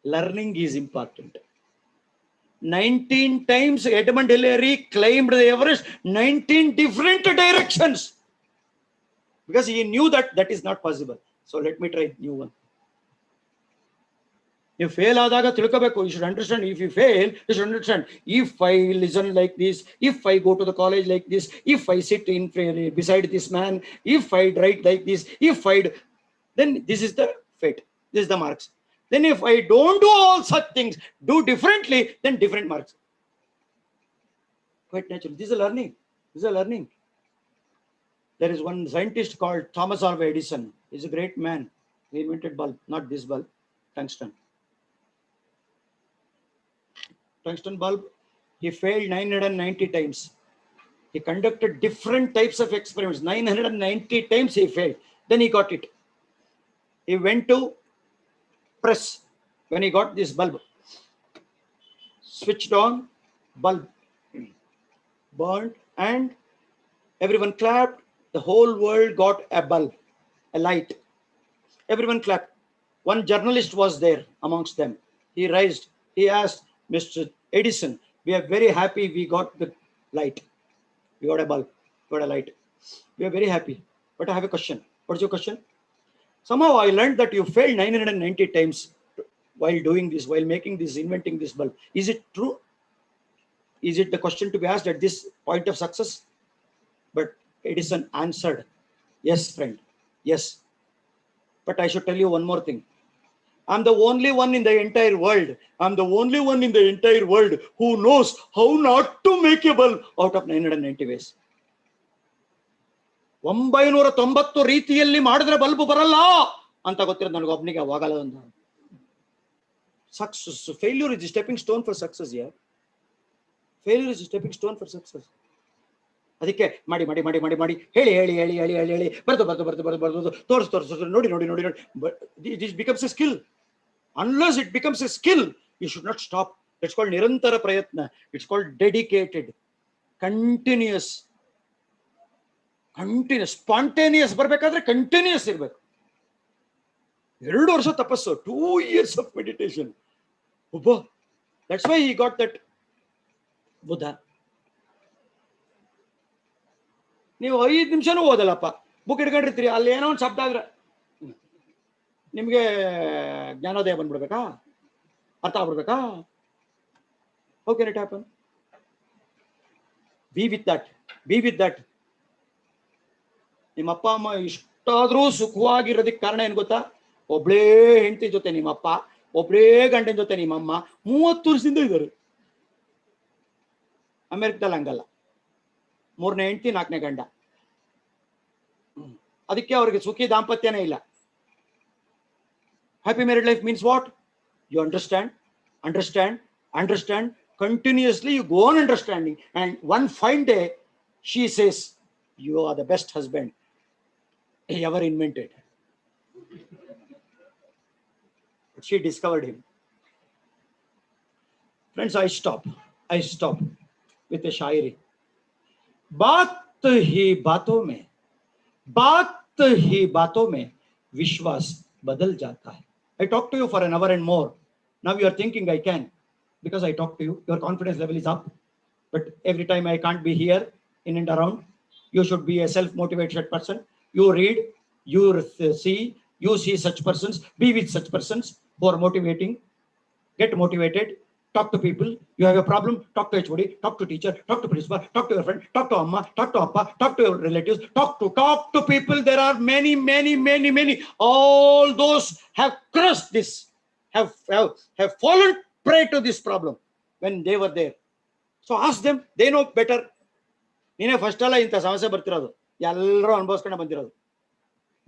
Learning is important. 19 times Edmund Hillary climbed the Everest, 19 different directions. Because he knew that is not possible. So let me try new one. You fail adaga tilkobeku. You should understand. If you fail, you should understand. If I listen like this, if I go to the college like this, if I sit beside this man, if I write like this, if I then this is the fate. This is the marks. Then if I don't do all such things, do differently, then different marks. Quite natural. This is a learning. This is a learning. There is one scientist called Thomas Alva Edison. He's a great man. He invented bulb, not this bulb, tungsten. Tungsten bulb, he failed 990 times. He conducted different types of experiments. 990 times he failed. Then he got it. He went to press when he got this bulb. Switched on, bulb burned, and everyone clapped. The whole world got a bulb, a light. Everyone clapped. One journalist was there amongst them. He raised, he asked Mr. Edison, we are very happy we got the light. We got a bulb, we got a light. We are very happy. But I have a question. What's your question? Somehow I learned that you failed 990 times while doing this, while making this, inventing this bulb. Is it true? Is it the question to be asked at this point of success? But Edison answered, yes, friend, yes. But I should tell you one more thing. I'm the only one in the entire world. I'm the only one in the entire world who knows how not to make a bulb out of 990 ways. 990 ರೀತಿಯಲ್ಲಿ ಮಾಡಿದ್ರೆ bulb ಬರಲ್ಲ ಅಂತ ಗೊತ್ತಿರೋದು ನನಗೆ ಒಬ್ಬನಿಗೆ ಅವಾಗಲ್ಲ ಒಂದು. Success, failure is a stepping stone for success. Yeah, failure is a stepping stone for success. ಅದಕ್ಕೆ ಮಾಡಿ ಮಾಡಿ ಮಾಡಿ ಮಾಡಿ ಮಾಡಿ ಹೇಳಿ ಹೇಳಿ ಹೇಳಿ ಹೇಳಿ ಹೇಳಿ ಹೇಳಿ ಬರ್ದು ಬರ್ದು ಬರ್ದು ಬರ್ದು ಬರ್ದು ತೋರಿಸ್ ತೋರಿಸ್ ನೋಡಿ ನೋಡಿ ನೋಡಿ ನೋಡಿ. It becomes a skill. Unless it becomes a skill, you should not stop. It's called nirantara prayatna. It's called dedicated, continuous, spontaneous. ಬರ್ಬೇಕಾದ್ರೆ continuous ಇರಬೇಕು. 2 ವರ್ಷ ತಪಸ್ಸು, 2 years of meditation. That's why he got that Buddha. ನೀವು 5 ನಿಮಿಷನೂ ಓದಲ್ಲಪ್ಪ, book ಹಿಡ್ಕೊಂಡಿರ್ತೀರಿ, ಅಲ್ಲಿ ಏನೋ ಒಂದು ಶಬ್ದ ಆದ್ರೆ ನಿಮಗೆ ಜ್ಞಾನೋದಯ ಬಂದ್ಬಿಡ್ಬೇಕಾ, ಅರ್ಥ ಆಗ್ಬಿಡ್ಬೇಕಾ? How can it happen? Be with that. Be with that. ನಿಮ್ಮ ಅಪ್ಪ ಅಮ್ಮ ಇಷ್ಟಾದ್ರೂ ಸುಖವಾಗಿರೋದಕ್ಕೆ ಕಾರಣ ಏನು ಗೊತ್ತಾ? ಒಬ್ಳೇ ಹೆಂಡತಿ ಜೊತೆ ನಿಮ್ಮಪ್ಪ, ಒಬ್ಳೇ ಗಂಡನ ಜೊತೆ ನಿಮ್ಮಮ್ಮ 30 ವರ್ಷದಿಂದ ಇದ್ದಾರೆ. ಅಮೆರಿಕದಲ್ಲಿ ಹಂಗಲ್ಲ, 3ನೇ ಹೆಂಡತಿ 4ನೇ ಗಂಡ. ಅದಕ್ಕೆ ಅವ್ರಿಗೆ ಸುಖಿ ದಾಂಪತ್ಯನೇ ಇಲ್ಲ. Happy married life means what? You understand, understand, understand. Continuously you go on understanding, and one fine day she says, you are the best husband ever invented. She discovered him. Friends, I stop with a shairi. बात ही बातों में विश्वास बदल जाता है. I talk to you for an hour and more. Now you are thinking I can, because I talk to you, your confidence level is up. But every time I can't be here in and around, you should be a self-motivated person. You read, you see such persons, be with such persons who are motivating. Get motivated. Talk to people. You have a problem, talk to HOD, talk to teacher, talk to principal, talk to your friend, talk to amma, talk to appa, talk to your relatives, talk to people. There are many. All those have crushed this, have fallen prey to this problem when they were there. So ask them, they know better. ನೀನೇ first ಅಲ್ಲ ಇಂಥ ಸಮಸ್ಯೆ ಬರ್ತಿರೋದು, ಎಲ್ಲರೂ ಅನುಭವಿಸ್ಕೊಂಡು ಬಂದಿರೋದು.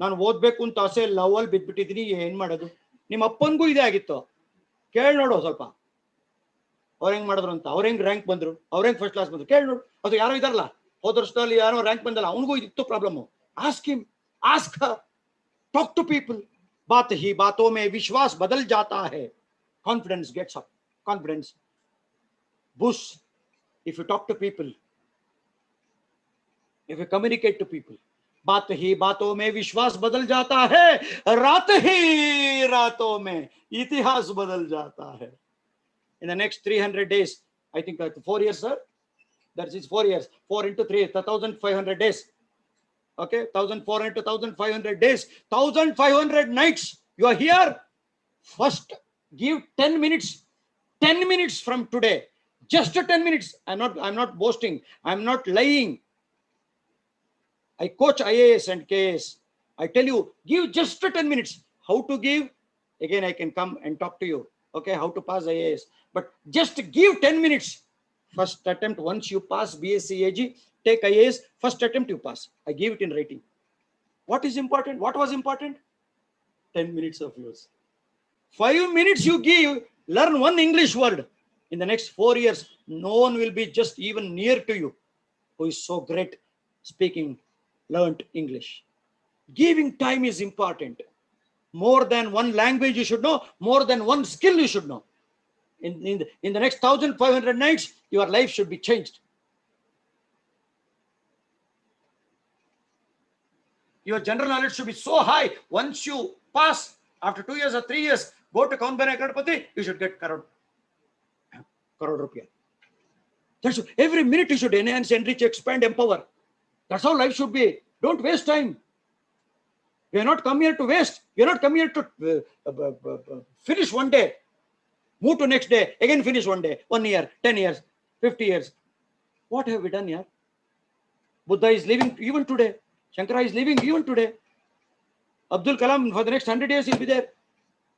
ನಾನು ಓದ್ಬೇಕು ಅಂತ ಆಸೆ ಲವಲ್ಲಿ ಬಿದ್ಬಿಟ್ಟಿದ್ದೀನಿ, ಏನ್ ಮಾಡೋದು? ನಿಮ್ಮ ಅಪ್ಪನಿಗೂ ಇದೇ ಆಗಿತ್ತು, ಕೇಳಿ ನೋಡು ಸ್ವಲ್ಪ. ಅವ್ರು ಹೆಂಗ್ ಮಾಡಿದ್ರು ಅಂತ, ಅವ್ರ ಹೆಂಗ್ ರ್ಯಾಂಕ್ ಬಂದ್ರು, ಅವ್ರ ಹೆಂಗ್ ಫಸ್ಟ್ ಕ್ಲಾಸ್ ಬಂದ್ರು, ಕೇಳಿ ನೋಡು. ಅದು ಯಾರೋ ಇದಾರಲ್ಲ, ಹೋದ ವರ್ಷದಲ್ಲಿ ಯಾರೋ ರ್ಯಾಂಕ್ ಬಂದಲ್ಲ, ಅವನಿಗೂ ಇತ್ತು problem. Ask him, ask her, talk to people. बात ही बातों में विश्वास बदल जाता है. Confidence gets up. Confidence boosts if you talk to people, if you communicate to people. बात ही बातों में विश्वास बदल जाता है, रात ही रातों में इतिहास बदल जाता है. In the next 300 days, I think 4 years, sir. That is 4 years. 4 into 3, 1,500 days. Okay, 1,400 to 1,500 days, 1,500 nights. You are here. First, give 10 minutes. 10 minutes from today. Just 10 minutes. I'm not boasting. I'm not lying. I coach IAS and KS. I tell you, give just 10 minutes. How to give? Again, I can come and talk to you. Okay, how to pass IAS. But just give 10 minutes. First attempt, once you pass BSc AG, take IAS, first attempt you pass. I give it in writing. What is important? What was important? 10 minutes of yours. 5 minutes you give, learn one English word. In the next 4 years, no one will be just even near to you who is so great speaking, learned English. Giving time is important. More than one language you should know, more than one skill you should know. In the next 1,500 nights, your life should be changed. Your general knowledge should be so high. Once you pass, after 2 years or 3 years, go to Kaun Bane Kadpati, you should get crore rupiah. That's every minute you should enhance, enrich, expand, empower. That's how life should be. Don't waste time. We are not come here to waste. We are not come here to finish one day, move to next day, again finish one day, 1 year, 10 years, 50 years. What have we done here? Buddha is living even today. Shankara is living even today. Abdul Kalam for the next 100 years he'll be there.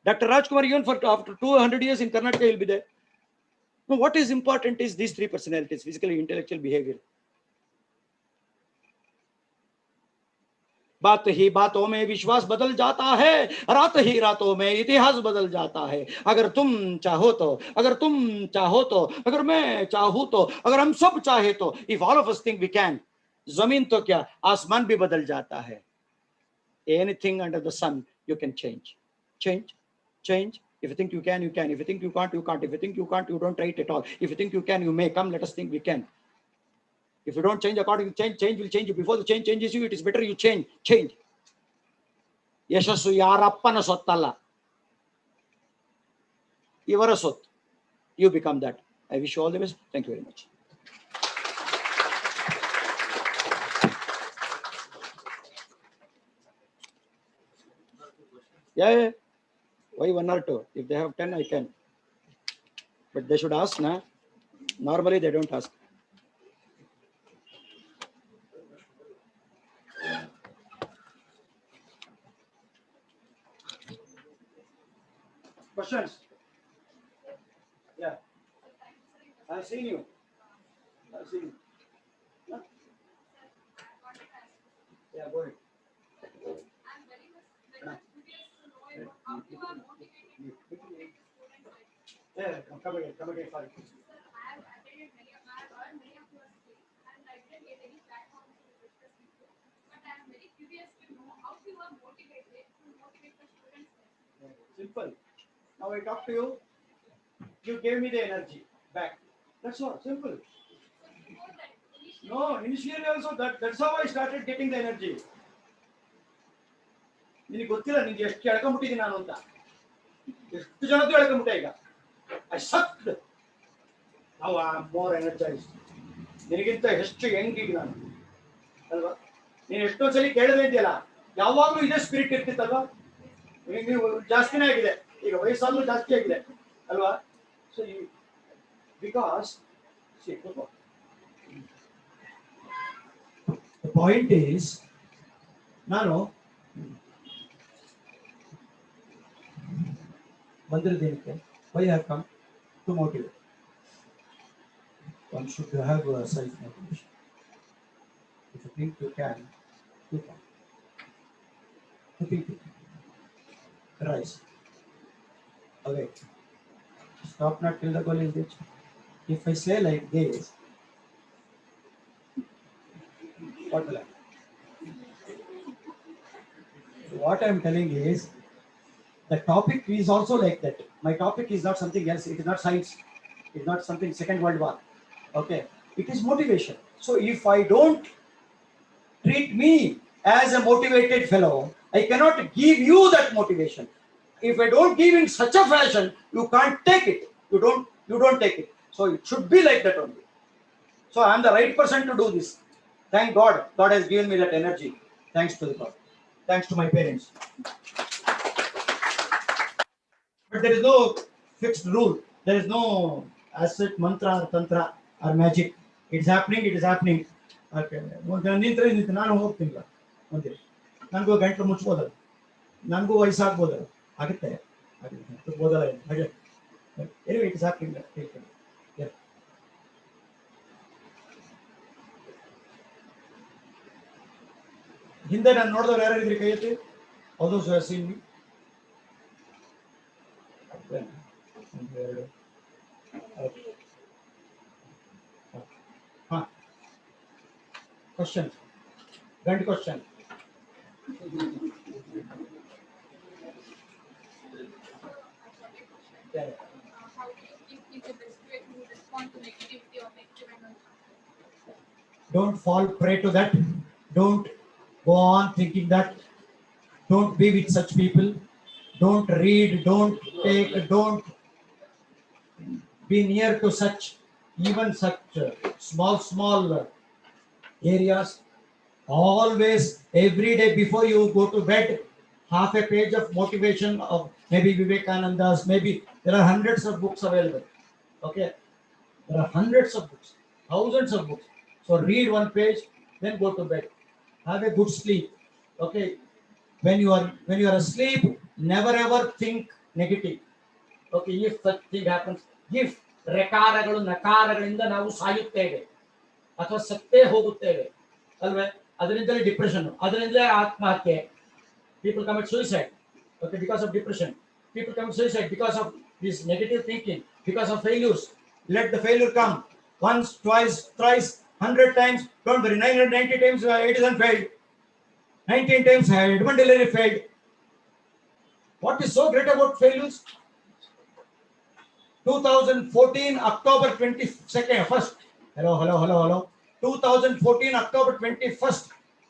Dr. Rajkumar even for after 200 years in Karnataka he'll be there. Now, what is important is these three personalities: physically, intellectual, behavior. बात ही बातों में विश्वास बदल जाता है, रात ही रातों में इतिहास बदल जाता है. अगर तुम चाहो तो, अगर तुम चाहो तो, अगर मैं चाहूं तो, अगर हम सब चाहे तो, if all of us think we can, जमीन तो क्या आसमान भी बदल जाता है. Anything under the sun you can change. If you think you can, you can. If you think you can't, you can't. If you think you can't, you don't try it at all. If you think you can, you may. Come, let us think we can. If you don't change according to change will change you. Before the change changes you, it is better you change. Yashassu yarappana sottalla. Ivara sott. You become that. I wish you all the best. Thank you very much. Yeah. Why 1 or 2? If they have 10, I can. But they should ask, na? Normally they don't ask. Questions? Yeah. I've seen you. Huh? Yeah, go ahead. Yeah, come again, sorry. Simple. Now I talk to you. You gave me the energy back. That's all. Simple. No, initially also that's how I started getting the energy. ನಿನಗೆ ಗೊತ್ತಿಲ್ಲ ನಿಂಗೆ ಎಷ್ಟು ಎಳ್ಕೊಂಡ್ಬಿಟ್ಟಿದ್ದೀನಿ ನಾನು ಅಂತ. ಎಷ್ಟು ಜನದ್ದು ಎಳ್ಕೊಂಡ್ಬಿಟ್ಟೆ ಈಗ. I sucked. Now I am more energized. ನಿನಗಿಂತ ಎಷ್ಟು ಯಂಗ್ ಈಗ ನಾನು ಅಲ್ವಾ? ನೀನು ಎಷ್ಟೋ ಸಲ ಕೇಳದೆ ಇದೆಯಲ್ಲ, ಯಾವಾಗಲೂ ಇದೇ ಸ್ಪಿರಿಟ್ ಇರ್ತಿತ್ತಲ್ವಾ? ನೀವು ಜಾಸ್ತಿನೇ ಆಗಿದೆ ಈಗ, ವಯಸ್ಸಾದ್ರೂ ಜಾಸ್ತಿ ಆಗಿದೆ ಅಲ್ವಾ? So because the point is, ನಾನು ಬಂದಿರೋದೇನಕ್ಕೆ? why I have come? To motivate. One should have self motivation. If you think you can, you can. You think you can. Rise. Awake. Stop not till the goal is reached. If I say like this, what will happen? What I am telling is, the topic is also like that. My topic is not something else. It is not science. It is not something Second World War. Okay. It is motivation. So if I don't treat me as a motivated fellow, I cannot give you that motivation. If I don't give in such a fashion, you can't take it. You don't take it. So it should be like that only. So I am the right person to do this. Thank God. God has given me that energy. Thanks to the God. Thanks to my parents. But there is no fixed rule. There is no asset, mantra, or tantra, or magic. It's happening. It is happening. Okay. ನಾನು ಹೋಗ್ತೀನಿ. ನನಗೂ ಗಂಟ್ಲು ಮುಚ್ಬೋದಲ್ಲ, ನನಗೂ ವಯಸ್ಸಾಗ್ಬೋದಲ್ಲ, ಆಗುತ್ತೆ ಬೋದಲ್ಲ ಹಾಗೆ. Anyway it is happening. ಹಿಂದೆ ನಾನು ನೋಡಿದವ್ರು ಯಾರು ಇದ್ರಿ ಕೈ ಎತ್ತಿ? ಹೌದು ಸೀನ್ ಮೀ. ಹಾ, ಕ್ವಶನ್, ಗಂಟ್ question. Don't fall prey to that. Don't go on thinking that. Don't be with such people. Don't read, don't take, don't be near to such, even such small areas. Always, every day before you go to bed, half a page of motivation of maybe Vivekananda's, maybe there are hundreds of books available. Okay, there are hundreds of books, thousands of books. So read one page, then go to bed. Have a good sleep. Okay, when you are asleep, never ever think negative. Okay, if such thing happens, if ರೆಕಾರಗಳು ನಕಾರಗಳಿಂದ ನಾವು ಸಾಯುತ್ತೇವೆ ಅಥವಾ ಸತ್ತೇ ಹೋಗುತ್ತೇವೆ ಅಲ್ವೇ, ಅದರಿಂದಲೇ depression, ಅದರಿಂದಲೇ ಆತ್ಮಹತ್ಯೆ. People commit suicide, okay, because of depression. People commit suicide because of this negative thinking, because of failures. Let the failure come once, twice, thrice, 100 times. Don't worry, 990 times Edison failed. 19 times Edmund Hillary failed. What is so great about failures? 2014 October 22nd, first. Hello. 2014 October 21st,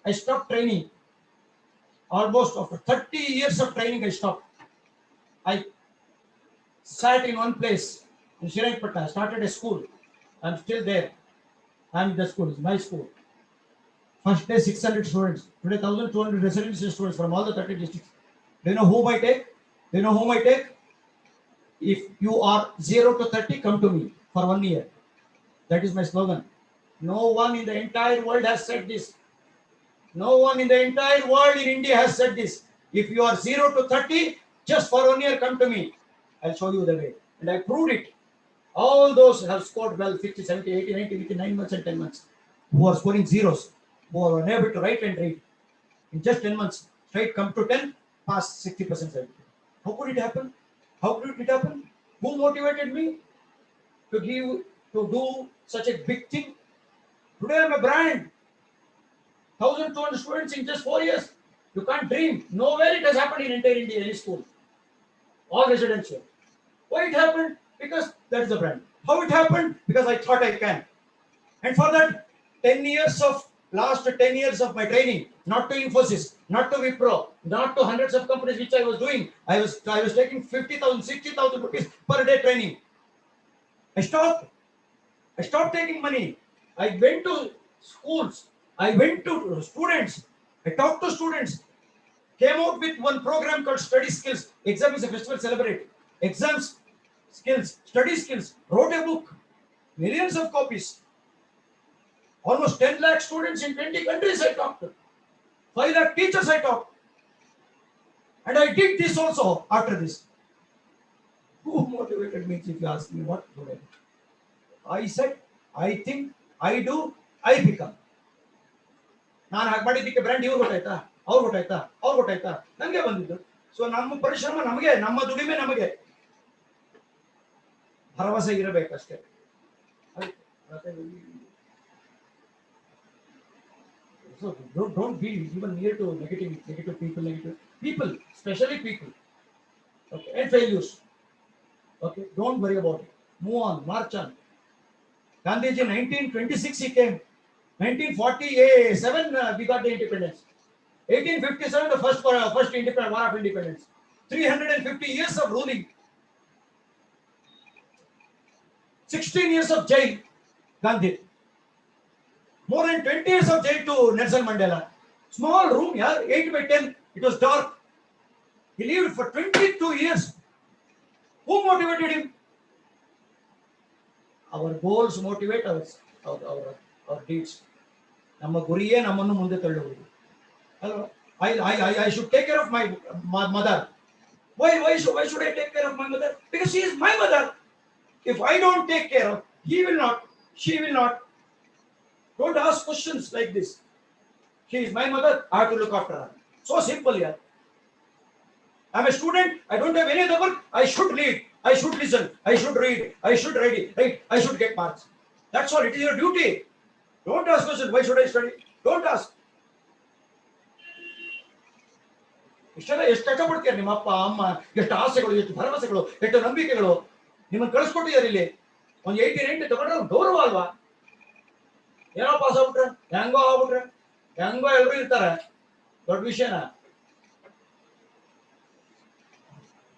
I stopped training. Almost after 30 years of training, I stopped. I sat in one place in Shirangpatna. I started a school. I'm still there. I'm in the school. It's my school. First day 600 students. Today 1,200 residency students from all the 30 districts. Do you know whom I take? If you are 0 to 30, come to me for 1 year. That is my slogan. No one in the entire world has said this. No one in the entire world in India has said this. If you are 0 to 30, just for 1 year, come to me. I'll show you the way. And I proved it. All those have scored well, 50, 70, 80, 90 within 9 months and 10 months. Who are scoring zeros, who are unable to write and read. In just 10 months, straight come to 10, pass 60% certificate. How could it happen? Who motivated me to do such a big thing? Today I'm a brand. 1,200 students in just 4 years. You can't dream. Nowhere it has happened in entire India, any school. All residential. Why it happened? Because that is the brand. How it happened? Because I thought I can. And for that, last 10 years of my training, not to Infosys, not to Wipro, not to hundreds of companies which I was doing. I was taking 50,000, 60,000 rupees per day training. I stopped taking money. I went to schools. I went to students. I talked to students. Came out with one program called Study Skills. Exam is a festival celebrate. Exams, skills, study skills. Wrote a book. Millions of copies. Almost 10 lakh students in 20 countries I talked to. 5 lakh teachers I talked. And I did this also after this. Who motivated me, if you ask me what would I do? I said, I think, I do, I become. ನಾನು ಹಾಗೆ ಮಾಡಿದ್ದಕ್ಕೆ brand ಇವ್ರು ಗೊತ್ತಾಯ್ತಾ, ಅವ್ರು ಗೊತ್ತಾಯ್ತಾ, ನನಗೆ ಬಂದಿದ್ದು. So ನಮ್ಮ ಪರಿಶ್ರಮ ನಮಗೆ, ನಮ್ಮ ದುಡಿಮೆ ನಮಗೆ, ಭರವಸೆ ಇರಬೇಕಷ್ಟೇ. So don't be even near to negative people, especially people. Okay, and failures. Okay, don't worry about it. Move on, march on. Gandhiji 1926 he came. 1947 we got the independence. 1857 the first independent war of independence. 350 years of ruling. 16 years of jail, Gandhi. More than 20 years of jail to Nelson Mandela. Small room, 8 by 10. It was dark. He lived for 22 years. Who motivated him? Our goals motivate our deeds. ನಮ್ಮ ಗುರಿಯೇ ನಮ್ಮನ್ನು ಮುಂದೆ ತಳ್ಳುವುದು ಅಲ್ವಾ? I should take care of my mother. Why should I take care of my mother? Because she is my mother. If I don't take care of, he will not, she will not. Don't ask questions like this. She is my mother, I have to look after her. So simple here. I'm a student, I don't have any other work, I should read, I should listen, I should read, I should write, I should get marks. That's all, it is your duty. Don't ask questions, why should I study? Don't ask. ಇಷ್ಟೆಲ್ಲ ಎಷ್ಟು ಕಷ್ಟಪಡ್ತೀರ ನಿಮ್ಮ ಅಪ್ಪ ಅಮ್ಮ, ಎಷ್ಟು ಆಸೆಗಳು, ಎಷ್ಟು ಭರವಸೆಗಳು, ಎಷ್ಟು ನಂಬಿಕೆಗಳು ನಿಮ್ಮನ್ನು ಕಳಿಸ್ಕೊಟ್ಟಿದ್ದಾರೆ ಇಲ್ಲಿ. ಒಂದು 89 ತಗೊಂಡ್ರೆ ಒಂದು ಗೌರವ ಅಲ್ವಾ? ಏನೋ ಪಾಸ್ ಆಗ್ಬಿಟ್ರೆ, ಹೆಂಗೋ ಆಗ್ಬಿಟ್ರೆ, ಹೆಂಗೋ ಎಲ್ಲರೂ ಇರ್ತಾರೆ, ದೊಡ್ಡ ವಿಷಯನ.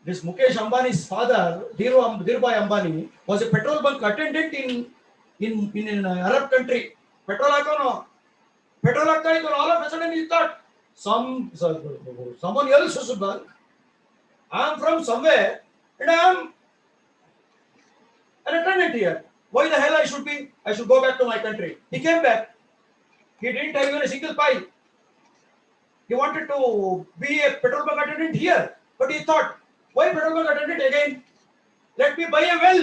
This Mukesh Ambani's father, Dhirubhai Ambani, was a petrol bunk attendant in an Arab country. Petrol hakono, petrol hakta ido. All of a sudden he thought someone else was bunk. I am from somewhere and I am an attendant here. Why the hell I should go back to my country? He came back. He didn't have even a single pile. He wanted to be a petrol bunk attendant here, but he thought, why petrol bunk attendant again? Let me buy a well.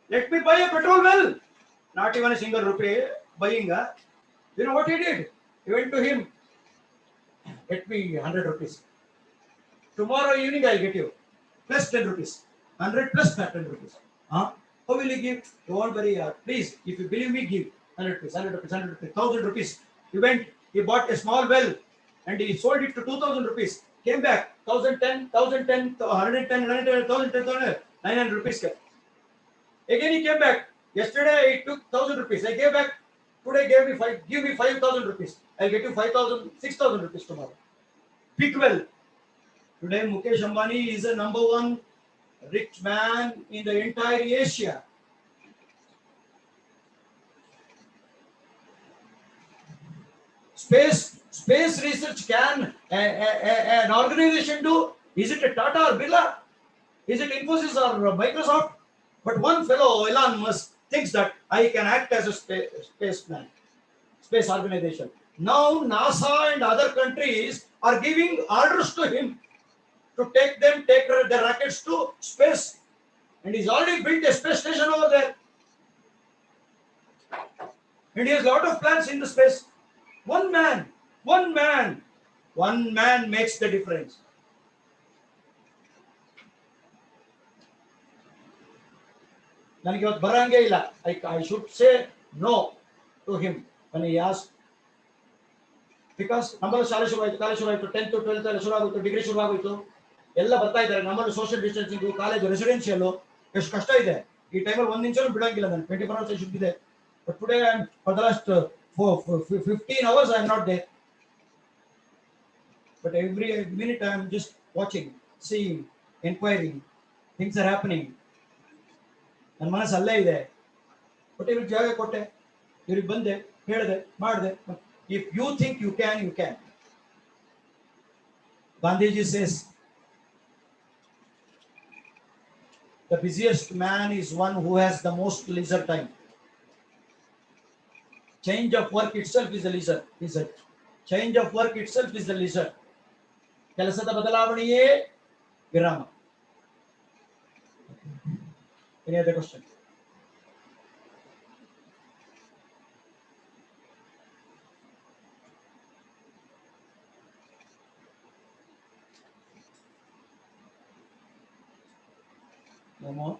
Let me buy a petrol well. Not even a single rupee buying. You know what he did? He went to him. Get me 100 rupees. Tomorrow evening I'll get you. Plus 10 rupees. 100 plus 10 rupees. How will you give? Don't worry. Please, if you believe me, give 100 rupees, 100 rupees, 100 rupees, 1000 rupees. He went, he bought a small well and he sold it to 2000 rupees. Came back, 1010, 110, 110, 900 rupees. Again he came back. Yesterday he took 1000 rupees. I gave back. Today give me 5000 rupees. I'll get you 5000, 6000 rupees tomorrow. Big well. Today Mukesh Ambani is the number one rich man in the entire Asia. Space research can an organization do? Is it a Tata or Birla? Is it Infosys or Microsoft? But one fellow, Elon Musk, thinks that I can act as a space organization. Now NASA and other countries are giving orders to him to take their rockets to space. And he's already built a space station over there. And he has a lot of plans in the space. One man makes the difference. ನನಗೆ ಇವತ್ತು ಬರಂಗೇ ಇಲ್ಲ. I should say no to him when he asked. Because ನಮ್ಮಲ್ಲಿ ಶಾಲೆ ಶುರುವಾಯಿತು, 10th 12th ಎಲ್ಲ ಶುರುವಾಗೋಯ್ತು, degree ಶುರುವಾಗೋಯ್ತು, ಎಲ್ಲ ಬರ್ತಾ ಇದ್ದಾರೆ. ನಮ್ಮಲ್ಲಿ ಸೋಷಿಯಲ್ ಡಿಸ್ಟೆನ್ಸಿಂಗು, ಕಾಲೇಜ್ ರೆಸಿಡೆನ್ಷಿಯಲ್ ಎಷ್ಟು ಕಷ್ಟ ಇದೆ. ಈ ಟೈಮಲ್ಲಿ ಒಂದು ನಿಮಿಷನೂ ಬಿಡಂಗಿಲ್ಲ ನಾನು. 24 hours should be there. But today for the last 15 hours I am not there. But every minute I am just watching, seeing, inquiring. Things are happening. ನನ್ನ ಮನಸ್ಸು ಅಲ್ಲೇ ಇದೆ. ಬಟ್ ಇವ್ರಿಗೆ ಜಾಗ ಕೊಟ್ಟೆ, ಇವ್ರಿಗೆ ಬಂದೆ, ಹೇಳಿದೆ, ಮಾಡಿದೆ. If you think you can, you can. Gandhiji says, the busiest man is one who has the most leisure time. Change of work itself is a leisure. Change of work itself is a leisure. ಕೆಲಸದ ಬದಲಾವಣೆಯೇ ವಿರಾಮ. Any other question? No more?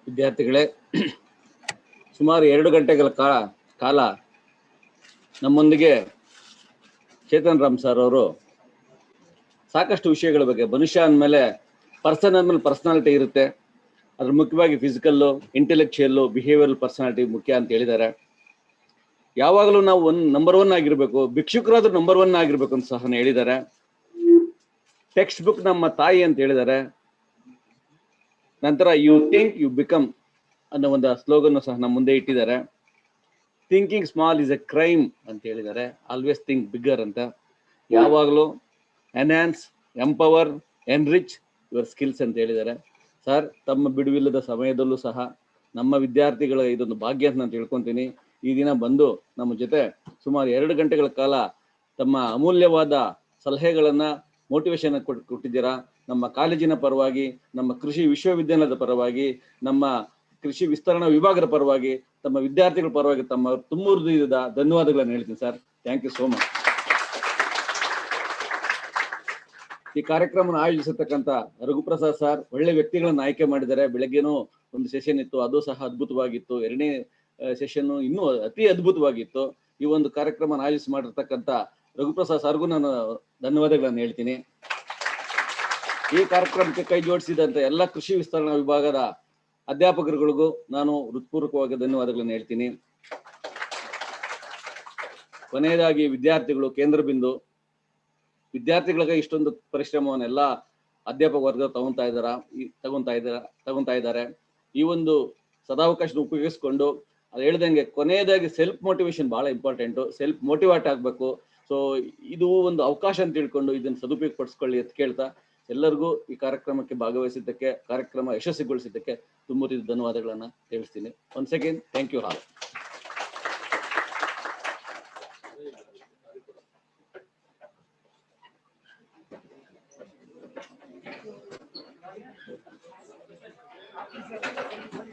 ವಿದ್ಯಾರ್ಥಿಗಳೇ, ಸುಮಾರು 2 ಗಂಟೆಗಳ ಕಾಲ ನಮ್ಮೊಂದಿಗೆ Chetan Ram sir ಅವರು ಸಾಕಷ್ಟು ವಿಷಯಗಳ ಬಗ್ಗೆ, ಮನುಷ್ಯ ಅಂದಮೇಲೆ ಪರ್ಸನಾಲಿಟಿ ಇರುತ್ತೆ, ಅದ್ರ ಮುಖ್ಯವಾಗಿ ಫಿಸಿಕಲ್ಲು, ಇಂಟೆಲೆಕ್ಚುಯಲ್ಲು, ಬಿಹೇವಿಯರಲ್ ಪರ್ಸನಾಲಿಟಿ ಮುಖ್ಯ ಅಂತ ಹೇಳಿದ್ದಾರೆ. ಯಾವಾಗಲೂ ನಾವು ನಂಬರ್ 1 ಆಗಿರ್ಬೇಕು, ಭಿಕ್ಷುಕರಾದ್ರೂ ನಂಬರ್ 1 ಆಗಿರ್ಬೇಕು ಅಂತ ಸಹ ಹೇಳಿದ್ದಾರೆ. ಟೆಕ್ಸ್ಟ್ ಬುಕ್ ನಮ್ಮ ತಾಯಿ ಅಂತ ಹೇಳಿದ್ದಾರೆ. ನಂತರ ಯು ಥಿಂಕ್ ಯು ಬಿಕಮ್ ಅನ್ನೋ ಒಂದು ಸ್ಲೋಗನ್ ಸಹ ನಮ್ಮ ಮುಂದೆ ಇಟ್ಟಿದ್ದಾರೆ. Thinking small is A crime ಅಂತ ಹೇಳಿದ್ದಾರೆ. ಆಲ್ವೇಸ್ ಥಿಂಕ್ ಬಿಗ್ಗರ್ ಅಂತ. ಯಾವಾಗಲೂ enhance, empower, enrich your skills ಅಂತ ಹೇಳಿದ್ದಾರೆ. ಸರ್, ತಮ್ಮ ಬಿಡುವಿಲ್ಲದ ಸಮಯದಲ್ಲೂ ಸಹ ನಮ್ಮ ವಿದ್ಯಾರ್ಥಿಗಳ ಇದೊಂದು ಭಾಗ್ಯ ಅಂತ ನಾನು ತಿಳ್ಕೊತೀನಿ. ಈ ದಿನ ಬಂದು ನಮ್ಮ ಜೊತೆ ಸುಮಾರು 2 ಗಂಟೆಗಳ ಕಾಲ ತಮ್ಮ ಅಮೂಲ್ಯವಾದ ಸಲಹೆಗಳನ್ನು, ಮೋಟಿವೇಶನ್ ಕೊಟ್ಟಿದ್ದೀರಾ. ನಮ್ಮ ಕಾಲೇಜಿನ ಪರವಾಗಿ, ನಮ್ಮ ಕೃಷಿ ವಿಶ್ವವಿದ್ಯಾಲಯದ ಪರವಾಗಿ, ನಮ್ಮ ಕೃಷಿ ವಿಸ್ತರಣಾ ವಿಭಾಗದ ಪರವಾಗಿ, ತಮ್ಮ ವಿದ್ಯಾರ್ಥಿಗಳ ಪರವಾಗಿ ತಮ್ಮ ತುಂಬ ಹೃದಯದ ಧನ್ಯವಾದಗಳನ್ನು ಹೇಳ್ತೀನಿ sir. Thank you so much. ಈ ಕಾರ್ಯಕ್ರಮ ಆಯೋಜಿಸಿರ್ತಕ್ಕಂಥ ರಘುಪ್ರಸಾದ್ ಸರ್ ಒಳ್ಳೆ ವ್ಯಕ್ತಿಗಳನ್ನು ಆಯ್ಕೆ ಮಾಡಿದ್ದಾರೆ. ಬೆಳಗ್ಗೆನೂ ಒಂದು ಸೆಷನ್ ಇತ್ತು, ಅದು ಸಹ ಅದ್ಭುತವಾಗಿತ್ತು. 2ನೇ ಸೆಷನ್ ಇನ್ನೂ ಅತಿ ಅದ್ಭುತವಾಗಿತ್ತು. ಈ ಒಂದು ಕಾರ್ಯಕ್ರಮ ಆಯೋಜಿಸಿ ಮಾಡಿರ್ತಕ್ಕಂಥ ರಘುಪ್ರಸಾದ್ ಸರ್ಗೂ ನಾನು ಧನ್ಯವಾದಗಳನ್ನು ಹೇಳ್ತೀನಿ. ಈ ಕಾರ್ಯಕ್ರಮಕ್ಕೆ ಕೈ ಜೋಡಿಸಿದಂತ ಎಲ್ಲ ಕೃಷಿ ವಿಸ್ತರಣಾ ವಿಭಾಗದ ಅಧ್ಯಾಪಕರುಗಳಿಗೂ ನಾನು ಹೃತ್ಪೂರ್ವಕವಾಗಿ ಧನ್ಯವಾದಗಳನ್ನು ಹೇಳ್ತೀನಿ. ಕೊನೆಯದಾಗಿ ವಿದ್ಯಾರ್ಥಿಗಳು ಕೇಂದ್ರ ಬಿಂದು. ವಿದ್ಯಾರ್ಥಿಗಳಿಗೆ ಇಷ್ಟೊಂದು ಪರಿಶ್ರಮವನ್ನೆಲ್ಲ ಅಧ್ಯಾಪಕ ವರ್ಗ ತಗೊಂತಾ ಇದ್ದಾರೆ. ಈ ಒಂದು ಸದಾವಕಾಶ ಉಪಯೋಗಿಸ್ಕೊಂಡು ಅದು ಹೇಳ್ದಂಗೆ ಕೊನೆಯದಾಗಿ ಸೆಲ್ಫ್ ಮೋಟಿವೇಶನ್ ಬಹಳ ಇಂಪಾರ್ಟೆಂಟು. ಸೆಲ್ಫ್ ಮೋಟಿವೇಟ್ ಆಗಬೇಕು. ಸೊ ಇದು ಒಂದು ಅವಕಾಶ ಅಂತ ತಿಳ್ಕೊಂಡು ಇದನ್ನು ಸದುಪಯೋಗ ಪಡಿಸ್ಕೊಳ್ಳಿ ಅಂತ ಕೇಳ್ತಾ ಎಲ್ಲರಿಗೂ ಈ ಕಾರ್ಯಕ್ರಮಕ್ಕೆ ಭಾಗವಹಿಸಿದ್ದಕ್ಕೆ, ಕಾರ್ಯಕ್ರಮ ಯಶಸ್ವಿಗೊಳಿಸಿದ್ದಕ್ಕೆ ತುಂಬ ಧನ್ಯವಾದಗಳನ್ನು ತಿಳಿಸ್ತೀನಿ. Once again thank you all. Thank you.